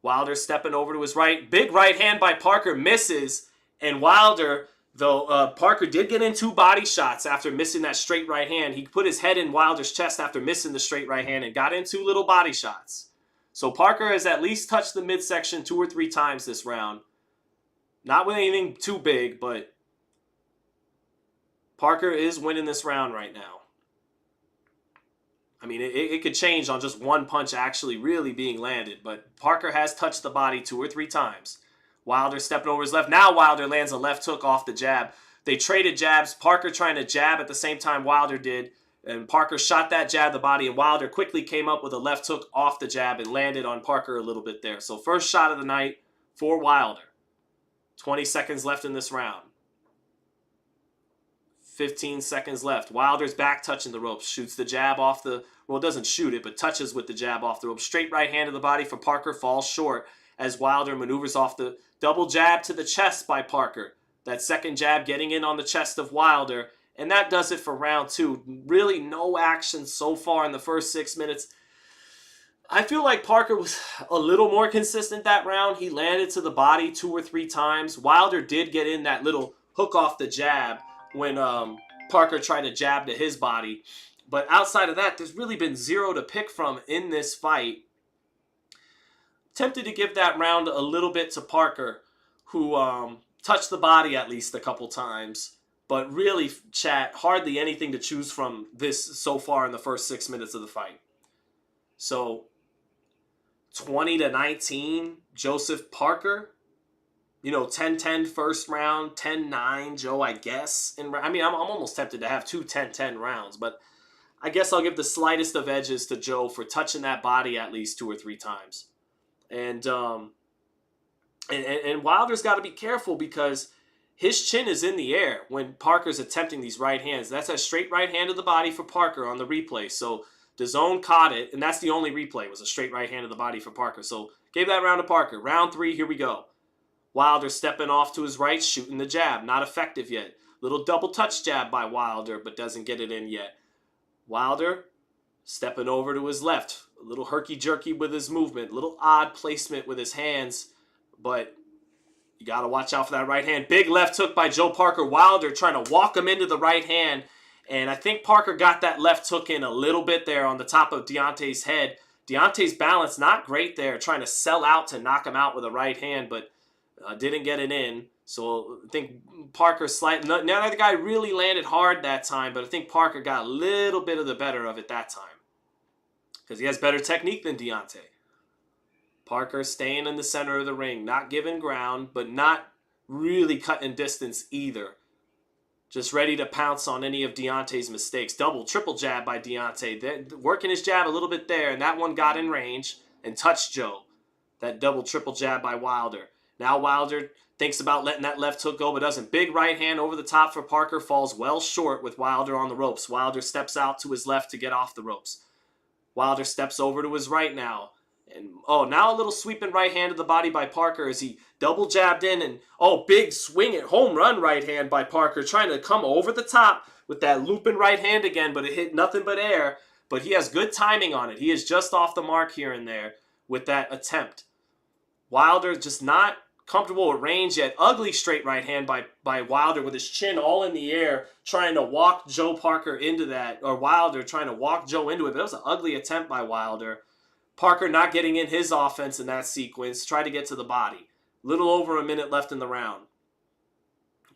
Wilder stepping over to his right. Big right hand by Parker. Misses. And Wilder, though Parker did get in 2 body shots after missing that straight right hand. He put his head in Wilder's chest after missing the straight right hand and got in 2 little body shots. So Parker has at least touched the midsection 2 or 3 times this round. Not with anything too big, but Parker is winning this round right now. I mean, it could change on just one punch actually really being landed, but Parker has touched the body 2 or 3 times. Wilder stepping over his left. Now Wilder lands a left hook off the jab. They traded jabs. Parker trying to jab at the same time Wilder did. And Parker shot that jab the body, and Wilder quickly came up with a left hook off the jab and landed on Parker a little bit there. So first shot of the night for Wilder. 20 seconds left in this round. 15 seconds left. Wilder's back touching the ropes. Shoots the jab off the... Well, doesn't shoot it, but touches with the jab off the ropes. Straight right hand to the body for Parker. Falls short as Wilder maneuvers off the double jab to the chest by Parker. That second jab getting in on the chest of Wilder. And that does it for round 2. Really no action so far in the first 6 minutes. I feel like Parker was a little more consistent that round. He landed to the body 2 or 3 times. Wilder did get in that little hook off the jab when Parker tried to jab to his body. But outside of that, there's really been zero to pick from in this fight. Tempted to give that round a little bit to Parker, who touched the body at least a couple times. But really, chat, hardly anything to choose from this so far in the first 6 minutes of the fight. So, 20-19, Joseph Parker. 10-10 first round, 10-9 Joe, I guess. I'm almost tempted to have two 10-10 rounds, but I guess I'll give the slightest of edges to Joe for touching that body at least 2 or 3 times. And Wilder's got to be careful because his chin is in the air when Parker's attempting these right hands. That's a straight right hand to the body for Parker on the replay. So DAZN caught it, and that's the only replay, was a straight right hand to the body for Parker. So gave that round to Parker. Round 3, here we go. Wilder stepping off to his right, shooting the jab. Not effective yet. Little double touch jab by Wilder, but doesn't get it in yet. Wilder stepping over to his left. A little herky-jerky with his movement. A little odd placement with his hands, but you got to watch out for that right hand. Big left hook by Joe Parker. Wilder trying to walk him into the right hand, and I think Parker got that left hook in a little bit there on the top of Deontay's head. Deontay's balance not great there, trying to sell out to knock him out with a right hand, but didn't get it in. So I think Parker neither guy really landed hard that time, but I think Parker got a little bit of the better of it that time because he has better technique than Deontay. Parker staying in the center of the ring, not giving ground, but not really cutting distance either. Just ready to pounce on any of Deontay's mistakes. Double, triple jab by Deontay. Working his jab a little bit there, and that one got in range and touched Joe. That double, triple jab by Wilder. Now Wilder thinks about letting that left hook go, but doesn't. Big right hand over the top for Parker. Falls well short with Wilder on the ropes. Wilder steps out to his left to get off the ropes. Wilder steps over to his right now. And now a little sweeping right hand to the body by Parker as he double jabbed in. And big swing it. Home run right hand by Parker. Trying to come over the top with that looping right hand again, but it hit nothing but air. But he has good timing on it. He is just off the mark here and there with that attempt. Wilder just not comfortable with range yet. Ugly straight right hand by Wilder with his chin all in the air, trying to walk Joe Parker into that, or Wilder trying to walk Joe into it. But it was an ugly attempt by Wilder. Parker not getting in his offense in that sequence. Tried to get to the body. Little over a minute left in the round.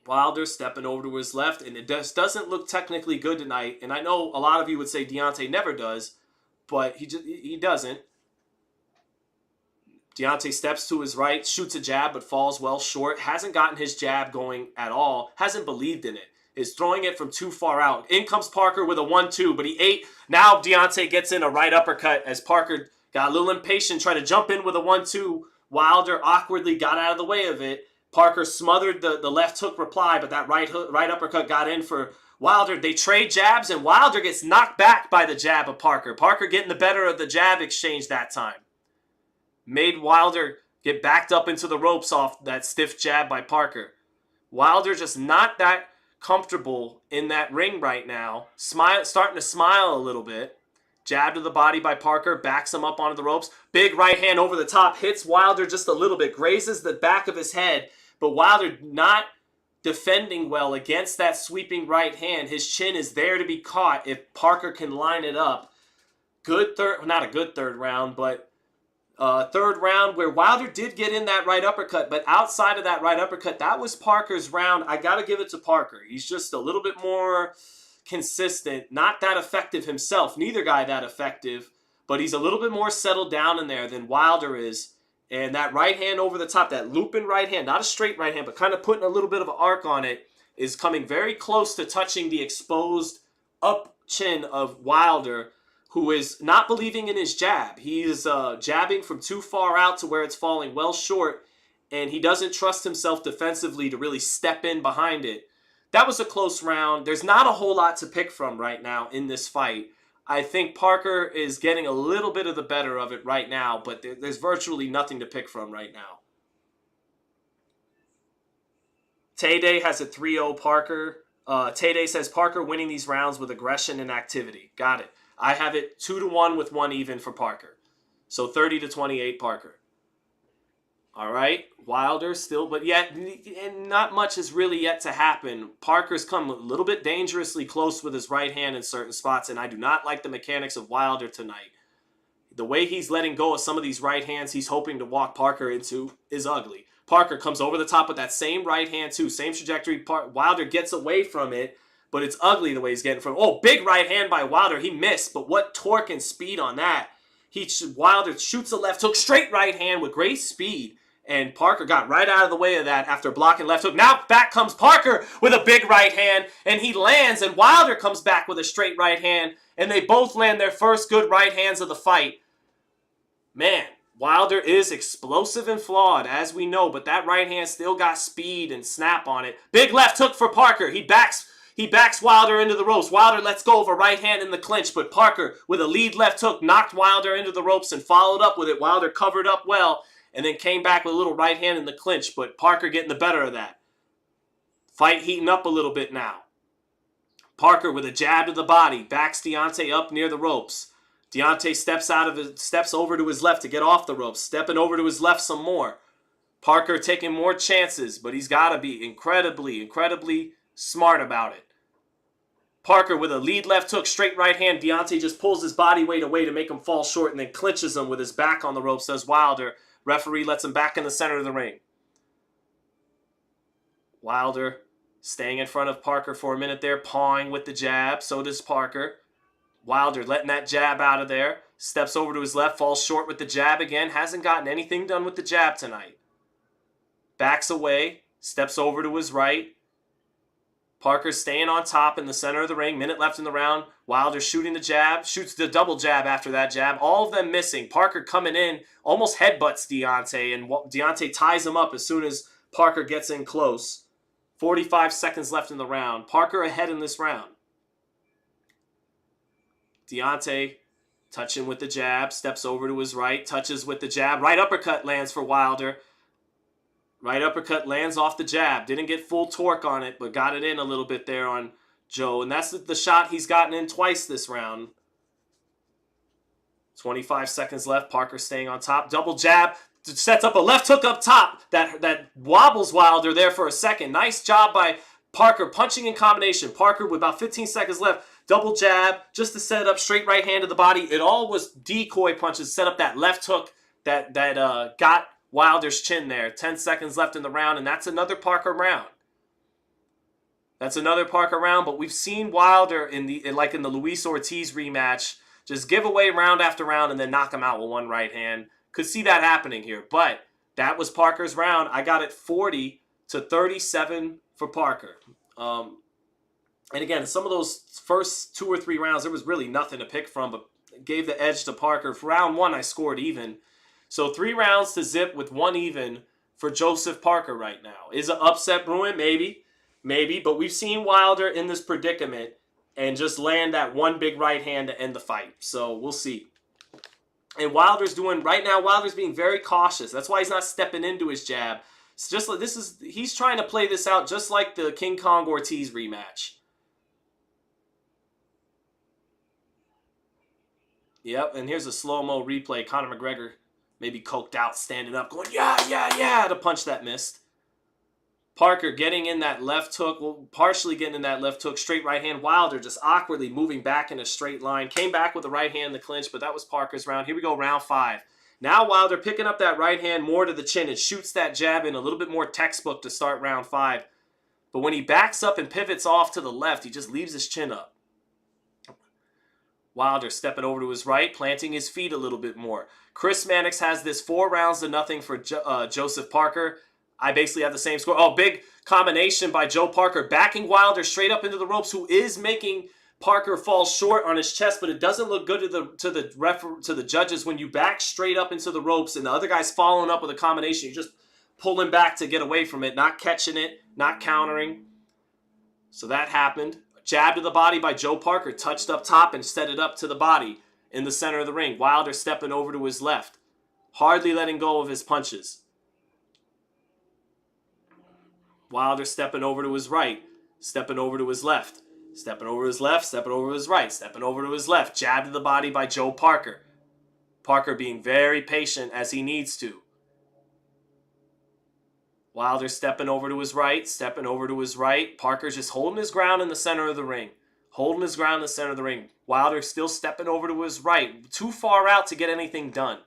Wilder stepping over to his left, and it just doesn't look technically good tonight. And I know a lot of you would say Deontay never does, but he doesn't. Deontay steps to his right, shoots a jab, but falls well short. Hasn't gotten his jab going at all. Hasn't believed in it. Is throwing it from too far out. In comes Parker with a 1-2, but he ate. Now Deontay gets in a right uppercut as Parker got a little impatient, trying to jump in with a 1-2. Wilder awkwardly got out of the way of it. Parker smothered the left hook reply, but that right uppercut got in for Wilder. They trade jabs, and Wilder gets knocked back by the jab of Parker. Parker getting the better of the jab exchange that time. Made Wilder get backed up into the ropes off that stiff jab by Parker. Wilder just not that comfortable in that ring right now. Starting to smile a little bit. Jab to the body by Parker, backs him up onto the ropes. Big right hand over the top, hits Wilder just a little bit, grazes the back of his head. But Wilder not defending well against that sweeping right hand. His chin is there to be caught if Parker can line it up. Not a good third round, but third round where Wilder did get in that right uppercut, but outside of that right uppercut, that was Parker's round. I got to give it to Parker. He's just a little bit more consistent, not that effective himself. Neither guy that effective, but he's a little bit more settled down in there than Wilder is. And that right hand over the top, that looping right hand, not a straight right hand, but kind of putting a little bit of an arc on it, is coming very close to touching the exposed up chin of Wilder, who is not believing in his jab. He is jabbing from too far out to where it's falling well short, and he doesn't trust himself defensively to really step in behind it. That was a close round. There's not a whole lot to pick from right now in this fight. I think Parker is getting a little bit of the better of it right now, but there's virtually nothing to pick from right now. Tay has a 3-0 Parker. Tay says Parker winning these rounds with aggression and activity. Got it. I have it 2-1 with 1 even for Parker. So 30-28 Parker. All right, Wilder still, but yet not much has really yet to happen. Parker's come a little bit dangerously close with his right hand in certain spots, and I do not like the mechanics of Wilder tonight. The way he's letting go of some of these right hands he's hoping to walk Parker into is ugly. Parker comes over the top with that same right hand too, same trajectory. Wilder gets away from it, but it's ugly the way he's getting from. Oh, big right hand by Wilder. He missed, but what torque and speed on that. Wilder shoots a left hook, straight right hand with great speed. And Parker got right out of the way of that after blocking left hook. Now back comes Parker with a big right hand, and he lands, and Wilder comes back with a straight right hand, and they both land their first good right hands of the fight. Man, Wilder is explosive and flawed, as we know, but that right hand still got speed and snap on it. Big left hook for Parker. He backs Wilder into the ropes. Wilder lets go of a right hand in the clinch, but Parker, with a lead left hook, knocked Wilder into the ropes and followed up with it. Wilder covered up well and then came back with a little right hand in the clinch, but Parker getting the better of that. Fight heating up a little bit now. Parker with a jab to the body, backs Deontay up near the ropes. Deontay steps over to his left to get off the ropes, stepping over to his left some more. Parker taking more chances, but he's got to be incredibly smart about it. Parker with a lead left hook, straight right hand. Deontay just pulls his body weight away to make him fall short and then clinches him with his back on the ropes, does Wilder. Referee lets him back in the center of the ring. Wilder staying in front of Parker for a minute there, pawing with the jab. So does Parker. Wilder letting that jab out of there. Steps over to his left, falls short with the jab again. Hasn't gotten anything done with the jab tonight. Backs away, steps over to his right. Parker staying on top in the center of the ring. Minute left in the round. Wilder shooting the jab. Shoots the double jab after that jab. All of them missing. Parker coming in. Almost headbutts Deontay. And Deontay ties him up as soon as Parker gets in close. 45 seconds left in the round. Parker ahead in this round. Deontay touching with the jab. Steps over to his right. Touches with the jab. Right uppercut lands for Wilder. Right uppercut lands off the jab. Didn't get full torque on it, but got it in a little bit there on Joe. And that's the shot he's gotten in twice this round. 25 seconds left. Parker staying on top. Double jab. Sets up a left hook up top. That wobbles Wilder there for a second. Nice job by Parker punching in combination. Parker with about 15 seconds left. Double jab just to set it up. Straight right hand to the body. It all was decoy punches. Set up that left hook that got Wilder's chin there. 10 seconds left in the round, and that's another Parker round. That's another Parker round, but we've seen Wilder in the Luis Ortiz rematch just give away round after round and then knock him out with one right hand. Could see that happening here, but that was Parker's round. I got it 40-37 for Parker. And again, some of those first 2 or 3 rounds, there was really nothing to pick from, but gave the edge to Parker. For round 1, I scored even. So 3 rounds to zip with 1 even for Joseph Parker right now. Is an upset brewing? Maybe. But we've seen Wilder in this predicament and just land that one big right hand to end the fight. So we'll see. And Wilder's being very cautious. That's why he's not stepping into his jab. It's just like he's trying to play this out just like the King Kong Ortiz rematch. Yep, and here's a slow-mo replay. Conor McGregor maybe coked out, standing up, going, yeah, to punch that missed. Parker getting in that left hook, partially getting in that left hook, straight right hand. Wilder just awkwardly moving back in a straight line. Came back with the right hand in the clinch, but that was Parker's round. Here we go, round 5. Now Wilder picking up that right hand more to the chin and shoots that jab in a little bit more textbook to start round 5. But when he backs up and pivots off to the left, he just leaves his chin up. Wilder stepping over to his right, planting his feet a little bit more. Chris Mannix has this 4-0 for Joseph Parker. I basically have the same score. Oh, big combination by Joe Parker, backing Wilder straight up into the ropes, who is making Parker fall short on his chest, but it doesn't look good to the judges when you back straight up into the ropes and the other guy's following up with a combination. You just pull him back to get away from it, not catching it, not countering. So that happened. Jab to the body by Joe Parker, touched up top and set it up to the body in the center of the ring. Wilder stepping over to his left, hardly letting go of his punches. Wilder stepping over to his right, stepping over to his left, stepping over his left, stepping over his right, stepping over to his left. Jab to the body by Joe Parker. Parker being very patient as he needs to. Wilder stepping over to his right, stepping over to his right. Parker's just holding his ground in the center of the ring. Holding his ground in the center of the ring. Wilder still stepping over to his right. Too far out to get anything done.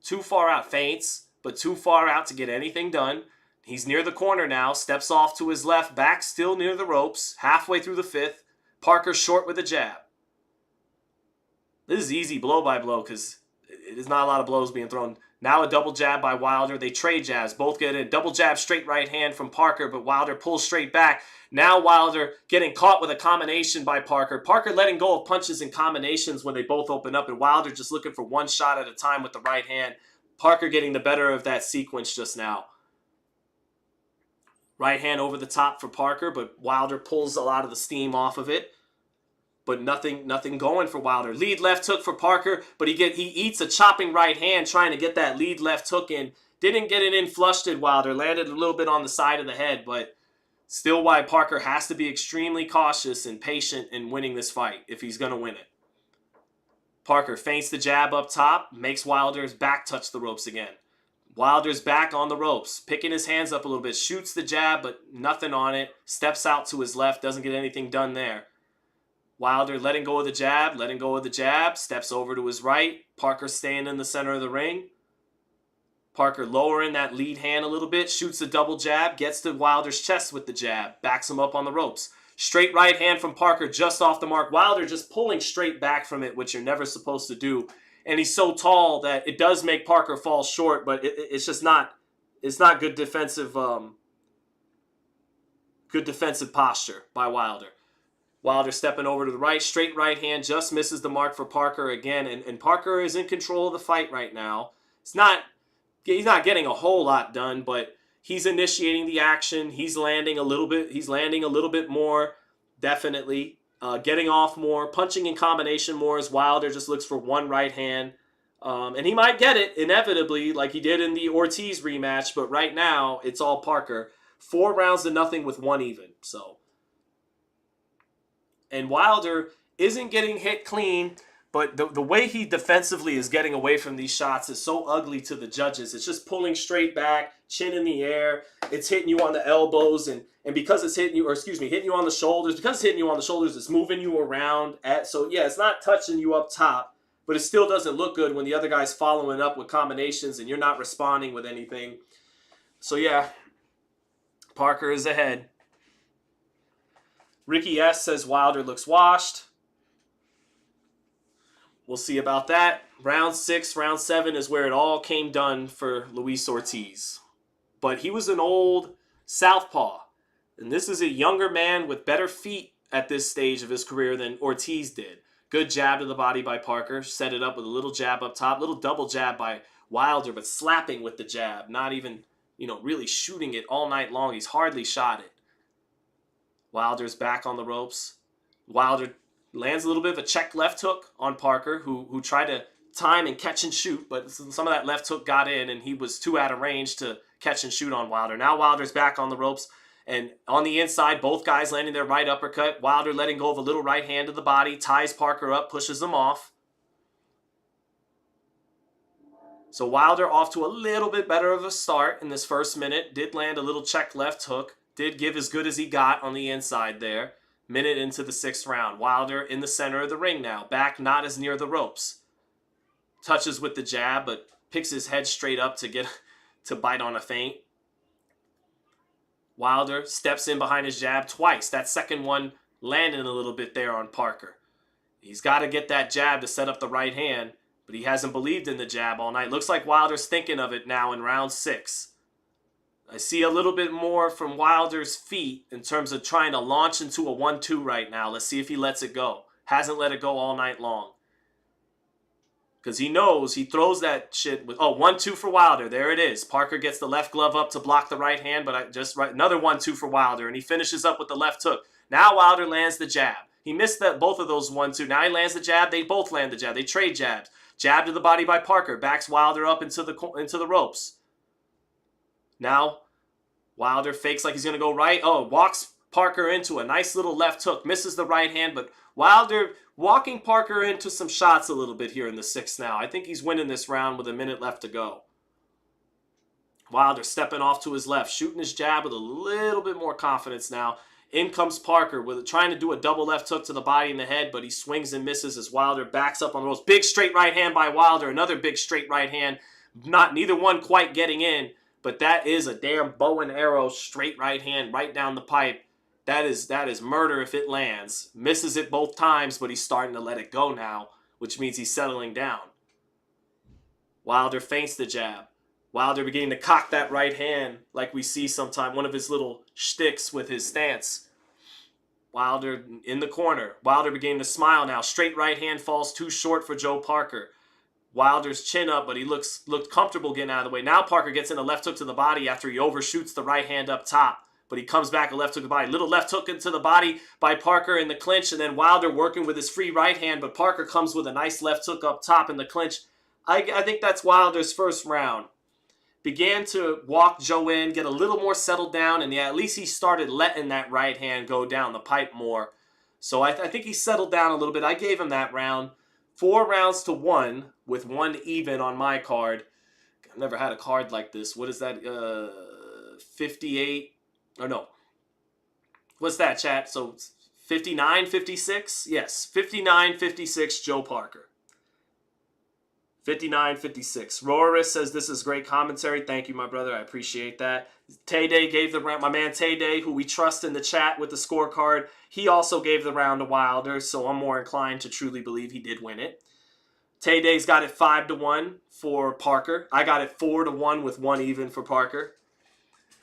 Too far out. Feints, but too far out to get anything done. He's near the corner now. Steps off to his left. Back still near the ropes. Halfway through the fifth. Parker short with a jab. This is easy blow by blow because there's not a lot of blows being thrown. Now a double jab by Wilder. They trade jabs. Both get in. Double jab, straight right hand from Parker, but Wilder pulls straight back. Now Wilder getting caught with a combination by Parker. Parker letting go of punches and combinations when they both open up, and Wilder just looking for one shot at a time with the right hand. Parker getting the better of that sequence just now. Right hand over the top for Parker, but Wilder pulls a lot of the steam off of it. But nothing going for Wilder. Lead left hook for Parker, but he eats a chopping right hand trying to get that lead left hook in. Didn't get it in flush, did Wilder. Landed a little bit on the side of the head, but still why Parker has to be extremely cautious and patient in winning this fight if he's going to win it. Parker feints the jab up top, makes Wilder's back touch the ropes again. Wilder's back on the ropes, picking his hands up a little bit, shoots the jab, but nothing on it. Steps out to his left, doesn't get anything done there. Wilder letting go of the jab, steps over to his right. Parker staying in the center of the ring. Parker lowering that lead hand a little bit, shoots a double jab, gets to Wilder's chest with the jab, backs him up on the ropes. Straight right hand from Parker just off the mark. Wilder just pulling straight back from it, which you're never supposed to do. And he's so tall that it does make Parker fall short, but it's just not, it's not good defensive posture by Wilder. Wilder stepping over to the right, straight right hand, just misses the mark for Parker again. And Parker is in control of the fight right now. He's not getting a whole lot done, but he's initiating the action. He's landing a little bit more, definitely. Getting off more, punching in combination more as Wilder just looks for one right hand. And he might get it, inevitably, like he did in the Ortiz rematch, but right now, it's all Parker. 4 rounds to nothing with 1 even, so. And Wilder isn't getting hit clean, but the way he defensively is getting away from these shots is so ugly to the judges. It's just pulling straight back, chin in the air. It's hitting you on the elbows, and because it's hitting you, hitting you on the shoulders, because it's hitting you on the shoulders, it's moving you around. So yeah, it's not touching you up top, but it still doesn't look good when the other guy's following up with combinations and you're not responding with anything. So yeah, Parker is ahead. Ricky S. says Wilder looks washed. We'll see about that. Round 6, round 7 is where it all came done for Luis Ortiz. But he was an old southpaw. And this is a younger man with better feet at this stage of his career than Ortiz did. Good jab to the body by Parker. Set it up with a little jab up top. Little double jab by Wilder, but slapping with the jab. Not even, really shooting it all night long. He's hardly shot it. Wilder's back on the ropes. Wilder lands a little bit of a check left hook on Parker, who tried to time and catch and shoot, but some of that left hook got in, and he was too out of range to catch and shoot on Wilder. Now Wilder's back on the ropes, and on the inside, both guys landing their right uppercut. Wilder letting go of a little right hand to the body, ties Parker up, pushes him off. So Wilder off to a little bit better of a start in this first minute. Did land a little check left hook. Did give as good as he got on the inside there. Minute into the 6th round. Wilder in the center of the ring now. Back not as near the ropes. Touches with the jab, but picks his head straight up to bite on a feint. Wilder steps in behind his jab twice. That second one landing a little bit there on Parker. He's got to get that jab to set up the right hand, but he hasn't believed in the jab all night. Looks like Wilder's thinking of it now in round 6. I see a little bit more from Wilder's feet in terms of trying to launch into a 1-2 right now. Let's see if he lets it go. Hasn't let it go all night long. Because he knows he throws that shit with... 1-2 for Wilder. There it is. Parker gets the left glove up to block the right hand, but another 1-2 for Wilder, and he finishes up with the left hook. Now Wilder lands the jab. He missed both of those 1-2. Now he lands the jab. They both land the jab. They trade jabs. Jab to the body by Parker. Backs Wilder up into the ropes. Now, Wilder fakes like he's going to go right. Walks Parker into a nice little left hook. Misses the right hand, but Wilder walking Parker into some shots a little bit here in the 6th now. I think he's winning this round with a minute left to go. Wilder stepping off to his left, shooting his jab with a little bit more confidence now. In comes Parker with trying to do a double left hook to the body and the head, but he swings and misses as Wilder backs up on the ropes. Big straight right hand by Wilder. Another big straight right hand. Neither one quite getting in, but that is a damn bow and arrow straight right hand right down the pipe. That is murder if it lands. Misses it both times, but he's starting to let it go now, which means he's settling down. Wilder feints the jab. Wilder beginning to cock that right hand like we see sometime, one of his little shticks with his stance. Wilder in the corner. Wilder beginning to smile now. Straight right hand falls too short for Joe Parker. Wilder's chin up, but he looked comfortable getting out of the way. Now Parker gets in a left hook to the body after he overshoots the right hand up top. But he comes back a left hook to the body. Little left hook into the body by Parker in the clinch, and then Wilder working with his free right hand, but Parker comes with a nice left hook up top in the clinch. I think that's Wilder's first round. Began to walk Joe in, get a little more settled down, and at least he started letting that right hand go down the pipe more. So I think he settled down a little bit. I gave him that round. 4 rounds to 1 with 1 even on my card. I've never had a card like this. What is that? 58? Or no. What's that, chat? So 59, 56? Yes, 59-56 Joe Parker. 59-56. Roris says this is great commentary. Thank you, my brother. I appreciate that. Tay-Day gave the round. My man Tay-Day, who we trust in the chat with the scorecard, he also gave the round to Wilder, so I'm more inclined to truly believe he did win it. Tay-Day's got it 5-1 for Parker. I got it 4-1 with 1 even for Parker.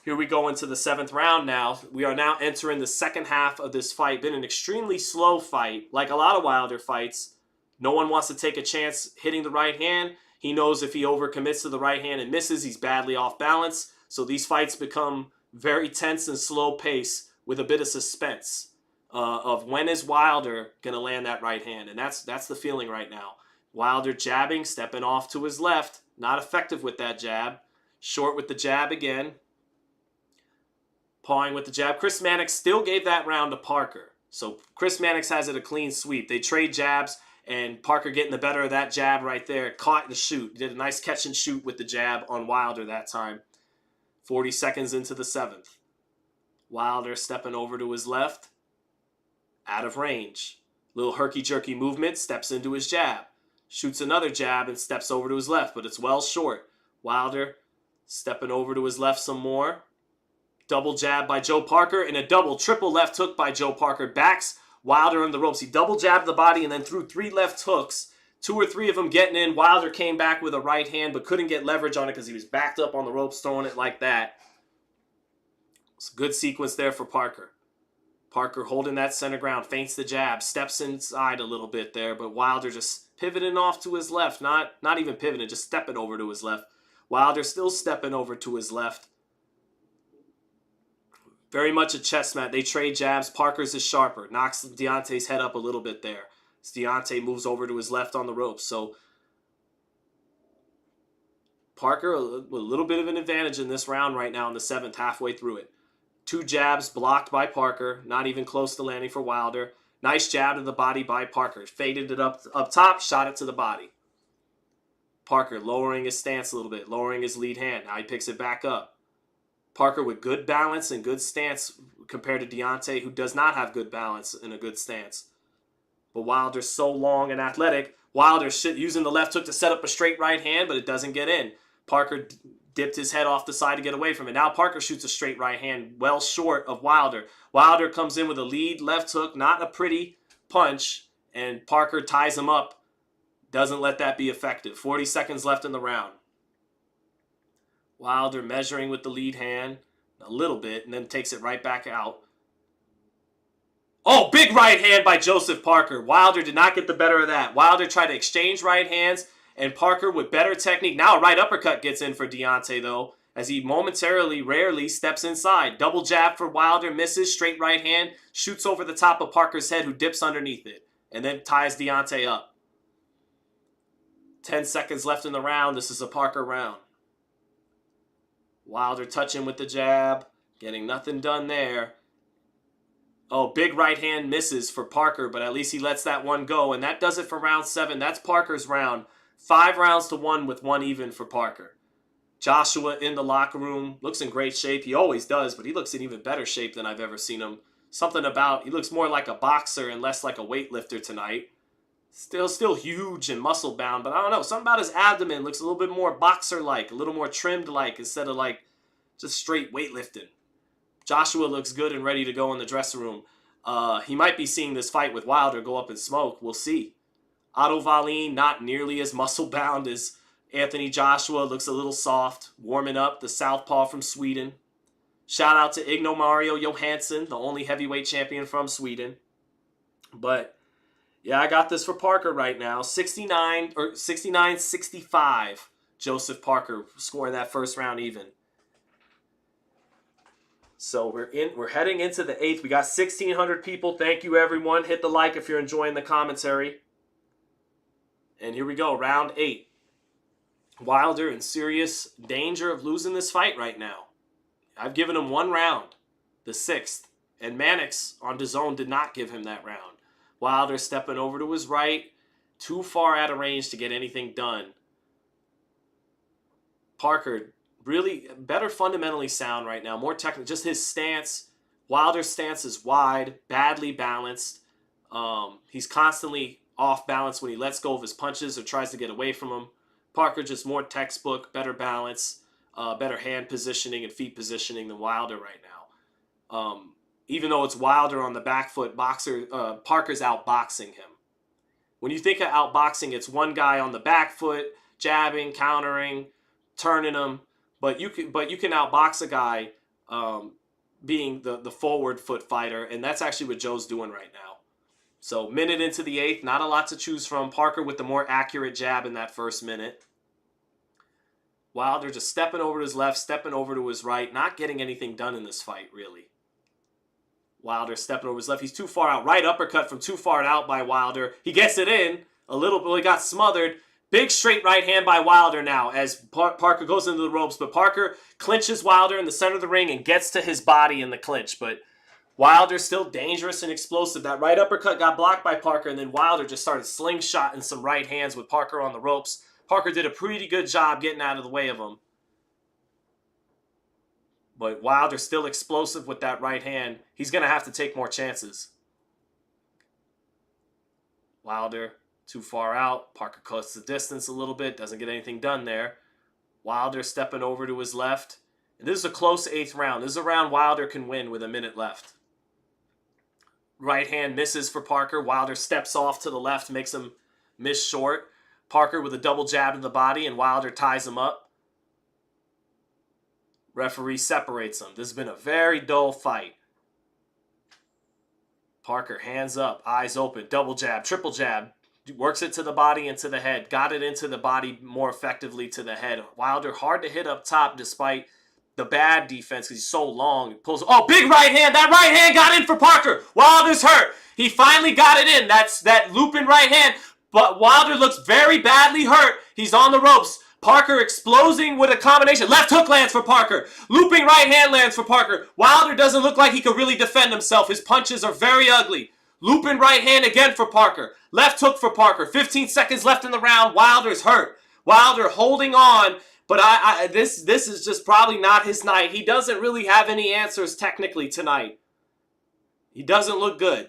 Here we go into the 7th round now. We are now entering the second half of this fight. Been an extremely slow fight, like a lot of Wilder fights. No one wants to take a chance hitting the right hand. He knows if he overcommits to the right hand and misses, he's badly off balance. So these fights become very tense and slow pace with a bit of suspense of when is Wilder going to land that right hand. And that's the feeling right now. Wilder jabbing, stepping off to his left. Not effective with that jab. Short with the jab again. Pawing with the jab. Chris Mannix still gave that round to Parker. So Chris Mannix has it a clean sweep. They trade jabs. And Parker getting the better of that jab right there. Caught the shoot. Did a nice catch and shoot with the jab on Wilder that time. 40 seconds into the 7th. Wilder stepping over to his left. Out of range. Little herky-jerky movement. Steps into his jab. Shoots another jab and steps over to his left. But it's well short. Wilder stepping over to his left some more. Double jab by Joe Parker. And a triple left hook by Joe Parker. Backs Wilder on the ropes. He double jabbed the body and then threw 3 left hooks. 2 or 3 of them getting in. Wilder came back with a right hand but couldn't get leverage on it because he was backed up on the ropes throwing it like that. It's a good sequence there for Parker. Parker holding that center ground. Feints the jab. Steps inside a little bit there. But Wilder just pivoting off to his left. Not even pivoting. Just stepping over to his left. Wilder still stepping over to his left. Very much a chess match. They trade jabs. Parker's is sharper. Knocks Deontay's head up a little bit there. As Deontay moves over to his left on the ropes. So Parker with a little bit of an advantage in this round right now in the 7th, halfway through it. 2 jabs blocked by Parker. Not even close to landing for Wilder. Nice jab to the body by Parker. Faded it up top. Shot it to the body. Parker lowering his stance a little bit. Lowering his lead hand. Now he picks it back up. Parker with good balance and good stance compared to Deontay, who does not have good balance and a good stance. But Wilder's so long and athletic. Wilder using the left hook to set up a straight right hand, but it doesn't get in. Parker dipped his head off the side to get away from it. Now Parker shoots a straight right hand well short of Wilder. Wilder comes in with a lead left hook, not a pretty punch, and Parker ties him up. Doesn't let that be effective. 40 seconds left in the round. Wilder measuring with the lead hand a little bit and then takes it right back out. Oh, big right hand by Joseph Parker. Wilder did not get the better of that. Wilder tried to exchange right hands and Parker with better technique. Now a right uppercut gets in for Deontay though as he rarely steps inside. Double jab for Wilder, misses, straight right hand, shoots over the top of Parker's head who dips underneath it and then ties Deontay up. 10 seconds left in the round. This is a Parker round. Wilder touching with the jab. Getting nothing done there. Oh, big right hand misses for Parker, but at least he lets that one go. And that does it for round 7. That's Parker's round. 5 rounds to 1 with 1 even for Parker. Joshua in the locker room. Looks in great shape. He always does, but he looks in even better shape than I've ever seen him. Something about, he looks more like a boxer and less like a weightlifter tonight. Still huge and muscle bound, but I don't know. Something about his abdomen looks a little bit more boxer-like, a little more trimmed-like instead of like just straight weightlifting. Joshua looks good and ready to go in the dressing room. He might be seeing this fight with Wilder go up in smoke. We'll see. Otto Wallin, not nearly as muscle-bound as Anthony Joshua. Looks a little soft. Warming up, the southpaw from Sweden. Shout out to Igno Mario Johansson, the only heavyweight champion from Sweden. But yeah, I got this for Parker right now. 69-65. Joseph Parker scoring that first round even. So we're heading into the 8th. We got 1,600 people. Thank you, everyone. Hit the like if you're enjoying the commentary. And here we go, round 8. Wilder in serious danger of losing this fight right now. I've given him 1 round, the 6th. And Mannix on DAZN did not give him that round. Wilder stepping over to his right, too far out of range to get anything done. Parker, really better fundamentally sound right now, more technical. Just his stance, Wilder's stance is wide, badly balanced. He's constantly off balance when he lets go of his punches or tries to get away from them. Parker just more textbook, better balance, better hand positioning and feet positioning than Wilder right now. Even though it's Wilder on the back foot, Parker's outboxing him. When you think of outboxing, it's one guy on the back foot, jabbing, countering, turning him. But you can outbox a guy being the forward foot fighter, and that's actually what Joe's doing right now. So minute into the 8th, not a lot to choose from. Parker with the more accurate jab in that first minute. Wilder just stepping over to his left, stepping over to his right, not getting anything done in this fight, really. Wilder stepping over his left. He's too far out. Right uppercut from too far out by Wilder. He gets it in a little bit. He got smothered. Big straight right hand by Wilder now as Parker goes into the ropes. But Parker clinches Wilder in the center of the ring and gets to his body in the clinch. But Wilder's still dangerous and explosive. That right uppercut got blocked by Parker, and then Wilder just started slingshotting some right hands with Parker on the ropes. Parker did a pretty good job getting out of the way of him. But Wilder's still explosive with that right hand. He's going to have to take more chances. Wilder too far out. Parker cuts the distance a little bit. Doesn't get anything done there. Wilder stepping over to his left. And this is a close 8th round. This is a round Wilder can win with a minute left. Right hand misses for Parker. Wilder steps off to the left, makes him miss short. Parker with a double jab to the body, and Wilder ties him up. Referee separates them. This has been a very dull fight. Parker, hands up, eyes open, double jab, triple jab. Works it to the body and to the head. Got it into the body more effectively to the head. Wilder hard to hit up top despite the bad defense because he's so long. He pulls. Oh, big right hand. That right hand got in for Parker. Wilder's hurt. He finally got it in. That's that looping right hand. But Wilder looks very badly hurt. He's on the ropes. Parker exploding with a combination. Left hook lands for Parker. Looping right hand lands for Parker. Wilder doesn't look like he could really defend himself. His punches are very ugly. Looping right hand again for Parker. Left hook for Parker. 15 seconds left in the round. Wilder's hurt. Wilder holding on. But this is just probably not his night. He doesn't really have any answers technically tonight. He doesn't look good.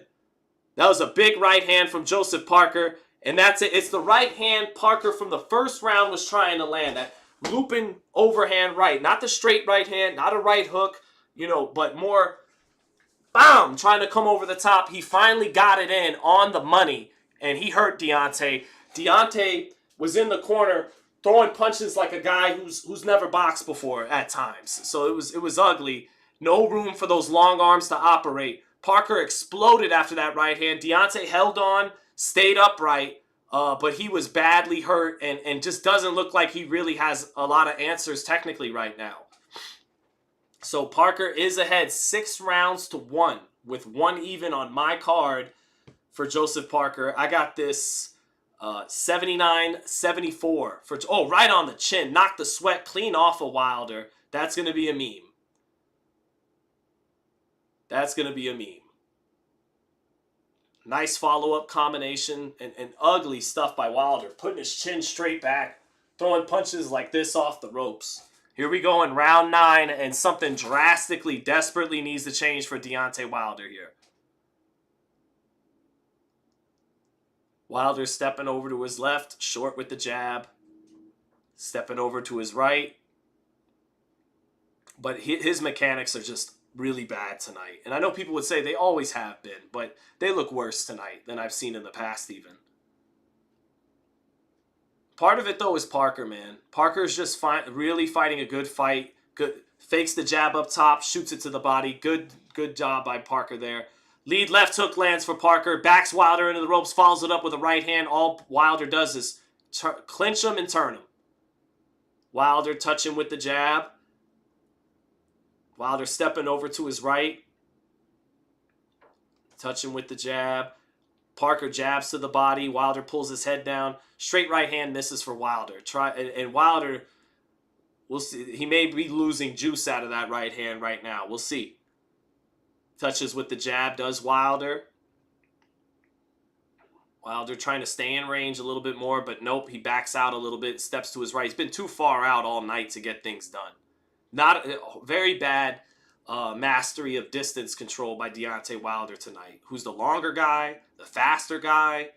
That was a big right hand from Joseph Parker. And that's it. It's the right hand Parker from the first round was trying to land. That looping overhand right. Not the straight right hand. Not a right hook. But more, bam, trying to come over the top. He finally got it in on the money. And he hurt Deontay. Deontay was in the corner throwing punches like a guy who's never boxed before at times. So it was ugly. No room for those long arms to operate. Parker exploded after that right hand. Deontay held on. Stayed upright, but he was badly hurt and just doesn't look like he really has a lot of answers technically right now. So Parker is ahead 6-1 with 1 even on my card for Joseph Parker. I got this 79-74. Right on the chin. Knocked the sweat clean off of Wilder. That's going to be a meme. That's going to be a meme. Nice follow-up combination and ugly stuff by Wilder. Putting his chin straight back. Throwing punches like this off the ropes. Here we go in round 9, and something drastically, desperately needs to change for Deontay Wilder here. Wilder stepping over to his left, short with the jab. Stepping over to his right. But his mechanics are just really bad tonight. And I know people would say they always have been, but they look worse tonight than I've seen in the past even. Part of it, though, is Parker, man. Parker's just really fighting a good fight. Good, fakes the jab up top, shoots it to the body. Good job by Parker there. Lead left hook lands for Parker. Backs Wilder into the ropes, follows it up with a right hand. All Wilder does is clinch him and turn him. Wilder touching with the jab. Wilder stepping over to his right. Touching with the jab. Parker jabs to the body. Wilder pulls his head down. Straight right hand misses for Wilder. And Wilder, we'll see. He may be losing juice out of that right hand right now. We'll see. Touches with the jab, does Wilder. Wilder trying to stay in range a little bit more, but nope. He backs out a little bit, steps to his right. He's been too far out all night to get things done. Not very bad mastery of distance control by Deontay Wilder tonight, who's the longer guy, the faster guy,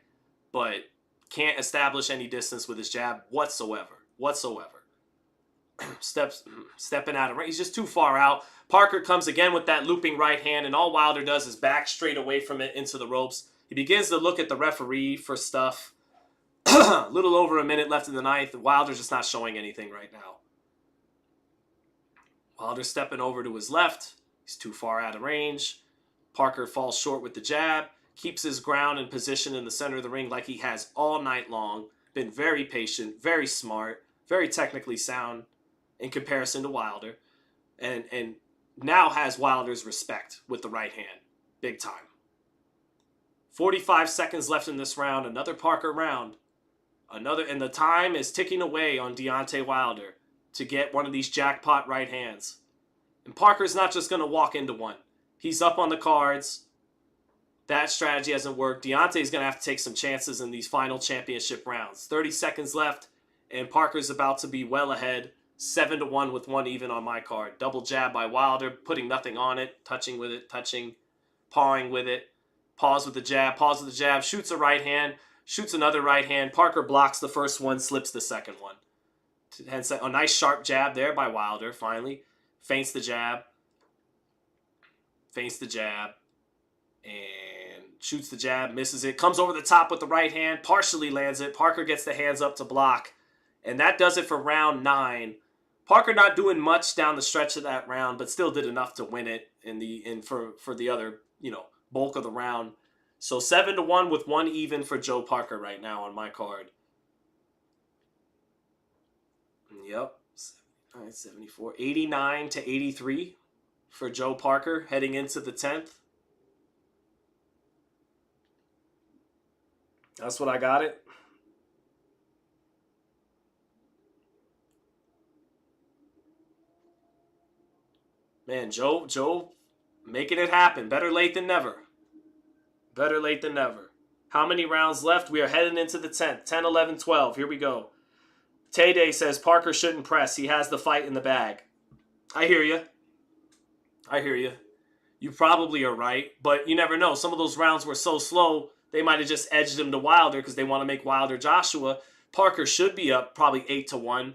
but can't establish any distance with his jab whatsoever. Stepping out of range. He's just too far out. Parker comes again with that looping right hand, and all Wilder does is back straight away from it into the ropes. He begins to look at the referee for stuff. A little over a minute left in the ninth. Wilder's just not showing anything right now. Wilder stepping over to his left. He's too far out of range. Parker falls short with the jab. Keeps his ground and position in the center of the ring like he has all night long. Been very patient, very smart, very technically sound in comparison to Wilder. And now has Wilder's respect with the right hand. Big time. 45 seconds left in this round. Another Parker round. And the time is ticking away on Deontay Wilder to get one of these jackpot right hands. And Parker's not just going to walk into one. He's up on the cards. That strategy hasn't worked. Deontay's going to have to take some chances in these final championship rounds. 30 seconds left, and Parker's about to be well ahead. 7-1 with one even on my card. Double jab by Wilder, putting nothing on it, touching with it, pawing with it. Pause with the jab, shoots a right hand, shoots another right hand. Parker blocks the first one, slips the second one. Hence a nice sharp jab there by Wilder, finally. Feints the jab, and shoots the jab, misses it. Comes over the top with the right hand, partially lands it. Parker gets the hands up to block. And that does it for round 9. Parker not doing much down the stretch of that round, but still did enough to win it for the other, bulk of the round. So 7-1 with one even for Joe Parker right now on my card. Yep. 74. 89-83 for Joe Parker heading into the 10th. That's what I got it. Man, Joe making it happen. Better late than never. How many rounds left? We are heading into the 10th. 10, 11, 12. Here we go. Tay-Day says Parker shouldn't press. He has the fight in the bag. I hear you. You probably are right, but you never know. Some of those rounds were so slow, they might have just edged him to Wilder because they want to make Wilder Joshua. Parker should be up probably 8-1,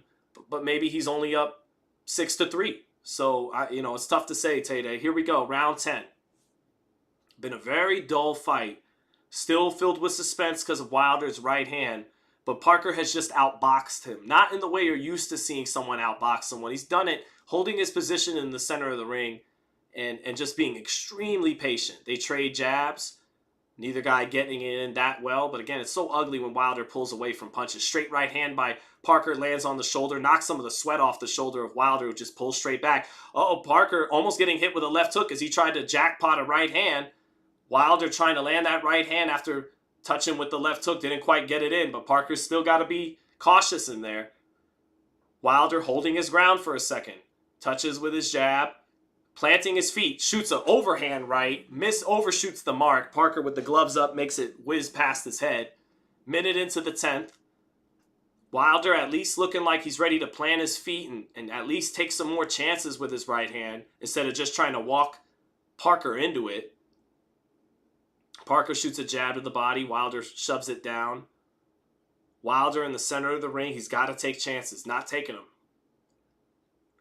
but maybe he's only up 6-3. So, it's tough to say, Tay-Day. Here we go, round 10. Been a very dull fight. Still filled with suspense because of Wilder's right hand. But Parker has just outboxed him. Not in the way you're used to seeing someone outbox someone. He's done it holding his position in the center of the ring and just being extremely patient. They trade jabs. Neither guy getting it in that well. But again, it's so ugly when Wilder pulls away from punches. Straight right hand by Parker lands on the shoulder. Knocks some of the sweat off the shoulder of Wilder, who just pulls straight back. Parker almost getting hit with a left hook as he tried to jackpot a right hand. Wilder trying to land that right hand after touching with the left hook. Didn't quite get it in, but Parker's still got to be cautious in there. Wilder holding his ground for a second. Touches with his jab. Planting his feet. Shoots an overhand right. Overshoots the mark. Parker with the gloves up makes it whiz past his head. Minute into the 10th. Wilder at least looking like he's ready to plant his feet and at least take some more chances with his right hand instead of just trying to walk Parker into it. Parker shoots a jab to the body. Wilder shoves it down. Wilder in the center of the ring. He's got to take chances. Not taking them.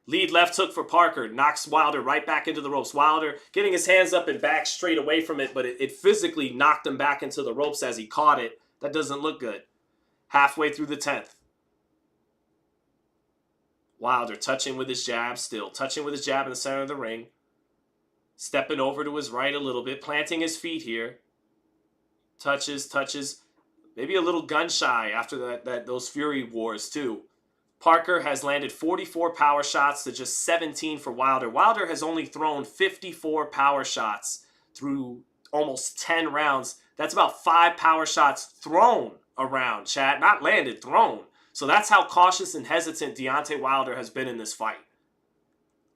Lead left hook for Parker. Knocks Wilder right back into the ropes. Wilder getting his hands up and back straight away from it, but it physically knocked him back into the ropes as he caught it. That doesn't look good. Halfway through the 10th. Wilder touching with his jab still. Touching with his jab in the center of the ring. Stepping over to his right a little bit. Planting his feet here. Touches. Maybe a little gun shy after those Fury Wars too. Parker has landed 44 power shots to just 17 for Wilder. Wilder has only thrown 54 power shots through almost 10 rounds. That's about 5 power shots thrown around, chat. Not landed, thrown. So that's how cautious and hesitant Deontay Wilder has been in this fight.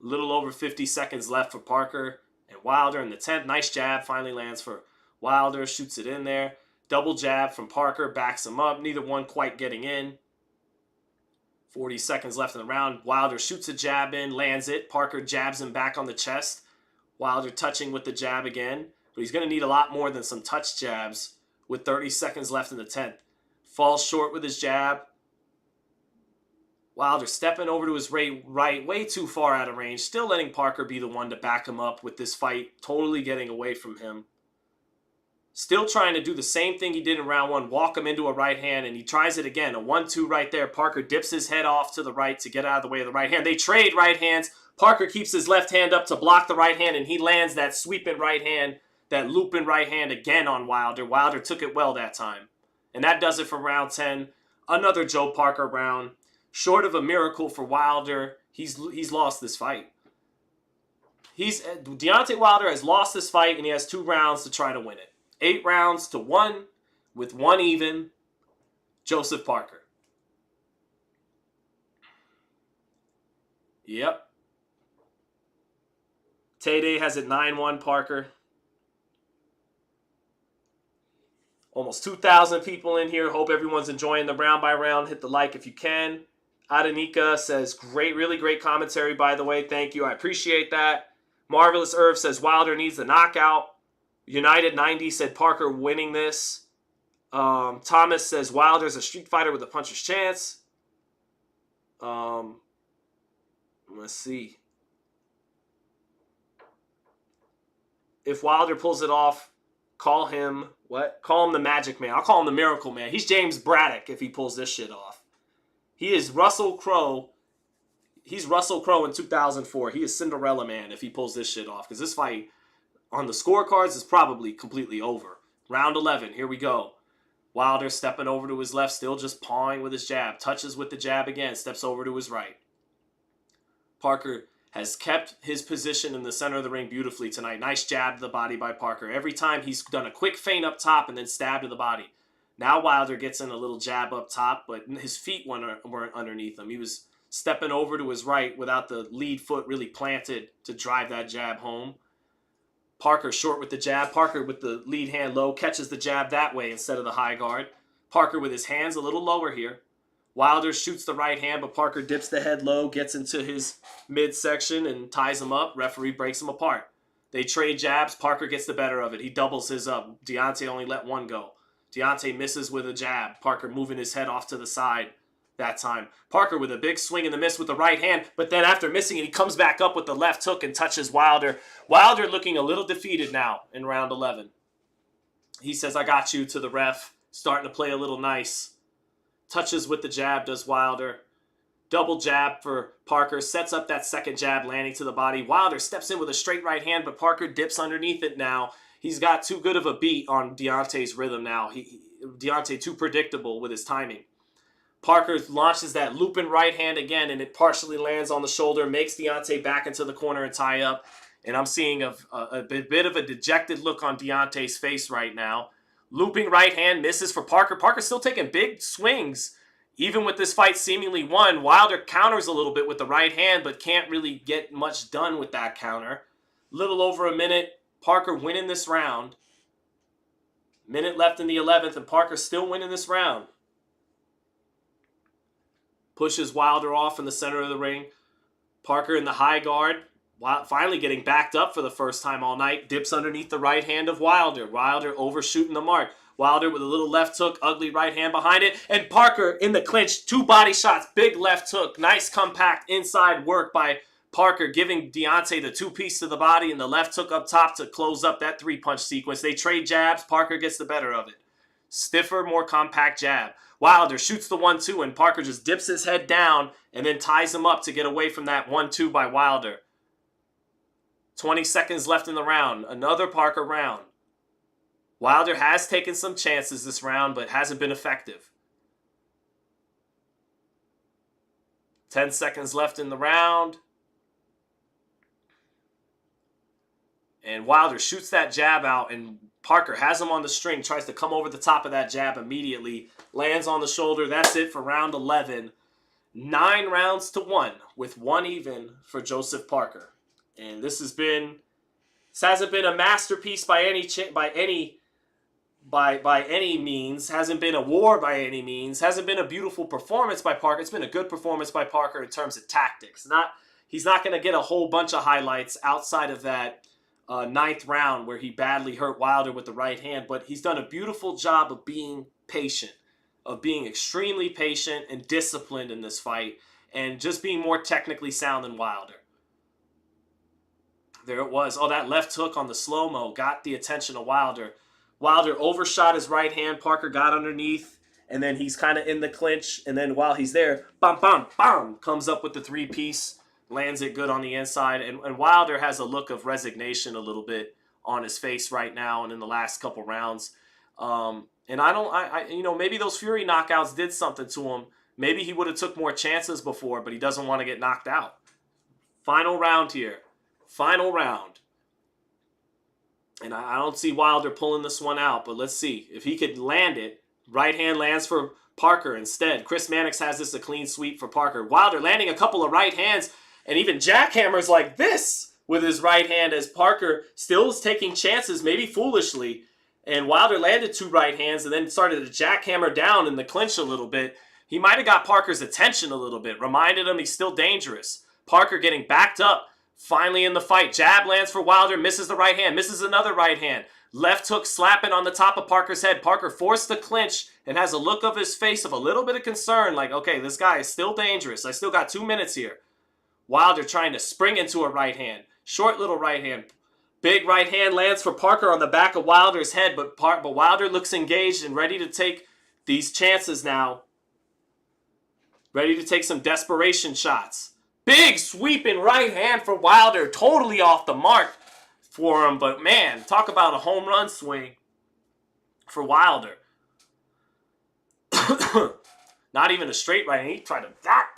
A little over 50 seconds left for Parker and Wilder in the 10th. Nice jab finally lands for Wilder. Shoots it in there. Double jab from Parker. Backs him up. Neither one quite getting in. 40 seconds left in the round. Wilder shoots a jab in. Lands it. Parker jabs him back on the chest. Wilder touching with the jab again. But he's going to need a lot more than some touch jabs with 30 seconds left in the 10th. Falls short with his jab. Wilder stepping over to his right, way too far out of range. Still letting Parker be the one to back him up with this fight. Totally getting away from him. Still trying to do the same thing he did in round 1. Walk him into a right hand, and he tries it again. A 1-2 right there. Parker dips his head off to the right to get out of the way of the right hand. They trade right hands. Parker keeps his left hand up to block the right hand, and he lands that sweeping right hand, that looping right hand again on Wilder. Wilder took it well that time. And that does it for round 10. Another Joe Parker round. Short of a miracle for Wilder, he's lost this fight. Deontay Wilder has lost this fight, and he has 2 rounds to try to win it. 8 rounds to 1 with 1 even. Joseph Parker. Yep. Tay has it 9-1 Parker. Almost 2,000 people in here. Hope everyone's enjoying the round by round. Hit the like if you can. Adanika says, really great commentary, by the way. Thank you. I appreciate that. Marvelous Irv says, Wilder needs the knockout. United 90 said Parker winning this. Thomas says Wilder's a street fighter with a puncher's chance. Let's see. If Wilder pulls it off, call him what? Call him the Magic Man. I'll call him the Miracle Man. He's James Braddock if he pulls this shit off. He is Russell Crowe. He's Russell Crowe in 2004. He is Cinderella Man if he pulls this shit off. Because this fight on the scorecards is probably completely over. Round 11, here we go. Wilder stepping over to his left, still just pawing with his jab. Touches with the jab again, steps over to his right. Parker has kept his position in the center of the ring beautifully tonight. Nice jab to the body by Parker. Every time he's done a quick feint up top and then stab to the body. Now Wilder gets in a little jab up top, but his feet weren't underneath him. He was stepping over to his right without the lead foot really planted to drive that jab home. Parker short with the jab. Parker with the lead hand low catches the jab that way instead of the high guard. Parker with his hands a little lower here. Wilder shoots the right hand, but Parker dips the head low, gets into his midsection and ties him up. Referee breaks him apart. They trade jabs. Parker gets the better of it. He doubles his up. Deontay only let one go. Deontay misses with a jab. Parker moving his head off to the side that time. Parker with a big swing and the miss with the right hand, but then after missing it, he comes back up with the left hook and touches Wilder. Wilder looking a little defeated now in round 11. He says, I got you to the ref. Starting to play a little nice. Touches with the jab, does Wilder. Double jab for Parker. Sets up that second jab, landing to the body. Wilder steps in with a straight right hand, but Parker dips underneath it now. He's got too good of a beat on Deontay's rhythm now. Deontay too predictable with his timing. Parker launches that looping right hand again, and it partially lands on the shoulder, makes Deontay back into the corner and tie up. And I'm seeing a bit of a dejected look on Deontay's face right now. Looping right hand misses for Parker. Parker's still taking big swings. Even with this fight seemingly won, Wilder counters a little bit with the right hand, but can't really get much done with that counter. Little over a minute. Parker winning this round. Minute left in the 11th, and Parker still winning this round. Pushes Wilder off in the center of the ring. Parker in the high guard. Finally getting backed up for the first time all night. Dips underneath the right hand of Wilder. Wilder overshooting the mark. Wilder with a little left hook. Ugly right hand behind it. And Parker in the clinch. 2 body shots. Big left hook. Nice compact inside work by Parker, giving Deontay the 2-piece to the body and the left hook up top to close up that 3-punch sequence. They trade jabs. Parker gets the better of it. Stiffer, more compact jab. Wilder shoots the 1-2 and Parker just dips his head down and then ties him up to get away from that 1-2 by Wilder. 20 seconds left in the round. Another Parker round. Wilder has taken some chances this round but hasn't been effective. 10 seconds left in the round. And Wilder shoots that jab out and Parker has him on the string, tries to come over the top of that jab immediately. Lands on the shoulder. That's it for round 11. 9 rounds to 1 with 1 even for Joseph Parker. And this hasn't been a masterpiece by any means. Hasn't been a war by any means. Hasn't been a beautiful performance by Parker. It's been a good performance by Parker in terms of tactics. He's not going to get a whole bunch of highlights outside of that 9th round where he badly hurt Wilder with the right hand, but he's done a beautiful job of being patient, of being extremely patient and disciplined in this fight, and just being more technically sound than Wilder. There it was. Oh, that left hook on the slow-mo got the attention of Wilder. Wilder overshot his right hand. Parker got underneath, and then he's kind of in the clinch, and then while he's there, bam, bam, bam, comes up with the 3-piece. Lands it good on the inside, and Wilder has a look of resignation a little bit on his face right now and in the last couple rounds. And maybe those Fury knockouts did something to him. Maybe he would have took more chances before, but he doesn't want to get knocked out. Final round here. Final round. And I don't see Wilder pulling this one out, but let's see. If he could land it, right hand lands for Parker instead. Chris Mannix has this a clean sweep for Parker. Wilder landing a couple of right hands, and even jackhammers like this with his right hand as Parker still is taking chances, maybe foolishly. And Wilder landed 2 right hands and then started to jackhammer down in the clinch a little bit. He might have got Parker's attention a little bit, reminded him he's still dangerous. Parker getting backed up, finally in the fight. Jab lands for Wilder, misses the right hand, misses another right hand. Left hook slapping on the top of Parker's head. Parker forced the clinch and has a look of his face of a little bit of concern, like, okay, this guy is still dangerous. I still got 2 minutes here. Wilder trying to spring into a right hand. Short little right hand. Big right hand lands for Parker on the back of Wilder's head, but Wilder looks engaged and ready to take these chances now. Ready to take some desperation shots. Big sweeping right hand for Wilder. Totally off the mark for him, but man, talk about a home run swing for Wilder. Not even a straight right hand. He tried to that.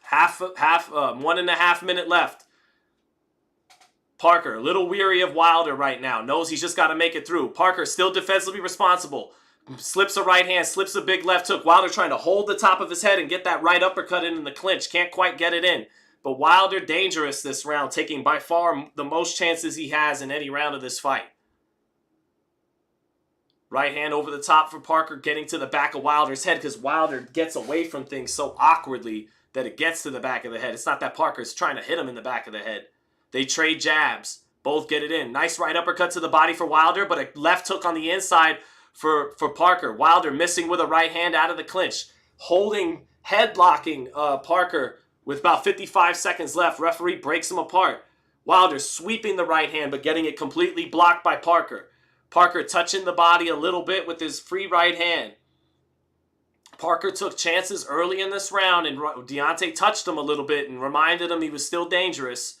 1.5 minute left. Parker, a little weary of Wilder right now. Knows he's just got to make it through. Parker still defensively responsible. Slips a right hand, slips a big left hook. Wilder trying to hold the top of his head and get that right uppercut in the clinch. Can't quite get it in. But Wilder dangerous this round, taking by far the most chances he has in any round of this fight. Right hand over the top for Parker, getting to the back of Wilder's head because Wilder gets away from things so awkwardly that it gets to the back of the head. It's not that Parker's trying to hit him in the back of the head. They trade jabs. Both get it in. Nice right uppercut to the body for Wilder, but a left hook on the inside for Parker. Wilder missing with a right hand out of the clinch. Holding, headlocking Parker with about 55 seconds left. Referee breaks him apart. Wilder sweeping the right hand, but getting it completely blocked by Parker. Parker touching the body a little bit with his free right hand. Parker took chances early in this round, and Deontay touched him a little bit and reminded him he was still dangerous.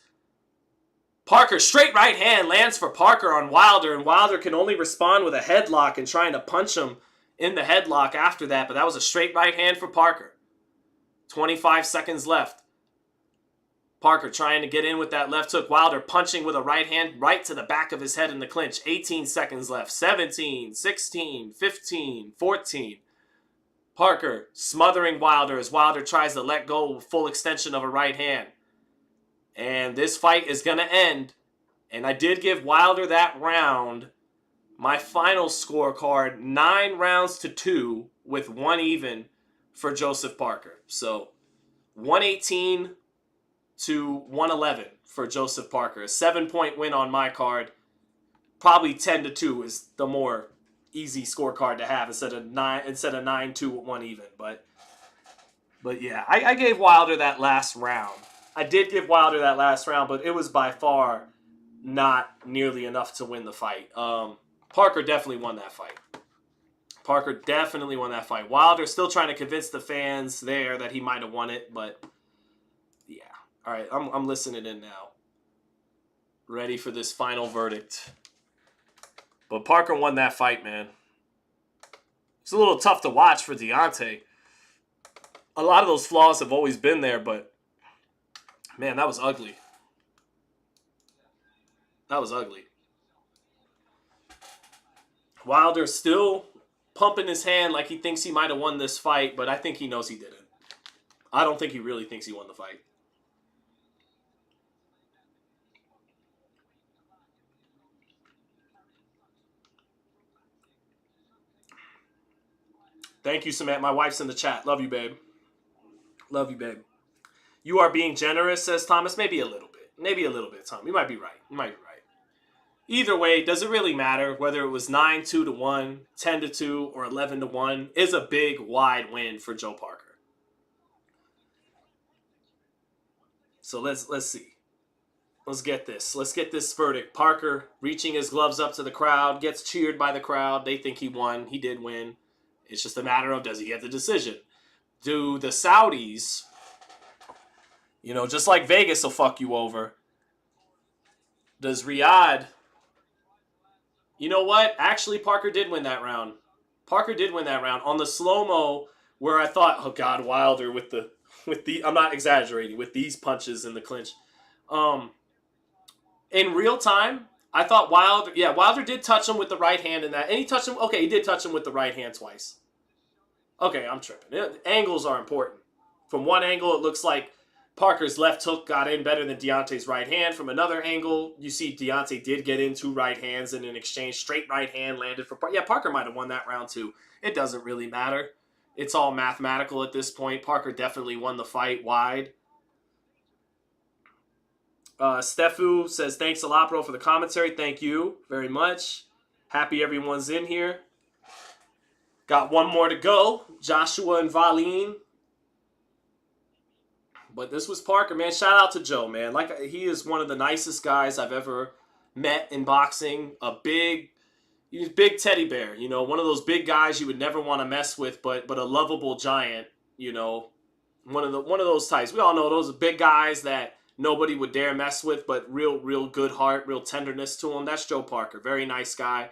Parker, straight right hand, lands for Parker on Wilder, and Wilder can only respond with a headlock and trying to punch him in the headlock after that, but that was a straight right hand for Parker. 25 seconds left. Parker trying to get in with that left hook. Wilder punching with a right hand right to the back of his head in the clinch. 18 seconds left. 17, 16, 15, 14. Parker smothering Wilder as Wilder tries to let go full extension of a right hand. And this fight is going to end. And I did give Wilder that round. My final scorecard, 9 rounds to 2 with 1 even for Joseph Parker. So 118 to 111 for Joseph Parker. A 7-point win on my card. Probably 10-2 is the more easy scorecard to have instead of 9-2 with 1 even. But yeah, I gave Wilder that last round. I did give Wilder that last round, but it was by far not nearly enough to win the fight. Parker definitely won that fight. Parker definitely won that fight. Wilder still trying to convince the fans there that he might have won it, but yeah. All right, I'm listening in now. Ready for this final verdict. But Parker won that fight, man. It's a little tough to watch for Deontay. A lot of those flaws have always been there, but man, that was ugly. That was ugly. Wilder still pumping his hand like he thinks he might have won this fight, but I think he knows he didn't. I don't think he really thinks he won the fight. Thank you, Samantha. My wife's in the chat. Love you, babe. Love you, babe. You are being generous, says Thomas. Maybe a little bit. Maybe a little bit, Tom. You might be right. You might be right. Either way, does it really matter whether it was 9-2 to 1, 10-2, or 11-1? Is a big, wide win for Joe Parker. So let's see. Let's get this. Let's get this verdict. Parker reaching his gloves up to the crowd, gets cheered by the crowd. They think he won. He did win. It's just a matter of, does he get the decision? Do the Saudis, just like Vegas will fuck you over, does Riyadh... You know what? Actually, Parker did win that round. Parker did win that round. On the slow-mo, where I thought, oh God, Wilder with the I'm not exaggerating, with these punches in the clinch. In real time, I thought Wilder did touch him with the right hand in that. And he touched him, okay, he did touch him with the right hand twice. Okay, I'm tripping. Angles are important. From one angle, it looks like Parker's left hook got in better than Deontay's right hand. From another angle, you see Deontay did get in 2 right hands, and in exchange, straight right hand landed for Parker. Yeah, Parker might have won that round too. It doesn't really matter. It's all mathematical at this point. Parker definitely won the fight wide. Stefu says, thanks a lot, bro, for the commentary. Thank you very much. Happy everyone's in here. Got one more to go. Joshua and Wallin. But this was Parker, man. Shout out to Joe, man. Like, he is one of the nicest guys I've ever met in boxing. He's a big teddy bear, one of those big guys you would never want to mess with, but a lovable giant, one of those types. We all know those are big guys that nobody would dare mess with, but real good heart, real tenderness to him. That's Joe Parker. Very nice guy.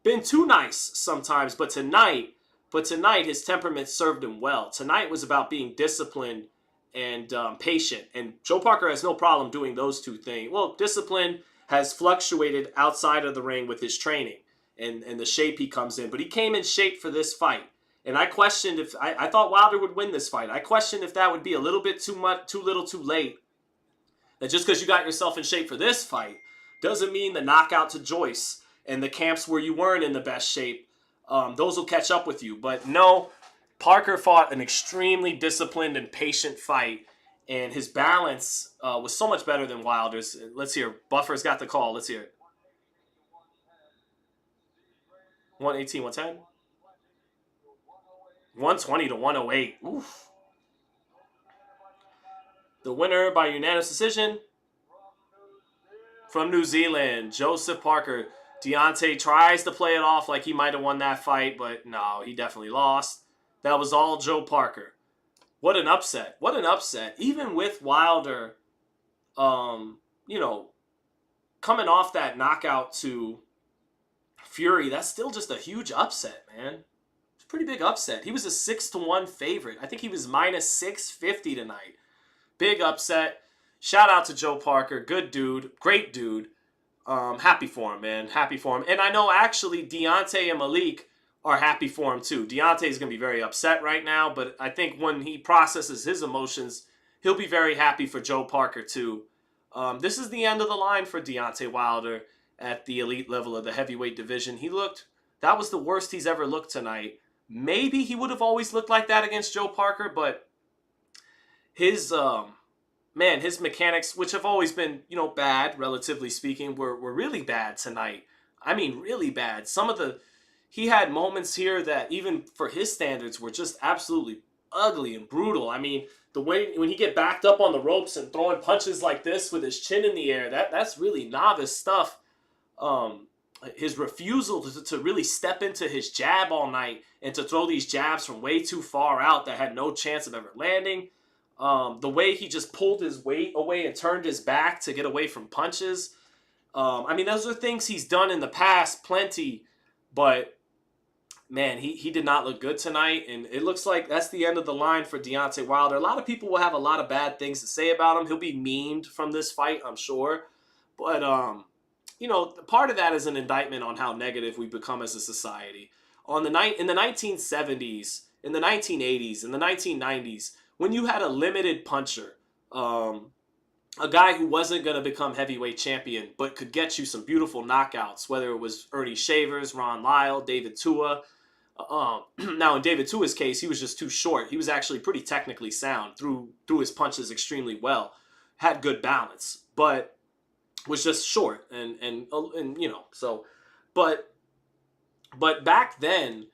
Been too nice sometimes, but tonight his temperament served him well. Tonight was about being disciplined and patient. And Joe Parker has no problem doing those two things. Well, discipline has fluctuated outside of the ring with his training and the shape he comes in. But he came in shape for this fight. And I questioned if... I thought Wilder would win this fight. I questioned if that would be a little bit too much, too little, too late. That just because you got yourself in shape for this fight doesn't mean the knockout to Joyce and the camps where you weren't in the best shape, those will catch up with you. But no... Parker fought an extremely disciplined and patient fight, and his balance was so much better than Wilder's. Let's hear. Buffer's got the call. Let's hear it. 118, 110? 120 to 108. Oof. The winner by unanimous decision from New Zealand, Joseph Parker. Deontay tries to play it off like he might have won that fight, but no, he definitely lost. That was all Joe Parker. What an upset. What an upset. Even with Wilder, coming off that knockout to Fury, that's still just a huge upset, man. It's a pretty big upset. He was a 6-1 favorite. I think he was minus 650 tonight. Big upset. Shout out to Joe Parker. Good dude. Great dude. Happy for him, man. Happy for him. And I know actually Deontay and Malik are happy for him too. Deontay is going to be very upset right now, but I think when he processes his emotions, he'll be very happy for Joe Parker too. This is the end of the line for Deontay Wilder at the elite level of the heavyweight division. That was the worst he's ever looked tonight. maybe he would have always looked like that against Joe Parker, but his his mechanics, which have always been, bad, relatively speaking, were really bad tonight. I mean, really bad. He had moments here that even for his standards were just absolutely ugly and brutal. I mean, the way when he get backed up on the ropes and throwing punches like this with his chin in the air, that's really novice stuff. His refusal to really step into his jab all night and to throw these jabs from way too far out that had no chance of ever landing. The way he just pulled his weight away and turned his back to get away from punches. I mean, those are things he's done in the past plenty, but man, he did not look good tonight, and it looks like that's the end of the line for Deontay Wilder. A lot of people will have a lot of bad things to say about him. He'll be memed from this fight, I'm sure. But, part of that is an indictment on how negative we've become as a society. In the 1970s, in the 1980s, in the 1990s, when you had a limited puncher, a guy who wasn't going to become heavyweight champion, but could get you some beautiful knockouts, whether it was Ernie Shavers, Ron Lyle, David Tua. Now, in David Tua's case, he was just too short. He was actually pretty technically sound, threw his punches extremely well, had good balance, but was just short. But back then,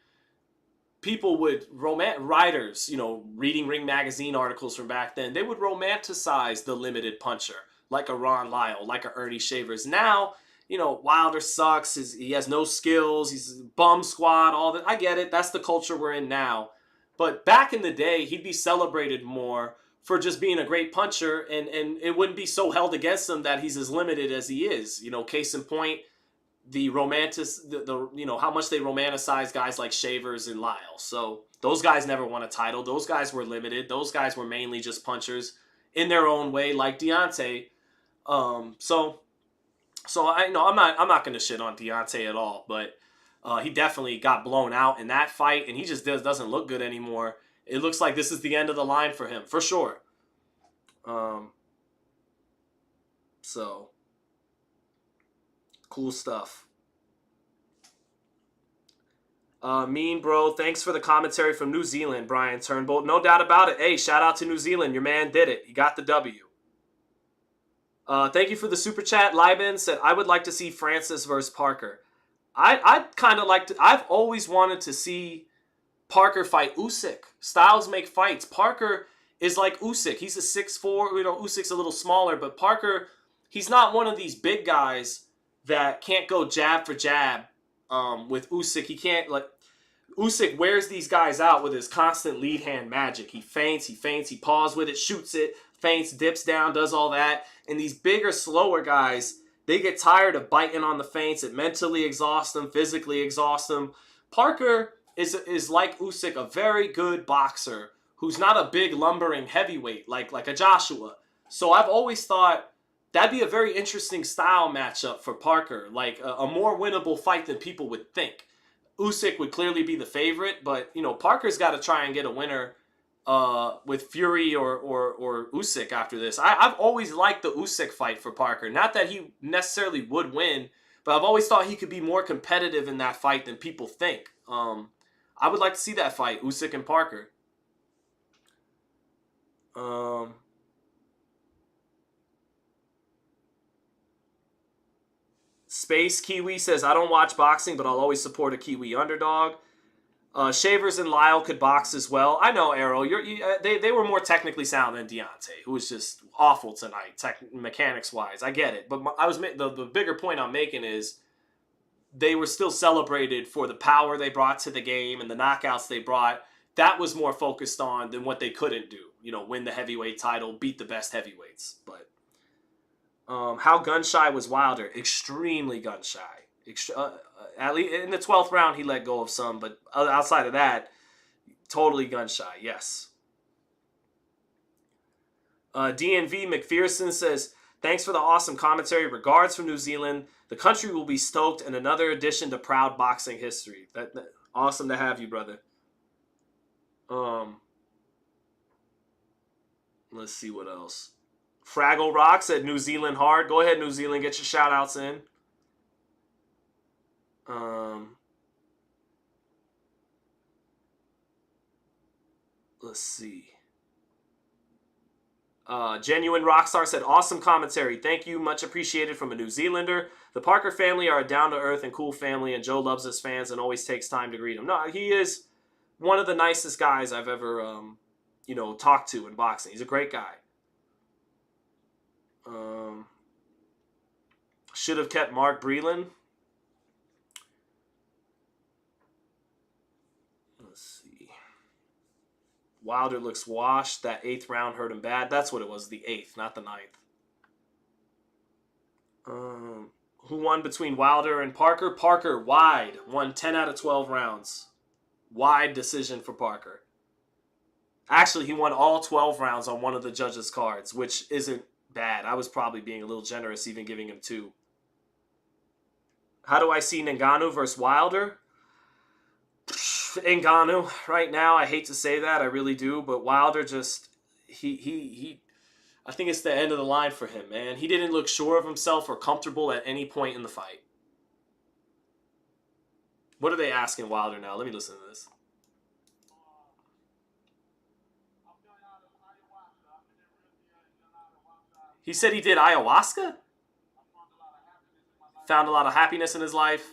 people would writers, reading Ring Magazine articles from back then, they would romanticize the limited puncher, like a Ron Lyle, like a Ernie Shavers. Now, Wilder sucks. He has no skills. He's a bum squad, all that. I get it. That's the culture we're in now. But back in the day, he'd be celebrated more for just being a great puncher, and it wouldn't be so held against him that he's as limited as he is. Case in point, how much they romanticize guys like Shavers and Lyle. So those guys never won a title. Those guys were limited. Those guys were mainly just punchers in their own way, like Deontay. So I'm not going to shit on Deontay at all, but he definitely got blown out in that fight, and he just doesn't look good anymore. It looks like this is the end of the line for him, for sure. So cool stuff. Mean bro, thanks for the commentary from New Zealand, Brian Turnbull. No doubt about it. Hey, shout out to New Zealand. Your man did it. He got the W. Thank you for the super chat. Liben said, I would like to see Francis versus Parker. I'd kind of like to. I've always wanted to see Parker fight Usyk. Styles make fights. Parker is like Usyk. He's a 6'4". Usyk's a little smaller, but Parker, he's not one of these big guys that can't go jab for jab with Usyk. He can't, Usyk wears these guys out with his constant lead hand magic. He feints, he paws with it, shoots it, feints, dips down, does all that. And these bigger, slower guys, they get tired of biting on the feints. It mentally exhausts them, physically exhausts them. Parker is like Usyk, a very good boxer who's not a big lumbering heavyweight like a Joshua. So I've always thought that'd be a very interesting style matchup for Parker, like a more winnable fight than people would think. Usyk would clearly be the favorite, but Parker's got to try and get a winner with Fury or Usyk after this. I've always liked the Usyk fight for Parker. Not that he necessarily would win, but I've always thought he could be more competitive in that fight than people think. I would like to see that fight, Usyk and Parker. Space Kiwi says, I don't watch boxing, but I'll always support a Kiwi underdog. Shavers and Lyle could box as well. I know, Arrow. They were more technically sound than Deontay, who was just awful tonight, mechanics-wise. I get it. But the bigger point I'm making is they were still celebrated for the power they brought to the game and the knockouts they brought. That was more focused on than what they couldn't do. Win the heavyweight title, beat the best heavyweights. But how gun-shy was Wilder? Extremely gun-shy. At least in the 12th round, he let go of some, but outside of that, totally gun-shy, yes. DNV McPherson says, thanks for the awesome commentary. Regards from New Zealand. The country will be stoked, and another addition to proud boxing history. That awesome to have you, brother. Let's see what else. Fraggle Rock said New Zealand hard. Go ahead, New Zealand. Get your shout-outs in. Let's see. Genuine Rockstar said, awesome commentary. Thank you. Much appreciated from a New Zealander. The Parker family are a down-to-earth and cool family, and Joe loves his fans and always takes time to greet them. No, he is one of the nicest guys I've ever, talked to in boxing. He's a great guy. Should have kept Mark Breland. Let's see. Wilder looks washed. That 8th round hurt him bad. That's what it was, the 8th, not the 9th. Who won between Wilder and Parker? Parker, wide. Won 10 out of 12 rounds. Wide decision for Parker. Actually, he won all 12 rounds on one of the judges' cards, which isn't bad. I was probably being a little generous even giving him 2. How do I see Ngannou versus Wilder? Ngannou right now. I hate to say that. I really do. But Wilder just, he I think it's the end of the line for him, man. He didn't look sure of himself or comfortable at any point in the fight. What are they asking Wilder now? Let me listen to this. He said he did ayahuasca? Found a lot of happiness in his life.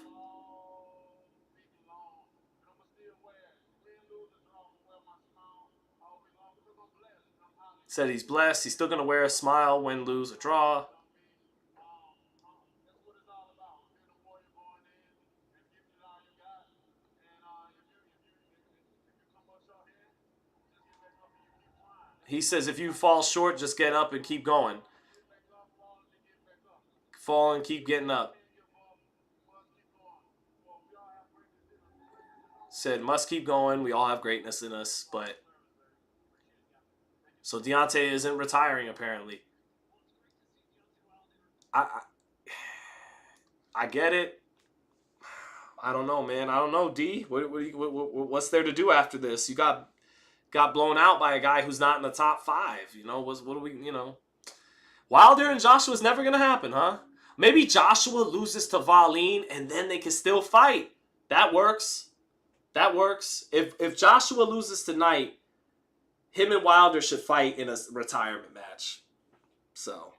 Said he's blessed. He's still going to wear a smile, win, lose, or draw. He says if you fall short, just get up and keep going. Fall and keep getting up. Said must keep going. We all have greatness in us, but... So Deontay isn't retiring, apparently. I get it. I don't know, man. I don't know, D. What's there to do after this? You got blown out by a guy who's not in the top 5. What do we, Wilder and Joshua's never going to happen, huh? Maybe Joshua loses to Wallin and then they can still fight. That works. That works. If Joshua loses tonight, him and Wilder should fight in a retirement match. So.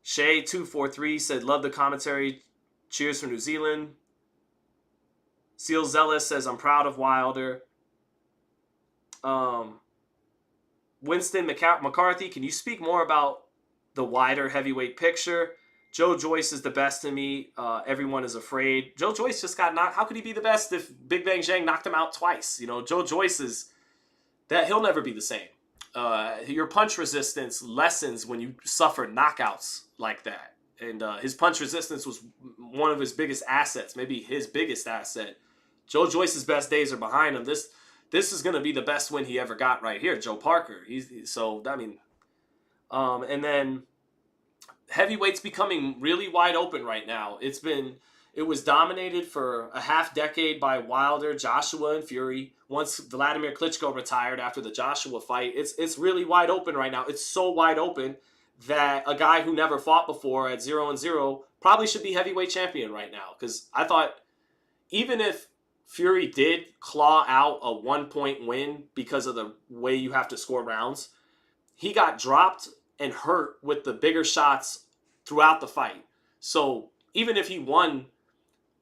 Shay243 said, love the commentary. Cheers from New Zealand. Seal Zealous says, I'm proud of Wilder. Winston McCarthy, can you speak more about the wider heavyweight picture? Joe Joyce is the best to me. Everyone is afraid. Joe Joyce just got knocked. How could he be the best if Big Bang Zhang knocked him out twice? Joe Joyce is that he'll never be the same. Your punch resistance lessens when you suffer knockouts like that. And his punch resistance was one of his biggest assets, maybe his biggest asset. Joe Joyce's best days are behind him. This is going to be the best win he ever got right here. Joe Parker. And then heavyweight's becoming really wide open right now. It was dominated for a half decade by Wilder, Joshua, and Fury. Once Vladimir Klitschko retired after the Joshua fight, it's really wide open right now. It's so wide open that a guy who never fought before at 0-0 probably should be heavyweight champion right now. Because I thought even if Fury did claw out a 1-point win because of the way you have to score rounds, he got dropped and hurt with the bigger shots throughout the fight. So even if he won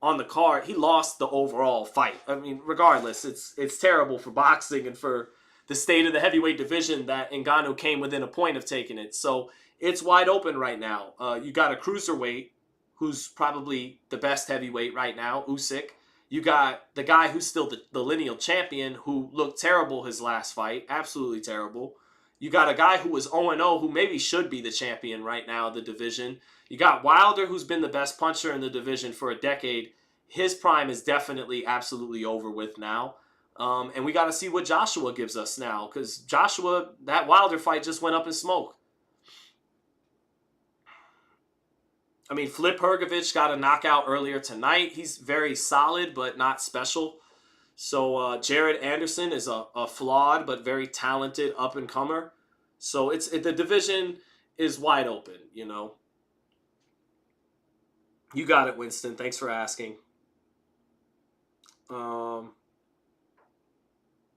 on the card, he lost the overall fight. I mean, regardless, it's terrible for boxing and for the state of the heavyweight division that Ngannou came within a point of taking it. So it's wide open right now. You got a cruiserweight who's probably the best heavyweight right now, Usyk. You got the guy who's still the lineal champion who looked terrible his last fight, absolutely terrible. You got a guy who was 0-0 who maybe should be the champion right now of the division. You got Wilder, who's been the best puncher in the division for a decade. His prime is definitely absolutely over with now. And we got to see what Joshua gives us now. Because Joshua, that Wilder fight just went up in smoke. I mean, Flip Hergovich got a knockout earlier tonight. He's very solid, but not special. So Jared Anderson is a flawed but very talented up-and-comer. So the division is wide open, You got it, Winston. Thanks for asking.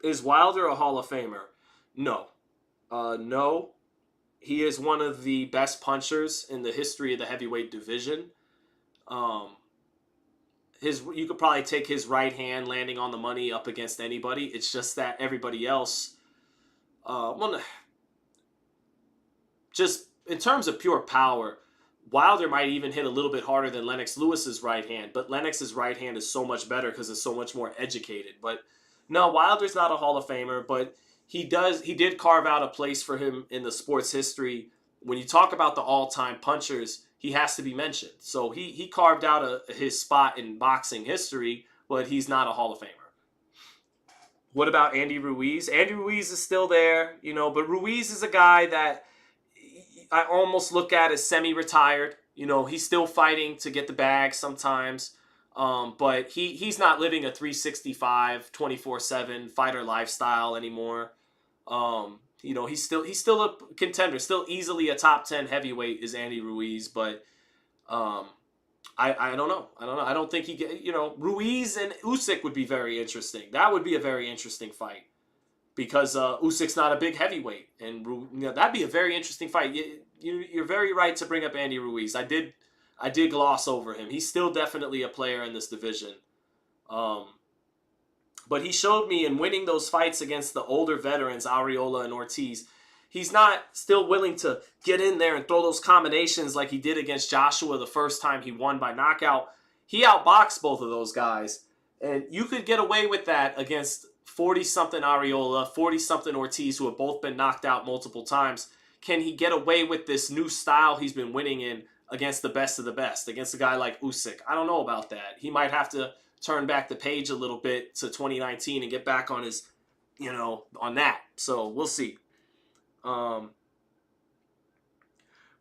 Is Wilder a Hall of Famer? No. No. He is one of the best punchers in the history of the heavyweight division. Um, you could probably take his right hand landing on the money up against anybody. It's just that everybody else, just in terms of pure power, Wilder might even hit a little bit harder than Lennox Lewis's right hand, but Lennox's right hand is so much better because it's so much more educated. But no, Wilder's not a Hall of Famer, but he did carve out a place for him in the sports history. When you talk about the all-time punchers, he has to be mentioned. So he carved out his spot in boxing history, but he's not a Hall of Famer. What about Andy Ruiz? Andy Ruiz is still there, but Ruiz is a guy that I almost look at as semi-retired. He's still fighting to get the bag sometimes. But he's not living a 365, 24/7 fighter lifestyle anymore. He's still a contender, still easily a top 10 heavyweight is Andy Ruiz, but I don't know. I don't think Ruiz and Usyk would be very interesting. That would be a very interesting fight because Usyk's not a big heavyweight, and that'd be a very interesting fight. You're very right to bring up Andy Ruiz. I did gloss over him. He's still definitely a player in this division. But he showed me in winning those fights against the older veterans, Arreola and Ortiz, he's not still willing to get in there and throw those combinations like he did against Joshua the first time he won by knockout. He outboxed both of those guys. And you could get away with that against 40-something Arreola, 40-something Ortiz, who have both been knocked out multiple times. Can he get away with this new style he's been winning in against the best of the best, against a guy like Usyk? I don't know about that. He might have to turn back the page a little bit to 2019 and get back on his, on that. So we'll see.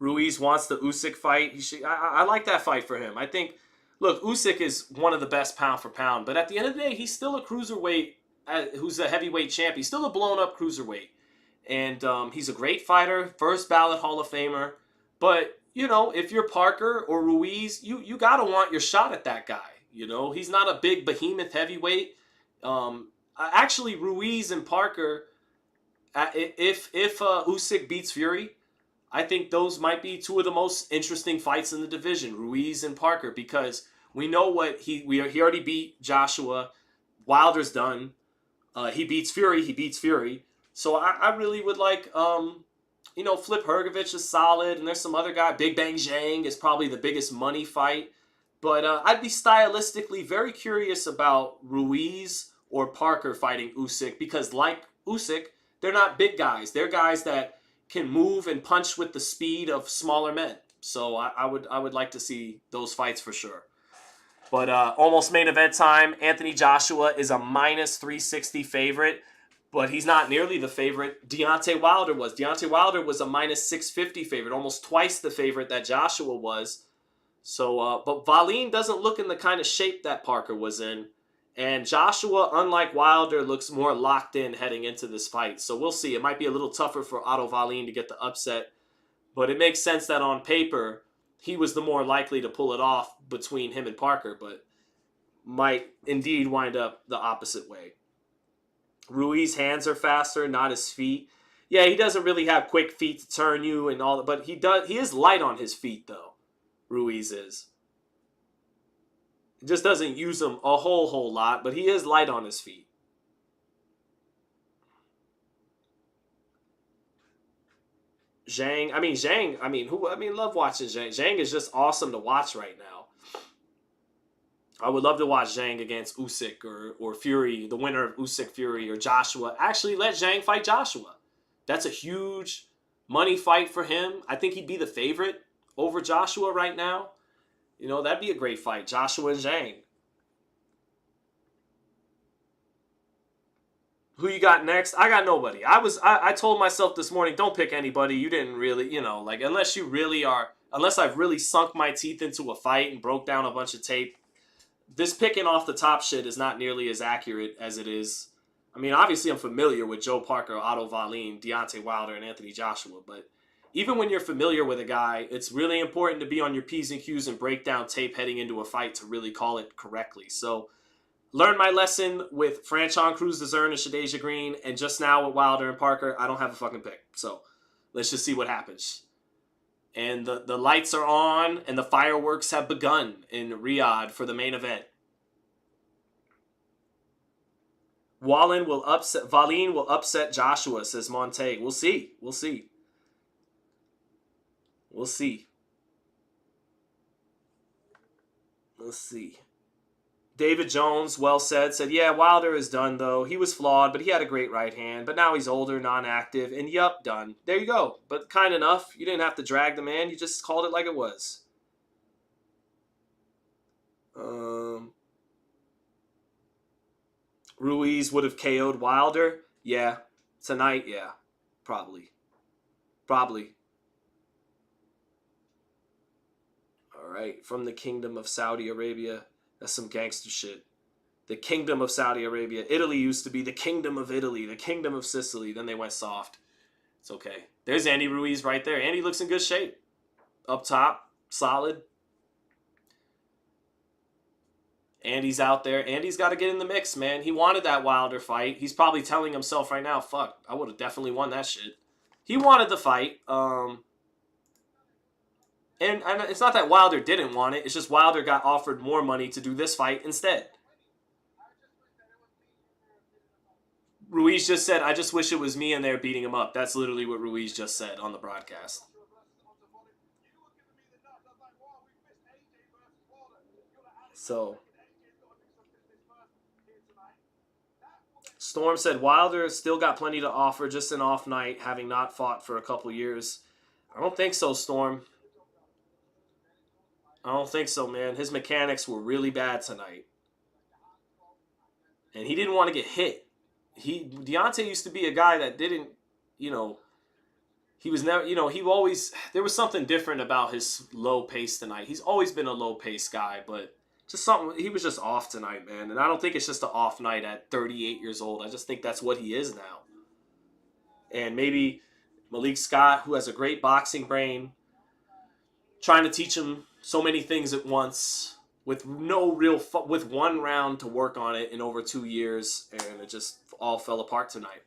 Ruiz wants the Usyk fight. I like that fight for him. I think, look, Usyk is one of the best pound for pound, but at the end of the day, he's still a cruiserweight who's a heavyweight champ. He's still a blown-up cruiserweight. And he's a great fighter, first ballot Hall of Famer. But, if you're Parker or Ruiz, you got to want your shot at that guy. He's not a big behemoth heavyweight. Actually, Ruiz and Parker, if Usyk beats Fury, I think those might be two of the most interesting fights in the division, Ruiz and Parker, because we know what he already beat Joshua. Wilder's done. He beats Fury. So I really would like, Flip Hrgovic is solid, and there's some other guy. Big Bang Zhang is probably the biggest money fight. But I'd be stylistically very curious about Ruiz or Parker fighting Usyk because, like Usyk, they're not big guys. They're guys that can move and punch with the speed of smaller men. So I would like to see those fights for sure. But almost main event time. Anthony Joshua is a minus 360 favorite, but he's not nearly the favorite Deontay Wilder was. Deontay Wilder was a minus 650 favorite, almost twice the favorite that Joshua was. So, but Wallin doesn't look in the kind of shape that Parker was in. And Joshua, unlike Wilder, looks more locked in heading into this fight. So we'll see. It might be a little tougher for Otto Wallin to get the upset. But it makes sense that on paper, he was the more likely to pull it off between him and Parker. But might indeed wind up the opposite way. Ruiz's hands are faster, not his feet. Yeah, he doesn't really have quick feet to turn you and all that. But he is light on his feet, though. Ruiz is. He just doesn't use them a whole lot, but he is light on his feet. Zhang, love watching Zhang. Zhang is just awesome to watch right now. I would love to watch Zhang against Usyk or Fury, the winner of Usyk Fury or Joshua. Actually, let Zhang fight Joshua. That's a huge money fight for him. I think he'd be the favorite over Joshua right now. That'd be a great fight. Joshua and Zhang. Who you got next? I got nobody. I told myself this morning, don't pick anybody. You didn't really, unless I've really sunk my teeth into a fight and broke down a bunch of tape. This picking off the top shit is not nearly as accurate as it is. Obviously I'm familiar with Joe Parker, Otto Wallin, Deontay Wilder, and Anthony Joshua, but even when you're familiar with a guy, it's really important to be on your P's and Q's and break down tape heading into a fight to really call it correctly. So Learned my lesson with Franchon Cruz Dezern and Shadeja Green, and just now with Wilder and Parker, I don't have a fucking pick. So let's just see what happens. And the lights are on, and the fireworks have begun in Riyadh for the main event. Wallin will upset Wallin will upset Joshua, says Monte. We'll see. We'll see. We'll see. Let's see. David Jones, well said, yeah, Wilder is done, though. He was flawed, but he had a great right hand. But now he's older, non-active, and yup, done. There you go. But kind enough. You didn't have to drag the man. You just called it like it was. Ruiz would have KO'd Wilder. Yeah. Tonight, yeah. Probably. All right. From the Kingdom of Saudi Arabia. That's some gangster shit. The Kingdom of Saudi Arabia. Italy used to be the Kingdom of Italy, the Kingdom of Sicily. Then they went soft. It's okay. There's Andy Ruiz right there. Andy looks in good shape. Up top, solid. Andy's out there. Andy's got to get in the mix, man. He wanted that Wilder fight. He's probably telling himself right now, fuck, I would have definitely won that shit. He wanted the fight. And it's not that Wilder didn't want it. It's just Wilder got offered more money to do this fight instead. Ruiz just said, I just wish it was me in there beating him up. That's literally what Ruiz just said on the broadcast. So, Storm said, Wilder still got plenty to offer, just an off night, having not fought for a couple years. I don't think so, Storm. I don't think so, man. His mechanics were really bad tonight. And he didn't want to get hit. Deontay used to be a guy that didn't, he was never, there was something different about his low pace tonight. He's always been a low pace guy, but just something, he was just off tonight, man. And I don't think it's just an off night at 38 years old. I just think that's what he is now. And maybe Malik Scott, who has a great boxing brain, trying to teach him so many things at once with with one round to work on it in over 2 years, and it just all fell apart tonight.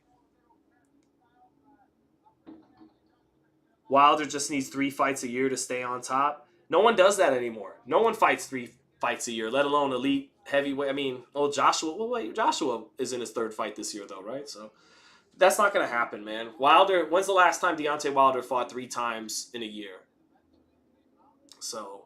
Wilder just needs 3 fights a year to stay on top. No one does that anymore. No one fights 3 fights a year, let alone elite heavyweight. I mean, Joshua is in his 3rd fight this year, though, right? So that's not going to happen, man. Wilder, when's the last time Deontay Wilder fought 3 times in a year? So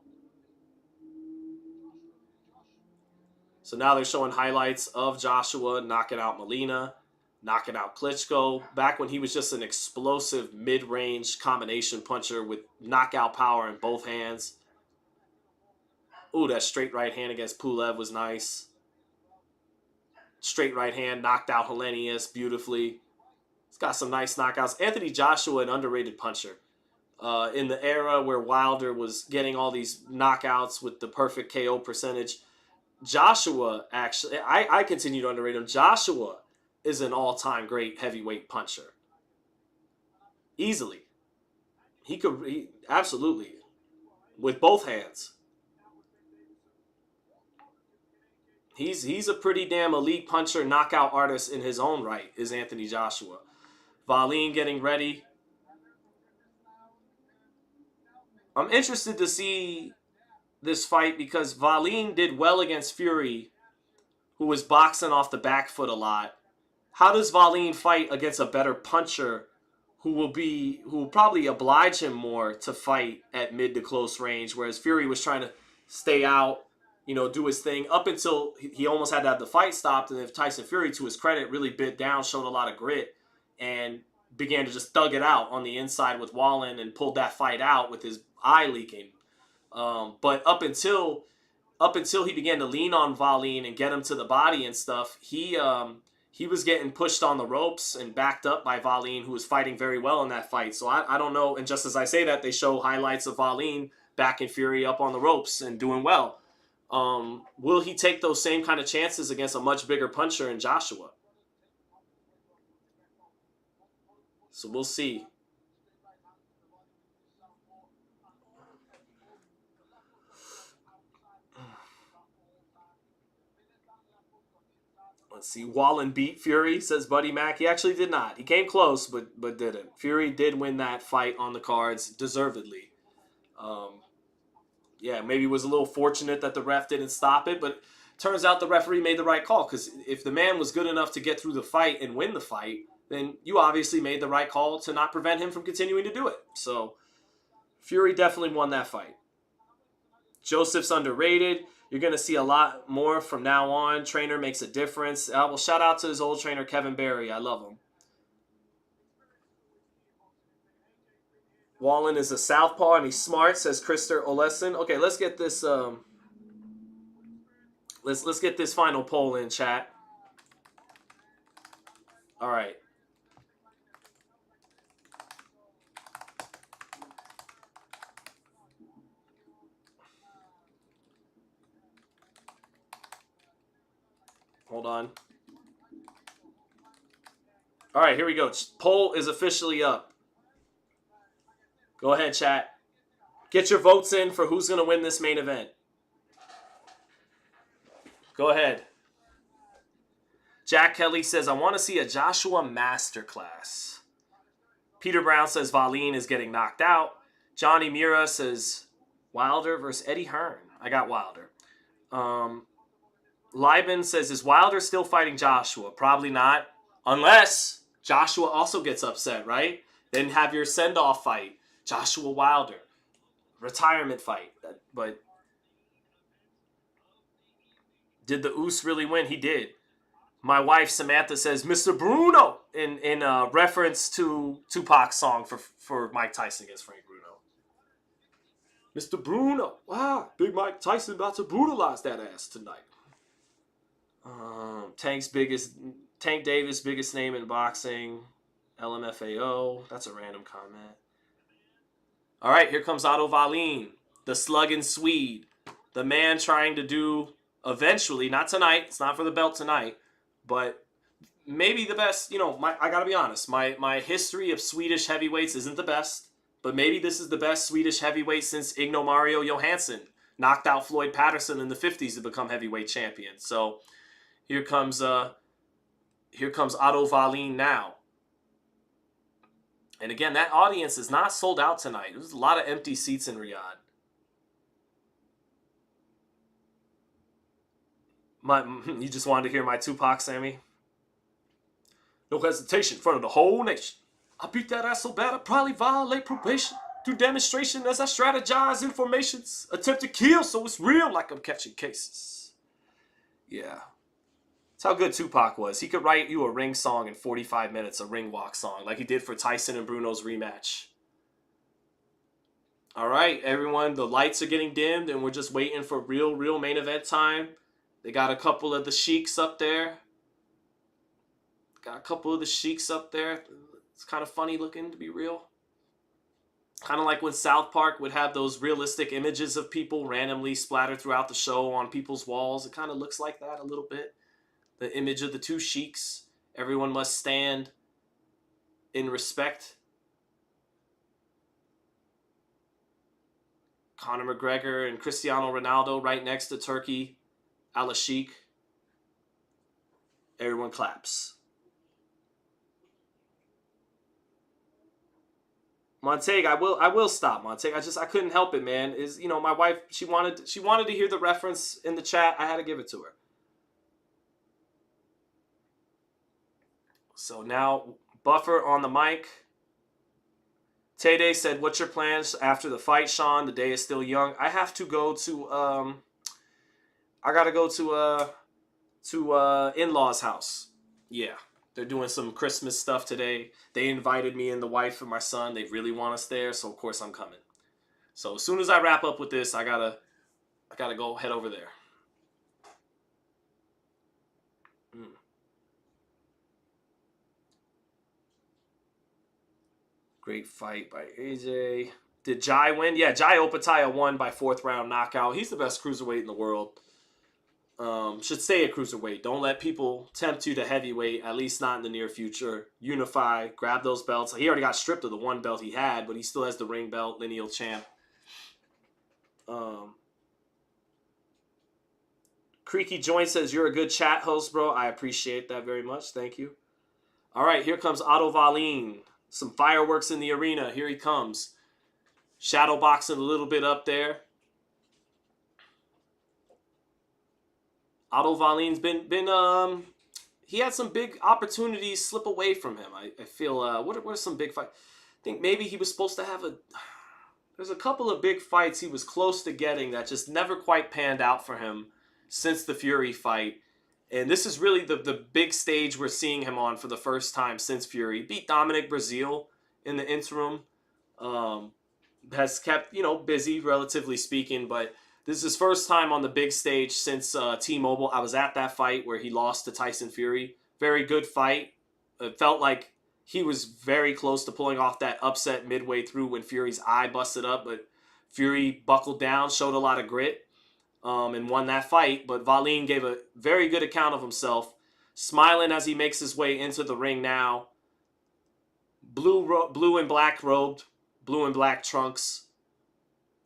now they're showing highlights of Joshua knocking out Molina, knocking out Klitschko, back when he was just an explosive mid-range combination puncher with knockout power in both hands. Ooh, that straight right hand against Pulev was nice. Straight right hand knocked out Helenius beautifully. He's got some nice knockouts. Anthony Joshua, an underrated puncher. In the era where Wilder was getting all these knockouts with the perfect KO percentage, Joshua, actually, I continue to underrate him. Joshua is an all-time great heavyweight puncher. Easily. He absolutely. With both hands. He's a pretty damn elite puncher, knockout artist in his own right, is Anthony Joshua. Wallin getting ready. I'm interested to see this fight because Wallin did well against Fury, who was boxing off the back foot a lot. How does Wallin fight against a better puncher who will probably oblige him more to fight at mid to close range, whereas Fury was trying to stay out, do his thing up until he almost had to have the fight stopped. And if Tyson Fury, to his credit, really bit down, showed a lot of grit, and began to just thug it out on the inside with Wallin and pulled that fight out with his eye leaking. But up until he began to lean on Wallin and get him to the body and stuff, he was getting pushed on the ropes and backed up by Wallin, who was fighting very well in that fight. So I don't know. And just as I say that, they show highlights of Wallin backing Fury up on the ropes and doing well. Will he take those same kind of chances against a much bigger puncher in Joshua? So we'll see. Let's see. Wallin beat Fury, says Buddy Mac. He actually did not. He came close, but didn't. Fury did win that fight on the cards, deservedly. Yeah, maybe it was a little fortunate that the ref didn't stop it, but turns out the referee made the right call, because if the man was good enough to get through the fight and win the fight, then you obviously made the right call to not prevent him from continuing to do it. So Fury definitely won that fight. Joseph's underrated. You're going to see a lot more from now on. Trainer makes a difference. Well, shout out to his old trainer, Kevin Barry. I love him. Wallin is a southpaw and he's smart, says Krister Oleson. Okay, let's get this let's get this final poll in, chat. All right. Hold on. All right, here we go. Poll is officially up. Go ahead, chat. Get your votes in for who's going to win this main event. Go ahead. Jack Kelly says, I want to see a Joshua masterclass. Peter Brown says Wallin is getting knocked out. Johnny Mira says Wilder versus Eddie Hearn. I got Wilder. Lieben says, is Wilder still fighting Joshua? Probably not. Unless Joshua also gets upset, right? Then have your send-off fight. Joshua Wilder. Retirement fight. But did the Oos really win? He did. My wife Samantha says, Mr. Bruno, in reference to Tupac's song for Mike Tyson against Frank Bruno. Mr. Bruno. Wow, Big Mike Tyson about to brutalize that ass tonight. Tank Davis, biggest name in boxing. LMFAO. That's a random comment. All right, here comes Otto Wallin, the slugging Swede. The man trying to do eventually, not tonight, it's not for the belt tonight, but maybe the best. I got to be honest, my history of Swedish heavyweights isn't the best, but maybe this is the best Swedish heavyweight since Igno Mario Johansson knocked out Floyd Patterson in the 50s to become heavyweight champion. So here comes Otto Wallin now. And again, that audience is not sold out tonight. There's a lot of empty seats in Riyadh. You just wanted to hear my Tupac, Sammy? No hesitation in front of the whole nation. I beat that ass so bad I probably violate probation. Through demonstration as I strategize informations. Attempt to kill so it's real like I'm catching cases. Yeah. That's how good Tupac was. He could write you a ring song in 45 minutes, a ring walk song, like he did for Tyson and Bruno's rematch. All right, everyone, the lights are getting dimmed, and we're just waiting for real main event time. They got a couple of the sheiks up there. It's kind of funny looking, to be real. Kind of like when South Park would have those realistic images of people randomly splattered throughout the show on people's walls. It kind of looks like that a little bit. The image of the two sheiks. Everyone must stand in respect. Conor McGregor and Cristiano Ronaldo right next to Turkey Al-Sheikh. Everyone claps. Monteg, I will stop, Monteg. I couldn't help it, man. My wife, she wanted to hear the reference in the chat. I had to give it to her. So now, Buffer on the mic. Tay said, what's your plans after the fight, Sean? The day is still young. I have to go to, I got to go to in-laws' house. Yeah, they're doing some Christmas stuff today. They invited me and the wife and my son. They really want us there, so of course I'm coming. So as soon as I wrap up with this, I gotta go head over there. Great fight by AJ. Did Jai win? Yeah, Jai Opataya won by 4th round knockout. He's the best cruiserweight in the world. Should stay a cruiserweight. Don't let people tempt you to heavyweight, at least not in the near future. Unify, grab those belts. He already got stripped of the one belt he had, but he still has the ring belt, lineal champ. Creaky Joint says, you're a good chat host, bro. I appreciate that very much. Thank you. All right, here comes Otto Wallin. Some fireworks in the arena. Here he comes. Shadow boxing a little bit up there. Otto Wallin's been he had some big opportunities slip away from him. I feel what are some big fights? I think maybe he was supposed to have there's a couple of big fights he was close to getting that just never quite panned out for him since the Fury fight. And this is really the big stage we're seeing him on for the first time since Fury. He beat Dominic Brazil in the interim. Has kept, busy, relatively speaking, but this is his first time on the big stage since T-Mobile. I was at that fight where he lost to Tyson Fury. Very good fight. It felt like he was very close to pulling off that upset midway through when Fury's eye busted up, but Fury buckled down, showed a lot of grit, and won that fight. But Wallin gave a very good account of himself, smiling as he makes his way into the ring now. Blue and black robed, blue and black trunks,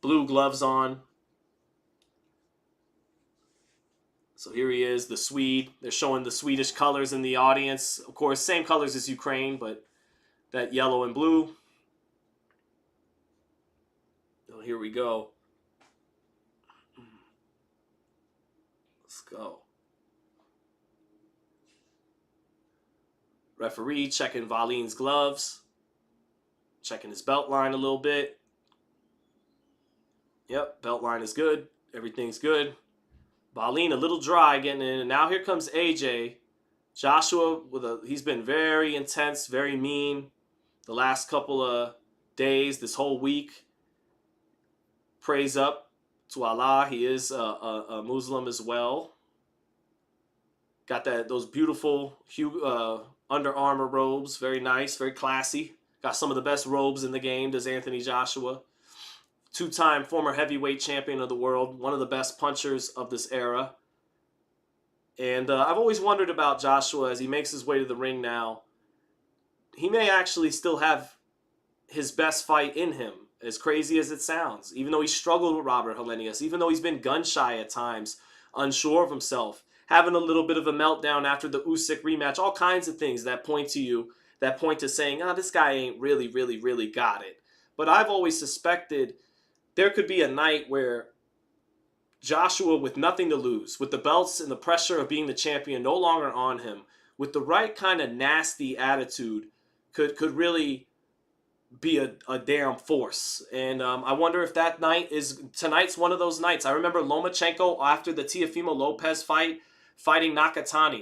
blue gloves on. So here he is, the Swede. They're showing the Swedish colors in the audience. Of course, same colors as Ukraine, but that yellow and blue. Oh, here we go. Let's go. Referee checking Wallin's gloves. Checking his belt line a little bit. Yep, belt line is good. Everything's good. Wallin a little dry getting in. And now here comes AJ. Joshua, he's been very intense, very mean the last couple of days, this whole week. Praise up to Allah. He is a Muslim as well. Got those beautiful Under Armour robes. Very nice, very classy. Got some of the best robes in the game, does Anthony Joshua. Two-time former heavyweight champion of the world. One of the best punchers of this era. And I've always wondered about Joshua as he makes his way to the ring now. He may actually still have his best fight in him, as crazy as it sounds. Even though he struggled with Robert Helenius, even though he's been gun-shy at times, unsure of himself, having a little bit of a meltdown after the Usyk rematch, all kinds of things that point to saying, this guy ain't really, really, really got it. But I've always suspected there could be a night where Joshua, with nothing to lose, with the belts and the pressure of being the champion no longer on him, with the right kind of nasty attitude, could really be a damn force. And I wonder if that night tonight's one of those nights. I remember Lomachenko after the Teofimo Lopez fight, fighting Masahiro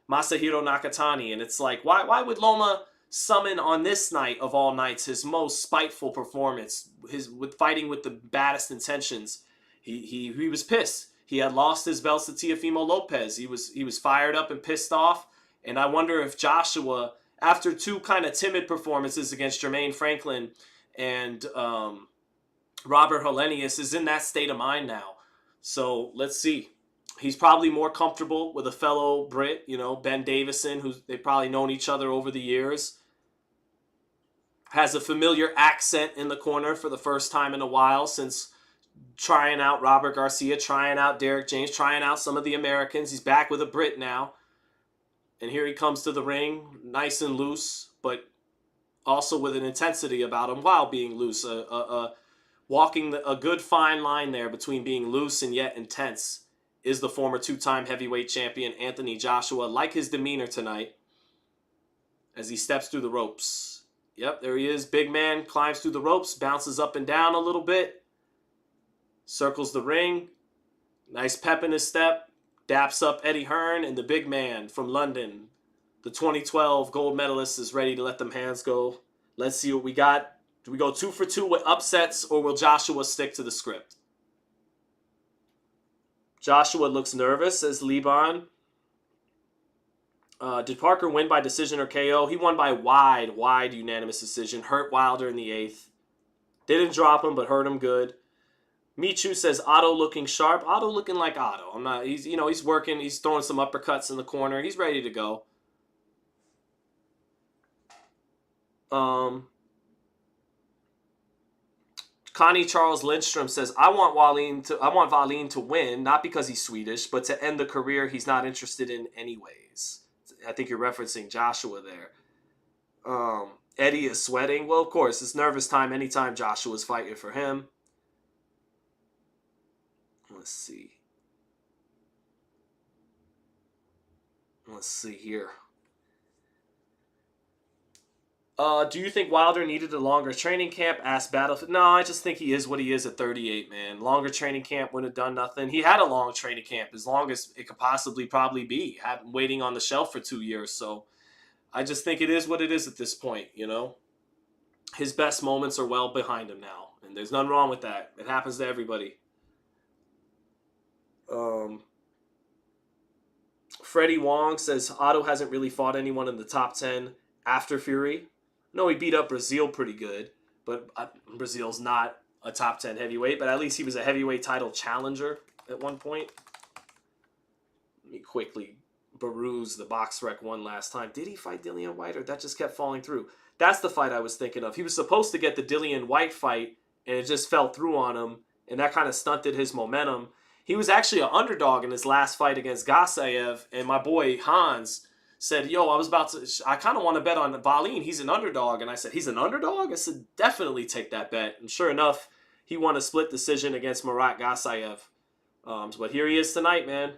Nakatani. And it's like, why would Loma summon on this night of all nights his most spiteful performance, with fighting with the baddest intentions? He was pissed. He had lost his belts to Teofimo Lopez. He was fired up and pissed off. And I wonder if Joshua, after two kind of timid performances against Jermaine Franklin and Robert Helenius, is in that state of mind now. So let's see. He's probably more comfortable with a fellow Brit, Ben Davison, who they've probably known each other over the years. Has a familiar accent in the corner for the first time in a while since trying out Robert Garcia, trying out Derek James, trying out some of the Americans. He's back with a Brit now. And here he comes to the ring, nice and loose, but also with an intensity about him while being loose. Walking a good fine line there between being loose and yet intense is the former two-time heavyweight champion Anthony Joshua. Like his demeanor tonight as he steps through the ropes. Yep, there he is. Big man climbs through the ropes, bounces up and down a little bit, circles the ring. Nice pep in his step. Daps up Eddie Hearn, and the big man from London, the 2012 gold medalist, is ready to let them hands go. Let's see what we got. Do we go 2 for 2 with upsets, or will Joshua stick to the script? Joshua looks nervous, says Liban. Did Parker win by decision or KO? He won by wide unanimous decision. Hurt Wilder in the 8th. Didn't drop him, but hurt him good. Michu says Otto looking sharp. Otto looking like Otto. He's working. He's throwing some uppercuts in the corner. He's ready to go. Connie Charles Lindstrom says, I want Wallin to win, not because he's Swedish, but to end the career he's not interested in anyways. I think you're referencing Joshua there. Eddie is sweating. Well, of course, it's nervous time anytime Joshua's fighting for him. Let's see. Let's see here. Do you think Wilder needed a longer training camp? Asked Battlefield. No, I just think he is what he is at 38, man. Longer training camp wouldn't have done nothing. He had a long training camp, as long as it could possibly probably be. Had been waiting on the shelf for 2 years, so I just think it is what it is at this point, you know? His best moments are well behind him now, and there's nothing wrong with that. It happens to everybody. Freddie Wong says Otto hasn't really fought anyone in the top 10 after Fury. No, he beat up Brazil pretty good, but Brazil's not a top 10 heavyweight, but at least he was a heavyweight title challenger at one point. Let me quickly peruse the box rec one last time. Did he fight Dillian White, or that just kept falling through? That's the fight I was thinking of. He was supposed to get the Dillian White fight, and it just fell through on him, and that kind of stunted his momentum. He was actually an underdog in his last fight against Garcia, and my boy Hans said, yo, I kind of want to bet on Wallin. He's an underdog. And I said, he's an underdog? I said, definitely take that bet. And sure enough, he won a split decision against Murat Gasayev. But here he is tonight, man.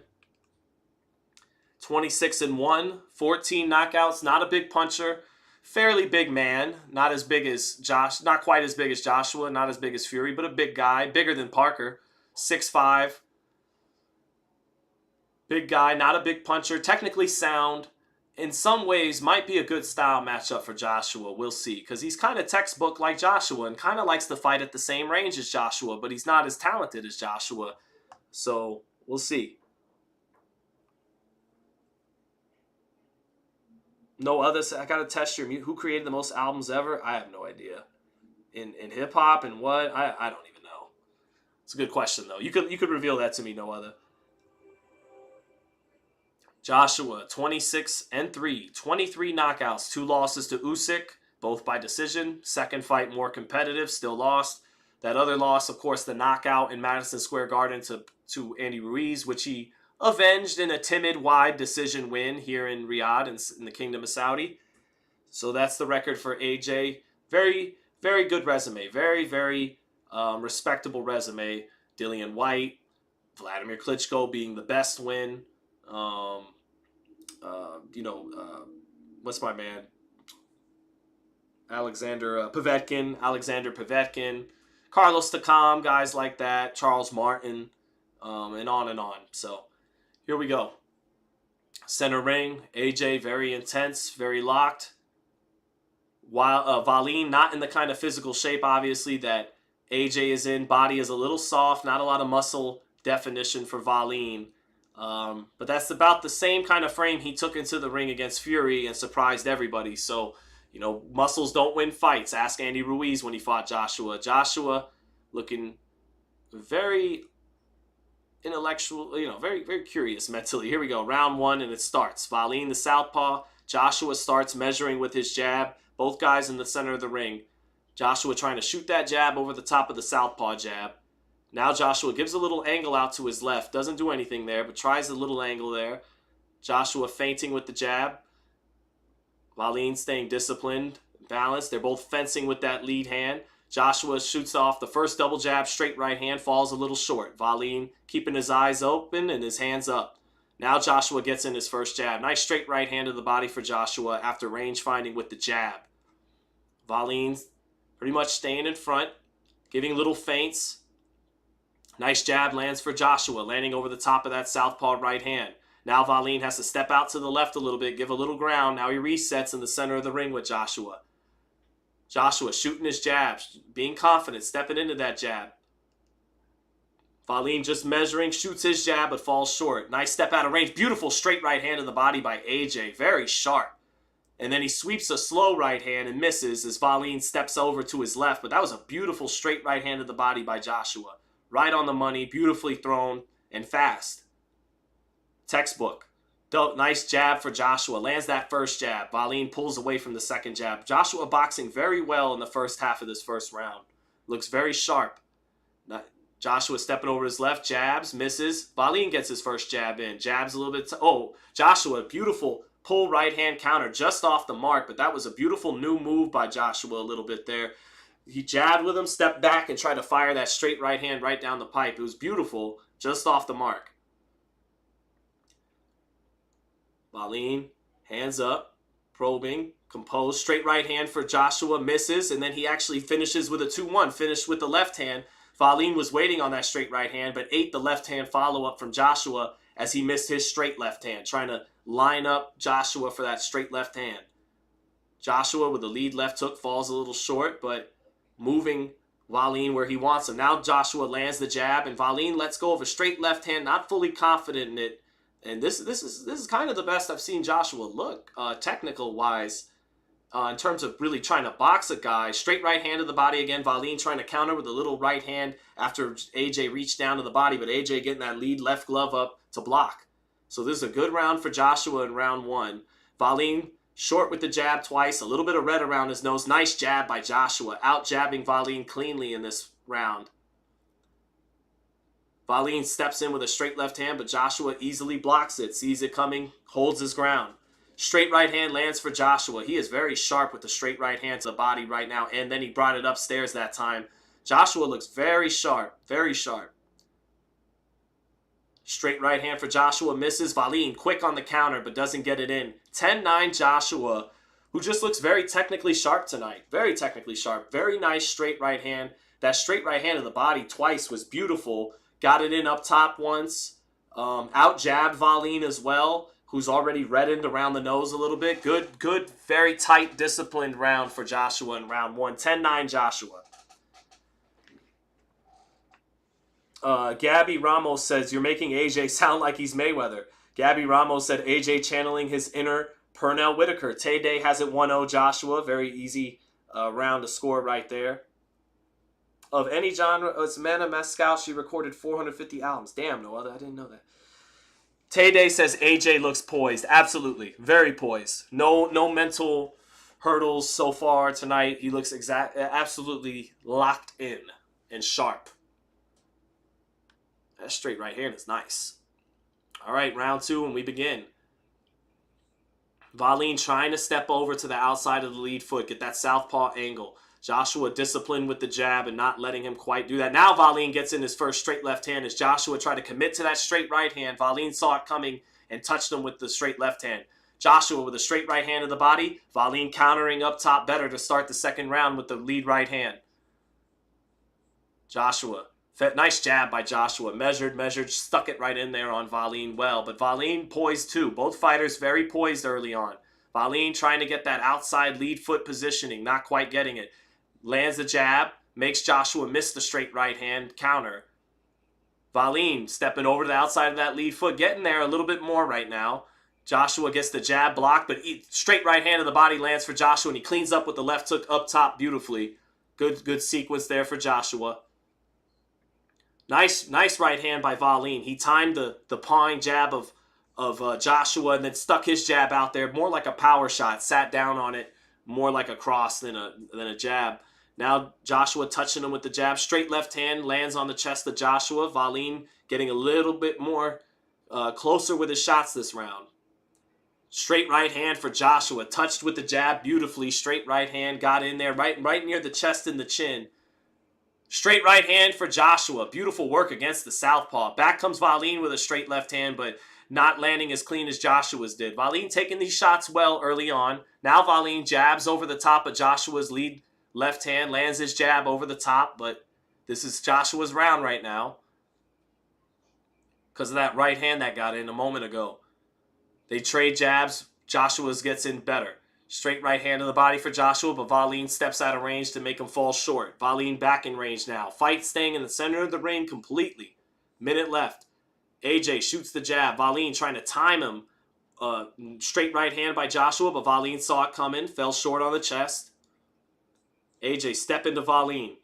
26-1, 14 knockouts, not a big puncher. Fairly big man, not as big as not quite as big as Joshua, not as big as Fury, but a big guy, bigger than Parker. 6'5". Big guy, not a big puncher, technically sound. In some ways, might be a good style matchup for Joshua. We'll see. Because he's kind of textbook like Joshua and kind of likes to fight at the same range as Joshua, but he's not as talented as Joshua. So, we'll see. No others. I got to test your mute. Who created the most albums ever? I have no idea. In hip-hop and what? I don't even know. It's a good question, though. You could reveal that to me, no other. Joshua, 26-3, 23 knockouts, 2 losses to Usyk, both by decision. Second fight more competitive, still lost. That other loss, of course, the knockout in Madison Square Garden to Andy Ruiz, which he avenged in a timid, wide decision win here in Riyadh in the Kingdom of Saudi. So that's the record for AJ. Very, very good resume. Very, very respectable resume. Dillian White, Vladimir Klitschko being the best win. What's my man? Alexander Povetkin, Carlos Takam, guys like that, Charles Martin, and on and on. So here we go. Center ring, AJ very intense, very locked. While Wallin not in the kind of physical shape, obviously, that AJ is in. Body is a little soft, not a lot of muscle definition for Wallin. But that's about the same kind of frame he took into the ring against Fury and surprised everybody. So, muscles don't win fights. Ask Andy Ruiz when he fought Joshua. Joshua looking very intellectual, very, very curious mentally. Here we go. Round 1, and it starts. Wallin, the southpaw. Joshua starts measuring with his jab. Both guys in the center of the ring. Joshua trying to shoot that jab over the top of the southpaw jab. Now Joshua gives a little angle out to his left. Doesn't do anything there, but tries a little angle there. Joshua feinting with the jab. Wallin staying disciplined, balanced. They're both fencing with that lead hand. Joshua shoots off the first double jab, straight right hand, falls a little short. Wallin keeping his eyes open and his hands up. Now Joshua gets in his first jab. Nice straight right hand to the body for Joshua after range finding with the jab. Wallin pretty much staying in front, giving little feints. Nice jab lands for Joshua, landing over the top of that southpaw right hand. Now Wallin has to step out to the left a little bit, give a little ground. Now he resets in the center of the ring with Joshua. Joshua shooting his jabs, being confident, stepping into that jab. Wallin just measuring, shoots his jab, but falls short. Nice step out of range. Beautiful straight right hand to the body by AJ. Very sharp. And then he sweeps a slow right hand and misses as Wallin steps over to his left. But that was a beautiful straight right hand to the body by Joshua. Right on the money, beautifully thrown, and fast. Textbook. Nice jab for Joshua. Lands that first jab. Wallin pulls away from the second jab. Joshua boxing very well in the first half of this first round. Looks very sharp. Joshua stepping over his left, jabs, misses. Wallin gets his first jab in. Jabs a little bit. Joshua, beautiful pull right hand counter just off the mark, but that was a beautiful new move by Joshua a little bit there. He jabbed with him, stepped back, and tried to fire that straight right hand right down the pipe. It was beautiful, just off the mark. Wallin, hands up, probing, composed. Straight right hand for Joshua, misses, and then he actually finishes with a 2-1, finished with the left hand. Wallin was waiting on that straight right hand, but ate the left hand follow-up from Joshua as he missed his straight left hand, trying to line up Joshua for that straight left hand. Joshua with the lead left hook falls a little short, but moving Wallin where he wants him. Now Joshua lands the jab, and Wallin lets go of a straight left hand, not fully confident in it. And this is kind of the best I've seen Joshua look, technical-wise, in terms of really trying to box a guy. Straight right hand to the body again. Wallin trying to counter with a little right hand after AJ reached down to the body, but AJ getting that lead left glove up to block. So this is a good round for Joshua in round one. Wallin short with the jab twice, a little bit of red around his nose. Nice jab by Joshua, out-jabbing Wallin cleanly in this round. Wallin steps in with a straight left hand, but Joshua easily blocks it, sees it coming, holds his ground. Straight right hand lands for Joshua. He is very sharp with the straight right hand to the body right now, and then he brought it upstairs that time. Joshua looks very sharp, very sharp. Straight right hand for Joshua, misses. Wallin quick on the counter, but doesn't get it in. 10-9 Joshua, who just looks very technically sharp tonight. Very technically sharp. Very nice straight right hand. That straight right hand to the body twice was beautiful. Got it in up top once. Out-jabbed Wallin as well, who's already reddened around the nose a little bit. Good, very tight, disciplined round for Joshua in round one. 10-9 Joshua. Gabby Ramos says, you're making AJ sound like he's Mayweather. Gabby Ramos said, AJ channeling his inner Pernell Whitaker. Tay Day has it 1-0 Joshua. Very easy round to score right there. Of any genre, it's Mana Mescal. She recorded 450 albums. Damn, no other. I didn't know that. Tay Day says AJ looks poised. Absolutely. Very poised. No mental hurdles so far tonight. He looks absolutely locked in and sharp. That straight right hand is nice. All right, round two, and we begin. Wallin trying to step over to the outside of the lead foot, get that southpaw angle. Joshua disciplined with the jab and not letting him quite do that. Now Wallin gets in his first straight left hand as Joshua tried to commit to that straight right hand. Wallin saw it coming and touched him with the straight left hand. Joshua with a straight right hand to the body. Wallin countering up top better to start the second round with the lead right hand. Joshua. Nice jab by Joshua. Measured, stuck it right in there on Wallin well. But Wallin poised too. Both fighters very poised early on. Wallin trying to get that outside lead foot positioning, not quite getting it. Lands the jab, makes Joshua miss the straight right hand counter. Wallin stepping over to the outside of that lead foot, getting there a little bit more right now. Joshua gets the jab blocked, but straight right hand of the body lands for Joshua, and he cleans up with the left hook up top beautifully. Good sequence there for Joshua. Nice right hand by Wallin. He timed the pawing jab of Joshua and then stuck his jab out there, more like a power shot, sat down on it, more like a cross than a jab. Now Joshua touching him with the jab. Straight left hand lands on the chest of Joshua. Wallin getting a little bit more closer with his shots this round. Straight right hand for Joshua. Touched with the jab beautifully. Straight right hand got in there right near the chest and the chin. Straight right hand for Joshua. Beautiful work against the southpaw. Back comes Wallin with a straight left hand, but not landing as clean as Joshua's did. Wallin taking these shots well early on. Now Wallin jabs over the top of Joshua's lead left hand. Lands his jab over the top, but this is Joshua's round right now because of that right hand that got in a moment ago. They trade jabs. Joshua's gets in better. Straight right hand to the body for Joshua, but Wallin steps out of range to make him fall short. Wallin back in range now. Fight staying in the center of the ring completely. Minute left. AJ shoots the jab. Wallin trying to time him. Straight right hand by Joshua, but Wallin saw it coming. Fell short on the chest. AJ step into Wallin.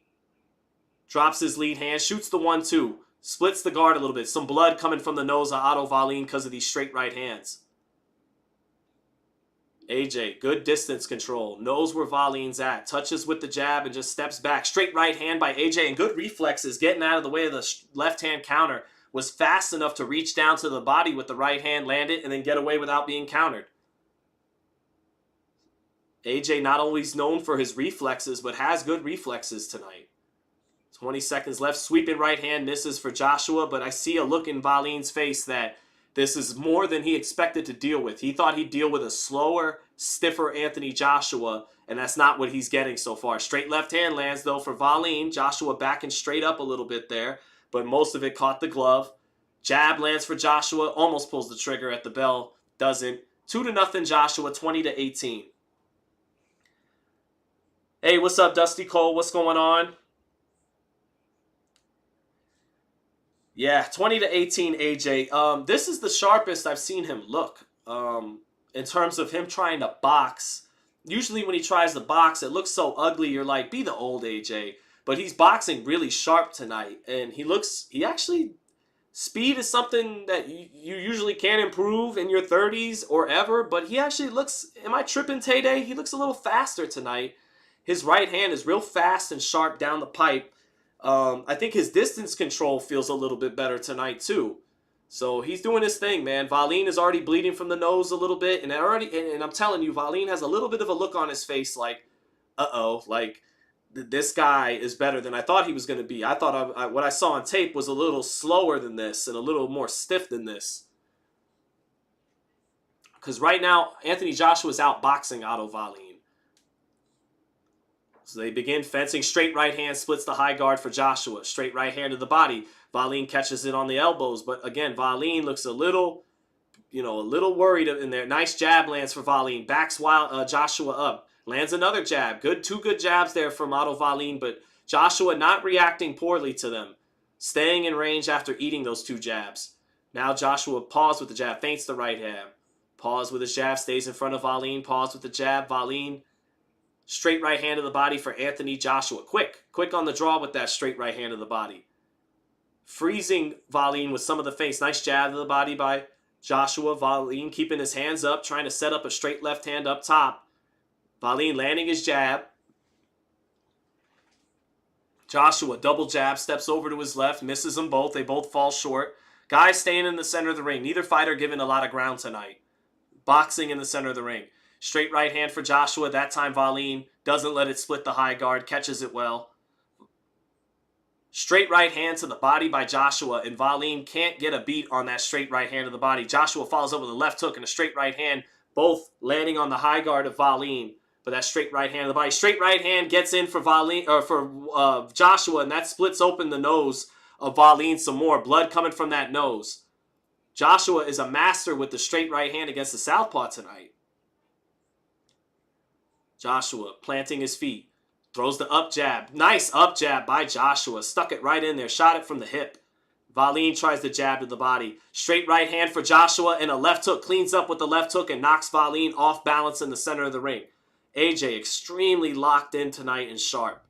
Drops his lead hand. Shoots the 1-2. Splits the guard a little bit. Some blood coming from the nose of Otto Wallin because of these straight right hands. AJ, good distance control. Knows where Wallin's at. Touches with the jab and just steps back. Straight right hand by AJ and good reflexes. Getting out of the way of the left hand counter. Was fast enough to reach down to the body with the right hand, land it, and then get away without being countered. AJ not always known for his reflexes, but has good reflexes tonight. 20 seconds left. Sweeping right hand misses for Joshua, but I see a look in Wallin's face that this is more than he expected to deal with. He thought he'd deal with a slower, stiffer Anthony Joshua, and that's not what he's getting so far. Straight left hand lands, though, for Wallin. Joshua backing straight up a little bit there, but most of it caught the glove. Jab lands for Joshua, almost pulls the trigger at the bell, doesn't. 2-0 Joshua, 20-18. Hey, what's up, Dusty Cole? What's going on? Yeah, 20-18 AJ. This is the sharpest I've seen him look. In terms of him trying to box. Usually when he tries to box, it looks so ugly. You're like, be the old AJ. But he's boxing really sharp tonight. And he actually, speed is something that you usually can't improve in your 30s or ever. But he actually looks, am I tripping, Tay-Day? He looks a little faster tonight. His right hand is real fast and sharp down the pipe. I think his distance control feels a little bit better tonight too. So he's doing his thing, man. Wallin is already bleeding from the nose a little bit, and I'm telling you, Wallin has a little bit of a look on his face like, uh-oh, like this guy is better than I thought he was going to be. I thought what I saw on tape was a little slower than this and a little more stiff than this. Because right now, Anthony Joshua is outboxing Otto Wallin. So they begin fencing. Straight right hand splits the high guard for Joshua. Straight right hand to the body. Wallin catches it on the elbows. But again, Wallin looks a little worried in there. Nice jab lands for Wallin. Backs Joshua up. Lands another jab. Two good jabs there from Otto Wallin. But Joshua not reacting poorly to them. Staying in range after eating those two jabs. Now Joshua paused with the jab. Feints the right hand. Pause with his jab. Stays in front of Wallin. Pause with the jab. Wallin. Straight right hand to the body for Anthony Joshua. Quick on the draw with that straight right hand to the body. Freezing Wallin with some of the feints. Nice jab to the body by Joshua. Wallin keeping his hands up, trying to set up a straight left hand up top. Wallin landing his jab. Joshua double jab, steps over to his left, misses them both. They both fall short. Guys staying in the center of the ring. Neither fighter giving a lot of ground tonight. Boxing in the center of the ring. Straight right hand for Joshua. That time Wallin doesn't let it split the high guard. Catches it well. Straight right hand to the body by Joshua. And Wallin can't get a beat on that straight right hand to the body. Joshua follows up with a left hook and a straight right hand. Both landing on the high guard of Wallin. But that straight right hand to the body. Straight right hand gets in for Joshua. And that splits open the nose of Wallin some more. Blood coming from that nose. Joshua is a master with the straight right hand against the southpaw tonight. Joshua planting his feet. Throws the up jab. Nice up jab by Joshua. Stuck it right in there. Shot it from the hip. Wallin tries the jab to the body. Straight right hand for Joshua and a left hook. Cleans up with the left hook and knocks Wallin off balance in the center of the ring. AJ extremely locked in tonight and sharp.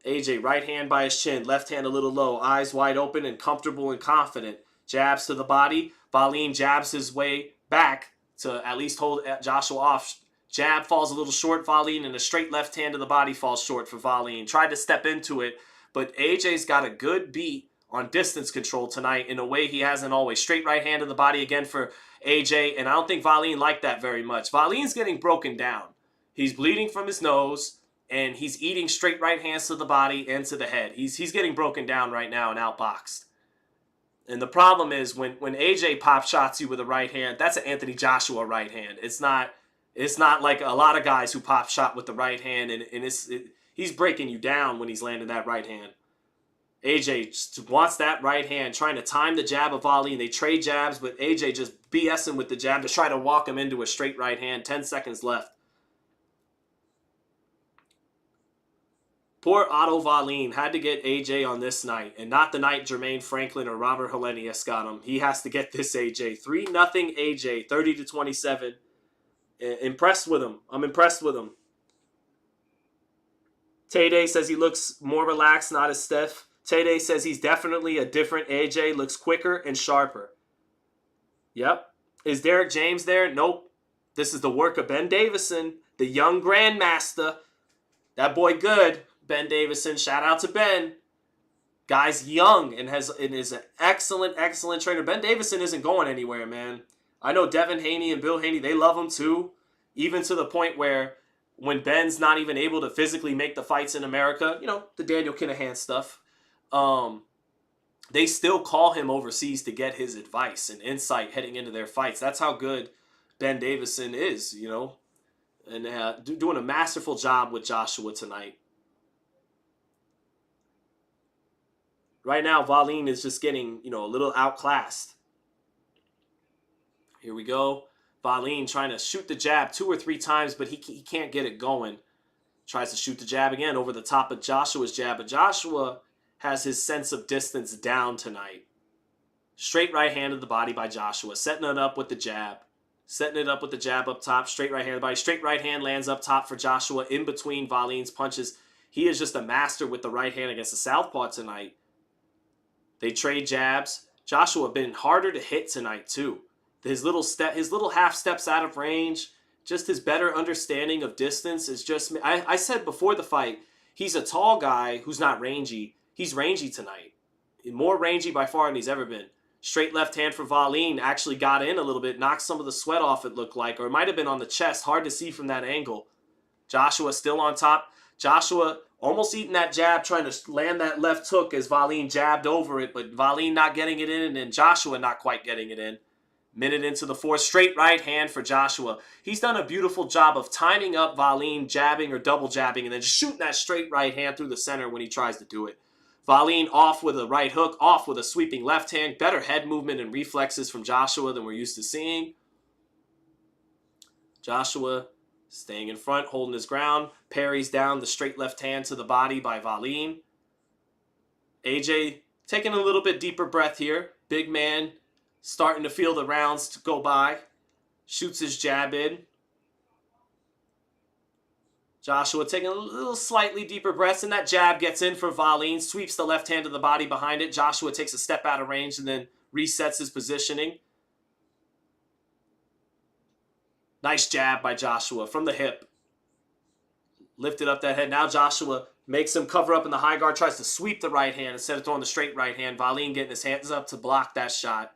AJ right hand by his chin. Left hand a little low. Eyes wide open and comfortable and confident. Jabs to the body. Wallin jabs his way back to at least hold Joshua off. Jab falls a little short, Wallin, and a straight left hand to the body falls short for Wallin. Tried to step into it, but AJ's got a good beat on distance control tonight in a way he hasn't always. Straight right hand to the body again for AJ, and I don't think Wallin liked that very much. Wallin's getting broken down. He's bleeding from his nose, and he's eating straight right hands to the body and to the head. He's getting broken down right now and outboxed. And the problem is when AJ pop shots you with a right hand, that's an Anthony Joshua right hand. It's not like a lot of guys who pop shot with the right hand, and he's breaking you down when he's landing that right hand. AJ just wants that right hand, trying to time the jab of Wallin. They trade jabs, but AJ just BSing with the jab to try to walk him into a straight right hand. 10 seconds left. Poor Otto Wallin had to get AJ on this night, and not the night Jermaine Franklin or Robert Helenius got him. He has to get this AJ. 3-0 AJ, 30-27. Impressed with him. I'm impressed with him. Tay-Day says he looks more relaxed, not as stiff. Tay-Day says he's definitely a different AJ, looks quicker and sharper. Yep. Is Derek James there? Nope. This is the work of Ben Davison, the young grandmaster. That boy good. Ben Davison. Shout out to Ben. Guy's young and is an excellent, excellent trainer. Ben Davison isn't going anywhere, man. I know Devin Haney and Bill Haney, they love him too. Even to the point where when Ben's not even able to physically make the fights in America, the Daniel Kinahan stuff, they still call him overseas to get his advice and insight heading into their fights. That's how good Ben Davison is, and doing a masterful job with Joshua tonight. Right now, Wallin is just getting, a little outclassed. Here we go. Wallin trying to shoot the jab 2 or 3 times, but he can't get it going. Tries to shoot the jab again over the top of Joshua's jab, but Joshua has his sense of distance down tonight. Straight right hand to the body by Joshua, setting it up with the jab. Setting it up with the jab up top, straight right hand to the body. Straight right hand lands up top for Joshua in between Wallin's punches. He is just a master with the right hand against the southpaw tonight. They trade jabs. Joshua been harder to hit tonight too. His little half steps out of range, just his better understanding of distance is just. I said before the fight, he's a tall guy who's not rangy. He's rangy tonight, more rangy by far than he's ever been. Straight left hand for Wallin actually got in a little bit, knocked some of the sweat off. It looked like, or it might have been on the chest. Hard to see from that angle. Joshua still on top. Joshua almost eating that jab, trying to land that left hook as Wallin jabbed over it, but Wallin not getting it in, and then Joshua not quite getting it in. Minute into the 4th, straight right hand for Joshua. He's done a beautiful job of timing up Wallin jabbing or double jabbing and then shooting that straight right hand through the center when he tries to do it. Wallin off with a right hook, off with a sweeping left hand. Better head movement and reflexes from Joshua than we're used to seeing. Joshua staying in front, holding his ground. Parries down the straight left hand to the body by Wallin. AJ taking a little bit deeper breath here. Big man starting to feel the rounds to go by. Shoots his jab in. Joshua taking a little slightly deeper breaths, and that jab gets in for Wallin. Sweeps the left hand to the body behind it. Joshua takes a step out of range and then resets his positioning. Nice jab by Joshua from the hip. Lifted up that head. Now Joshua makes him cover up in the high guard. Tries to sweep the right hand instead of throwing the straight right hand. Wallin getting his hands up to block that shot.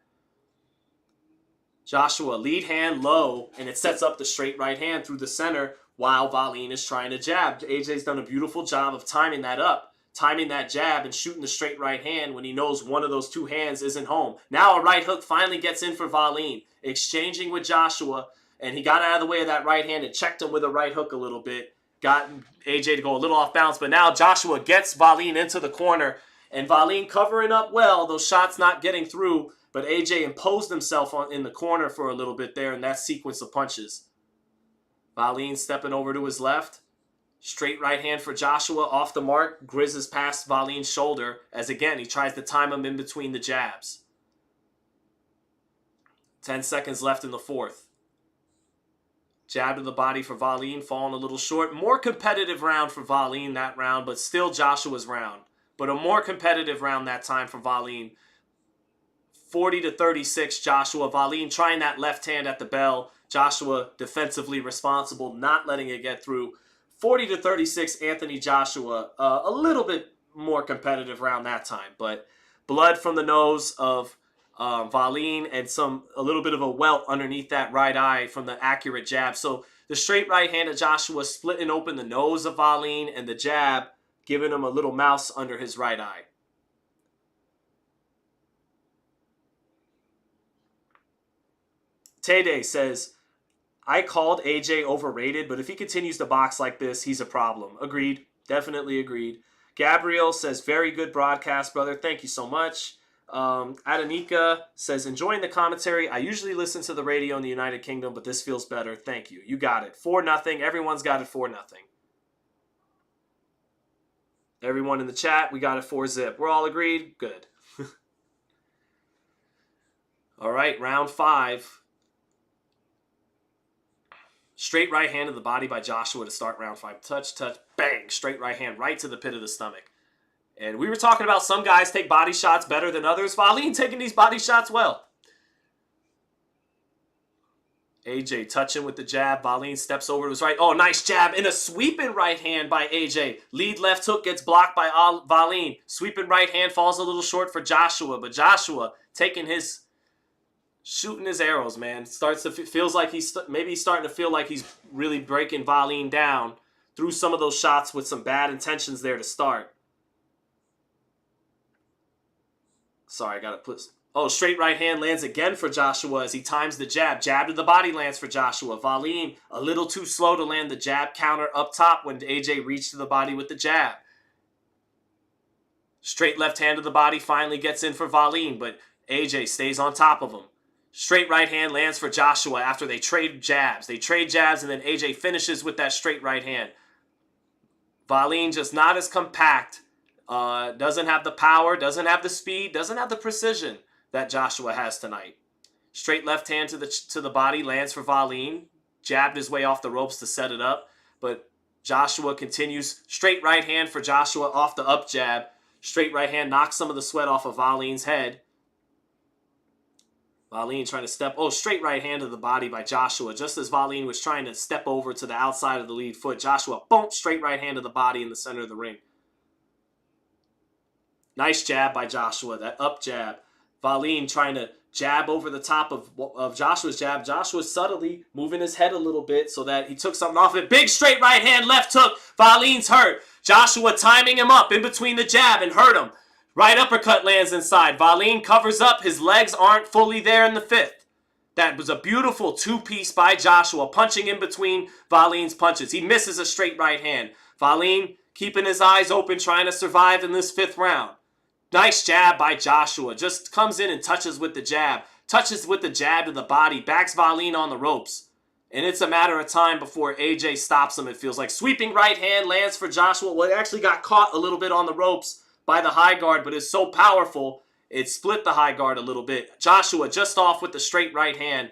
Joshua lead hand low, and it sets up the straight right hand through the center while Wallin is trying to jab. AJ's done a beautiful job of timing that up, timing that jab and shooting the straight right hand when he knows one of those 2 hands isn't home. Now a right hook finally gets in for Wallin, exchanging with Joshua, and he got out of the way of that right hand and checked him with a right hook a little bit. Got AJ to go a little off balance, but now Joshua gets Wallin into the corner, and Wallin covering up well, those shots not getting through, but AJ imposed himself in the corner for a little bit there in that sequence of punches. Wallin stepping over to his left. Straight right hand for Joshua off the mark. Grizzes past Wallin's shoulder as again he tries to time him in between the jabs. 10 seconds left in the 4th. Jab to the body for Wallin, falling a little short. More competitive round for Wallin that round, but still Joshua's round. But a more competitive round that time for Wallin. 40-36 Joshua. Wallin trying that left hand at the bell. Joshua defensively responsible, not letting it get through. 40-36 Anthony Joshua. A little bit more competitive round that time, but blood from the nose of Wallin and a little bit of a welt underneath that right eye from the accurate jab. So the straight right hand of Joshua splitting open the nose of Wallin, and the jab giving him a little mouse under his right eye. Tede says, I called AJ overrated, but if he continues to box like this, he's a problem. Agreed. Definitely agreed. Gabriel says, very good broadcast, brother. Thank you so much. Adanika says, enjoying the commentary. I usually listen to the radio in the United Kingdom, but this feels better. Thank you. You got it. 4-0. Everyone's got it 4-0. Everyone in the chat, we got it 4-zip. We're all agreed? Good. All right, round 5. Straight right hand to the body by Joshua to start round 5. Touch, touch, bang. Straight right hand right to the pit of the stomach. And we were talking about some guys take body shots better than others. Wallin taking these body shots well. AJ touching with the jab. Wallin steps over to his right. Oh, nice jab and a sweeping right hand by AJ. Lead left hook gets blocked by Wallin. Sweeping right hand falls a little short for Joshua, but Joshua taking his, shooting his arrows, man. Starts to feels like maybe he's starting to feel like he's really breaking Wallin down through some of those shots with some bad intentions there to start. Sorry, I gotta put. Oh, straight right hand lands again for Joshua as he times the jab. Jab to the body lands for Joshua. Wallin a little too slow to land the jab counter up top when AJ reached to the body with the jab. Straight left hand to the body finally gets in for Wallin, but AJ stays on top of him. Straight right hand lands for Joshua after they trade jabs. They trade jabs and then AJ finishes with that straight right hand. Wallin just not as compact. Doesn't have the power, doesn't have the speed, doesn't have the precision that Joshua has tonight. Straight left hand to the body lands for Wallin. Jabbed his way off the ropes to set it up. But Joshua continues. Straight right hand for Joshua off the up jab. Straight right hand knocks some of the sweat off of Wallin's head. Wallin trying to step. Oh, straight right hand to the body by Joshua. Just as Wallin was trying to step over to the outside of the lead foot, Joshua, boom, straight right hand to the body in the center of the ring. Nice jab by Joshua, that up jab. Wallin trying to jab over the top of Joshua's jab. Joshua subtly moving his head a little bit so that he took something off it. Big straight right hand, left hook. Wallin's hurt. Joshua timing him up in between the jab and hurt him. Right uppercut lands inside. Wallin covers up. His legs aren't fully there in the fifth. That was a beautiful two-piece by Joshua, punching in between Wallin's punches. He misses a straight right hand. Wallin keeping his eyes open, trying to survive in this fifth round. Nice jab by Joshua. Just comes in and touches with the jab. Touches with the jab to the body. Backs Wallin on the ropes. And it's a matter of time before AJ stops him, it feels like. Sweeping right hand lands for Joshua. Well, it actually got caught a little bit on the ropes by the high guard, but it's so powerful, it split the high guard a little bit. Joshua just off with the straight right hand.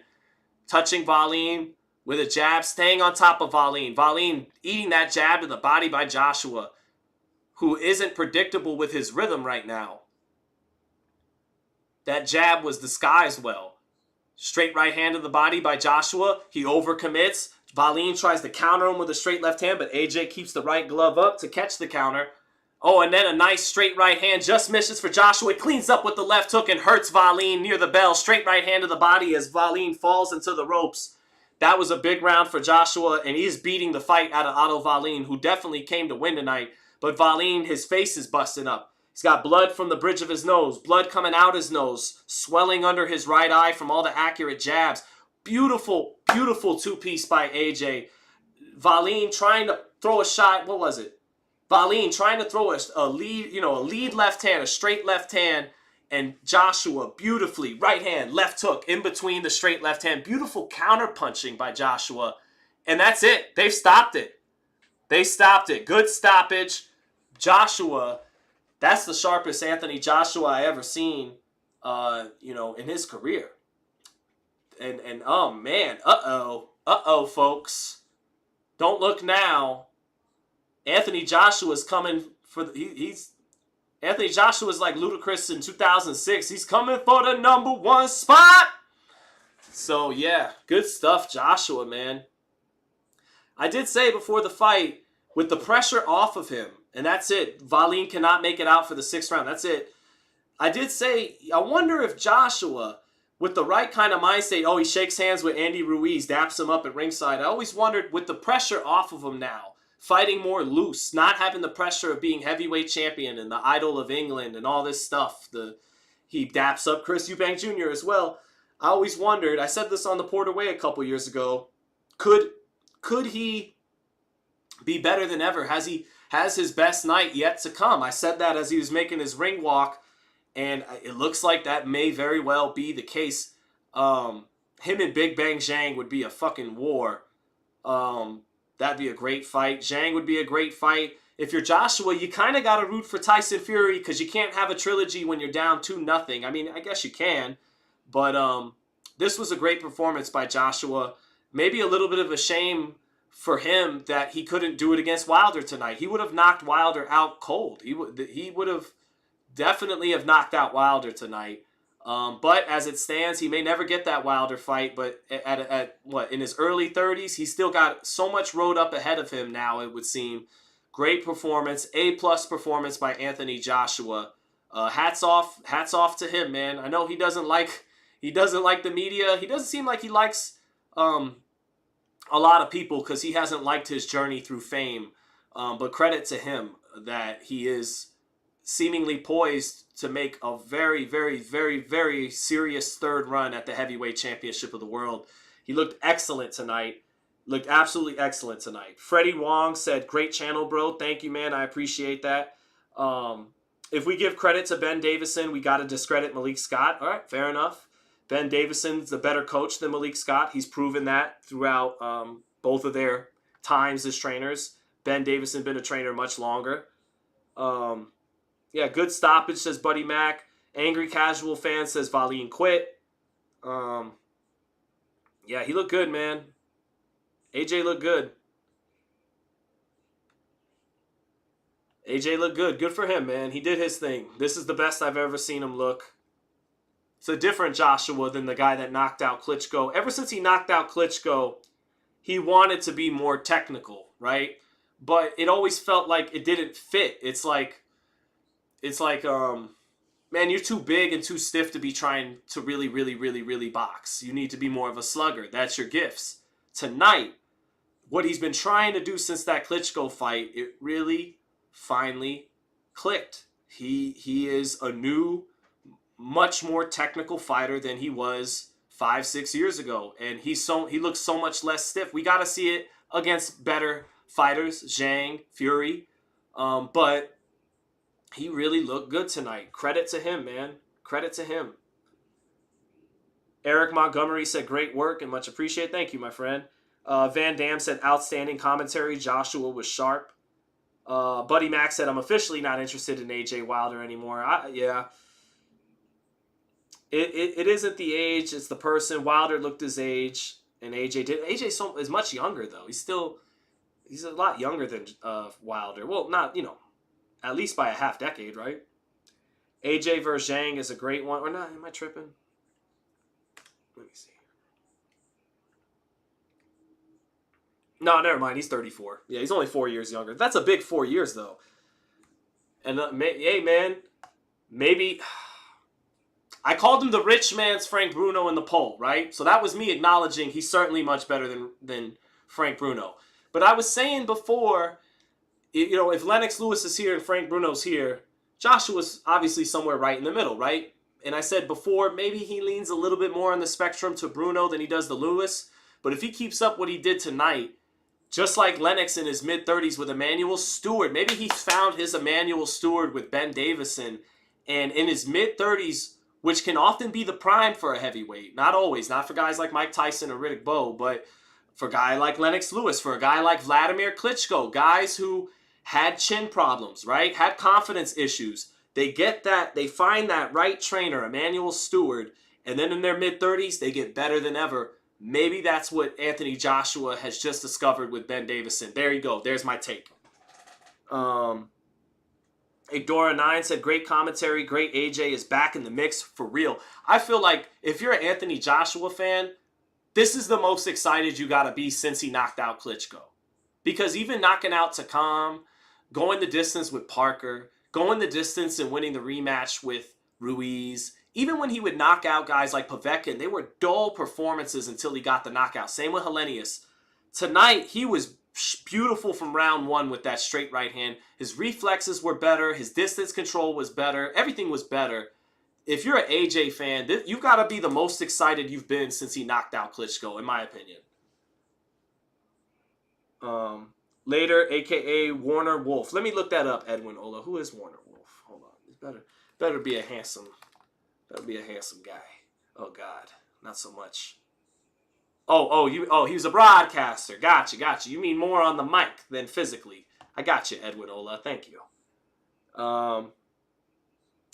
Touching Wallin with a jab. Staying on top of Wallin. Wallin eating that jab to the body by Joshua, who isn't predictable with his rhythm right now. That jab was disguised well. Straight right hand to the body by Joshua. He overcommits. Wallin tries to counter him with a straight left hand, but AJ keeps the right glove up to catch the counter. Oh, and then a nice straight right hand just misses for Joshua. It cleans up with the left hook and hurts Wallin near the bell. Straight right hand to the body as Wallin falls into the ropes. That was a big round for Joshua, and he's beating the fight out of Otto Wallin, who definitely came to win tonight. But Wallin, his face is busting up. He's got blood from the bridge of his nose, blood coming out his nose, swelling under his right eye from all the accurate jabs. Beautiful, beautiful two-piece by AJ. Wallin trying to throw a shot. What was it? Wallin trying to throw a lead left hand, a straight left hand, and Joshua beautifully right hand, left hook in between the straight left hand. Beautiful counter punching by Joshua. And that's it. They've stopped it. They stopped it. Good stoppage. Joshua, that's the sharpest Anthony Joshua I ever seen, in his career. And oh man, folks, don't look now. Anthony Joshua's coming for Anthony Joshua's like Ludacris in 2006. He's coming for the #1 spot. So yeah, good stuff, Joshua, man. I did say before the fight, with the pressure off of him, and that's it. Wallin cannot make it out for the 6th round. That's it. I did say, I wonder if Joshua, with the right kind of mindset, he shakes hands with Andy Ruiz, daps him up at ringside. I always wondered, with the pressure off of him now, fighting more loose, not having the pressure of being heavyweight champion and the idol of England and all this stuff. He daps up Chris Eubank Jr. as well. I always wondered, I said this on the Porter Way a couple years ago, could he be better than ever? Has his best night yet to come? I said that as he was making his ring walk, and it looks like that may very well be the case. Him and Big Bang Zhang would be a fucking war. That'd be a great fight. Zhang would be a great fight. If you're Joshua, you kind of got to root for Tyson Fury because you can't have a trilogy when you're down 2-0. I mean, I guess you can. But this was a great performance by Joshua. Maybe a little bit of a shame for him that he couldn't do it against Wilder tonight. He would have knocked Wilder out cold. He would have definitely have knocked out Wilder tonight. But as it stands, he may never get that Wilder fight. But at what, in his early 30s, he's still got so much road up ahead of him now, it would seem. Great performance, A-plus performance by Anthony Joshua. Hats off to him, man. I know he doesn't like the media. He doesn't seem like he likes a lot of people because he hasn't liked his journey through fame. But credit to him that he is seemingly poised to make a very, very, very, very serious third run at the heavyweight championship of the world. He looked excellent tonight. Looked absolutely excellent tonight. Freddie Wong said, great channel, bro. Thank you, man. I appreciate that. If we give credit to Ben Davison, we got to discredit Malik Scott. All right, fair enough. Ben Davison's a better coach than Malik Scott. He's proven that throughout both of their times as trainers. Ben Davison been a trainer much longer. Yeah, good stoppage, says Buddy Mac. Angry casual fan says Wallin quit. Yeah, he looked good, man. AJ looked good. AJ looked good. Good for him, man. He did his thing. This is the best I've ever seen him look. It's a different Joshua than the guy that knocked out Klitschko. Ever since he knocked out Klitschko, he wanted to be more technical, right? But it always felt like it didn't fit. It's like, man, you're too big and too stiff to be trying to really, really, really, really box. You need to be more of a slugger. That's your gifts. Tonight, what he's been trying to do since that Klitschko fight, it really finally clicked. He is a new, much more technical fighter than he was 5-6 years ago, and he looks so much less stiff. We got to see it against better fighters, Zhang, Fury, but he really looked good tonight. Credit to him, man. Credit to him. Eric Montgomery said, great work and much appreciated. Thank you, my friend. Van Dam said, outstanding commentary. Joshua was sharp. Buddy Mac said, I'm officially not interested in AJ Wilder anymore. Yeah. It isn't the age, it's the person. Wilder looked his age, and AJ did. AJ is much younger, though. He's a lot younger than Wilder. Well, not, at least by a half decade, right? AJ versus Zhang is a great one. Or not, am I tripping? Let me see. No, never mind. He's 34. Yeah, he's only 4 years younger. That's a big 4 years, though. And, hey, man, maybe... I called him the rich man's Frank Bruno in the poll, right? So that was me acknowledging he's certainly much better than Frank Bruno. But I was saying before, if Lennox Lewis is here and Frank Bruno's here, Joshua's obviously somewhere right in the middle, right? And I said before, maybe he leans a little bit more on the spectrum to Bruno than he does to Lewis. But if he keeps up what he did tonight, just like Lennox in his mid-30s with Emmanuel Stewart, maybe he's found his Emmanuel Stewart with Ben Davison, and in his mid-30s, which can often be the prime for a heavyweight. Not always. Not for guys like Mike Tyson or Riddick Bowe, but for a guy like Lennox Lewis, for a guy like Vladimir Klitschko, guys who had chin problems, right? Had confidence issues. They get that, they find that right trainer, Emmanuel Stewart, and then in their mid-30s, they get better than ever. Maybe that's what Anthony Joshua has just discovered with Ben Davison. There you go. There's my take. Igdora9 said, great commentary. Great AJ is back in the mix for real. I feel like if you're an Anthony Joshua fan, this is the most excited you got to be since he knocked out Klitschko. Because even knocking out Takam, going the distance with Parker, going the distance and winning the rematch with Ruiz, even when he would knock out guys like Povetkin, they were dull performances until he got the knockout. Same with Helenius. Tonight, he was beautiful from round one with that straight right hand. His reflexes were better. His distance control was better. Everything was better. If you're an AJ fan, you've got to be the most excited you've been since he knocked out Klitschko, in my opinion. Later, a.k.a. Warner Wolf. Let me look that up, Edwin Ola. Who is Warner Wolf? Hold on. Better be a handsome guy. Oh, God. Not so much. He was a broadcaster. Gotcha. You mean more on the mic than physically. I got you, Edwin Ola. Thank you.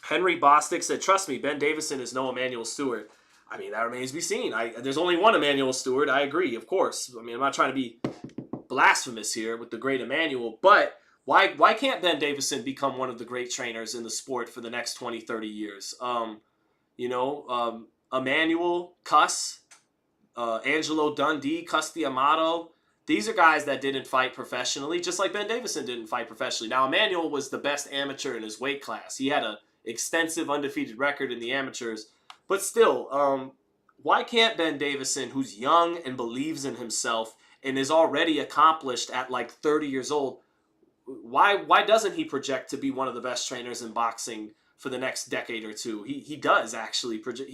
Henry Bostic said, trust me, Ben Davison is no Emmanuel Stewart. I mean, that remains to be seen. There's only one Emmanuel Stewart. I agree, of course. I mean, I'm not trying to be blasphemous here with the great Emmanuel, but why can't Ben Davison become one of the great trainers in the sport for the next 20, 30 years? You know, Emmanuel Cuss, Angelo Dundee, Custy Amato. These are guys that didn't fight professionally, just like Ben Davison didn't fight professionally. Now, Emmanuel was the best amateur in his weight class. He had an extensive undefeated record in the amateurs. But still, why can't Ben Davison, who's young and believes in himself and is already accomplished at like 30 years old, why doesn't he project to be one of the best trainers in boxing for the next decade or two? He does actually project.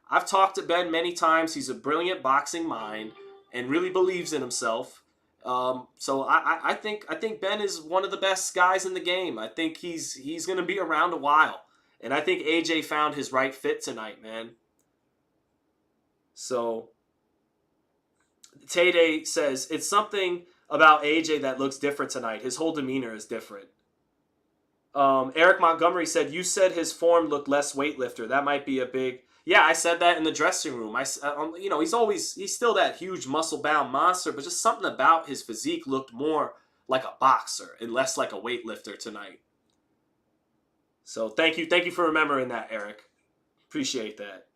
I've talked to Ben many times. He's a brilliant boxing mind and really believes in himself. So I think Ben is one of the best guys in the game. I think he's going to be around a while, and I think AJ found his right fit tonight, man. So Tay says it's something about AJ that looks different tonight. His whole demeanor is different. Eric Montgomery said, you said his form looked less weightlifter. That might be a big... Yeah, I said that in the dressing room. You know, he's still that huge muscle-bound monster, but just something about his physique looked more like a boxer and less like a weightlifter tonight. So thank you for remembering that, Eric. Appreciate that.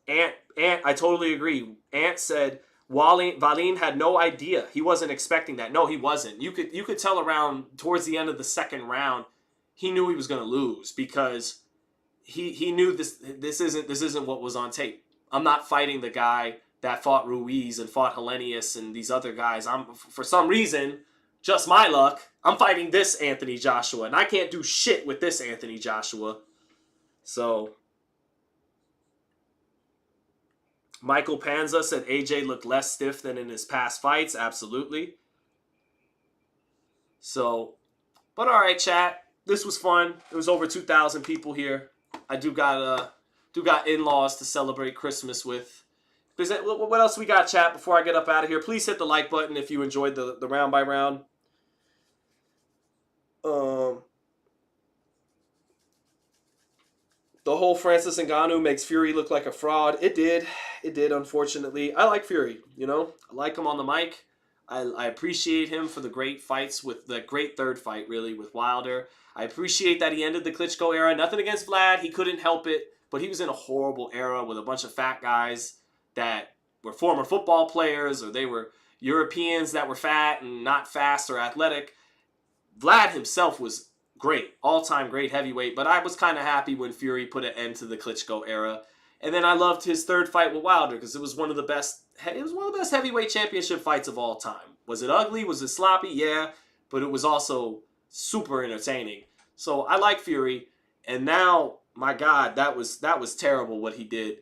Ant, I totally agree. Ant said Wallin had no idea. He wasn't expecting that. No, he wasn't. You could tell around towards the end of the second round, he knew he was going to lose because he knew this isn't what was on tape. I'm not fighting the guy that fought Ruiz and fought Helenius and these other guys. I'm, for some reason, just my luck, I'm fighting this Anthony Joshua, and I can't do shit with this Anthony Joshua. So Michael Panza said AJ looked less stiff than in his past fights. Absolutely. So, but all right, chat. This was fun. There was over 2,000 people here. I do got in-laws to celebrate Christmas with. What else we got, chat? Before I get up out of here, please hit the like button if you enjoyed the round by round. The whole Francis Ngannou makes Fury look like a fraud. It did, unfortunately. I like Fury, you know. I like him on the mic. I appreciate him for the great fights with the great third fight, really, with Wilder. I appreciate that he ended the Klitschko era. Nothing against Vlad. He couldn't help it. But he was in a horrible era with a bunch of fat guys that were former football players, or they were Europeans that were fat and not fast or athletic. Vlad himself was great, all-time great heavyweight, but I was kind of happy when Fury put an end to the Klitschko era. And then I loved his third fight with Wilder because it was one of the best heavyweight championship fights of all time. Was it ugly? Was it sloppy? Yeah, but it was also super entertaining. So I like Fury, and now, my God, that was terrible what he did.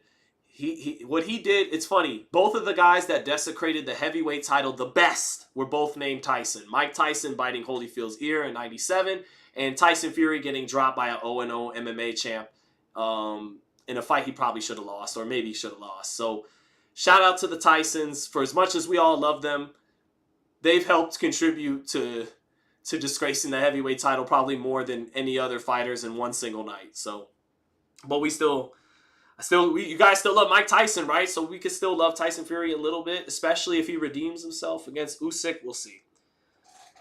What he did, it's funny, both of the guys that desecrated the heavyweight title the best were both named Tyson. Mike Tyson biting Holyfield's ear in 97, and Tyson Fury getting dropped by an 0-0 MMA champ in a fight he probably should have lost, or maybe should have lost. So shout out to the Tysons. For as much as we all love them, they've helped contribute to disgracing the heavyweight title probably more than any other fighters in one single night. So, but you guys still love Mike Tyson, right? So we can still love Tyson Fury a little bit, especially if he redeems himself against Usyk. We'll see.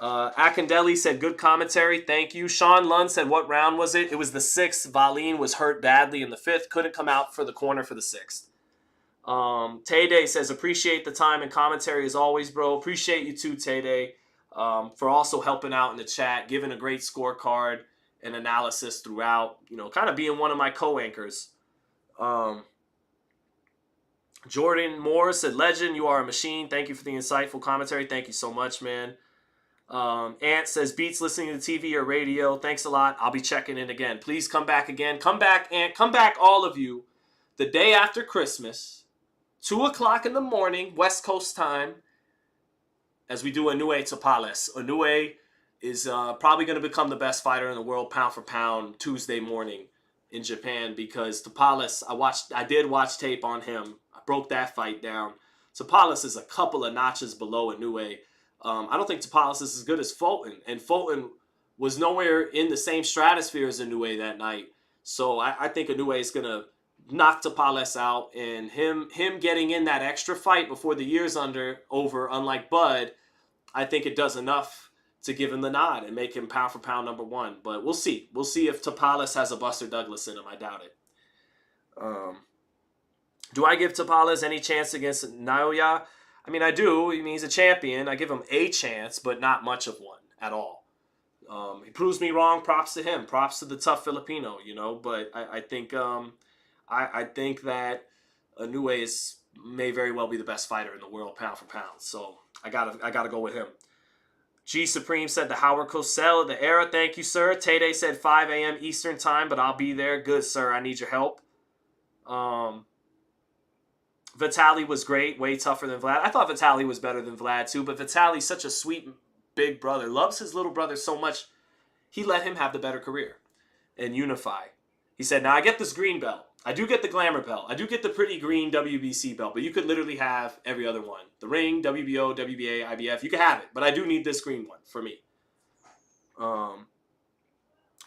Akindele said, good commentary. Thank you. Sean Lund said, what round was it? It was the 6th. Wallin was hurt badly in the 5th. Couldn't come out for the corner for the 6th. Tay says, appreciate the time and commentary as always, bro. Appreciate you too, Tay for also helping out in the chat, giving a great scorecard and analysis throughout, you know, kind of being one of my co-anchors. Jordan Moore said, legend, you are a machine. Thank you for the insightful commentary. Thank you so much, man. Ant says, beats listening to TV or radio. Thanks a lot. I'll be checking in again. Please come back again. Come back, Ant. Come back, all of you, the day after Christmas, 2 o'clock in the morning, West Coast time, as we do Inoue Tapales. Inoue is probably going to become the best fighter in the world, pound for pound, Tuesday morning in Japan, because Tapales, I did watch tape on him. I broke that fight down. Tapales is a couple of notches below Inoue. I don't think Tapales is as good as Fulton, and Fulton was nowhere in the same stratosphere as Inoue that night. So I think Inoue is going to knock Tapales out, and him getting in that extra fight before the year's over, unlike Bud, I think it does enough to give him the nod and make him pound for pound #1. But we'll see. We'll see if Tapales has a Buster Douglas in him. I doubt it. Do I give Tapales any chance against Naoya? I mean, I do. I mean, he's a champion. I give him a chance, but not much of one at all. He proves me wrong. Props to him. Props to the tough Filipino, you know. But I think I think that Inoue may very well be the best fighter in the world, pound for pound. So I gotta go with him. G Supreme said the Howard Cosell of the era. Thank you, sir. Tay said 5 a.m. Eastern time, but I'll be there. Good, sir. I need your help. Vitaly was great. Way tougher than Vlad. I thought Vitaly was better than Vlad, too. But Vitaly's such a sweet big brother. Loves his little brother so much. He let him have the better career and unify. He said, now I get this green belt. I do get the glamour belt. I do get the pretty green WBC belt, but you could literally have every other one. The ring, WBO, WBA, IBF. You can have it, but I do need this green one for me.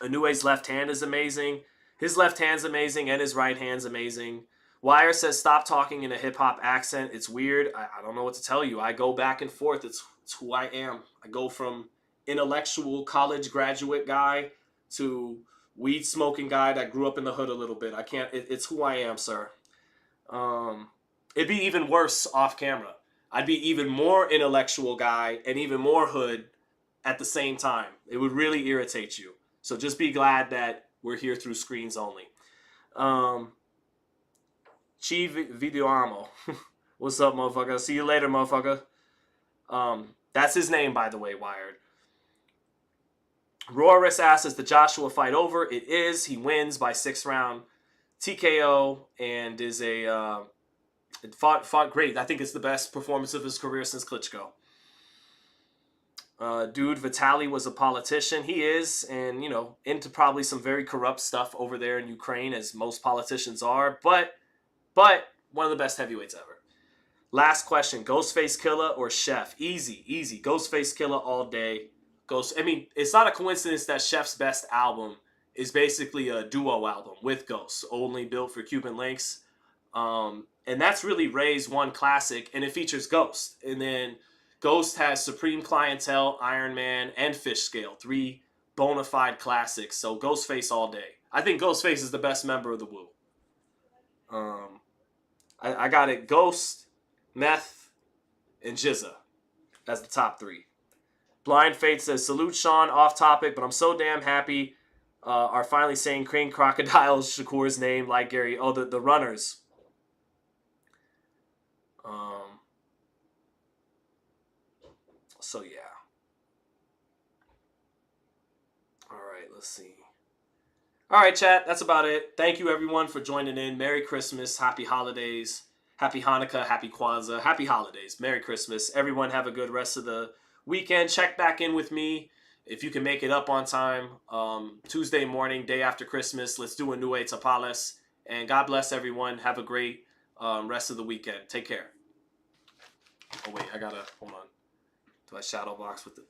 Inoue's left hand is amazing. His left hand's amazing, and his right hand's amazing. Wire says, stop talking in a hip-hop accent. It's weird. I don't know what to tell you. I go back and forth. It's who I am. I go from intellectual college graduate guy to weed-smoking guy that grew up in the hood a little bit. I can't. It's who I am, sir. It'd be even worse off camera. I'd be even more intellectual guy and even more hood at the same time. It would really irritate you. So just be glad that we're here through screens only. Chi Videoamo. What's up, motherfucker? See you later, motherfucker. That's his name, by the way, Wired. Roris asks, is the Joshua fight over? It is. He wins by 6th round TKO and is it fought great. I think it's the best performance of his career since Klitschko. Dude, Vitaly was a politician. He is, and, you know, into probably some very corrupt stuff over there in Ukraine, as most politicians are, but one of the best heavyweights ever. Last question, Ghostface Killah or Chef? Easy. Ghostface Killah all day. I mean, it's not a coincidence that Chef's best album is basically a duo album with Ghost, only built for Cuban links. And that's really Ray's one classic, and it features Ghost. And then Ghost has Supreme Clientele, Iron Man, and Fish Scale, 3 bona fide classics. So Ghostface all day. I think Ghostface is the best member of the Wu. I got it. Ghost, Meth, and Jizza as the top 3. Blind Fate says, salute Sean, off topic, but I'm so damn happy are finally saying Crane Crocodile Shakur's name like Gary. Oh, the runners. So, yeah. All right, let's see. All right, chat, that's about it. Thank you, everyone, for joining in. Merry Christmas, Happy Holidays, Happy Hanukkah, Happy Kwanzaa, Happy Holidays, Merry Christmas. Everyone have a good rest of the weekend. Check back in with me if you can make it up on time. Tuesday morning, day after Christmas. Let's do Inoue Tapales. And God bless everyone. Have a great rest of the weekend. Take care. Oh, wait, hold on. Do I shadow box with it?